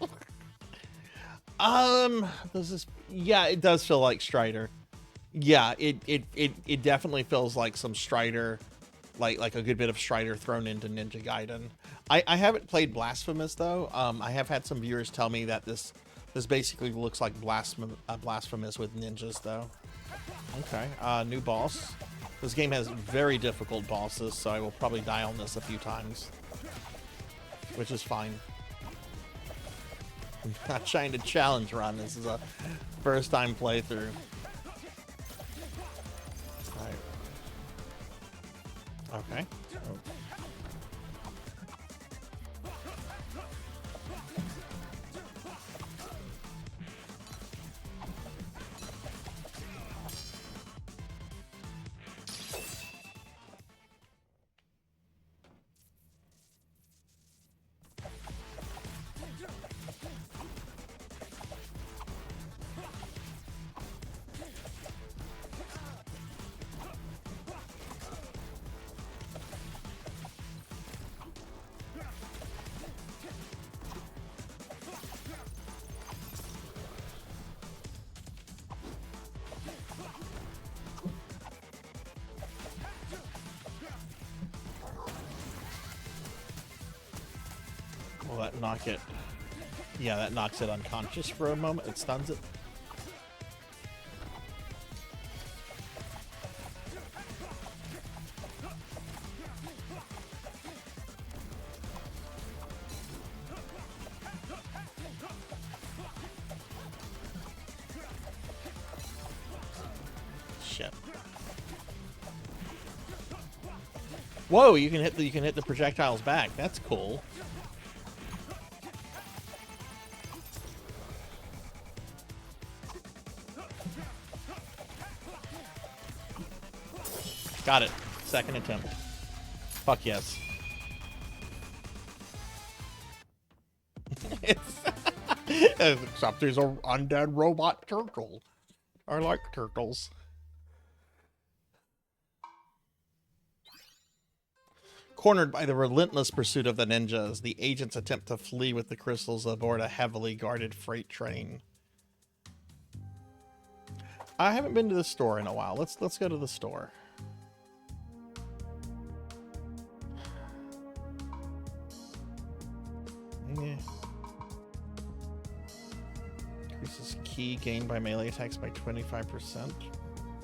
This is, yeah, it does feel like Strider. Yeah, it definitely feels like some Strider, like a good bit of Strider thrown into Ninja Gaiden. I haven't played Blasphemous though. I have had some viewers tell me that this basically looks like Blasphemous with ninjas though. Okay, new boss. This game has very difficult bosses, so I will probably die on this a few times, which is fine. I'm not trying to challenge run. This is a first time playthrough. Okay. Oh. Will that knock it? Yeah, that knocks it unconscious for a moment. It stuns it. Shit. Whoa, you can hit the projectiles back. That's cool. Got it. Second attempt. Fuck yes. Except he's an undead robot turtle. I like turtles. Cornered by the relentless pursuit of the ninjas, the agents attempt to flee with the crystals aboard a heavily guarded freight train. I haven't been to the store in a while. Let's go to the store. Yeah. Increases key gained by melee attacks by 25%.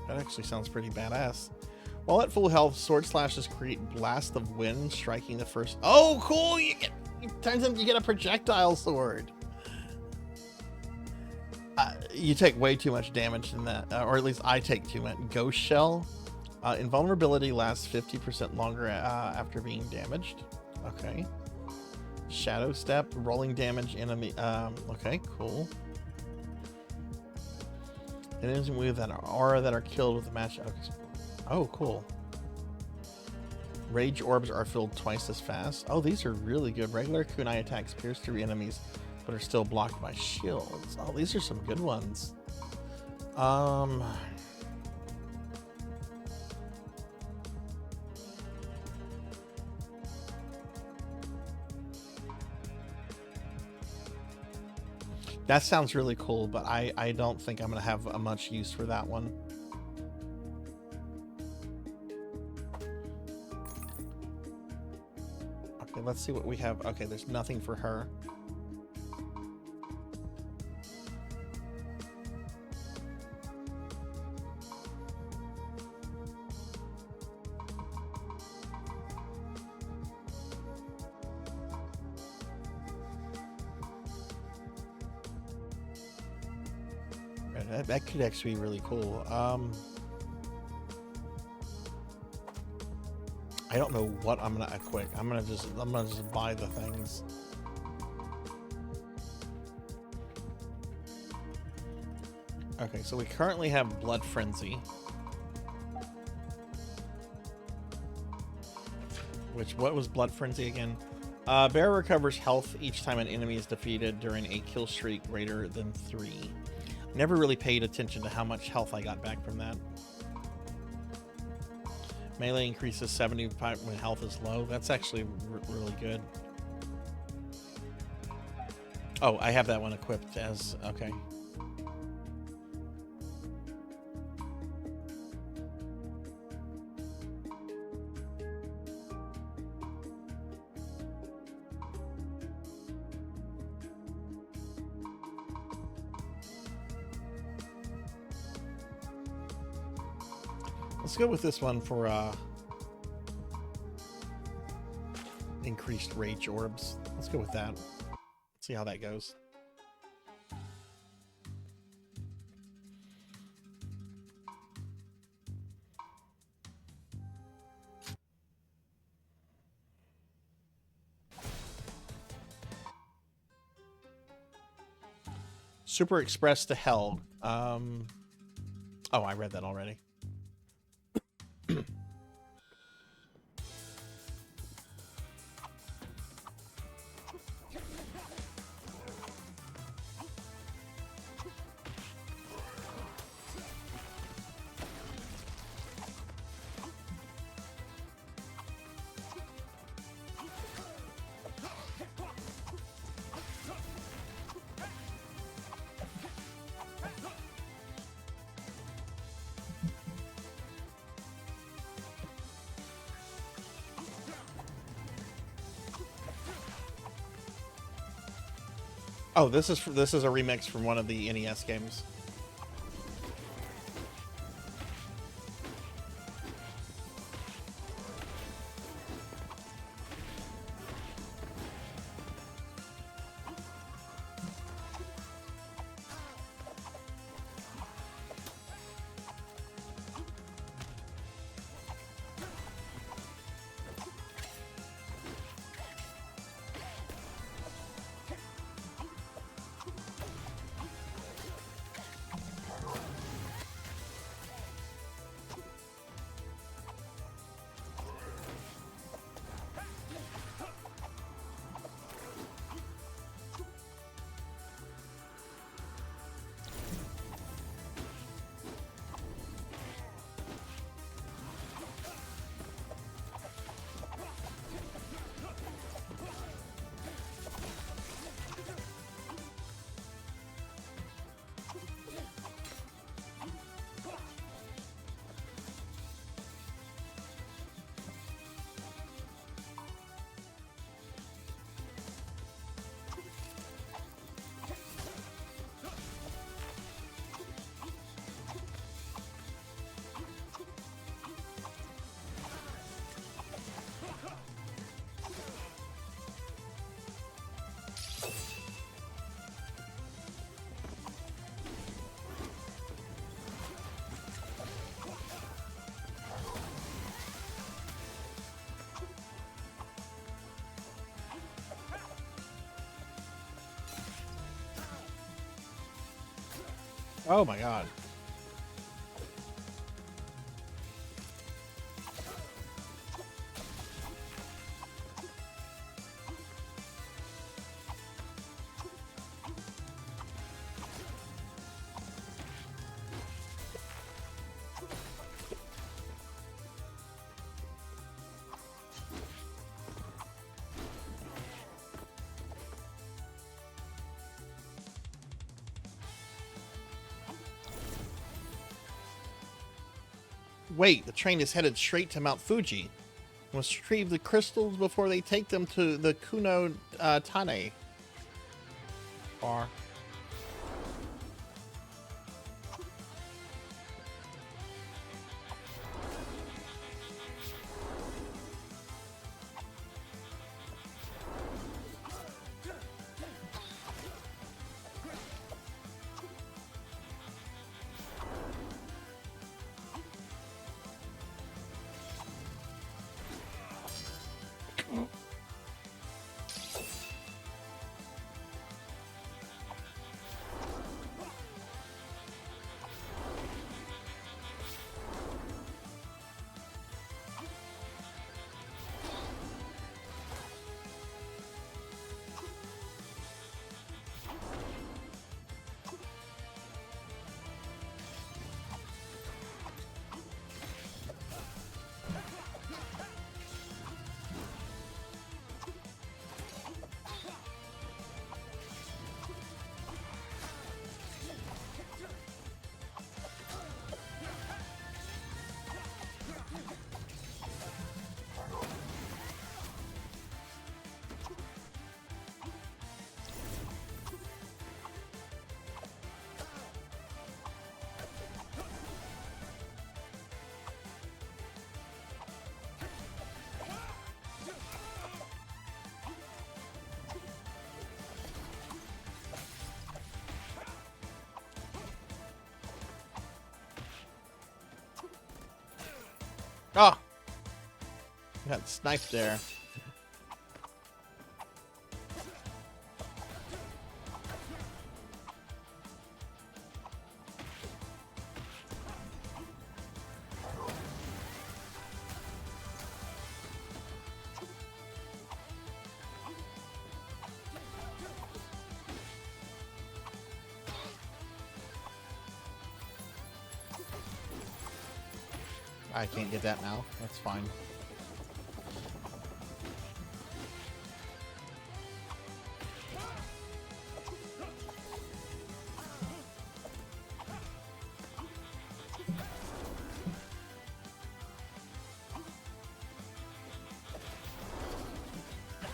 That actually sounds pretty badass. While at full health, sword slashes create blast of wind, striking the first. Oh, cool! You get a projectile sword. You take way too much damage in that, or at least I take too much. Ghost Shell. Invulnerability lasts 50% longer after being damaged. Okay. Shadow Step, rolling damage enemy. Okay, cool. Enemies with an aura that are killed with a match. Oh, cool. Rage orbs are filled twice as fast. Oh, these are really good. Regular kunai attacks pierce through enemies, but are still blocked by shields. Oh, these are some good ones. That sounds really cool, but I don't think I'm going to have much use for that one. Okay, let's see what we have. Okay, there's nothing for her. That could actually be really cool. I don't know what I'm gonna equip. I'm gonna just buy the things. Okay, so we currently have Blood Frenzy. What was Blood Frenzy again? Bear recovers health each time an enemy is defeated during a kill streak greater than 3. Never really paid attention to how much health I got back from that. Melee increases 75 when health is low. That's actually really good. Oh, I have that one equipped as... Okay. Let's go with this one for increased rage orbs. Let's go with that. See how that goes. Super Express to Hell. Oh, I read that already. Oh, this is a remix from one of the NES games. Oh my god. Wait, the train is headed straight to Mount Fuji. Must retrieve the crystals before they take them to the Kuno Tane bar. Oh! Got sniped there. I can't get that now. That's fine.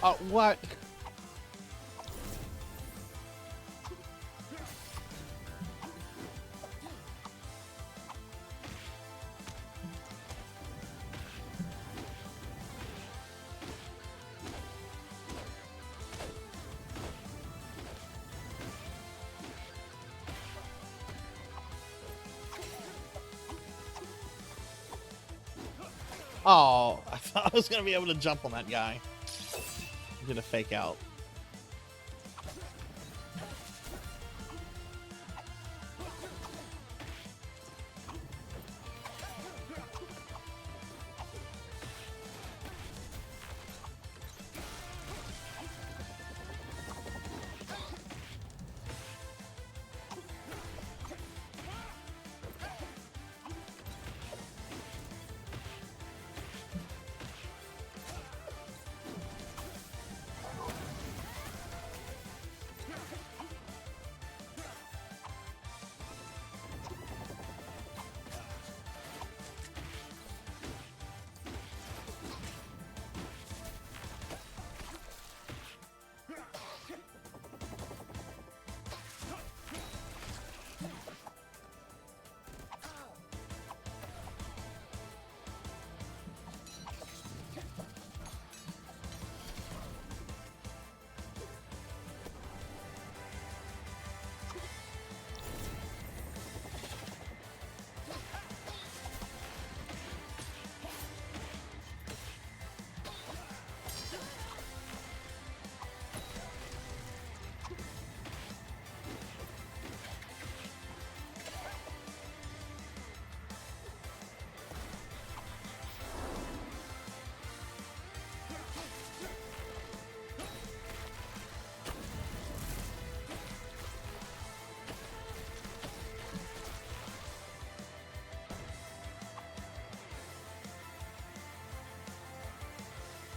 Oh, what? Oh, I thought I was going to be able to jump on that guy. Get a fake out.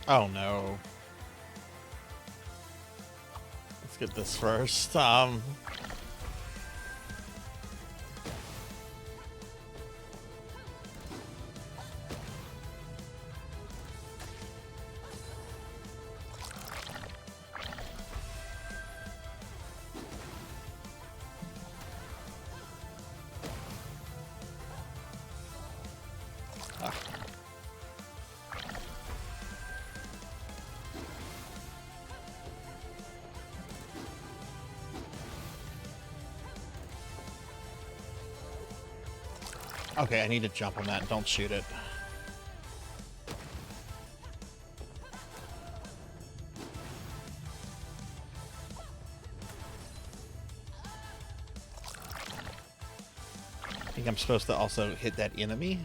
Oh no. Let's get this first. Okay, I need to jump on that. Don't shoot it. I think I'm supposed to also hit that enemy.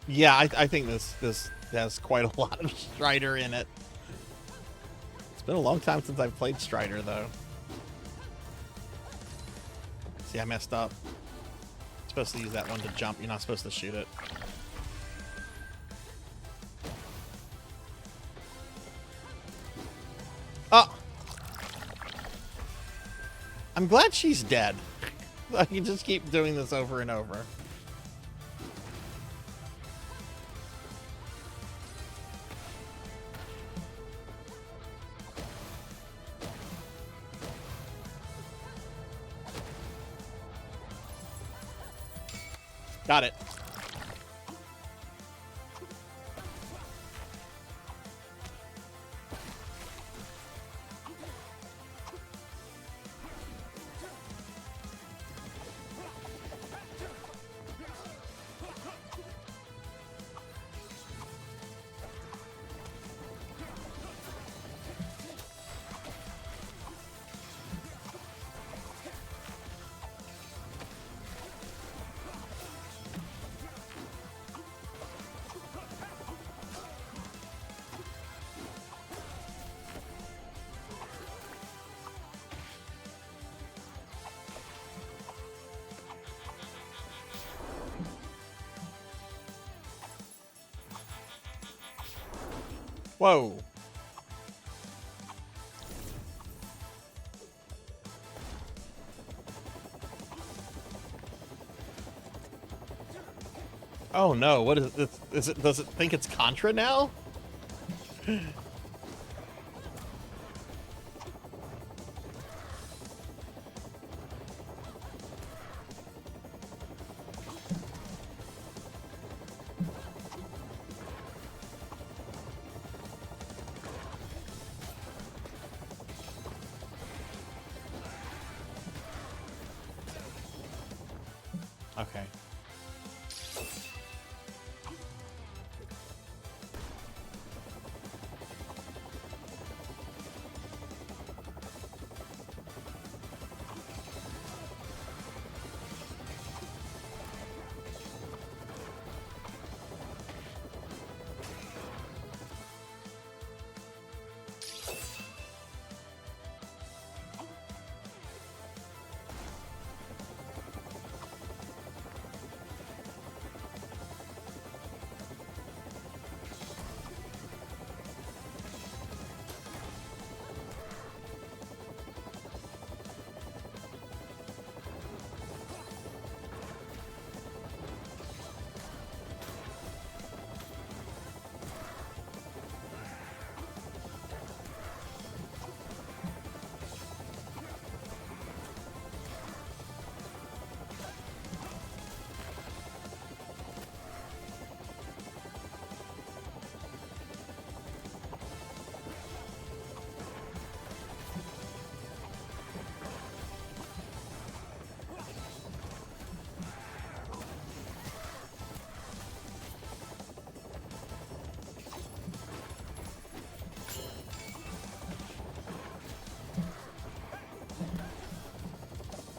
Yeah, I think this has quite a lot of Strider in it. It's been a long time since I've played Strider, though. See, I messed up. I'm supposed to use that one to jump. You're not supposed to shoot it. Oh! I'm glad she's dead. I can just keep doing this over and over. Got it. Whoa. Oh no, what is it? Is it, does it think it's Contra now? Okay.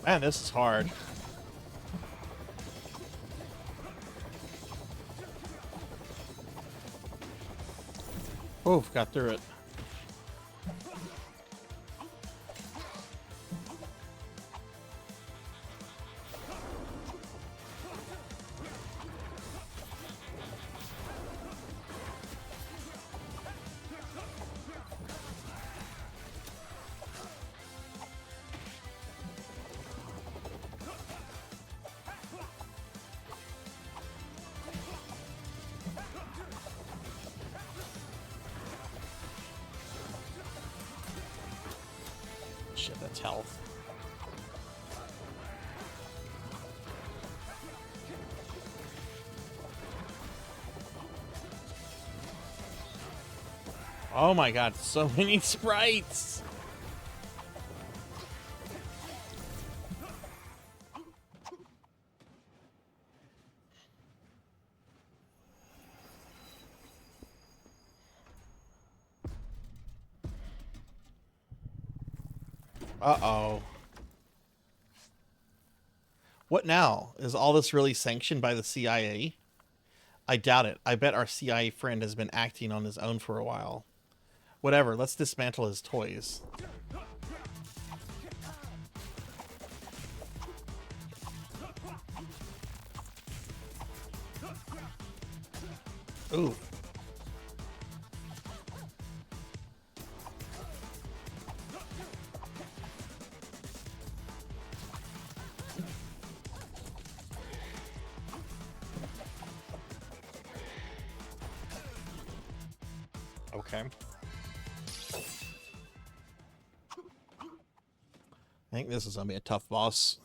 Man, this is hard. Oof, got through it. Shit, that's health. Oh my god, so many sprites! Uh-oh. What now? Is all this really sanctioned by the CIA? I doubt it. I bet our CIA friend has been acting on his own for a while. Whatever, let's dismantle his toys. Ooh. Okay. I think this is gonna be a tough boss.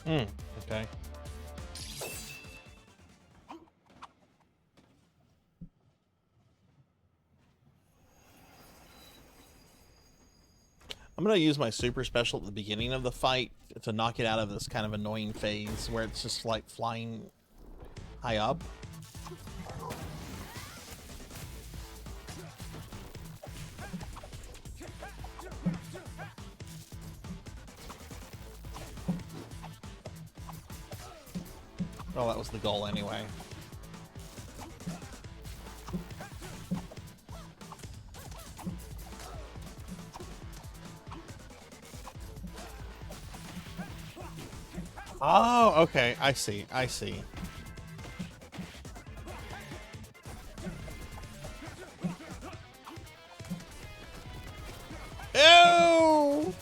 Okay. I'm going to use my super special at the beginning of the fight to knock it out of this kind of annoying phase where it's just like flying high up. Well, that was the goal anyway. Oh, okay. I see. I see. Ew!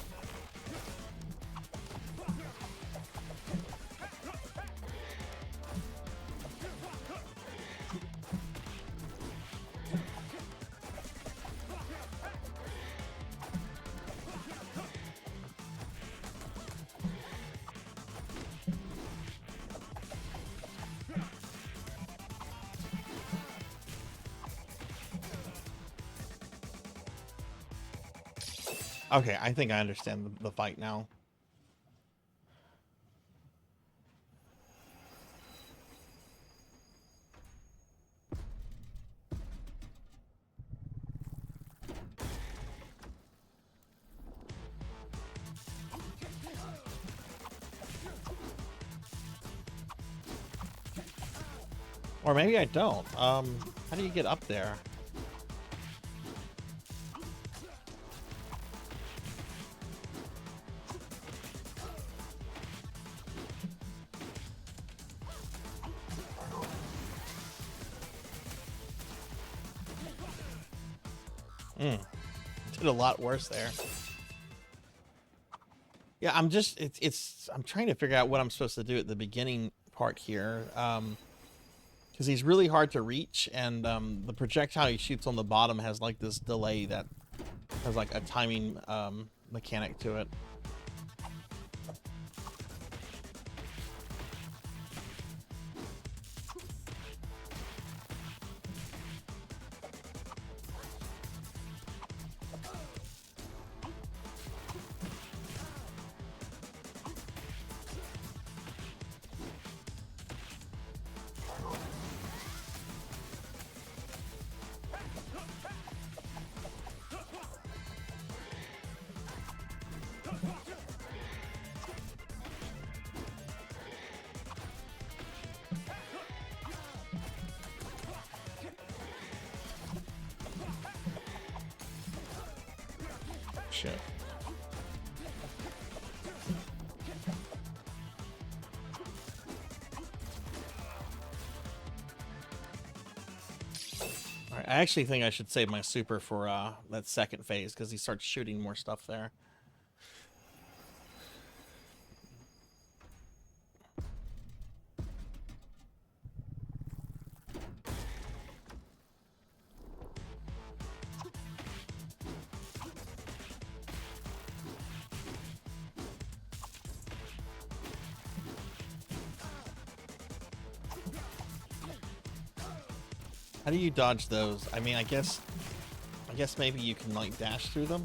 Okay, I think I understand the fight now. Or maybe I don't. How do you get up there? Did a lot worse there. Yeah, I'm just I'm trying to figure out what I'm supposed to do at the beginning part here. Because he's really hard to reach, and the projectile he shoots on the bottom has like this delay that has like a timing mechanic to it. Shit. Alright, I actually think I should save my super for that second phase, because he starts shooting more stuff there. How do you dodge those? I mean, I guess maybe you can like dash through them.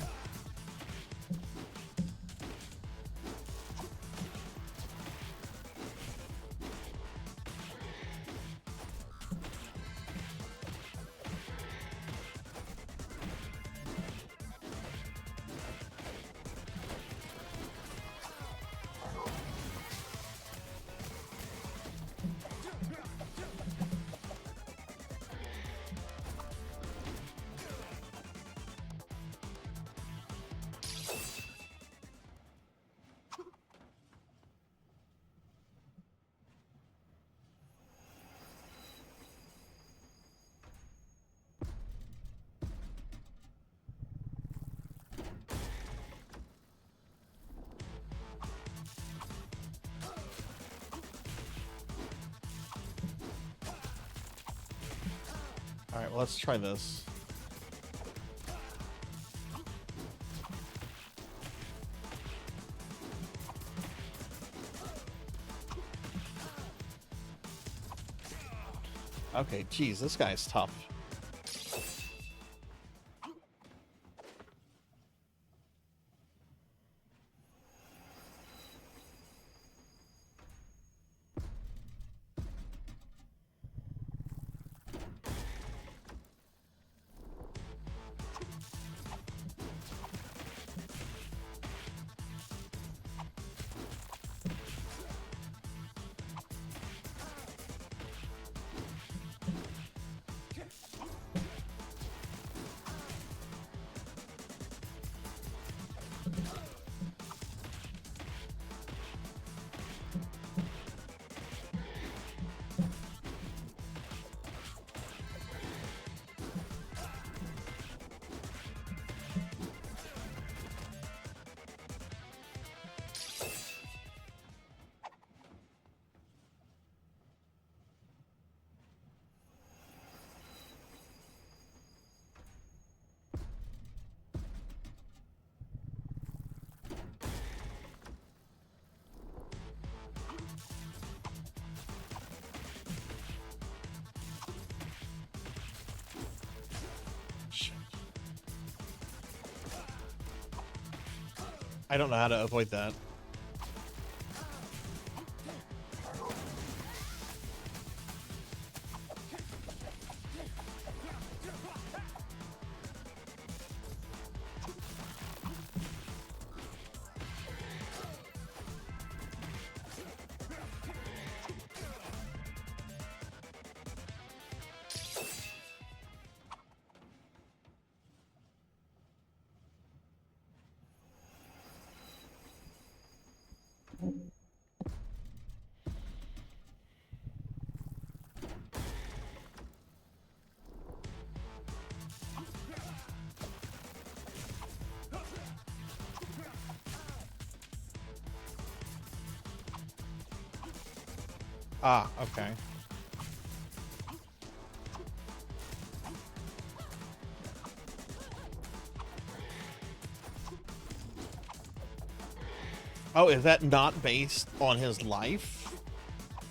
Alright, well, let's try this. Okay, geez, this guy's tough. I don't know how to avoid that. Ah, okay. Oh, is that not based on his life?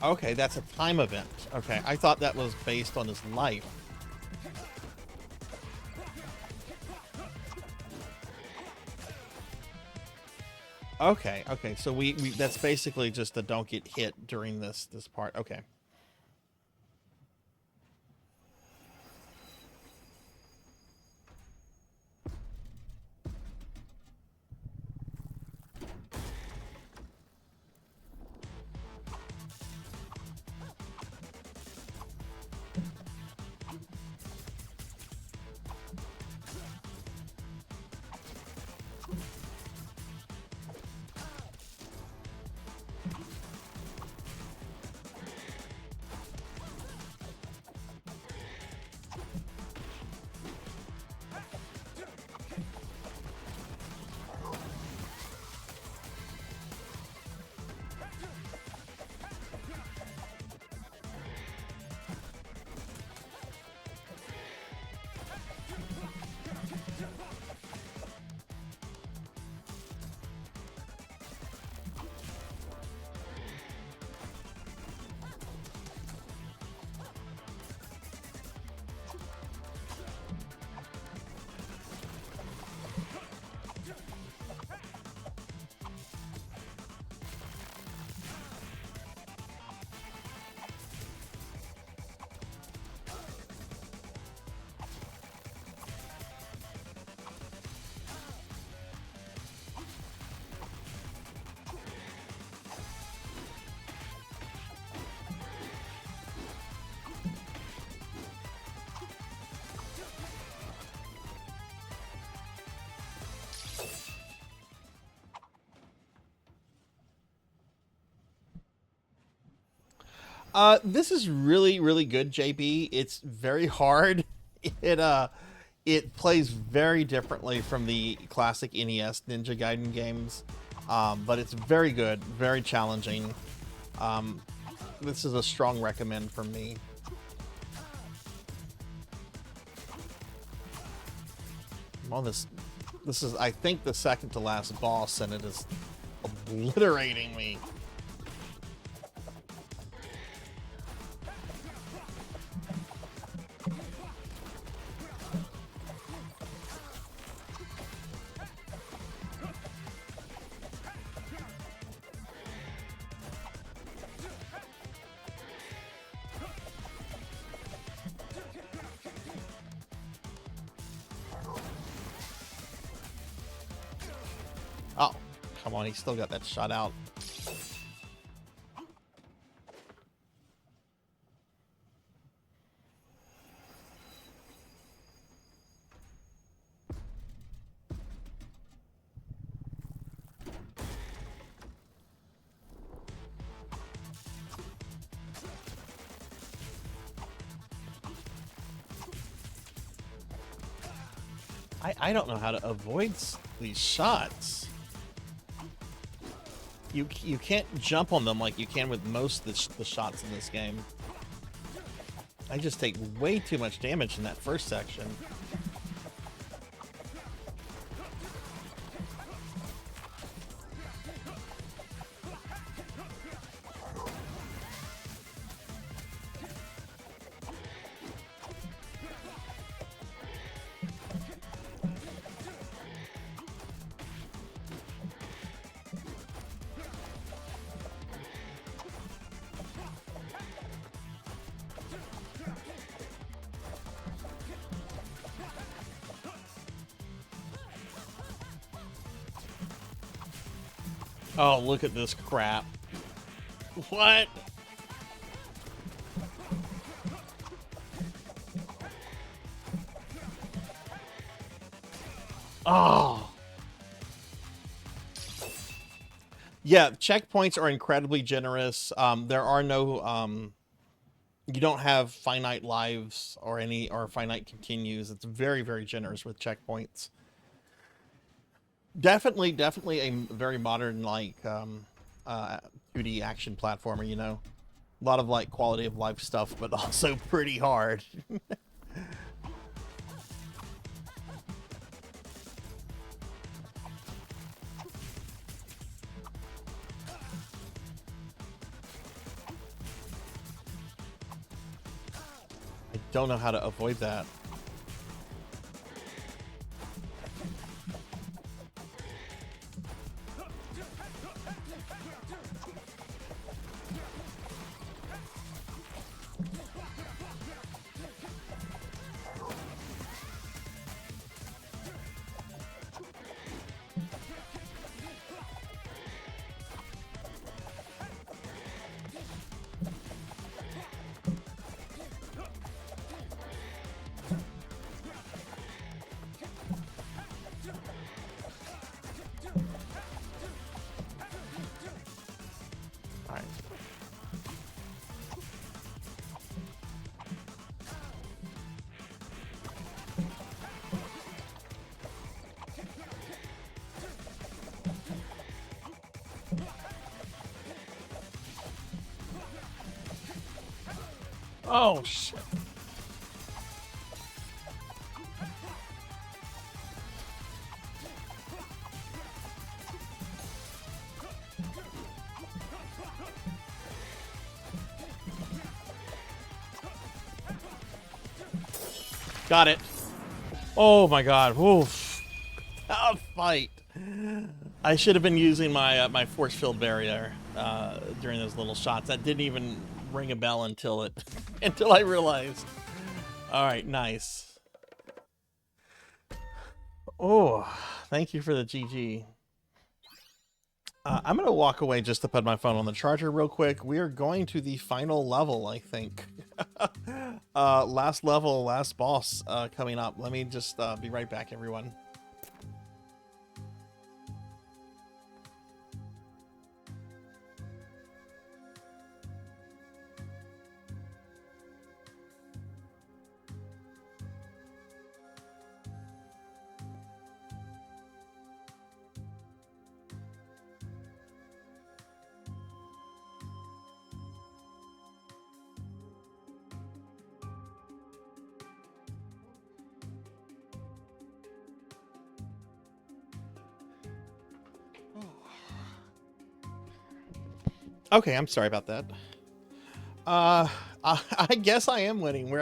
Okay, that's a time event. Okay, I thought that was based on his life. Okay, okay, so we that's basically just the don't get hit during this part. Okay. This is really, really good, JB. It's very hard. It plays very differently from the classic NES Ninja Gaiden games, but it's very good, very challenging. This is a strong recommend from me. Well, this is, I think, the second to last boss, and it is obliterating me. come on, he still got that shot out. I don't know how to avoid these shots. You can't jump on them like you can with most of the shots in this game. I just take way too much damage in that first section. Oh, look at this crap. What? Oh. Yeah, checkpoints are incredibly generous. There are no, you don't have finite lives or finite continues. It's very, very generous with checkpoints. Definitely a very modern, like, 2D action platformer, you know? A lot of, like, quality of life stuff, but also pretty hard. I don't know how to avoid that. Oh, shit. Got it. Oh my god. Oof. Tough fight. I should have been using my my force field barrier during those little shots. That didn't even ring a bell until I realized. All right, nice. Oh, thank you for the GG. I'm gonna walk away just to put my phone on the charger real quick. We are going to the final level, I think. Last level, last boss coming up. Let me just be right back, everyone. Okay, I'm sorry about that. I guess I am winning.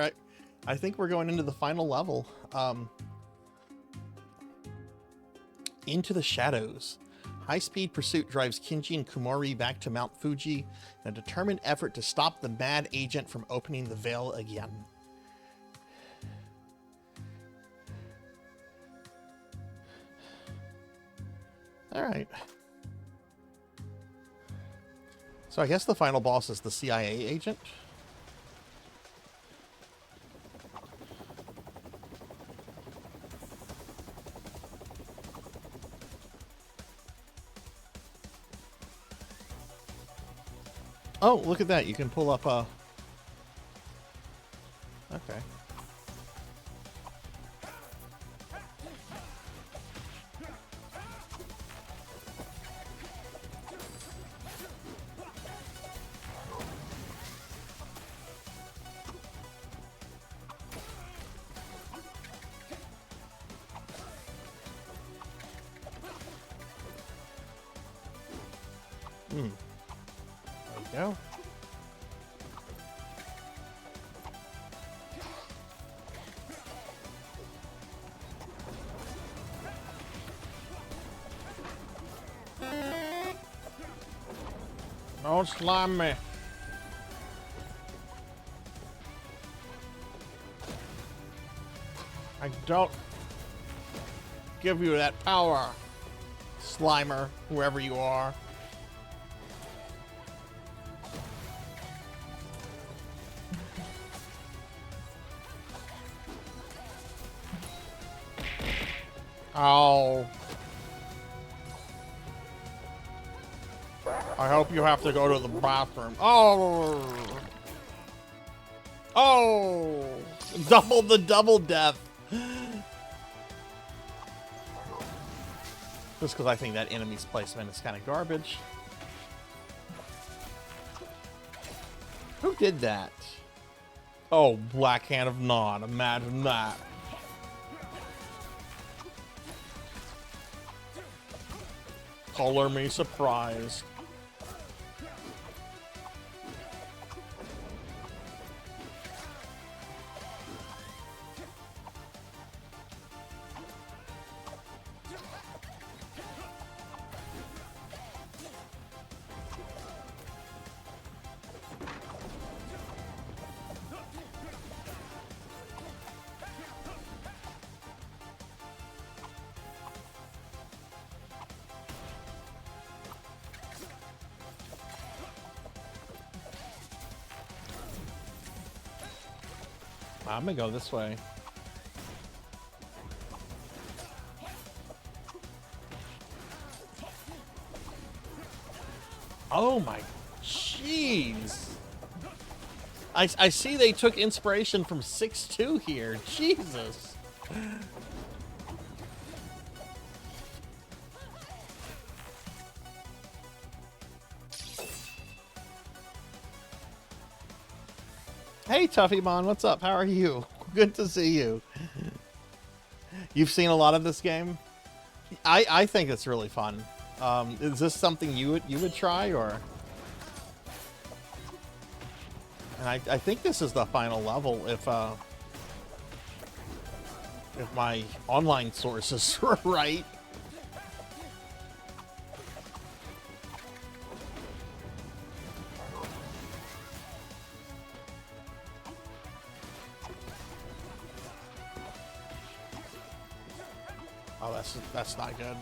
I think we're going into the final level. Into the Shadows. High-speed pursuit drives Kinji and Kumori back to Mount Fuji in a determined effort to stop the mad agent from opening the veil again. All right. So I guess the final boss is the CIA agent. Oh, look at that. You can pull up a... Okay. There we go. Don't slime me. I don't give you that power, Slimer, whoever you are. Oh. I hope you have to go to the bathroom. Oh. Oh. Double death. Just because I think that enemy's placement is kind of garbage. Who did that? Oh, Black Hand of Nod. Imagine that. Color me surprised. I'm gonna go this way. Oh my, jeez. I see they took inspiration from 6-2 here. Jesus. Hey, Tuffymon, what's up? How are you? Good to see you. You've seen a lot of this game? I think it's really fun. Is this something you would try, or? And I think this is the final level if my online sources were right. Oh, that's not good.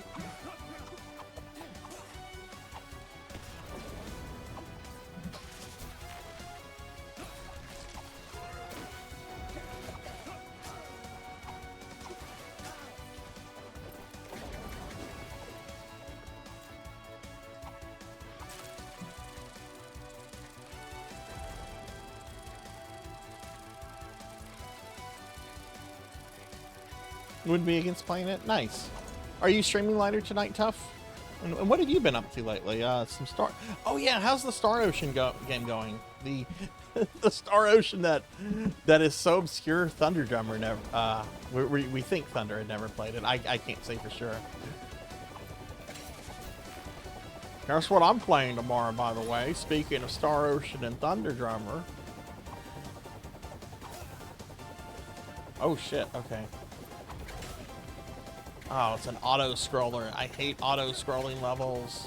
Would be against playing it. Nice. Are you streaming later tonight, Tuff? And what have you been up to lately? Some Star. Oh yeah, how's the Star Ocean game going? The the Star Ocean that is so obscure. Thunder Drummer never. We think Thunder had never played it. I can't say for sure. Guess what I'm playing tomorrow, by the way. Speaking of Star Ocean and Thunder Drummer. Oh shit. Okay. Oh, it's an auto-scroller. I hate auto-scrolling levels.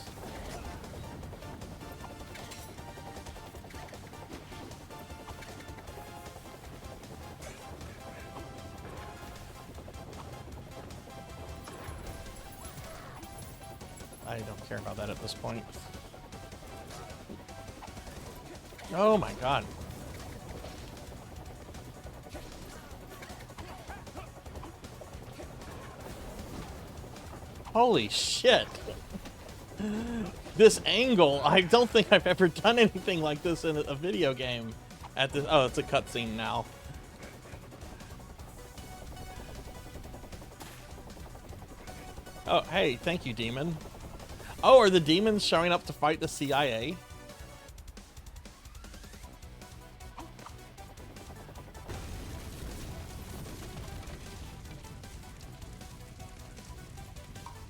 I don't care about that at this point. Oh my god. Holy shit. This angle, I don't think I've ever done anything like this in a video game. At this, oh, it's a cutscene now. Oh, hey, thank you, demon. Oh, are the demons showing up to fight the CIA?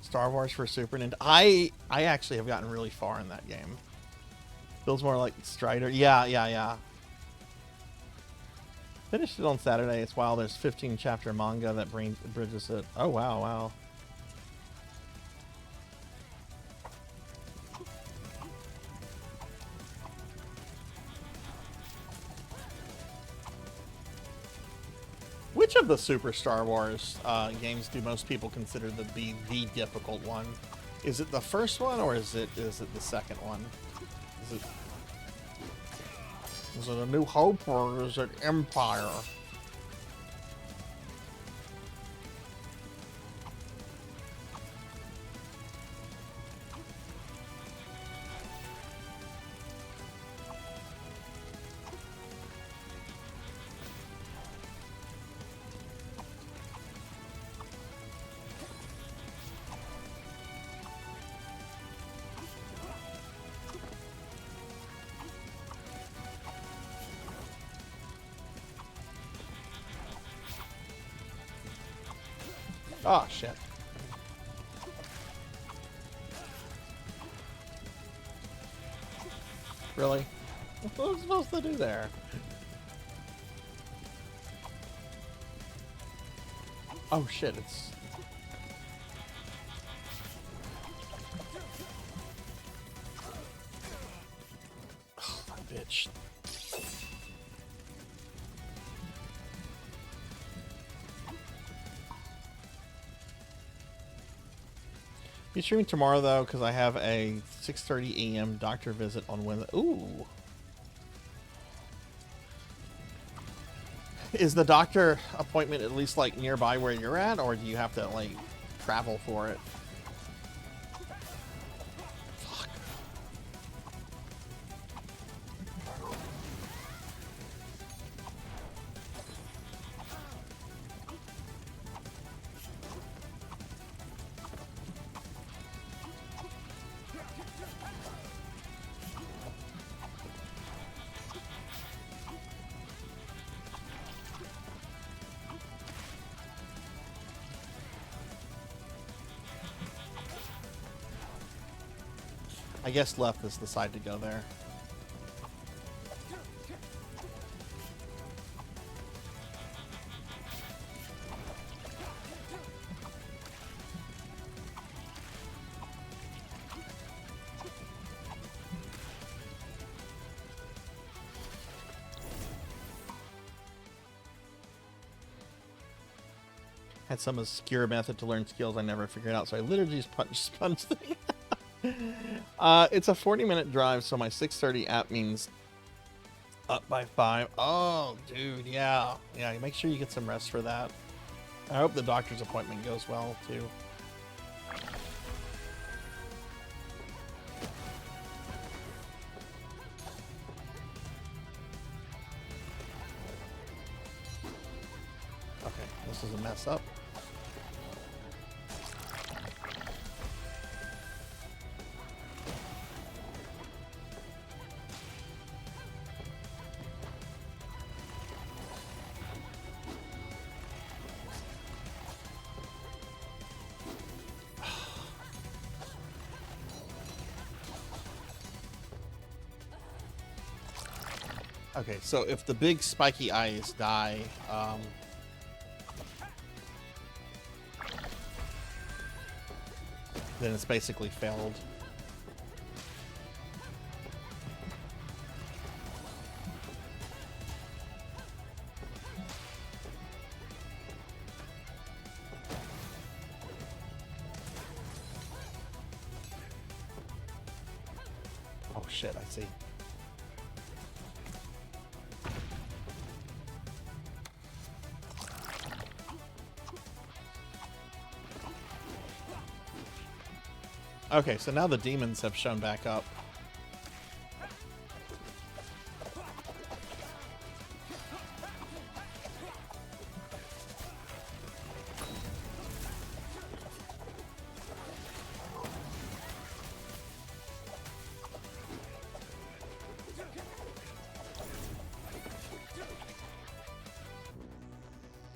Star Wars for Super Nintendo. I actually have gotten really far in that game. Feels more like Strider. Yeah. Finished it on Saturday. It's wild. There's 15 chapter manga that bridges it. Oh wow. Which of the Super Star Wars games do most people consider to be the difficult one? Is it the first one or is it the second one? Is it A New Hope or is it Empire? Oh, shit. Really? What was I supposed to do there? Oh, shit, it's... Oh, that bitch. Be streaming tomorrow though, because I have a 6:30 a.m. doctor visit on Wednesday. Ooh. Is the doctor appointment at least like nearby where you're at, or do you have to like travel for it? Fuck. I guess left is the side to go there. Had some obscure method to learn skills I never figured out, so I literally just sponge thing. It's a 40-minute drive, so my 6:30 app means up by 5. Oh, dude, yeah. Yeah, make sure you get some rest for that. I hope the doctor's appointment goes well, too. Okay, this is a mess up. Okay, so if the big spiky eyes die, then it's basically failed. Oh shit, I see. Okay, so now the demons have shown back up.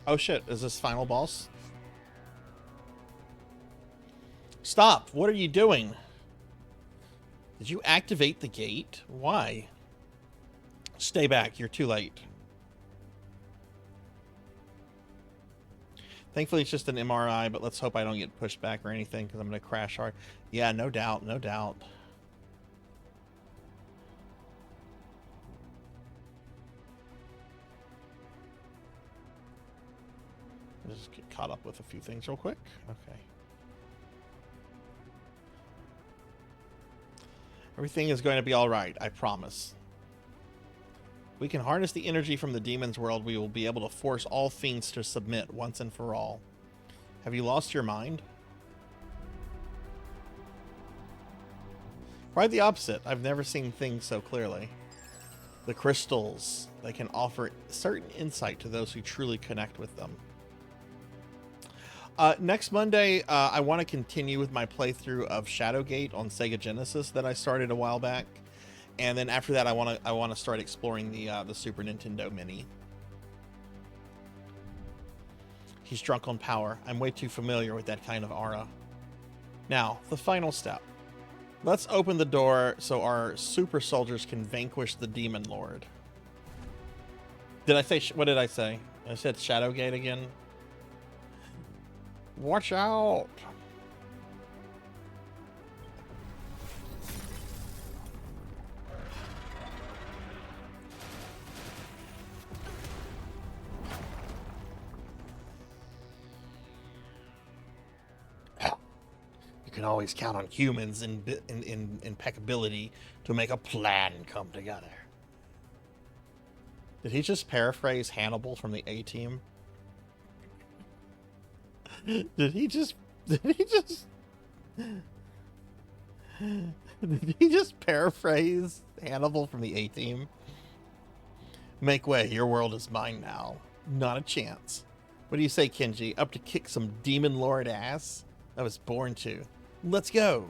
Oh shit, is this final boss? Stop! What are you doing? Did you activate the gate? Why? Stay back, you're too late. Thankfully it's just an MRI, but let's hope I don't get pushed back or anything because I'm going to crash hard. Yeah, no doubt, no doubt. Just get caught up with a few things real quick. Okay. Everything is going to be all right, I promise. We can harness the energy from the demon's world. We will be able to force all fiends to submit once and for all. Have you lost your mind? Quite the opposite. I've never seen things so clearly. The crystals, they can offer certain insight to those who truly connect with them. Next Monday, I want to continue with my playthrough of Shadowgate on Sega Genesis that I started a while back, and then after that, I want to start exploring the Super Nintendo Mini. He's drunk on power. I'm way too familiar with that kind of aura. Now, the final step. Let's open the door so our super soldiers can vanquish the Demon Lord. Did I say? What did I say? I said Shadowgate again. Watch out! You can always count on humans in impeccability to make a plan come together. Did he just paraphrase Hannibal from the A-Team? Did he just paraphrase Hannibal from the A-Team? Make way, your world is mine now. Not a chance. What do you say, Kenji? Up to kick some Demon Lord ass? I was born to. Let's go.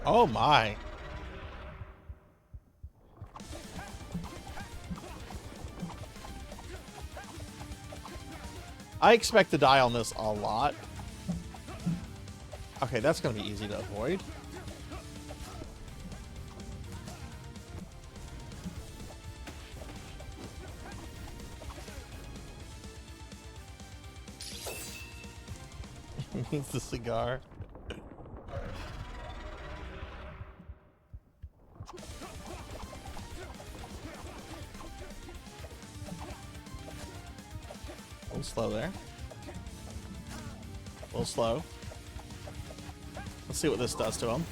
Oh my. I expect to die on this a lot. Okay, that's going to be easy to avoid. Needs the cigar. A little slow there. A little slow. Let's see what this does to him.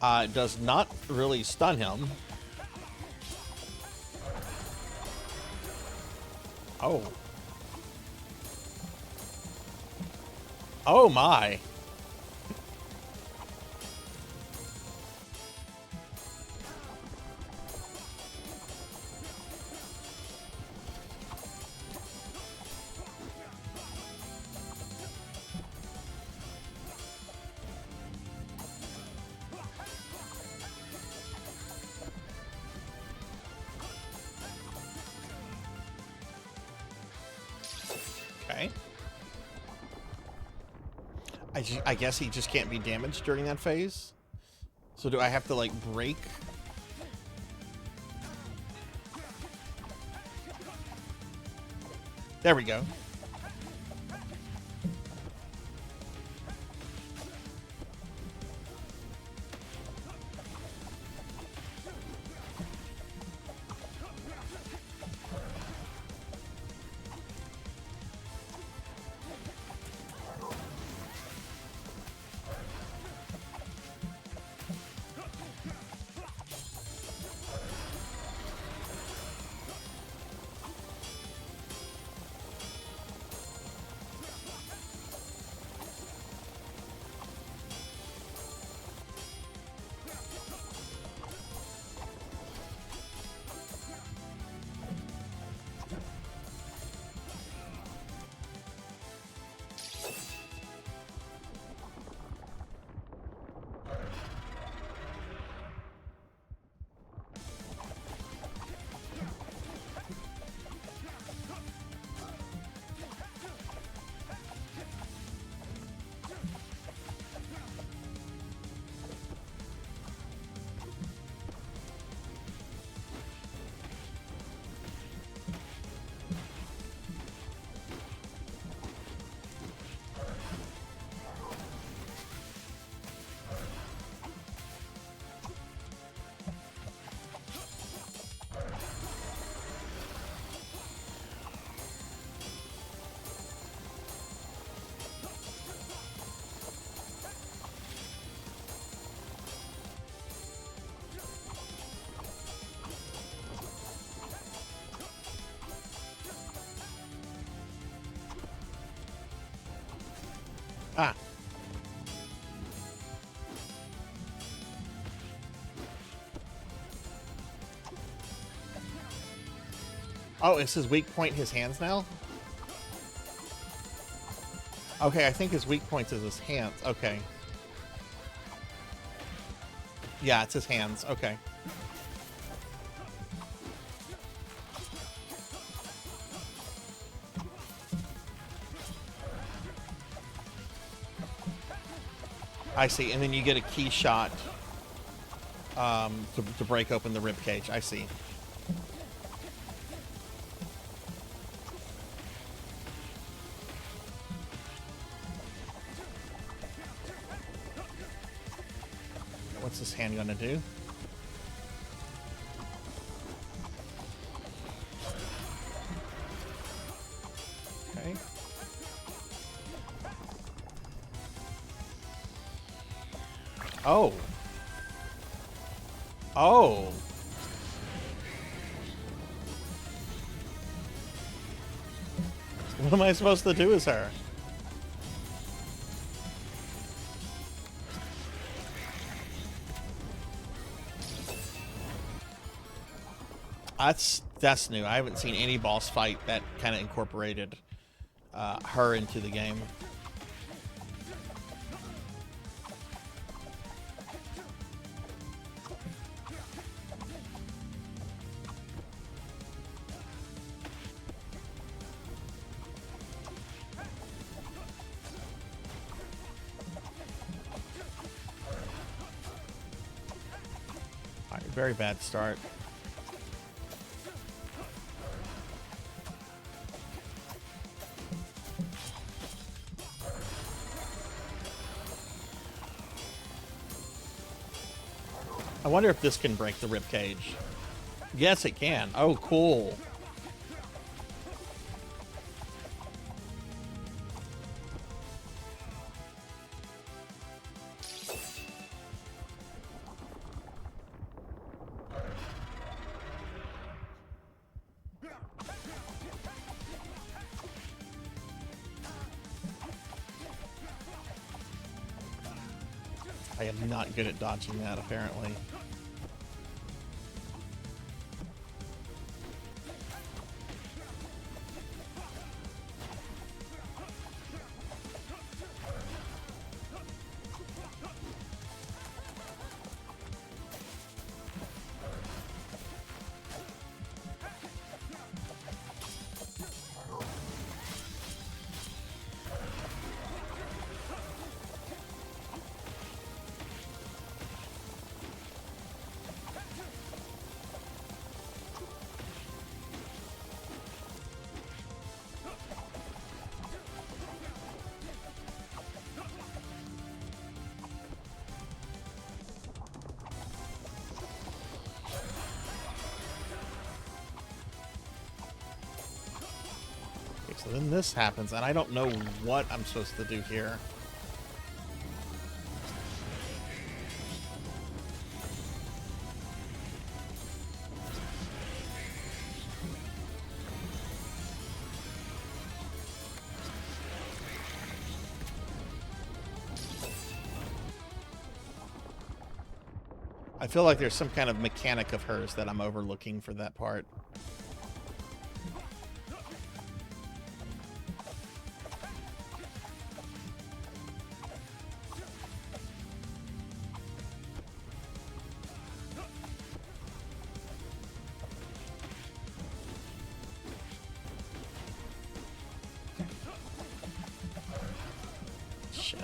It does not really stun him. Oh. Oh my. Okay. I guess he just can't be damaged during that phase. So do I have to like break? There we go. Ah. Oh, is his weak point his hands now? Okay, I think his weak point is his hands. Okay. Yeah, it's his hands. Okay. I see, and then you get a key shot to break open the rib cage. I see. What's this hand gonna do? Okay. Oh. Oh. What am I supposed to do as her? That's new. I haven't seen any boss fight that kind of incorporated her into the game. All right, very bad start. I wonder if this can break the rib cage. Yes, it can. Oh, cool. I am not good at dodging that, apparently. So then this happens, and I don't know what I'm supposed to do here. I feel like there's some kind of mechanic of hers that I'm overlooking for that part. Shit.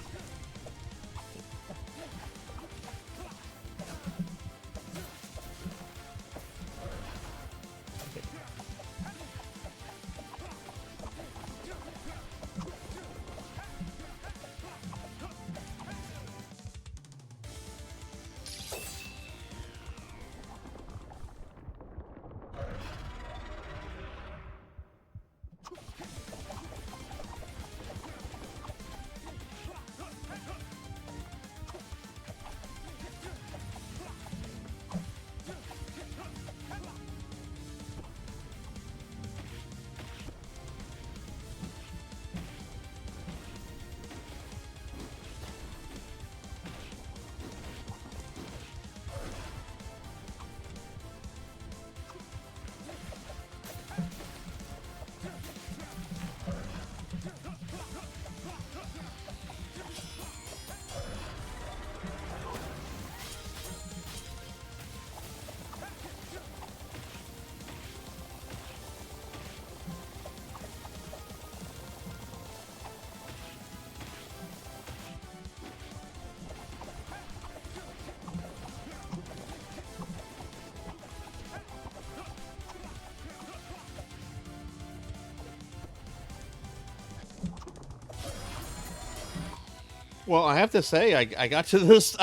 Well, I have to say, I got to this,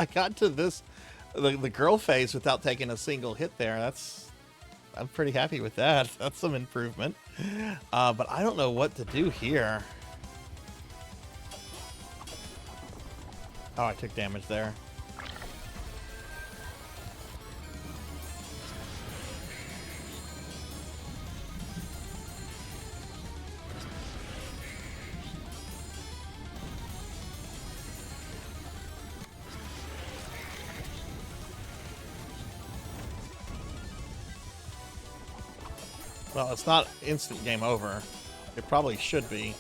the girl phase without taking a single hit there. I'm pretty happy with that. That's some improvement. But I don't know what to do here. Oh, I took damage there. Well, it's not instant game over. It probably should be.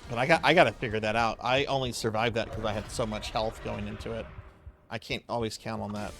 But I gotta figure that out. I only survived that because I had so much health going into it. I can't always count on that.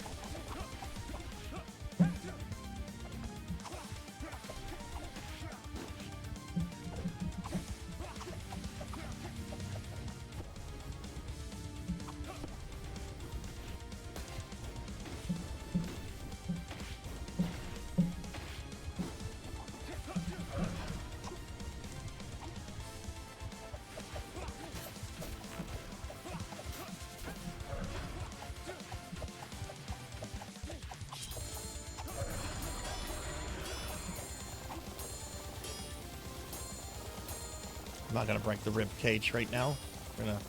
I'm not gonna break the rib cage right now. We're gonna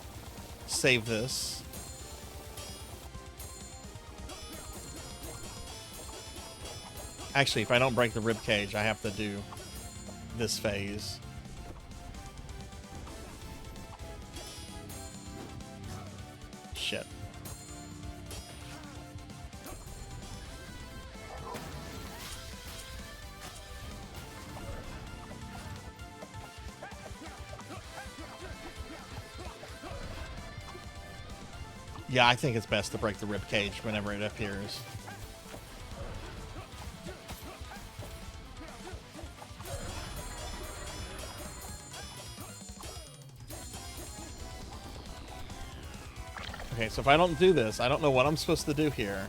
save this. Actually, if I don't break the rib cage, I have to do this phase. Shit. Yeah, I think it's best to break the rib cage whenever it appears. Okay, so if I don't do this, I don't know what I'm supposed to do here.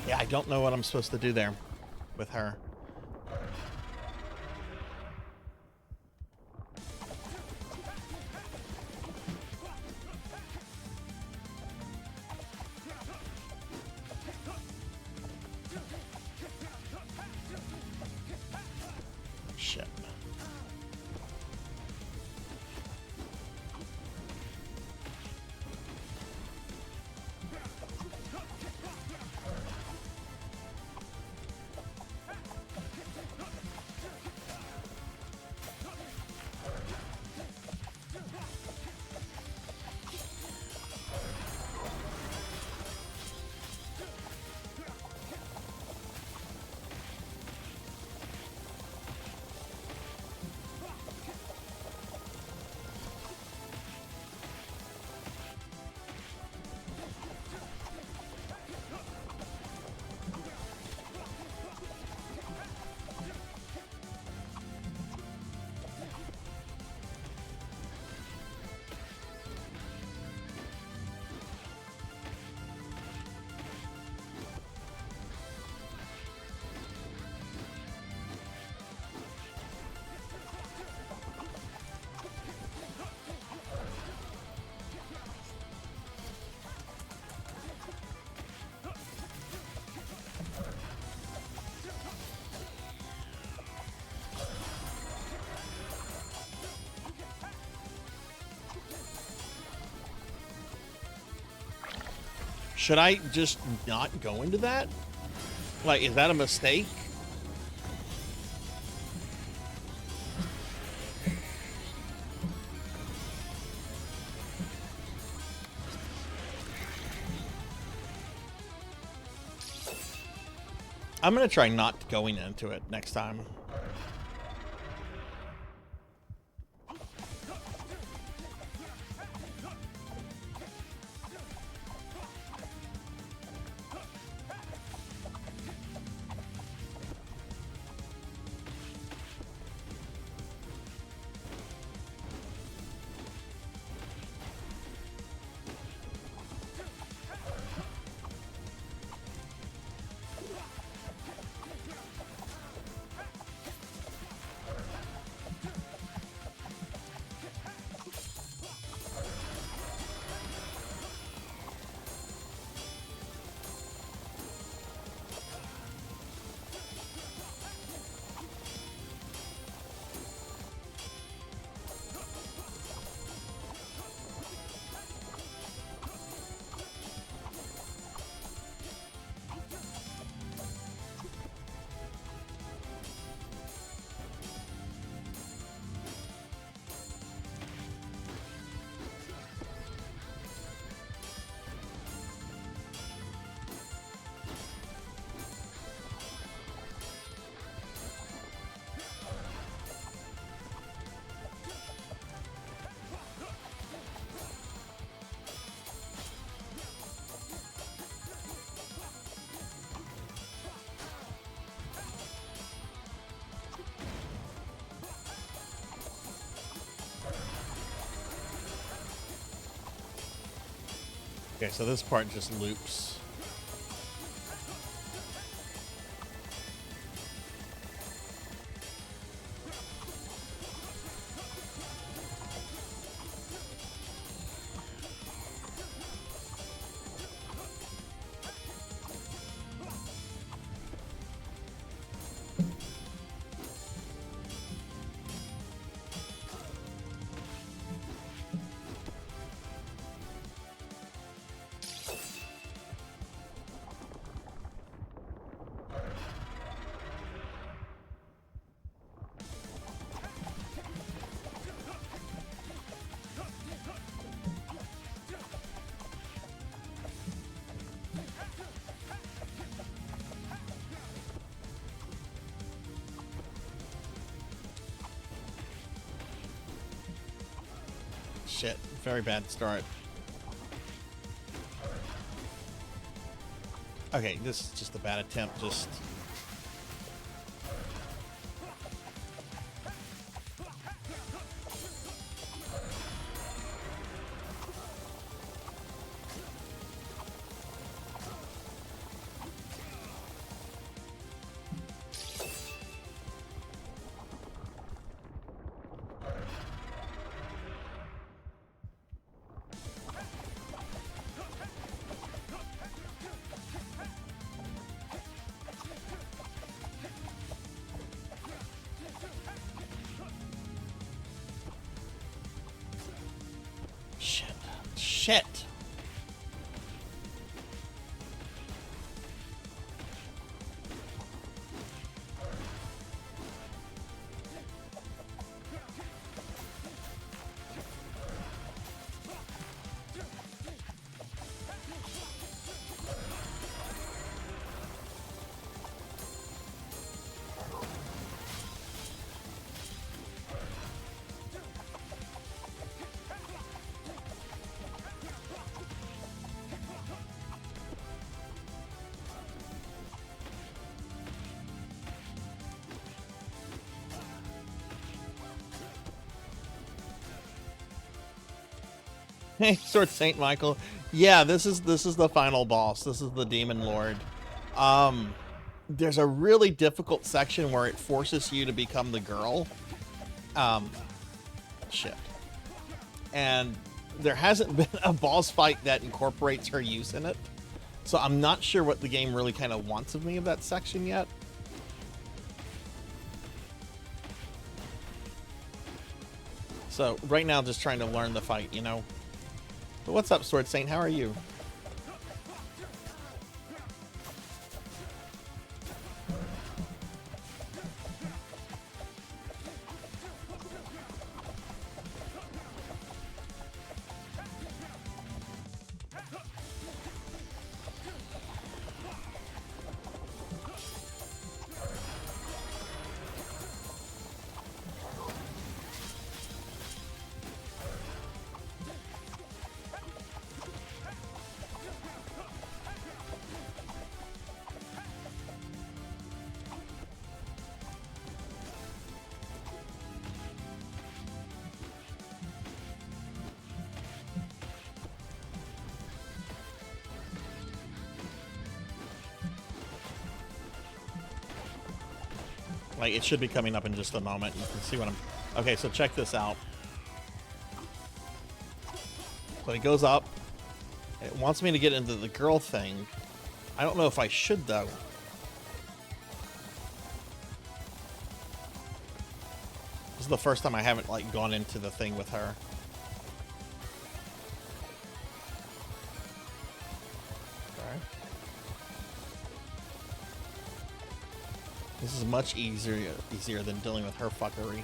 Yeah, I don't know what I'm supposed to do there with her. Shit. Should I just not go into that? Like, is that a mistake? I'm gonna try not going into it next time. Okay, so this part just loops. Shit, very bad start. Okay, this is just a bad attempt, just... Shit. Hey, Sword Saint Michael. Yeah, this is the final boss. This is the Demon Lord. There's a really difficult section where it forces you to become the girl. Shit. And there hasn't been a boss fight that incorporates her use in it. So I'm not sure what the game really kind of wants of me of that section yet. So right now, just trying to learn the fight, you know. But what's up, Sword Saint? How are you? Like, it should be coming up in just a moment. You can see what I'm... Okay, so check this out. So it goes up. It wants me to get into the girl thing. I don't know if I should, though. This is the first time I haven't, like, gone into the thing with her. This is much easier than dealing with her fuckery.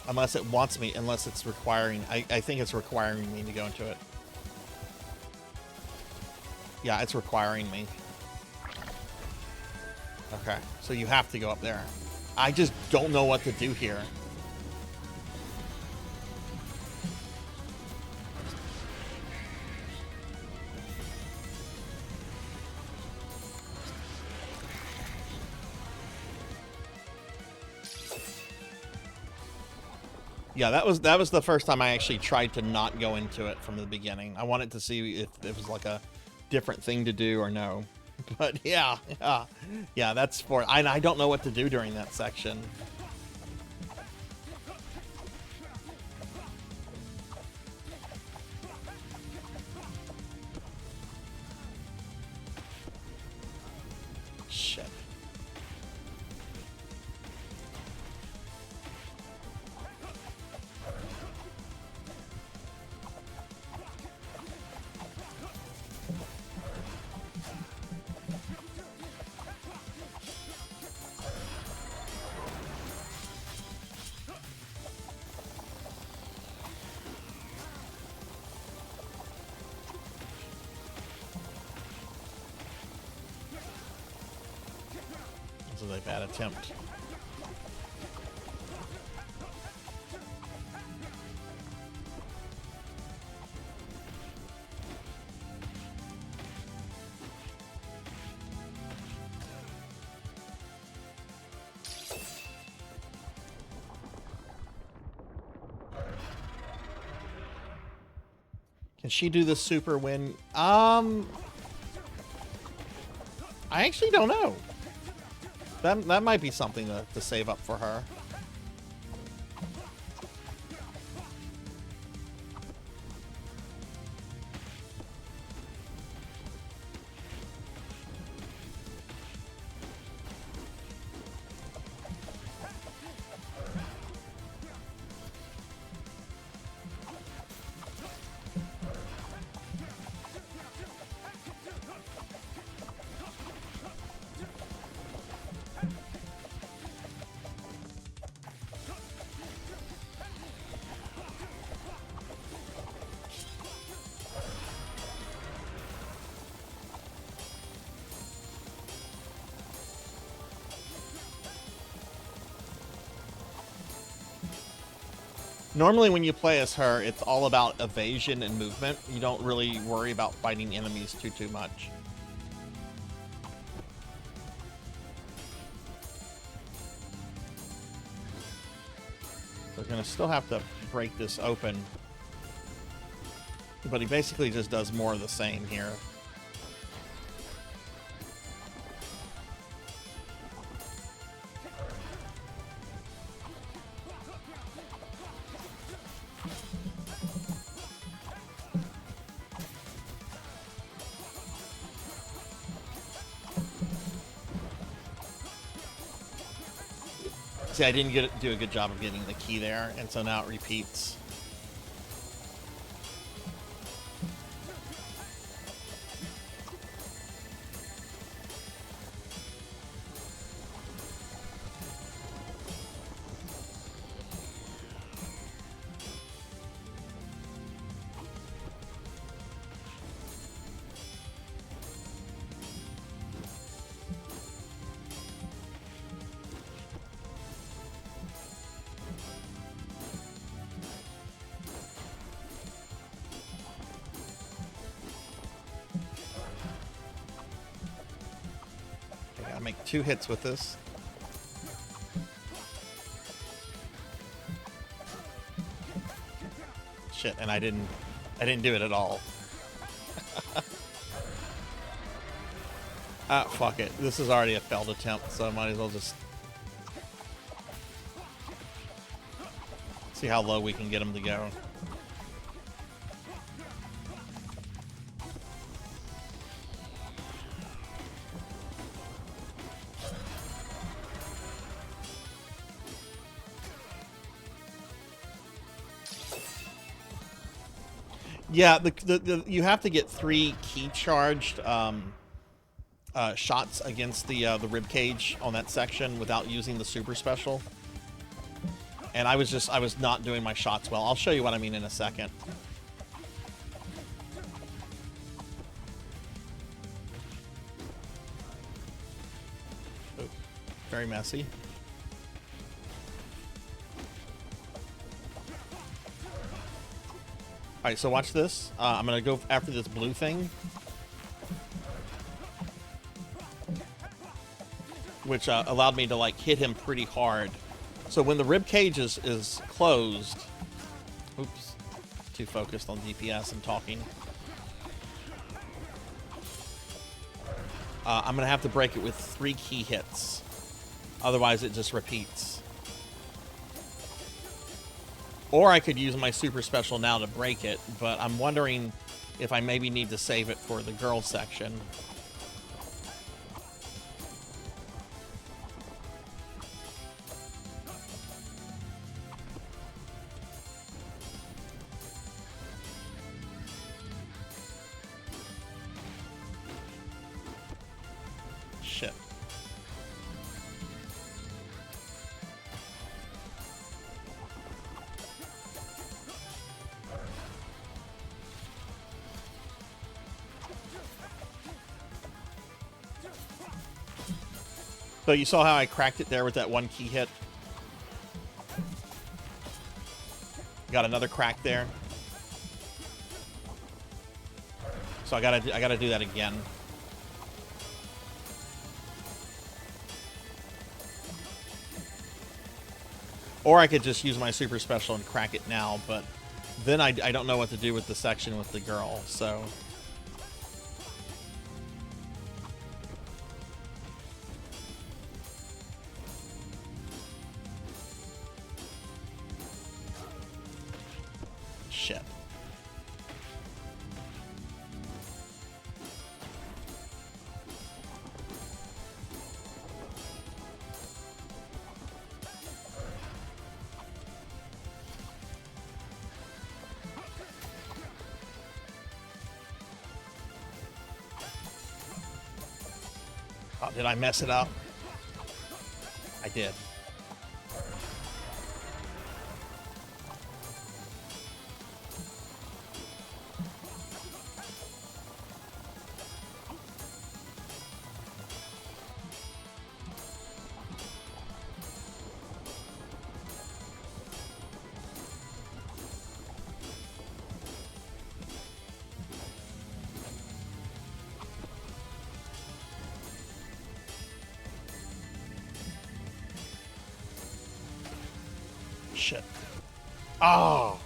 Unless it wants me, unless it's requiring... I think it's requiring me to go into it. Yeah, it's requiring me. Okay, so you have to go up there. I just don't know what to do here. Yeah, that was the first time I actually tried to not go into it from the beginning. I wanted to see if it was like a different thing to do or no. But yeah, that's for. I don't know what to do during that section. Shit. This is a bad attempt. Can she do the super win? I actually don't know. That might be something to save up for her. Normally when you play as her, it's all about evasion and movement. You don't really worry about fighting enemies too much. We're gonna still have to break this open. But he basically just does more of the same here. See, I didn't do a good job of getting the key there, and so now it repeats. Make 2 hits with this. Shit, and I didn't do it at all. Ah, fuck it. This is already a failed attempt, so I might as well just see how low we can get him to go. Yeah, you have to get 3 key charged shots against the rib cage on that section without using the super special. And I was not doing my shots well. I'll show you what I mean in a second. Oh, very messy. Alright, so watch this. I'm going to go after this blue thing. Which allowed me to, like, hit him pretty hard So when the rib cage is closed, oops, too focused on DPS and talking. I'm gonna have to break it with 3 key hits. Otherwise, it just repeats. Or I could use my super special now to break it, but I'm wondering if I maybe need to save it for the girl section. Shit. So you saw how I cracked it there with that 1 key hit? Got another crack there. So I gotta do that again. Or I could just use my super special and crack it now, but then I don't know what to do with the section with the girl, so... Shit. Oh, did I mess it up? I did. Shit. Oh.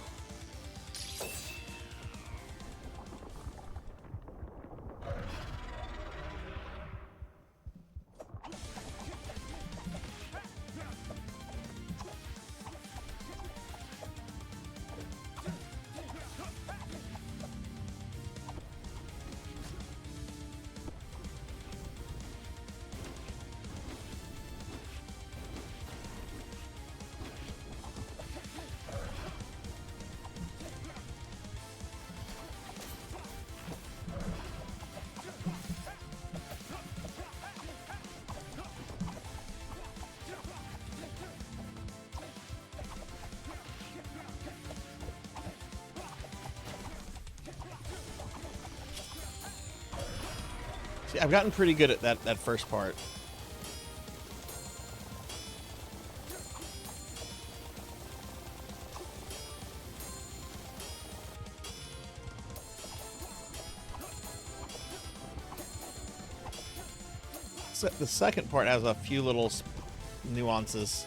See, I've gotten pretty good at that first part. So the second part has a few little nuances.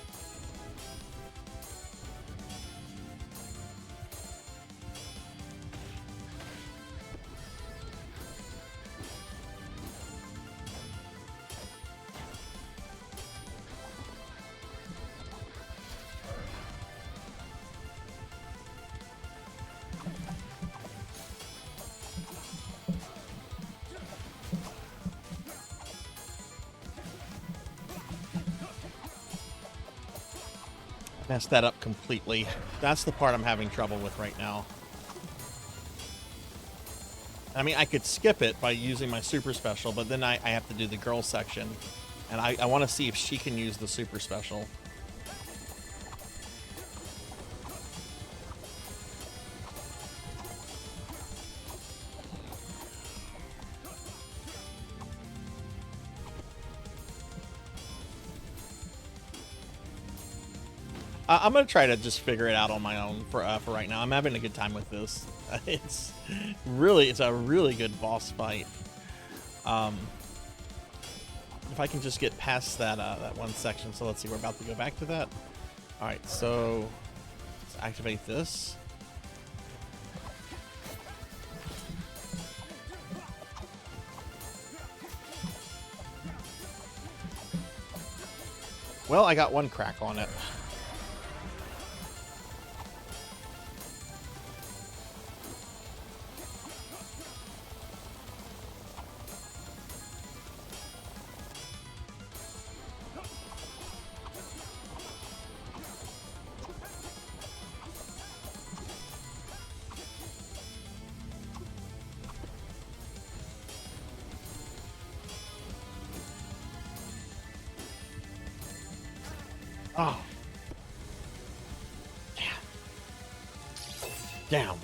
Messed that up completely. That's the part I'm having trouble with right now. I mean, I could skip it by using my super special, but then I have to do the girl section. And I want to see if she can use the super special. I'm gonna try to just figure it out on my own for right now. I'm having a good time with this. It's a really good boss fight. If I can just get past that that one section. So let's see, we're about to go back to that. Alright, so let's activate this. Well, I got one crack on it. Oh. Damn.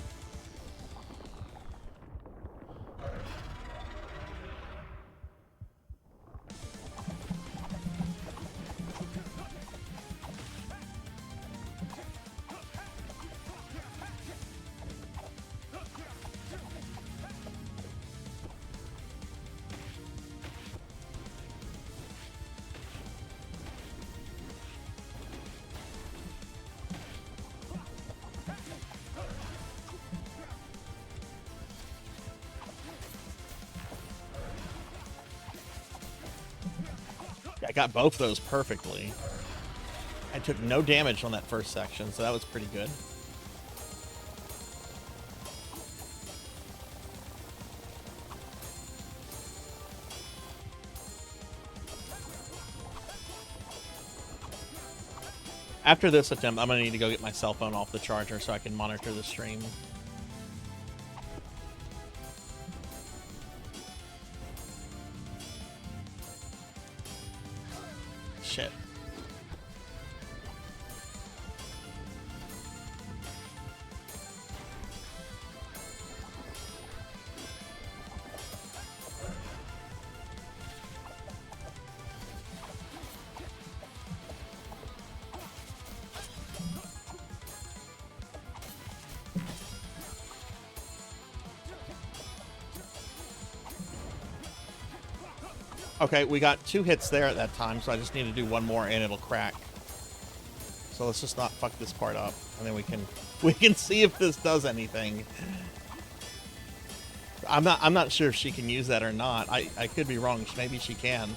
I got both those perfectly. I took no damage on that first section, so that was pretty good. After this attempt, I'm gonna need to go get my cell phone off the charger so I can monitor the stream. Shit. Okay, we got 2 hits there at that time, so I just need to do one more and it'll crack. So let's just not fuck this part up, and then we can see if this does anything. I'm not sure if she can use that or not. I could be wrong. Maybe she can.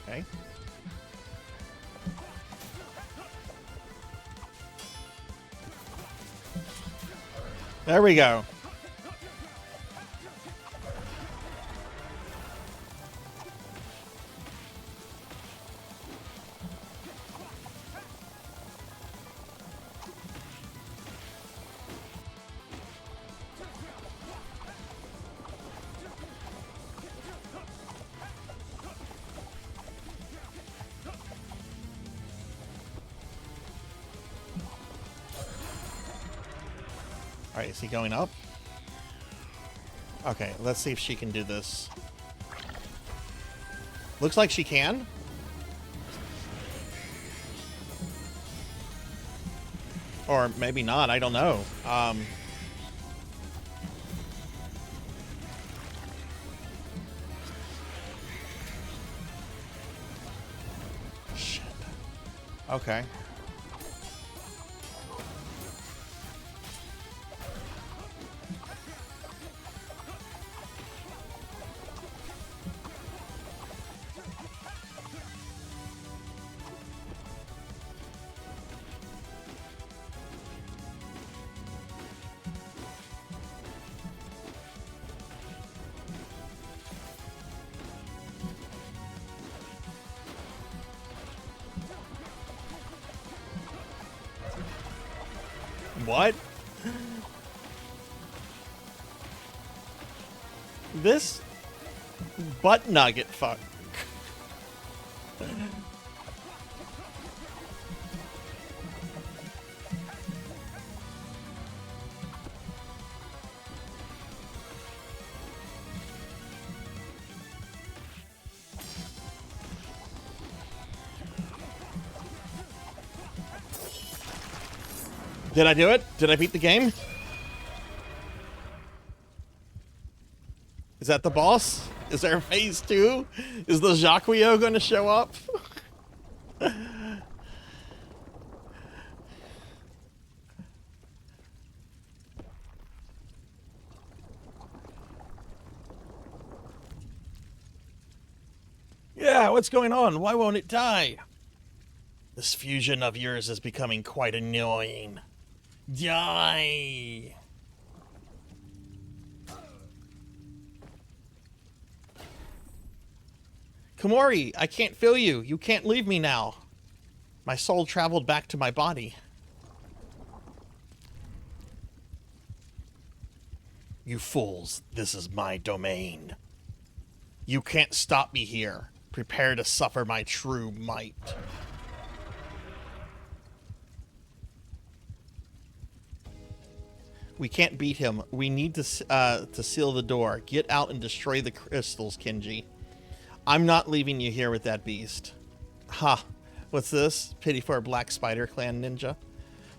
Okay. There we go. All right, is he going up? Okay, let's see if she can do this. Looks like she can. Or maybe not, I don't know. Shit. Okay. What? This butt nugget fuck. Did I do it? Did I beat the game? Is that the boss? Is there a phase 2? Is the Jacquio going to show up? Yeah, what's going on? Why won't it die? This fusion of yours is becoming quite annoying. Die! Komori, I can't feel you. You can't leave me now. My soul traveled back to my body. You fools, this is my domain. You can't stop me here. Prepare to suffer my true might. We can't beat him. We need to seal the door. Get out and destroy the crystals, Kenji. I'm not leaving you here with that beast. Ha! What's this? Pity for a Black Spider Clan ninja?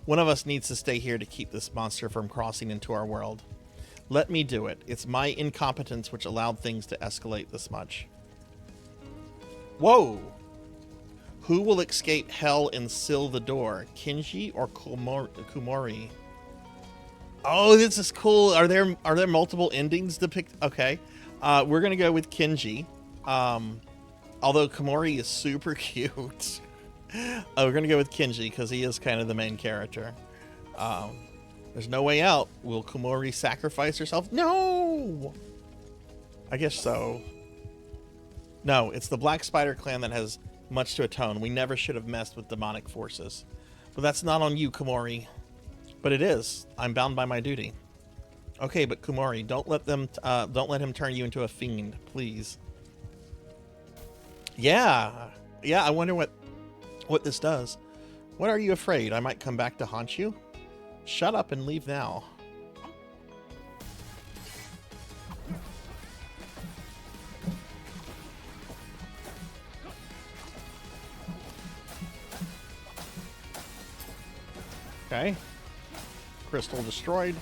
One of us needs to stay here to keep this monster from crossing into our world. Let me do it. It's my incompetence which allowed things to escalate this much. Whoa! Who will escape hell and seal the door? Kenji or Komori? Oh, this is cool. Are there multiple endings depicted? Okay. We're gonna go with Kenji. Although Komori is super cute. We're gonna go with Kenji because he is kind of the main character. There's no way out. Will Komori sacrifice herself? No! I guess so. No, it's the Black Spider Clan that has much to atone. We never should have messed with demonic forces. But that's not on you, Komori. But it is. I'm bound by my duty. Okay, but Komori, don't let him turn you into a fiend, please. Yeah. Yeah, I wonder what this does. What are you afraid? I might come back to haunt you? Shut up and leave now. Okay. Crystal destroyed.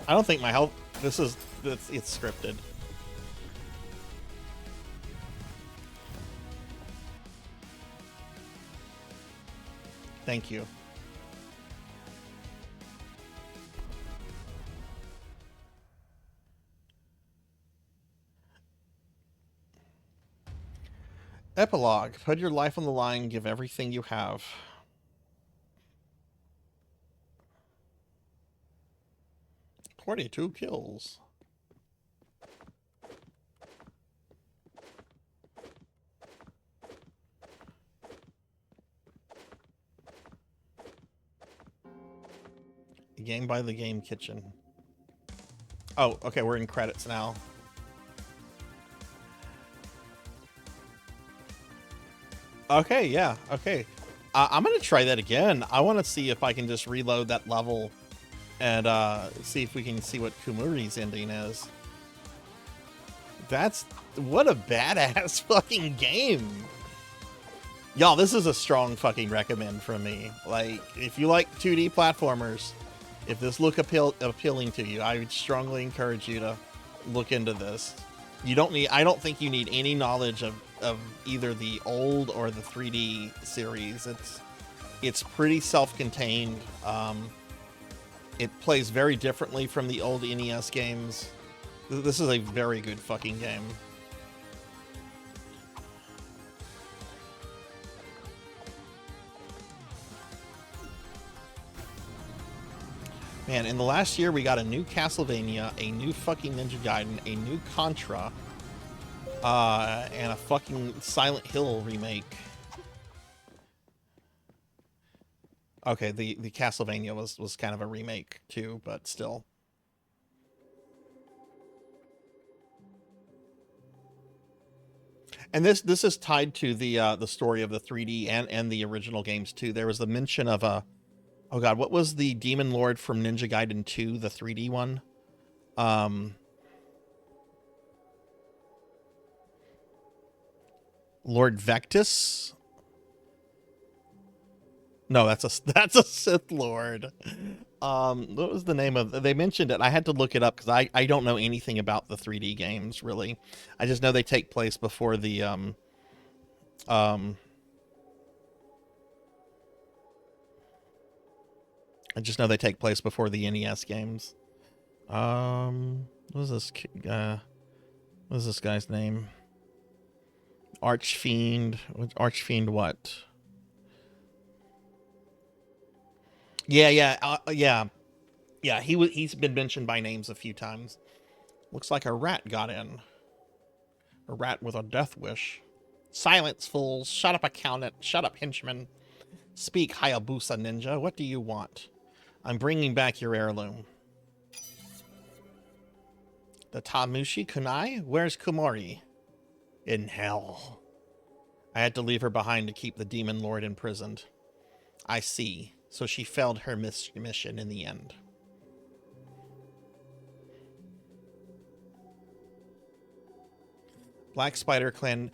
I don't think my health... it's scripted. Thank you. Epilogue. Put your life on the line. Give everything you have. "42 kills. Game by the Game Kitchen. Oh, okay, we're in credits now. Okay, yeah, okay. I'm gonna try that again. I want to see if I can just reload that level and see if we can see what Kumuri's ending is. What a badass fucking game. Y'all, this is a strong fucking recommend from me. Like, if you like 2D platformers, if this look appealing to you, I would strongly encourage you to look into this. I don't think you need any knowledge of either the old or the 3D series. It's pretty self-contained. It plays very differently from the old NES games. This is a very good fucking game. Man, in the last year we got a new Castlevania, a new fucking Ninja Gaiden, a new Contra, and a fucking Silent Hill remake. Okay, the Castlevania was kind of a remake too, but still. And this is tied to the story of the 3D and the original games too. There was a mention of Oh god, what was the Demon Lord from Ninja Gaiden 2, the 3D one? Lord Vectus? No, that's a Sith Lord. What was the name of? They mentioned it. I had to look it up because I don't know anything about the 3D games really. I just know they take place before the I just know they take place before the NES games. What was this? What was this guy's name? Archfiend. Archfiend what? Yeah. He's been mentioned by names a few times. Looks like a rat got in. A rat with a death wish. Silence, fools! Shut up, accountant! Shut up, henchman! Speak, Hayabusa ninja. What do you want? I'm bringing back your heirloom. The Tamushi Kunai? Where's Kumori? In hell. I had to leave her behind to keep the Demon Lord imprisoned. I see. So she failed her mission in the end. Black Spider Clan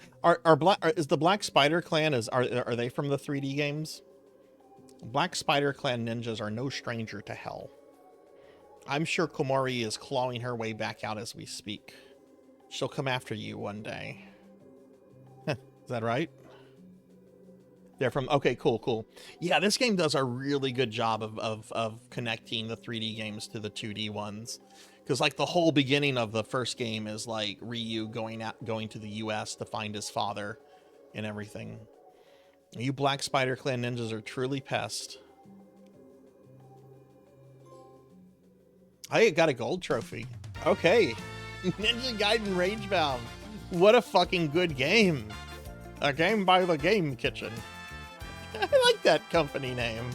is the Black Spider Clan are they from the 3D games? Black Spider Clan ninjas are no stranger to hell. I'm sure Komori is clawing her way back out as we speak. She'll come after you one day. Is that right? They're from... Okay, cool. Yeah, this game does a really good job of connecting the 3D games to the 2D ones. Because, like, the whole beginning of the first game is, like, Ryu going to the U.S. to find his father and everything. You Black Spider Clan ninjas are truly pest. I got a gold trophy. Okay. Ninja Gaiden Ragebound. What a fucking good game. A game by the Game Kitchen. I like that company name.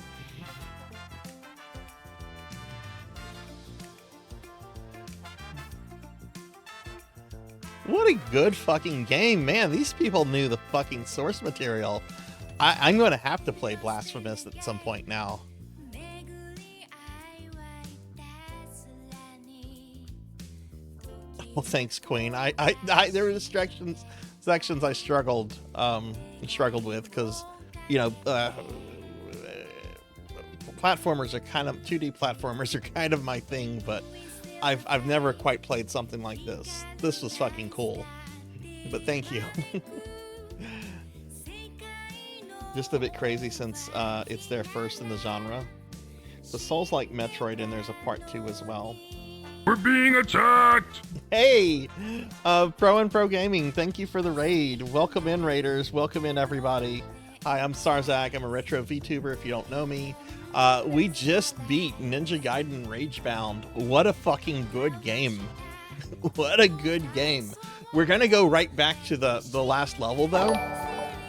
What a good fucking game, man. These people knew the fucking source material. I'm going to have to play Blasphemous at some point now. Well, thanks, Queen. There were sections I struggled with because, you know, platformers are kind of 2D platformers are kind of my thing, but I've never quite played something like this. This was fucking cool. But thank you. Just a bit crazy since it's their first in the genre. The Souls-like Metroid, and there's a part 2 as well. We're being attacked! Hey! Pro and Pro Gaming, thank you for the raid. Welcome in, raiders. Welcome in, everybody. Hi, I'm Sarzac. I'm a retro VTuber, if you don't know me. We just beat Ninja Gaiden Ragebound. What a fucking good game. What a good game. We're going to go right back to the last level, though,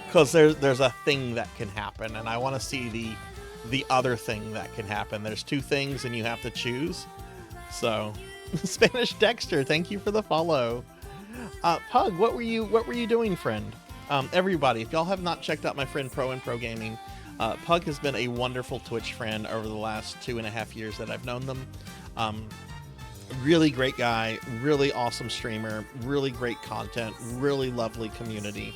because there's a thing that can happen, and I want to see the other thing that can happen. There's two things, and you have to choose. So, Spanish Dexter, thank you for the follow. Pug, what were you doing, friend? Everybody, if y'all have not checked out my friend Pro and Pro Gaming, Pug has been a wonderful Twitch friend over the last 2.5 years that I've known them. Really great guy, really awesome streamer, really great content, really lovely community.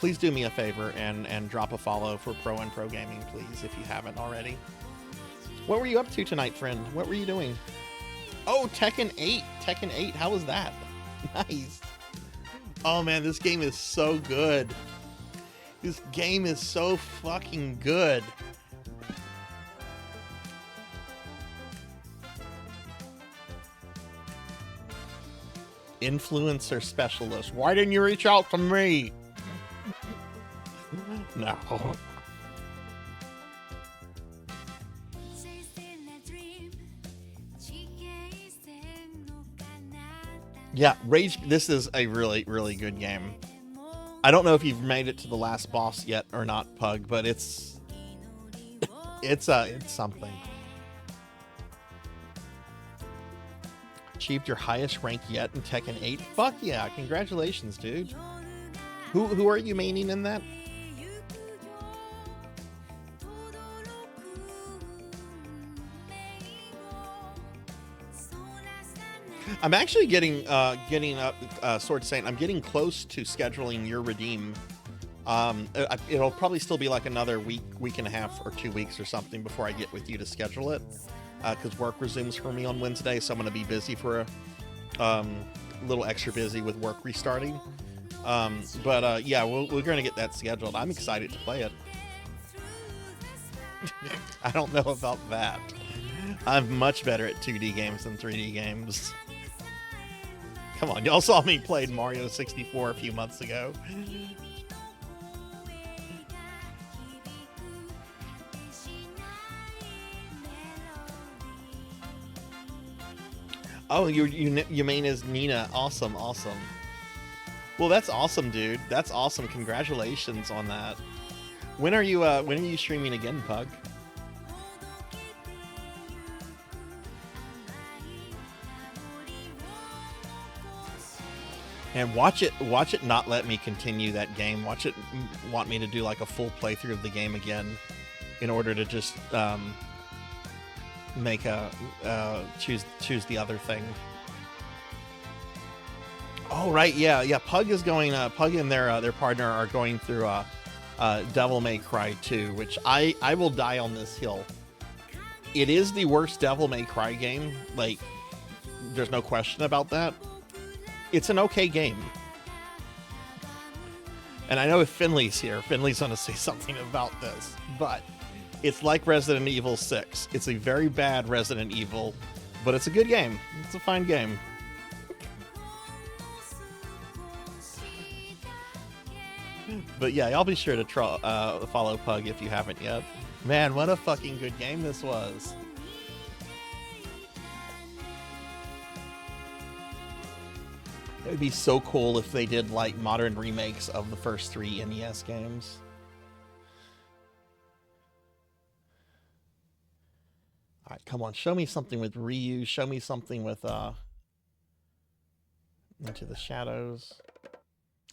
Please do me a favor and drop a follow for Pro and Pro Gaming, please, if you haven't already. What were you up to tonight, friend? What were you doing? Oh, Tekken 8. Tekken 8, how was that? Nice. Oh man, this game is so good. This game is so fucking good. Influencer specialist. Why didn't you reach out to me? No. Yeah, Rage, this is a really, really good game. I don't know if you've made it to the last boss yet or not, Pug, but it's something. Achieved your highest rank yet in Tekken 8? Fuck yeah, congratulations, dude. Who are you maining in that? I'm actually getting Sword Saint. I'm getting close to scheduling your redeem. It'll probably still be like another week and a half, or 2 weeks or something before I get with you to schedule it. Because work resumes for me on Wednesday, so I'm going to be busy for a little extra busy with work restarting. Yeah, we're going to get that scheduled. I'm excited to play it. I don't know about that. I'm much better at 2D games than 3D games. Come on, y'all saw me play Mario 64 a few months ago. Oh, you mean as Nina? Awesome, awesome. Well, that's awesome, dude. That's awesome. Congratulations on that. When are you streaming again, Pug? And watch it not let me continue that game. Watch it want me to do like a full playthrough of the game again in order to just make a choose the other thing. Oh right, yeah. Pug is going. Pug and their partner are going through Devil May Cry 2, which I will die on this hill. It is the worst Devil May Cry game. Like, there's no question about that. It's an okay game. And I know if Finley's here, Finley's going to say something about this, but it's like Resident Evil 6. It's a very bad Resident Evil, but it's a good game. It's a fine game. But yeah, y'all be sure to follow Pug if you haven't yet. Man, what a fucking good game this was. It would be so cool if they did like modern remakes of the first 3 NES games. Alright, come on, show me something with Ryu, show me something with Into the Shadows.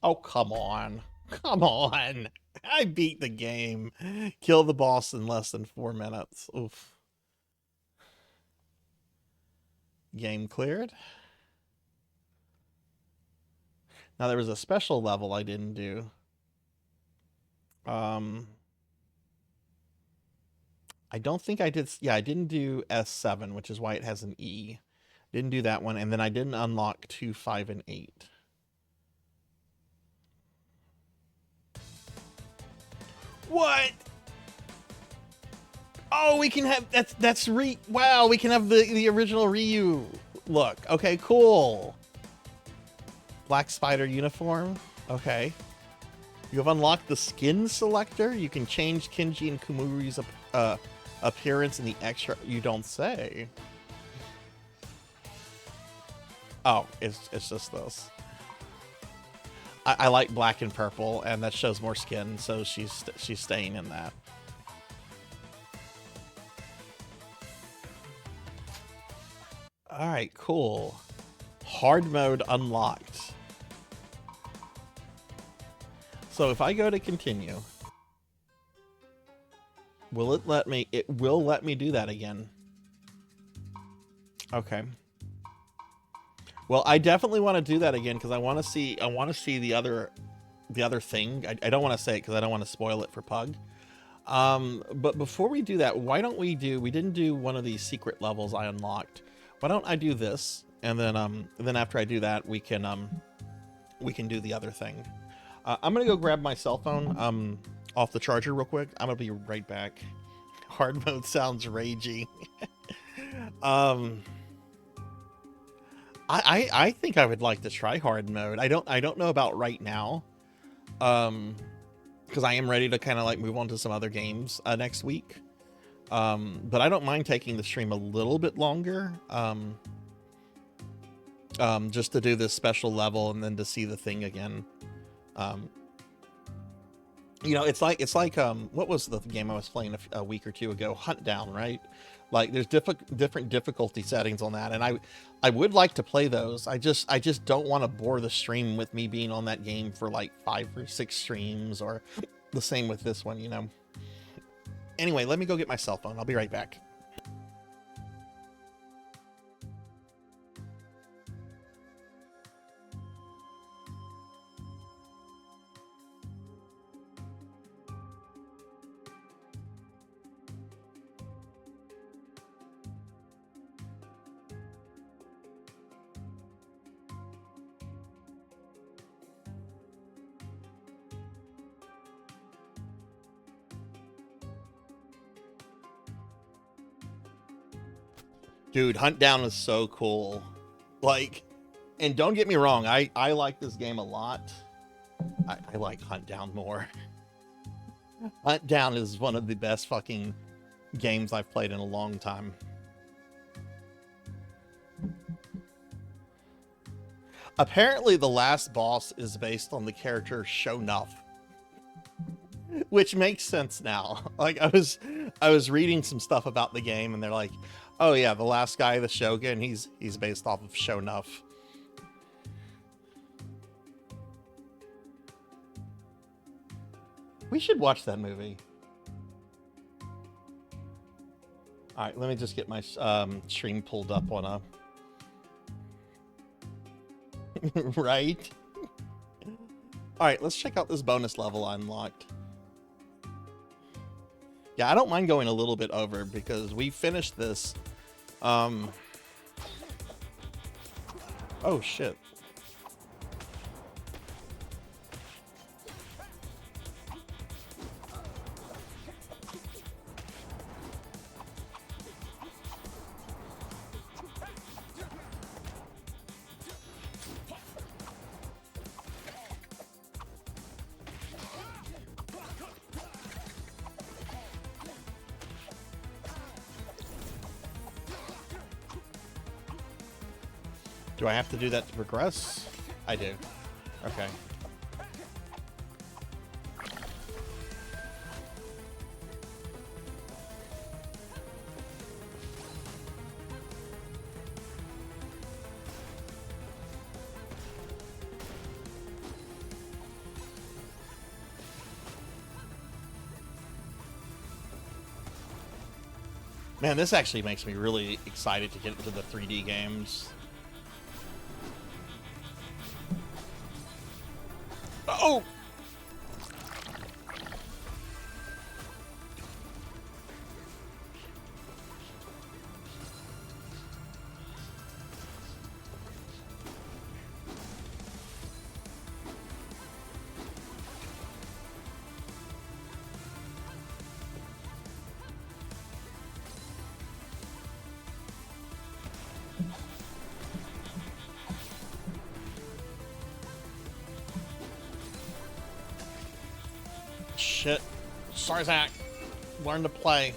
Oh, come on. Come on. I beat the game. Kill the boss in less than 4 minutes. Oof. Game cleared. Now there was a special level I didn't do. I don't think I did. Yeah, I didn't do S7, which is why it has an E. Didn't do that one, and then I didn't unlock 2, 5, and 8. What? Oh, we can have wow, we can have the original Ryu look. Okay, cool. Black Spider uniform. Okay. You have unlocked the skin selector. You can change Kenji and Kumuri's appearance in the extra. You don't say. Oh, it's just this. I like black and purple, and that shows more skin, so she's staying in that. All right, cool. Hard mode unlocked. So if I go to continue, will it let me? It will let me do that again. Okay. Well, I definitely want to do that again because I want to see the other thing. I don't want to say it because I don't want to spoil it for Pug. But before we do that, why don't we didn't do one of these secret levels I unlocked. Why don't I do this, and then after I do that, we can do the other thing. I'm gonna go grab my cell phone off the charger real quick. I'm gonna be right back. Hard mode sounds ragey. I think I would like to try hard mode. I don't know about right now, because I am ready to kind of like move on to some other games next week. But I don't mind taking the stream a little bit longer, just to do this special level and then to see the thing again. You know, it's like what was the game I was playing a week or two ago? Hunt Down, right? Like there's different difficulty settings on that, and I would like to play those. I just don't want to bore the stream with me being on that game for like 5 or 6 streams, or the same with this one, you know. Anyway, let me go get my cell phone. I'll be right back. Dude, Hunt Down is so cool. Like, and don't get me wrong, I like this game a lot. I like Hunt Down more. Hunt Down is one of the best fucking games I've played in a long time. Apparently, the last boss is based on the character Shonuff, which makes sense now. Like, I was reading some stuff about the game, and they're like, "Oh yeah, the last guy, the Shogun, he's based off of Shonuff." We should watch that movie. All right, let me just get my stream pulled up on a right. All right, let's check out this bonus level I unlocked. Yeah, I don't mind going a little bit over because we finished this. Oh shit. Do I have to do that to progress? I do. Okay. Man, this actually makes me really excited to get into the 3D games. Oh! Shit. Sarzac, learn to play.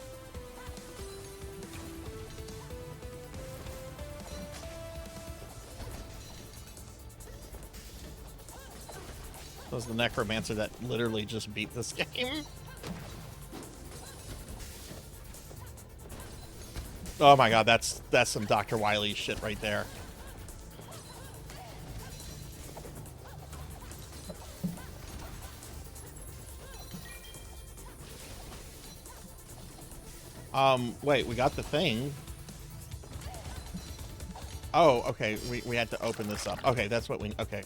That was the necromancer that literally just beat this game. Oh my god, that's some Dr. Wily shit right there. Wait, we got the thing. Oh, okay, we had to open this up. Okay, that's what we, okay.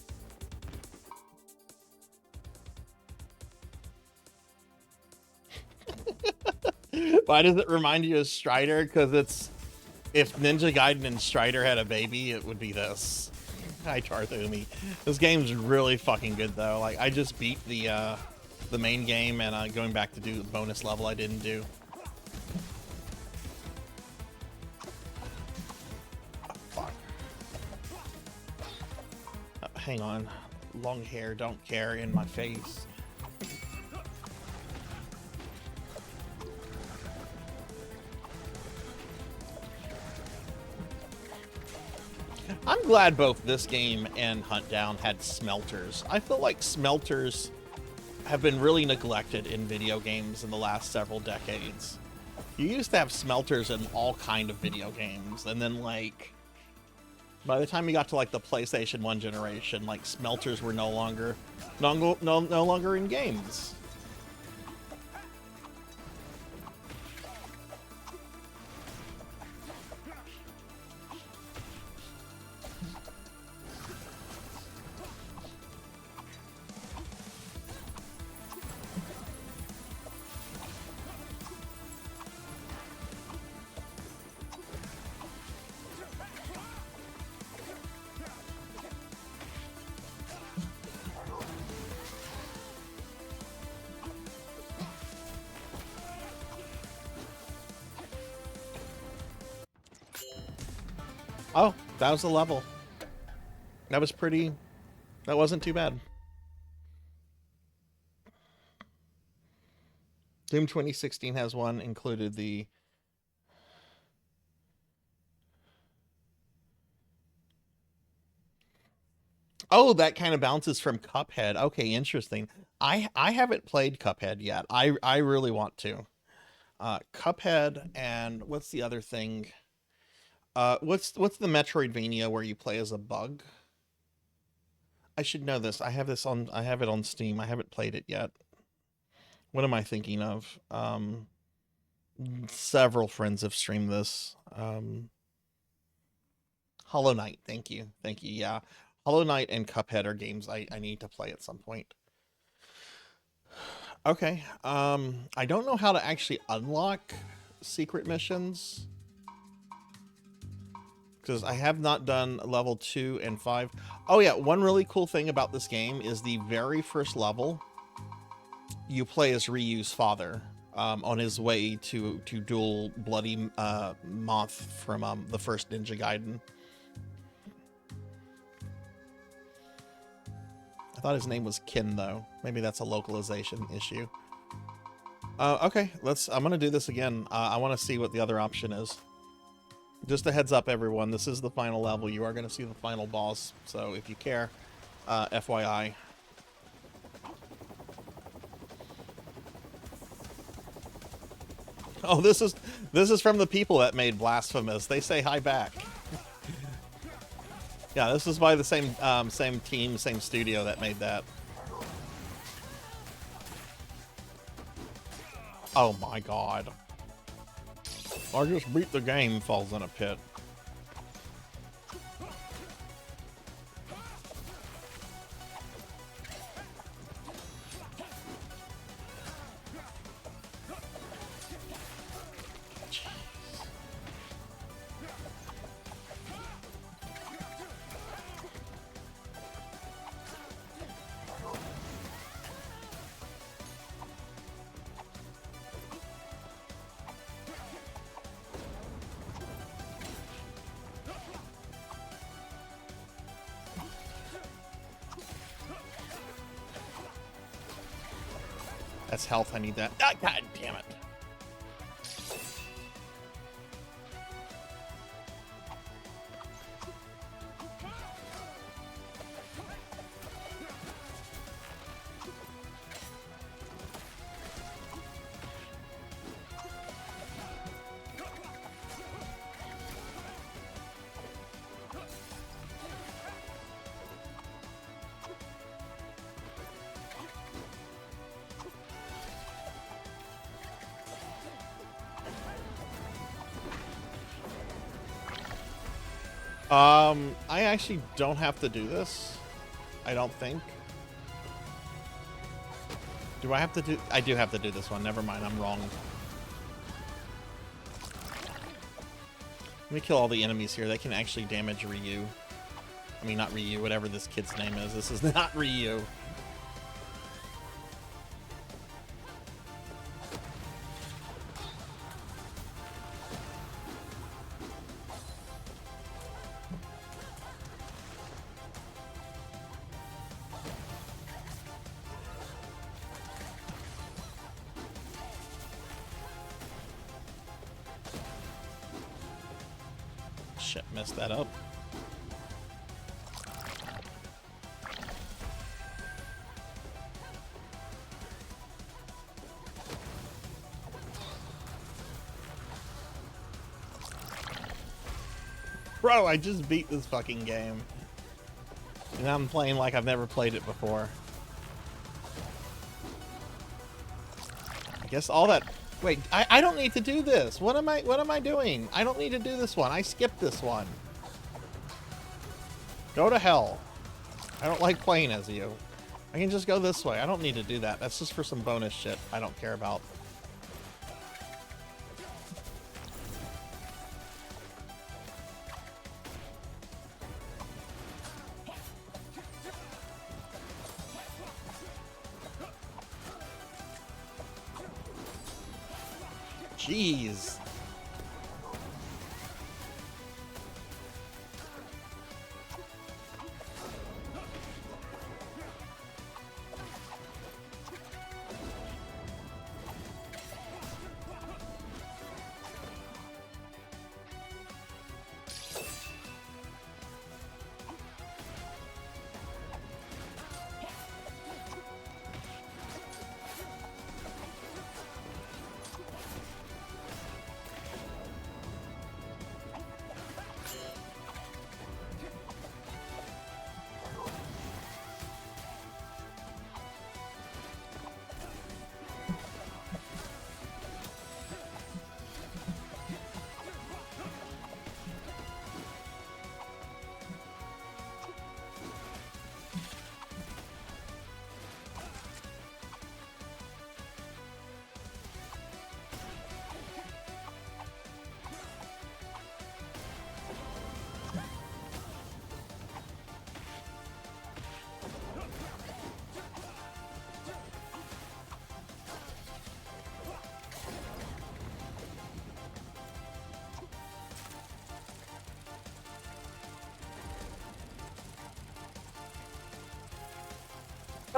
Why does it remind you of Strider? Because it's, if Ninja Gaiden and Strider had a baby, it would be this. Hi, Tarthumi. This game's really fucking good, though. Like, I just beat the main game, and going back to do the bonus level I didn't do. Hang on. Long hair, don't care, in my face. I'm glad both this game and Hunt Down had smelters. I feel like smelters have been really neglected in video games in the last several decades. You used to have smelters in all kind of video games, and then, like, by the time you got to, like, the PlayStation 1 generation, like, smelters were no longer in games. Oh, that was the level. That was pretty... That wasn't too bad. Doom 2016 has one, included the... Oh, that kind of bounces from Cuphead. Okay, interesting. I haven't played Cuphead yet. I really want to. Cuphead and what's the other thing? What's the Metroidvania where you play as a bug? I should know this. I have it on Steam. I haven't played it yet. What am I thinking of? Several friends have streamed this. Hollow Knight. Thank you. Yeah. Hollow Knight and Cuphead are games I need to play at some point. Okay. I don't know how to actually unlock secret missions, because I have not done level 2 and 5. Oh yeah, one really cool thing about this game is the very first level, you play as Ryu's father on his way to duel Bloody Moth from the first Ninja Gaiden. I thought his name was Kin, though. Maybe that's a localization issue. Okay, I'm gonna do this again. I want to see what the other option is. Just a heads up, everyone. This is the final level. You are going to see the final boss. So if you care, FYI. Oh, this is from the people that made Blasphemous. They say hi back. Yeah, this is by the same team, same studio that made that. Oh my god. I just beat the game, falls in a pit. That's health, I need that. Ah, god damn it. I actually don't have to do this. I don't think. Do I have to do... I do have to do this one. Never mind, I'm wrong. Let me kill all the enemies here. They can actually damage Ryu. I mean, not Ryu, whatever this kid's name is. This is not Ryu. Shit, messed that up. Bro, I just beat this fucking game. And I'm playing like I've never played it before. I guess all that... Wait, I don't need to do this. What am I doing? I don't need to do this one. I skipped this one. Go to hell. I don't like playing as you. I can just go this way. I don't need to do that. That's just for some bonus shit I don't care about. Jeez.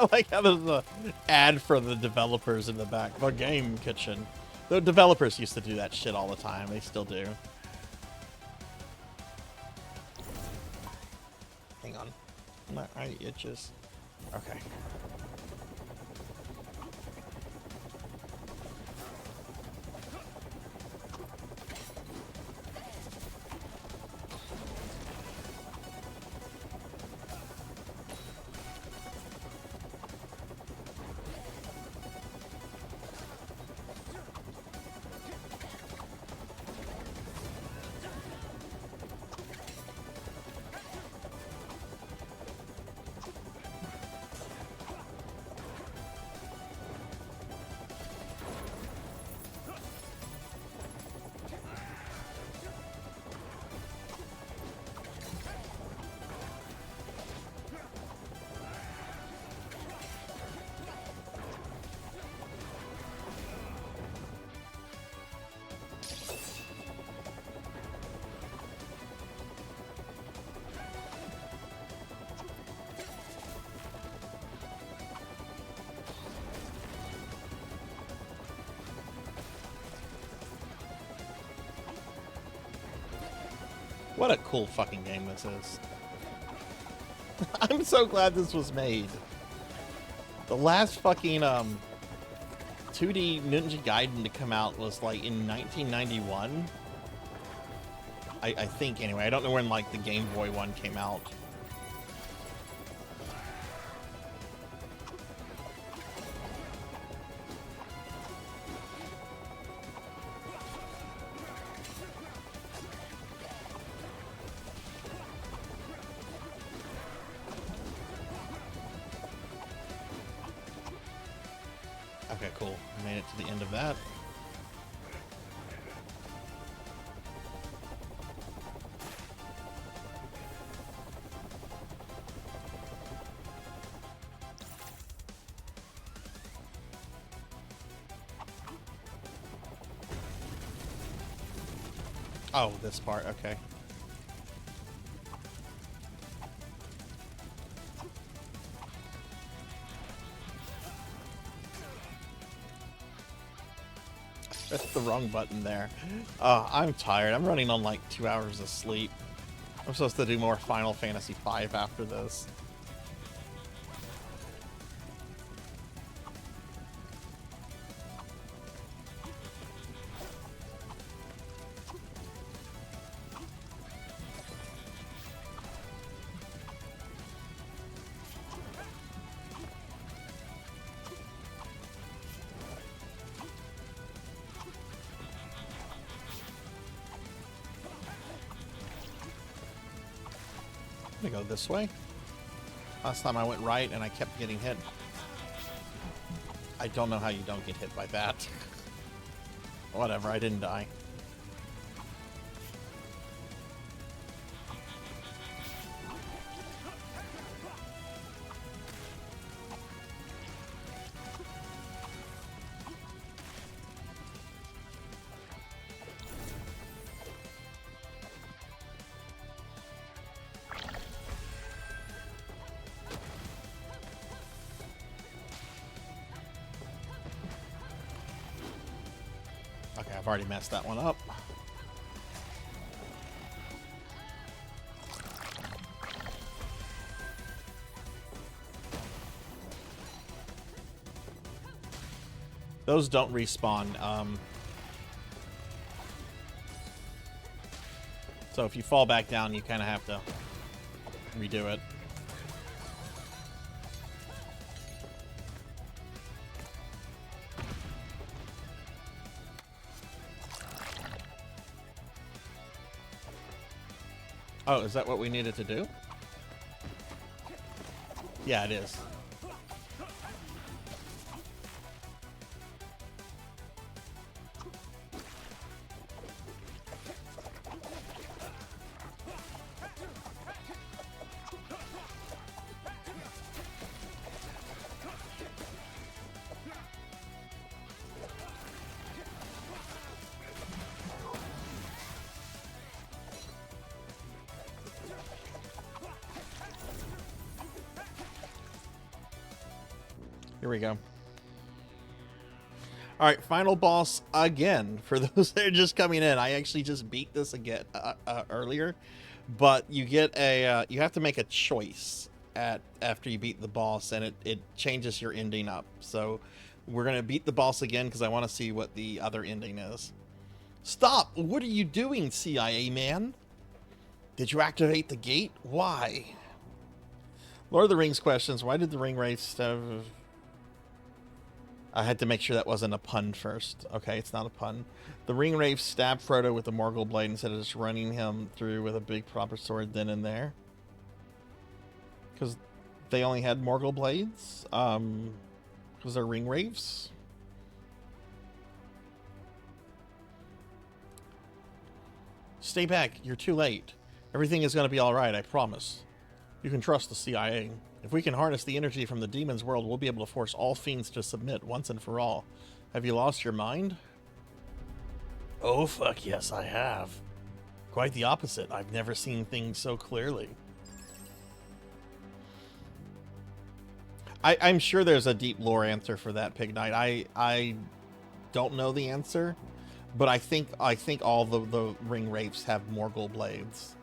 I like how there's a ad for the developers in the back. The game kitchen. The developers used to do that shit all the time. They still do. Hang on. My eye itches. Okay. What a cool fucking game this is. I'm so glad this was made. The last fucking 2D Ninja Gaiden to come out was like in 1991. I think anyway. I don't know when like the Game Boy one came out. Okay, cool. Made it to the end of that. Oh, this part, okay. That's the wrong button there. I'm tired. I'm running on like 2 hours of sleep. I'm supposed to do more Final Fantasy V after this. I'm gonna go this way. Last time I went right and I kept getting hit. I don't know how you don't get hit by that. Whatever, I didn't die. Okay, I've already messed that one up. Those don't respawn. So if you fall back down, you kind of have to redo it. Oh, is that what we needed to do? Yeah, it is. Here we go. All right, final boss again. For those that are just coming in, I actually just beat this again earlier, but you get a you have to make a choice after you beat the boss, and it changes your ending up. So we're gonna beat the boss again because I want to see what the other ending is. Stop! What are you doing, CIA man? Did you activate the gate? Why? Lord of the Rings questions. Why did the ring wraiths have... I had to make sure that wasn't a pun first. Okay, it's not a pun. The ring wraiths stabbed Frodo with the Morgul blade instead of just running him through with a big proper sword then and there. Because they only had Morgul blades? Because they're ring wraiths? Stay back. You're too late. Everything is going to be alright, I promise. You can trust the CIA. If we can harness the energy from the demon's world, we'll be able to force all fiends to submit once and for all. Have you lost your mind? Oh, fuck yes, I have. Quite the opposite. I've never seen things so clearly. I'm sure there's a deep lore answer for that, Pig Knight. I don't know the answer, but I think all the ring wraiths have Morgul blades.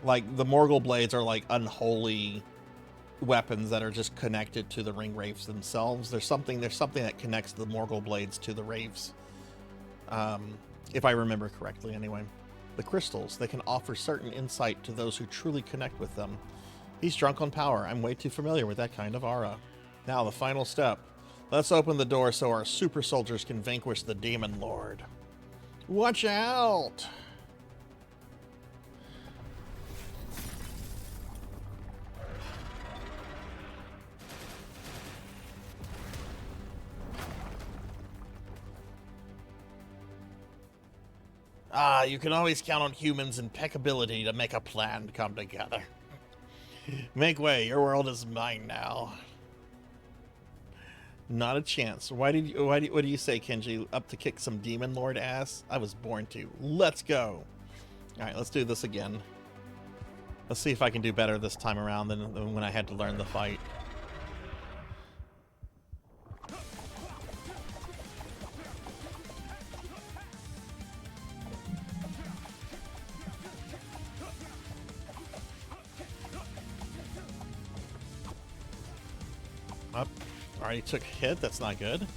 Like, the Morgul blades are like unholy weapons that are just connected to the ring wraiths themselves. There's something that connects the Morgul blades to the wraiths. If I remember correctly, anyway. The crystals, they can offer certain insight to those who truly connect with them. He's drunk on power. I'm way too familiar with that kind of aura. Now, the final step. Let's open the door so our super soldiers can vanquish the Demon Lord. Watch out! Ah, you can always count on humans' impeccability to make a plan come together. Make way, your world is mine now. Not a chance. What do you say, Kenji? Up to kick some Demon Lord ass? I was born to. Let's go. Alright, let's do this again. Let's see if I can do better this time around than when I had to learn the fight. Up. Already took a hit. That's not good.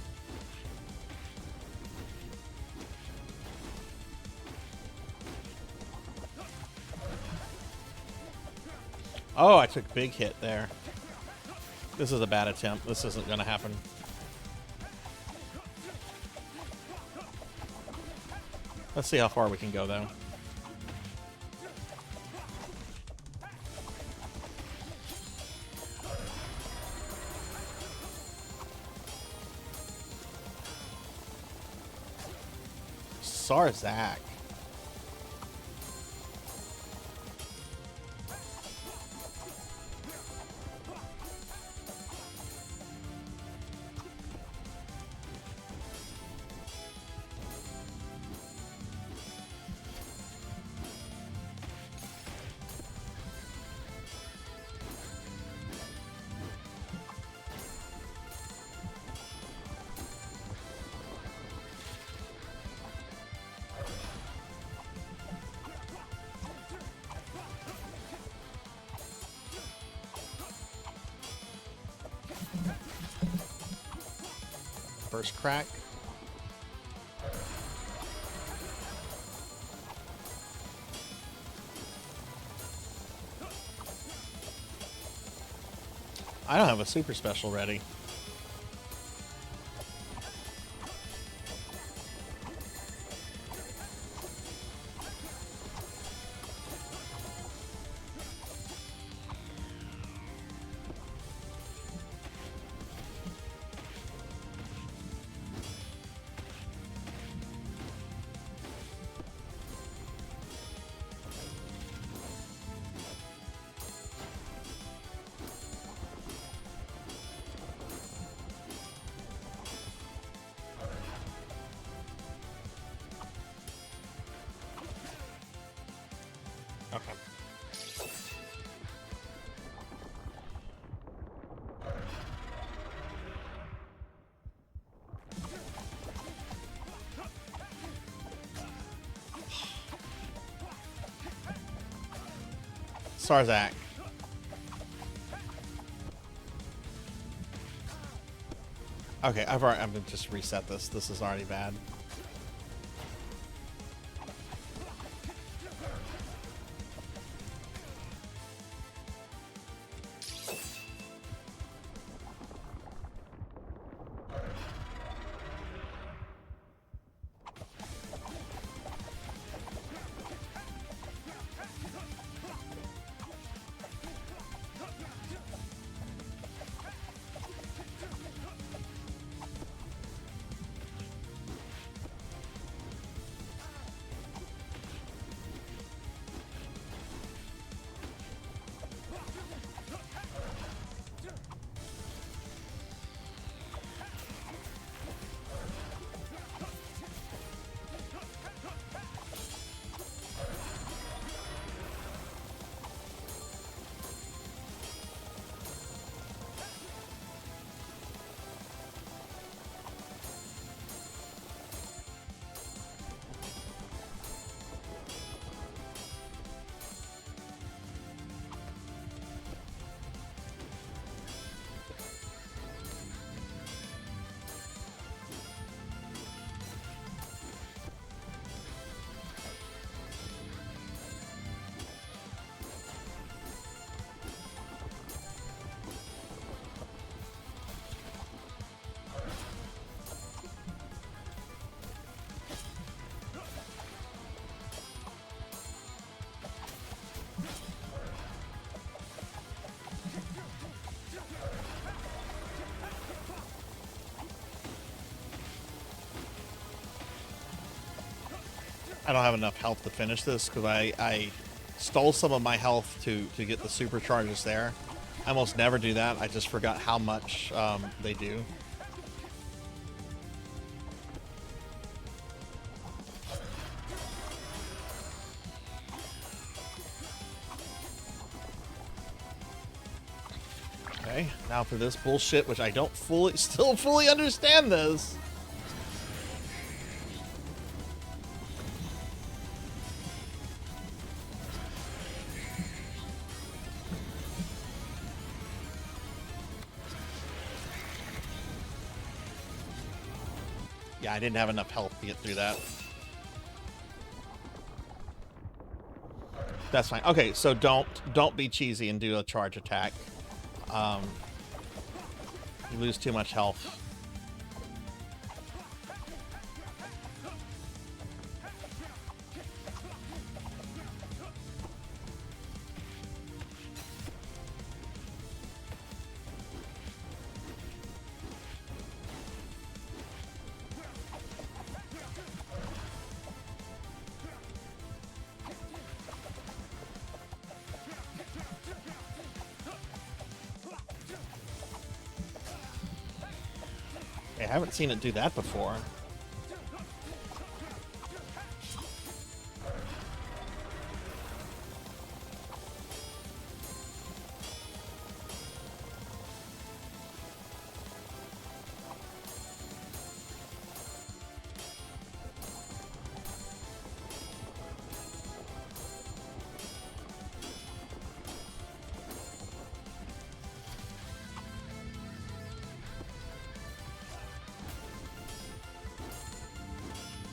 Oh, I took big hit there. This is a bad attempt. This isn't going to happen. Let's see how far we can go, though. Sarzac. First crack. I don't have a super special ready. Sarzac. Okay, I'm gonna just reset this. This is already bad. I don't have enough health to finish this because I stole some of my health to get the supercharges there. I almost never do that. I just forgot how much they do. Okay, now for this bullshit, which I don't still fully understand this. Yeah, I didn't have enough health to get through that. That's fine. Okay, so don't be cheesy and do a charge attack. You lose too much health. I haven't seen it do that before.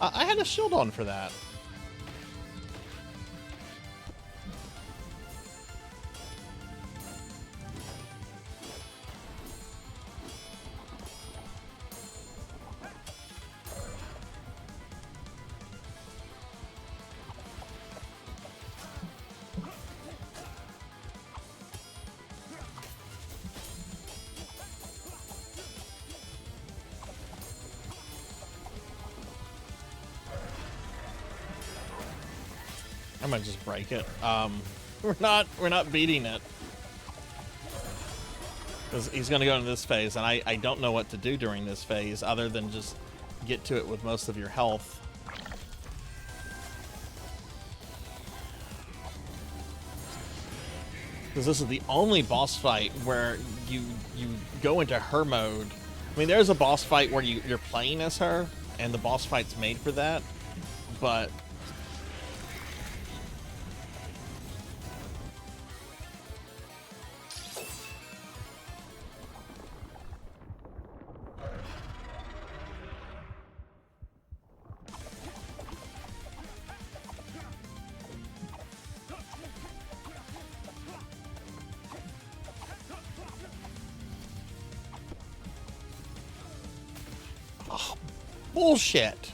I had a shield on for that. I might just break it. We're not beating it. Because he's gonna go into this phase, and I don't know what to do during this phase other than just get to it with most of your health. Because this is the only boss fight where you go into her mode. I mean, there's a boss fight where you're playing as her, and the boss fight's made for that, but Bullshit.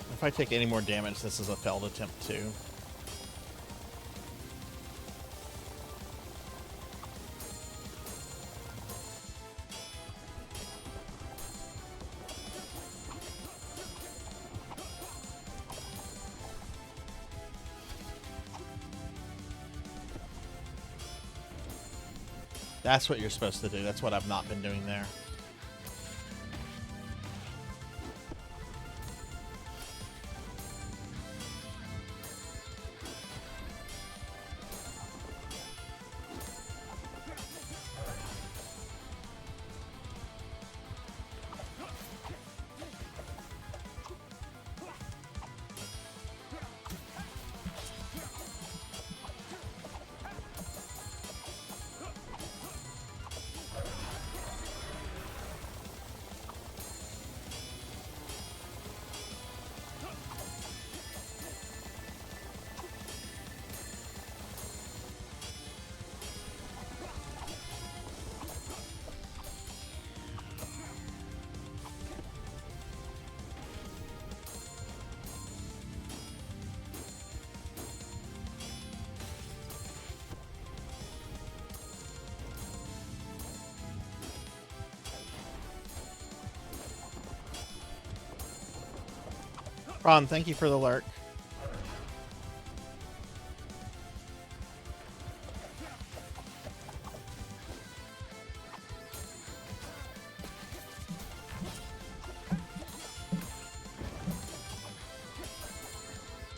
If I take any more damage, this is a failed attempt too. That's what you're supposed to do. That's what I've not been doing there. Ron, thank you for the lurk.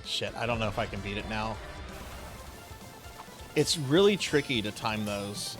Shit, I don't know if I can beat it now. It's really tricky to time those.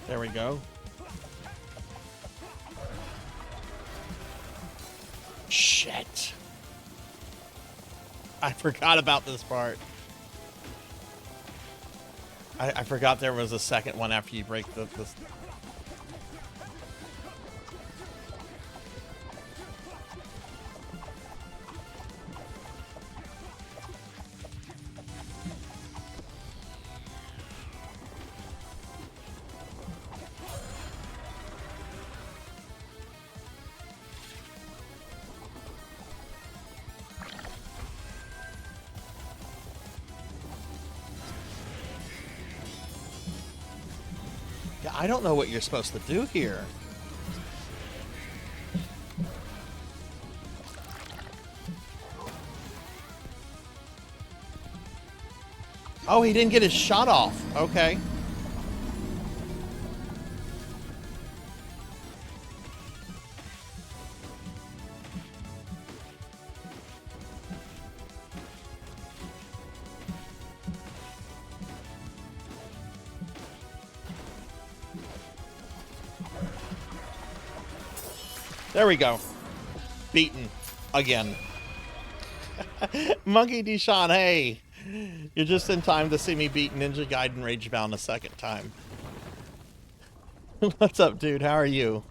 There we go. Shit. I forgot about this part. I forgot there was a second one after you break the... I don't know what you're supposed to do here. Oh, he didn't get his shot off. Okay. There we go. Beaten. Again. Monkey Deshaun, hey. You're just in time to see me beat Ninja Gaiden Ragebound a second time. What's up, dude? How are you?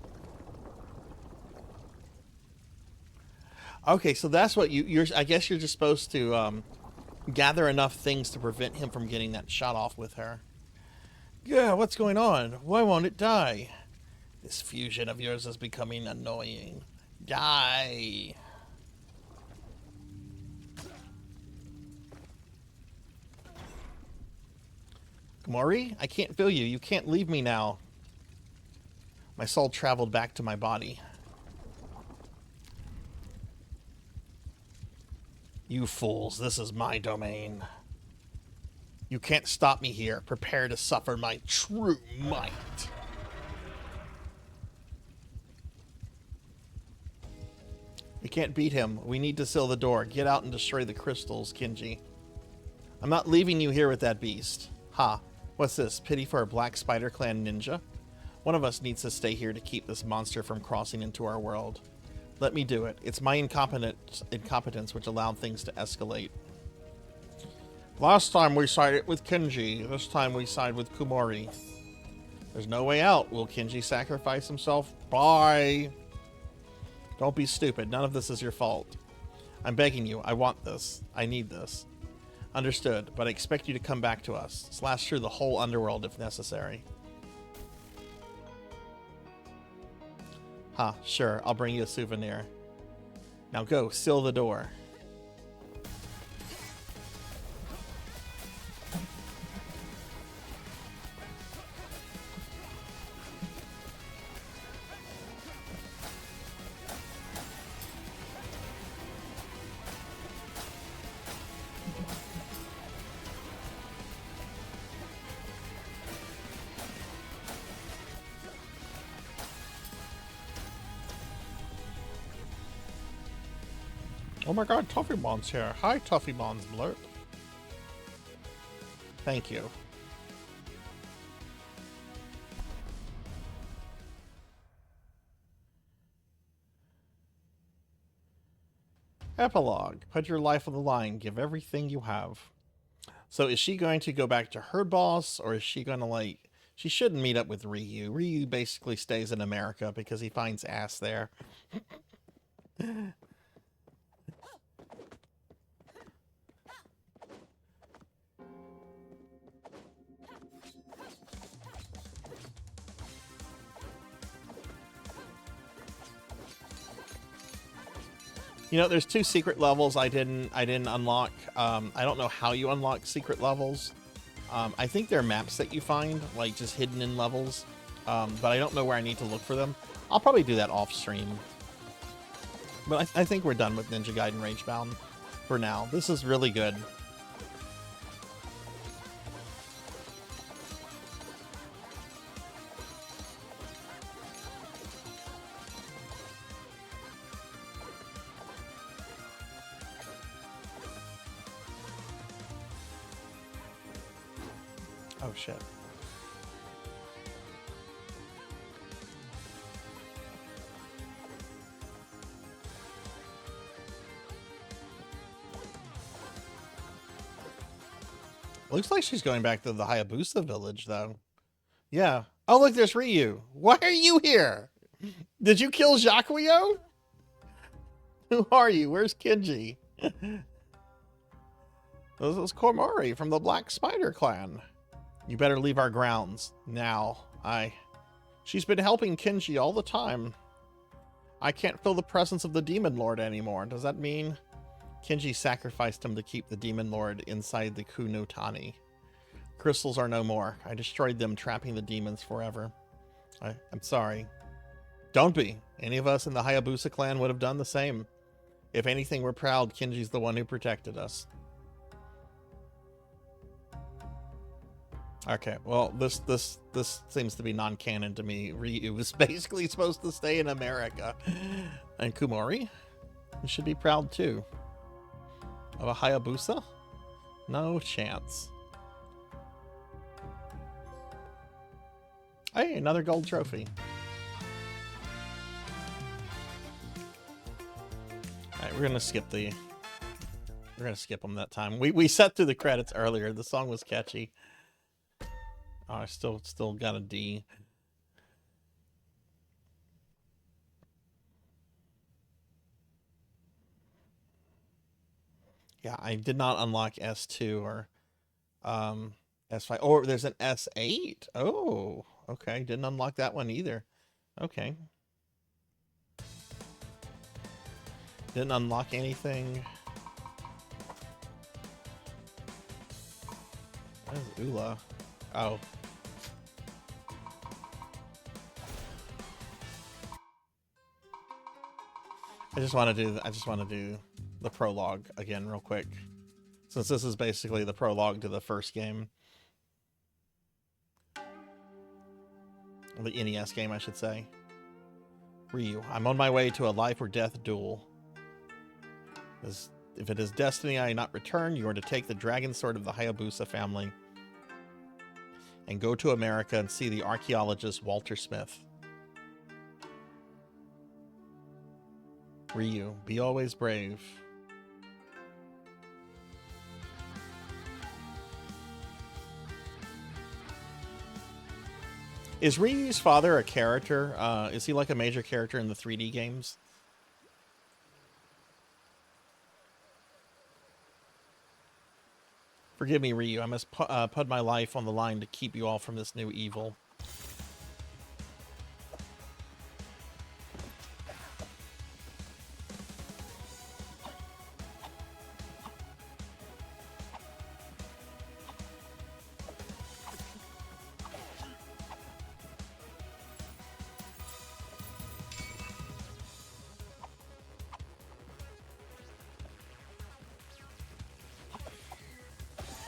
Okay, so that's what you're... I guess you're just supposed to gather enough things to prevent him from getting that shot off with her. Yeah, what's going on? Why won't it die? This fusion of yours is becoming annoying. Die. Mori, I can't feel you. You can't leave me now. My soul traveled back to my body. You fools, this is my domain. You can't stop me here. Prepare to suffer my true might. We can't beat him. We need to seal the door. Get out and destroy the crystals, Kenji. I'm not leaving you here with that beast. Ha. What's this? Pity for a Black Spider Clan ninja? One of us needs to stay here to keep this monster from crossing into our world. Let me do it. It's my incompetence which allowed things to escalate. Last time we sided with Kenji. This time we side with Kumori. There's no way out. Will Kenji sacrifice himself? Bye. Don't be stupid. None of this is your fault. I'm begging you. I want this. I need this. Understood, but I expect you to come back to us. Slash through the whole underworld if necessary. Ha, sure. I'll bring you a souvenir. Now go, seal the door. Oh my god, Toffeemon's here. Hi, Toffeemon's blurb. Thank you. Epilogue. Put your life on the line. Give everything you have. So is she going to go back to her boss, or is she going to, like... She shouldn't meet up with Ryu. Ryu basically stays in America because he finds ass there. You know, there's 2 secret levels I didn't unlock. I don't know how you unlock secret levels. I think they're maps that you find, like just hidden in levels. But I don't know where I need to look for them. I'll probably do that off stream. But I think we're done with Ninja Gaiden Ragebound for now. This is really good. Oh shit. Looks like she's going back to the Hayabusa village, though. Yeah. Oh, look, there's Ryu. Why are you here? Did you kill Jaquio? Who are you? Where's Kenji? This is Komori from the Black Spider Clan. You better leave our grounds. Now. She's been helping Kenji all the time. I can't feel the presence of the Demon Lord anymore. Does that mean... Kenji sacrificed him to keep the Demon Lord inside the Kunotani. Crystals are no more. I destroyed them, trapping the demons forever. I'm sorry. Don't be. Any of us in the Hayabusa clan would have done the same. If anything, we're proud Kenji's the one who protected us. Okay, well, this seems to be non-canon to me. Ryu was basically supposed to stay in America. And Kumori? You should be proud too. Of a Hayabusa? No chance. Hey, another gold trophy. Alright, we're gonna skip them that time. We sat through the credits earlier. The song was catchy. Oh, I still got a D. Yeah, I did not unlock S2 or S5. Or there's an S8. Oh, okay. Didn't unlock that one either. Okay. Didn't unlock anything. That is Ula. Oh. I just want to do the prologue again real quick, since this is basically the prologue to the first game. The NES game, I should say. Ryu, I'm on my way to a life or death duel. If it is destiny I not return, you are to take the dragon sword of the Hayabusa family and go to America and see the archaeologist Walter Smith. Ryu, be always brave. Is Ryu's father a character? Is he like a major character in the 3D games? Forgive me, Ryu. I must put my life on the line to keep you all from this new evil.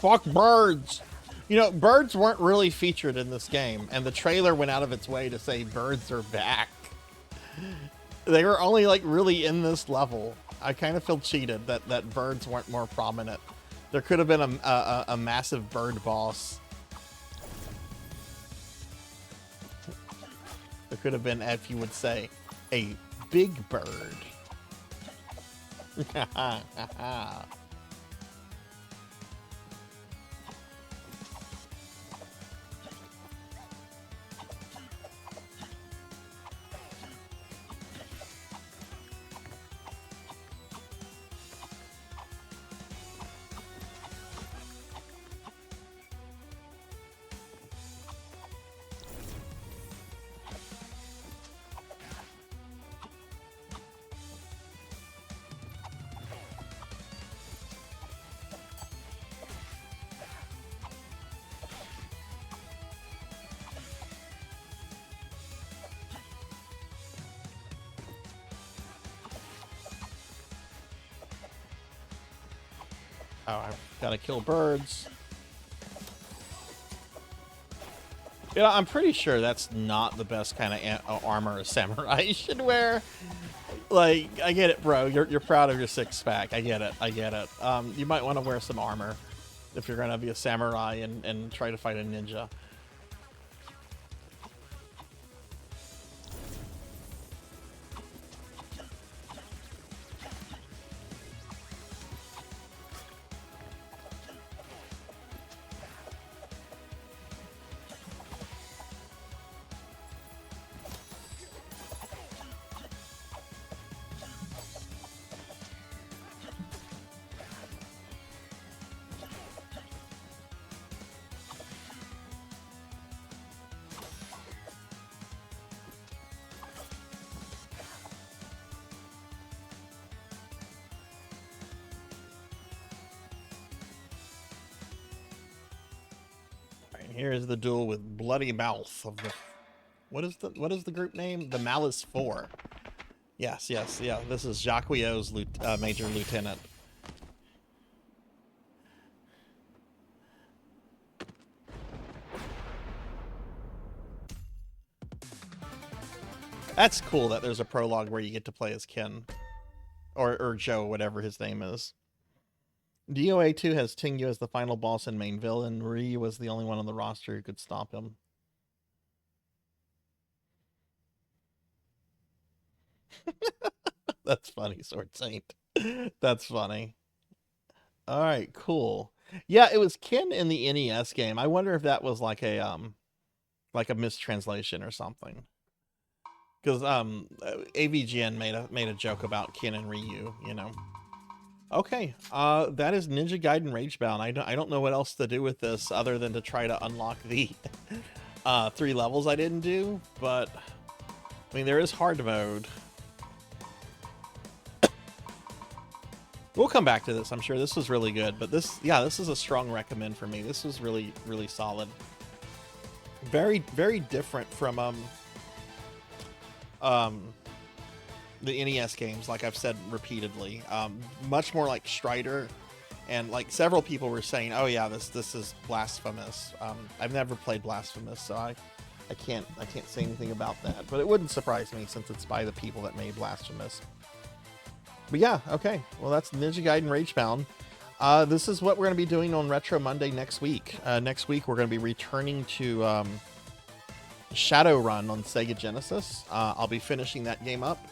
Fuck birds! You know, birds weren't really featured in this game, and the trailer went out of its way to say birds are back. They were only, like, really in this level. I kind of feel cheated that birds weren't more prominent. There could have been a massive bird boss. There could have been, if you would say, a big bird. Oh, I gotta kill birds. You know, I'm pretty sure that's not the best kind of armor a samurai should wear. Like, I get it, bro. You're proud of your six-pack. I get it. I get it. You might want to wear some armor if you're gonna be a samurai and try to fight a ninja. Here is the duel with Bloody Mouth of the... What is the group name? The Malice 4. Yes, yeah. This is Jacquio's Major Lieutenant. That's cool that there's a prologue where you get to play as Ken. Or Joe, whatever his name is. DOA 2 has Tengu as the final boss and main villain. Ryu was the only one on the roster who could stop him. That's funny, Sword Saint. That's funny. Alright, cool. Yeah, it was Ken in the NES game. I wonder if that was like a mistranslation or something. Because AVGN made a joke about Ken and Ryu, you know. Okay, that is Ninja Gaiden Ragebound. I don't know what else to do with this other than to try to unlock the 3 levels I didn't do, but I mean, there is hard mode. We'll come back to this. I'm sure this was really good, but this is a strong recommend for me. This was really, really solid. very different from the NES games, like I've said repeatedly. Much more like Strider, and like several people were saying, oh yeah, this is Blasphemous. I've never played Blasphemous, so I can't say anything about that, but it wouldn't surprise me since it's by the people that made Blasphemous. But yeah, okay, well, that's Ninja Gaiden Ragebound. This is what we're going to be doing on Retro Monday next week. Next week we're going to be returning to Shadowrun on Sega Genesis. I'll be finishing that game up.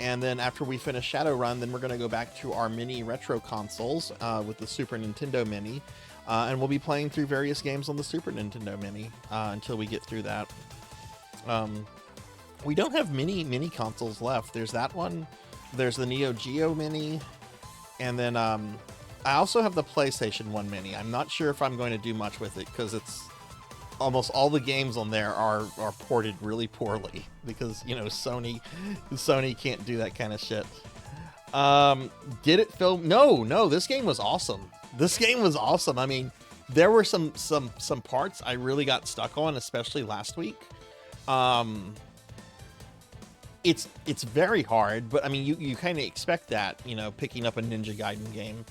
And then after we finish Shadowrun, then we're going to go back to our mini retro consoles with the Super Nintendo Mini. And we'll be playing through various games on the Super Nintendo Mini until we get through that. We don't have mini consoles left. There's that one. There's the Neo Geo Mini. And then I also have the PlayStation 1 Mini. I'm not sure if I'm going to do much with it because it's almost all the games on there are ported really poorly because, you know, Sony can't do that kind of shit. Did it film? No, this game was awesome. I mean, there were some parts I really got stuck on, especially last week. It's very hard, but I mean, you kind of expect that, you know, picking up a Ninja Gaiden game.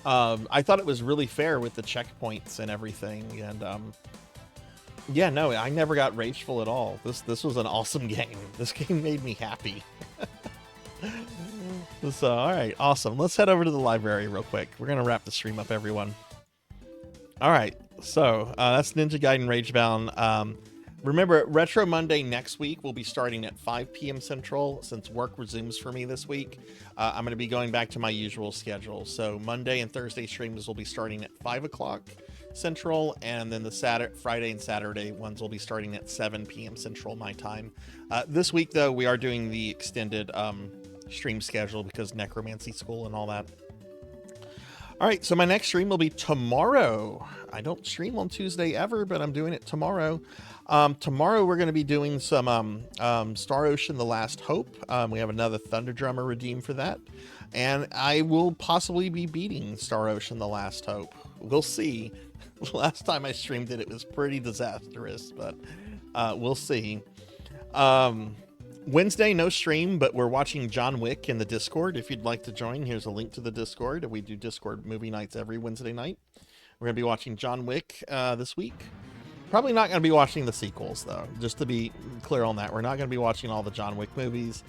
I thought it was really fair with the checkpoints and everything, and yeah, no, I never got rageful at all. This was an awesome game. This game made me happy. So, all right, awesome. Let's head over to the library real quick. We're gonna wrap the stream up, everyone. All right, so that's Ninja Gaiden Ragebound. Remember, Retro Monday next week will be starting at 5 p.m. Central since work resumes for me this week. I'm going to be going back to my usual schedule. So Monday and Thursday streams will be starting at 5 o'clock Central, and then the Friday and Saturday ones will be starting at 7 p.m. Central, my time. This week, though, we are doing the extended stream schedule because necromancy school and all that. All right, so my next stream will be tomorrow. I don't stream on Tuesday ever, but I'm doing it tomorrow. Tomorrow we're going to be doing some Star Ocean: The Last Hope. We have another Thunder Drummer redeem for that, and I will possibly be beating Star Ocean: The Last Hope. We'll see. Last time I streamed it, it was pretty disastrous, but we'll see. Wednesday, no stream, but we're watching John Wick in the Discord. If you'd like to join, here's a link to the Discord. We do Discord movie nights every Wednesday night. We're going to be watching John Wick this week. Probably not going to be watching the sequels, though, just to be clear on that. We're not going to be watching all the John Wick movies.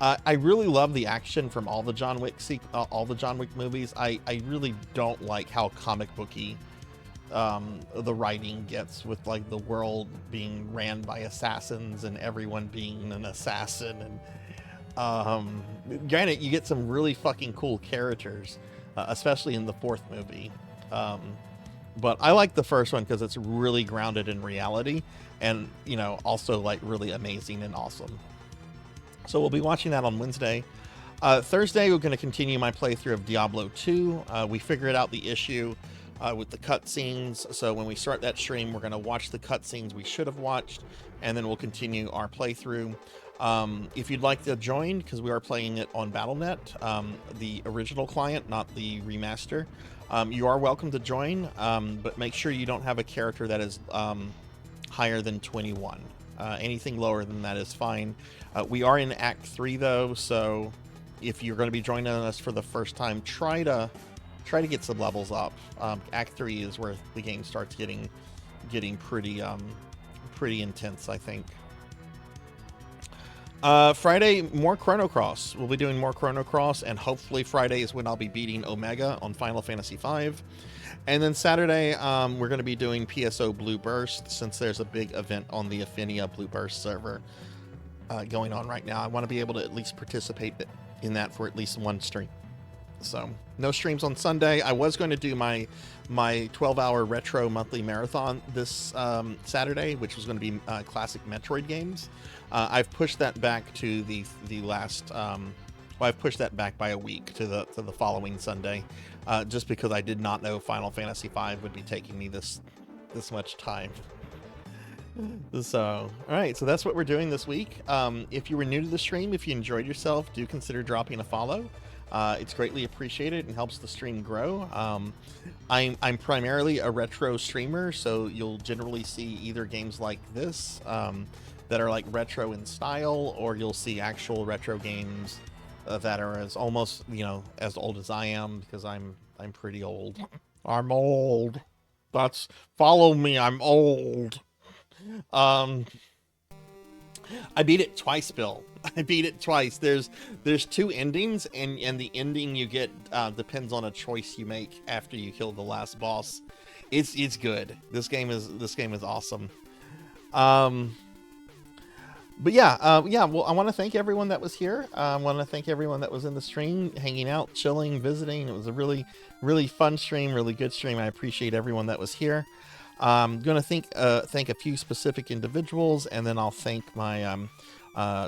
I really love the action from all the John Wick movies. I really don't like how comic booky the writing gets, with like the world being ran by assassins and everyone being an assassin. And granted, you get some really fucking cool characters, especially in the fourth movie. But I like the first one because it's really grounded in reality and, you know, also like really amazing and awesome. So we'll be watching that on Wednesday. Thursday, we're going to continue my playthrough of Diablo 2. We figured out the issue with the cutscenes. So when we start that stream, we're going to watch the cutscenes we should have watched, and then we'll continue our playthrough. If you'd like to join, because we are playing it on Battle.net, the original client, not the remaster, you are welcome to join, but make sure you don't have a character that is higher than 21. Anything lower than that is fine. We are in Act 3, though, so if you're going to be joining us for the first time, try to get some levels up. Act 3 is where the game starts getting pretty intense, I think. Friday, more Chrono Cross. We'll be doing more Chrono Cross, and hopefully Friday is when I'll be beating Omega on Final Fantasy V. And then Saturday, we're going to be doing PSO Blue Burst, since there's a big event on the Affinia Blue Burst server going on right now. I want to be able to at least participate in that for at least one stream. So no streams on Sunday. I was going to do my 12-hour retro monthly marathon this Saturday, which was going to be classic Metroid games. I've pushed that back to the last. I've pushed that back by a week to the following Sunday, just because I did not know Final Fantasy V would be taking me this much time. So, all right, so that's what we're doing this week. If you were new to the stream, if you enjoyed yourself, do consider dropping a follow. It's greatly appreciated and helps the stream grow. I'm primarily a retro streamer, so you'll generally see either games like this that are like retro in style, or you'll see actual retro games that are as almost, you know, as old as I am, because I'm pretty old. I'm old. Follow me. I'm old. I beat it twice, Bill. I beat it twice. There's 2 endings, and the ending you get depends on a choice you make after you kill the last boss. It's good. This game is awesome. But yeah, well, I want to thank everyone that was here. I want to thank everyone that was in the stream, hanging out, chilling, visiting. It was a really, really fun stream, really good stream. I appreciate everyone that was here. I'm going to thank a few specific individuals, and then I'll thank my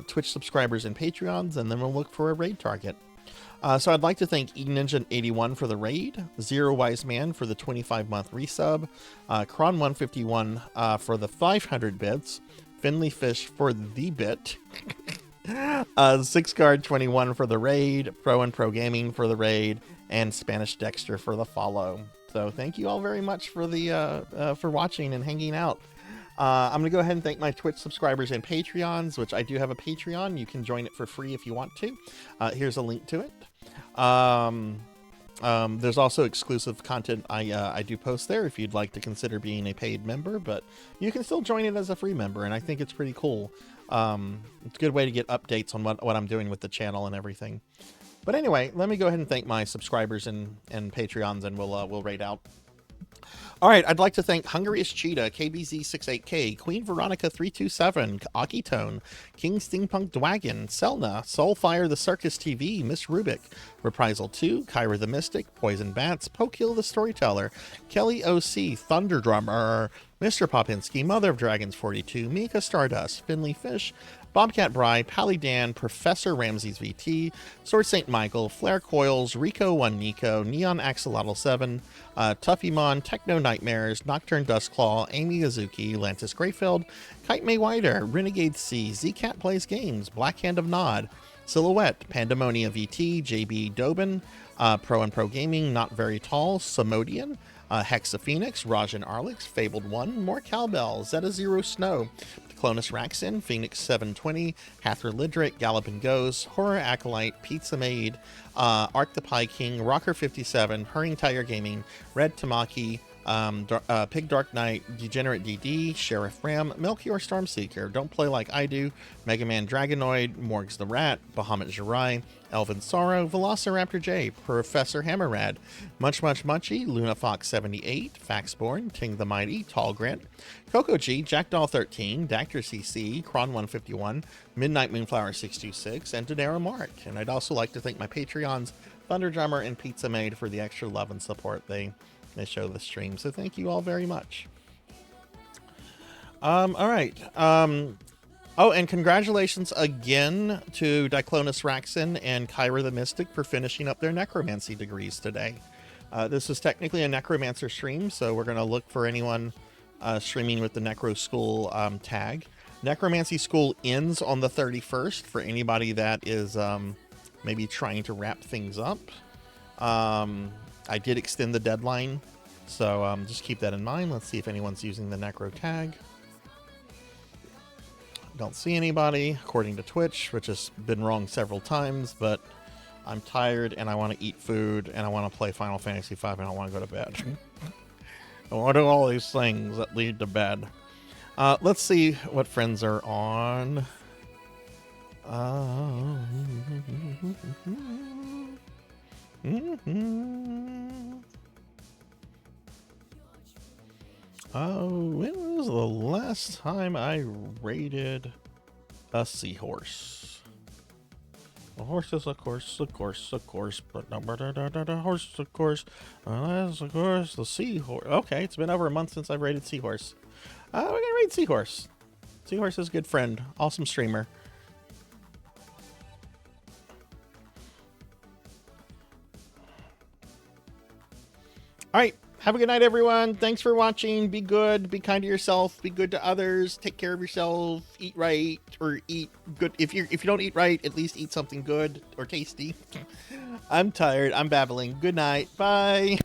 Twitch subscribers and Patreons, and then we'll look for a raid target. So I'd like to thank eNinja81 for the raid, Zero Wise Man for the 25-month resub, Kron151 for the 500 bits, Finley Fish for the bit, SixGuard21 for the raid, Pro and Pro Gaming for the raid, and Spanish Dexter for the follow. So thank you all very much for the for watching and hanging out. I'm gonna go ahead and thank my Twitch subscribers and Patreons, which I do have a Patreon. You can join it for free if you want to. Here's a link to it. There's also exclusive content I do post there if you'd like to consider being a paid member, but you can still join it as a free member, and I think it's pretty cool. It's a good way to get updates on what I'm doing with the channel and everything. But anyway, let me go ahead and thank my subscribers and Patreons, and we'll raid out. All right, I'd like to thank Hungriest Cheetah, KBZ68K, Queen Veronica327, Akitone, King Steampunk Dwagon, Selna, Soulfire the Circus TV, Miss Rubik, Reprisal 2, Kyra the Mystic, Poison Bats, Pokill the Storyteller, Kelly OC, Thunder Drummer, Mr. Popinski, Mother of Dragons 42, Mika Stardust, Finley Fish, Bobcat Bry, Pally Dan, Professor Ramses VT, Sword St. Michael, Flare Coils, Rico 1 Nico, Neon Axolotl 7, Tuffymon, Techno Nightmares, Nocturne Dustclaw, Amy Azuki, Lantis Greyfield, Kite May Wider, Renegade C, Zcat Plays Games, Black Hand of Nod, Silhouette, Pandemonia VT, JB Dobin, Pro and Pro Gaming, Not Very Tall, Samodian, Hexa Phoenix, Rajan Arlix, Fabled 1, More Cowbell, Zeta Zero Snow, Clonus Raxin, Phoenix 720, Hathra Lidric, Gallopin Goes, Horror Acolyte, Pizza Maid, Arc the Pie King, Rocker 57, Hurrying Tiger Gaming, Red Tamaki, Pig Dark Knight, Degenerate DD, Sheriff Ram, Melchior Stormseeker, Don't Play Like I Do, Mega Man Dragonoid, Morgs the Rat, Bahamut Jirai, Elvin Sorrow, Velociraptor J, Professor Hammerrad, Much Munchy, Luna Fox 78, Faxborn, Ting the Mighty, Tall Grant, Coco G, Jackdaw 13, Dactor CC, Kron 151, Midnight Moonflower 626, and Denera Mark. And I'd also like to thank my Patreons, Thunder Drummer and Pizza Maid, for the extra love and support they show the stream. So thank you all very much. All right. Oh, and congratulations again to Diclonus Raxin and Kyra the Mystic for finishing up their necromancy degrees today. This is technically a necromancer stream, so we're going to look for anyone streaming with the Necro School tag. Necromancy School ends on the 31st for anybody that is maybe trying to wrap things up. I did extend the deadline, so just keep that in mind. Let's see if anyone's using the Necro tag. Don't see anybody, according to Twitch, which has been wrong several times, but I'm tired and I want to eat food and I want to play Final Fantasy V and I want to go to bed. I want to do all these things that lead to bed. Let's see what friends are on. When was the last time I raided a seahorse? A horse is a course, but no, horse, of course, of course, the seahorse. Okay, it's been over a month since I've raided seahorse. We're gonna raid seahorse. Seahorse is a good friend, awesome streamer. All right. Have a good night, everyone. Thanks for watching. Be good. Be kind to yourself. Be good to others. Take care of yourself. Eat right, or eat good. If you don't eat right, at least eat something good or tasty. I'm tired. I'm babbling. Good night. Bye.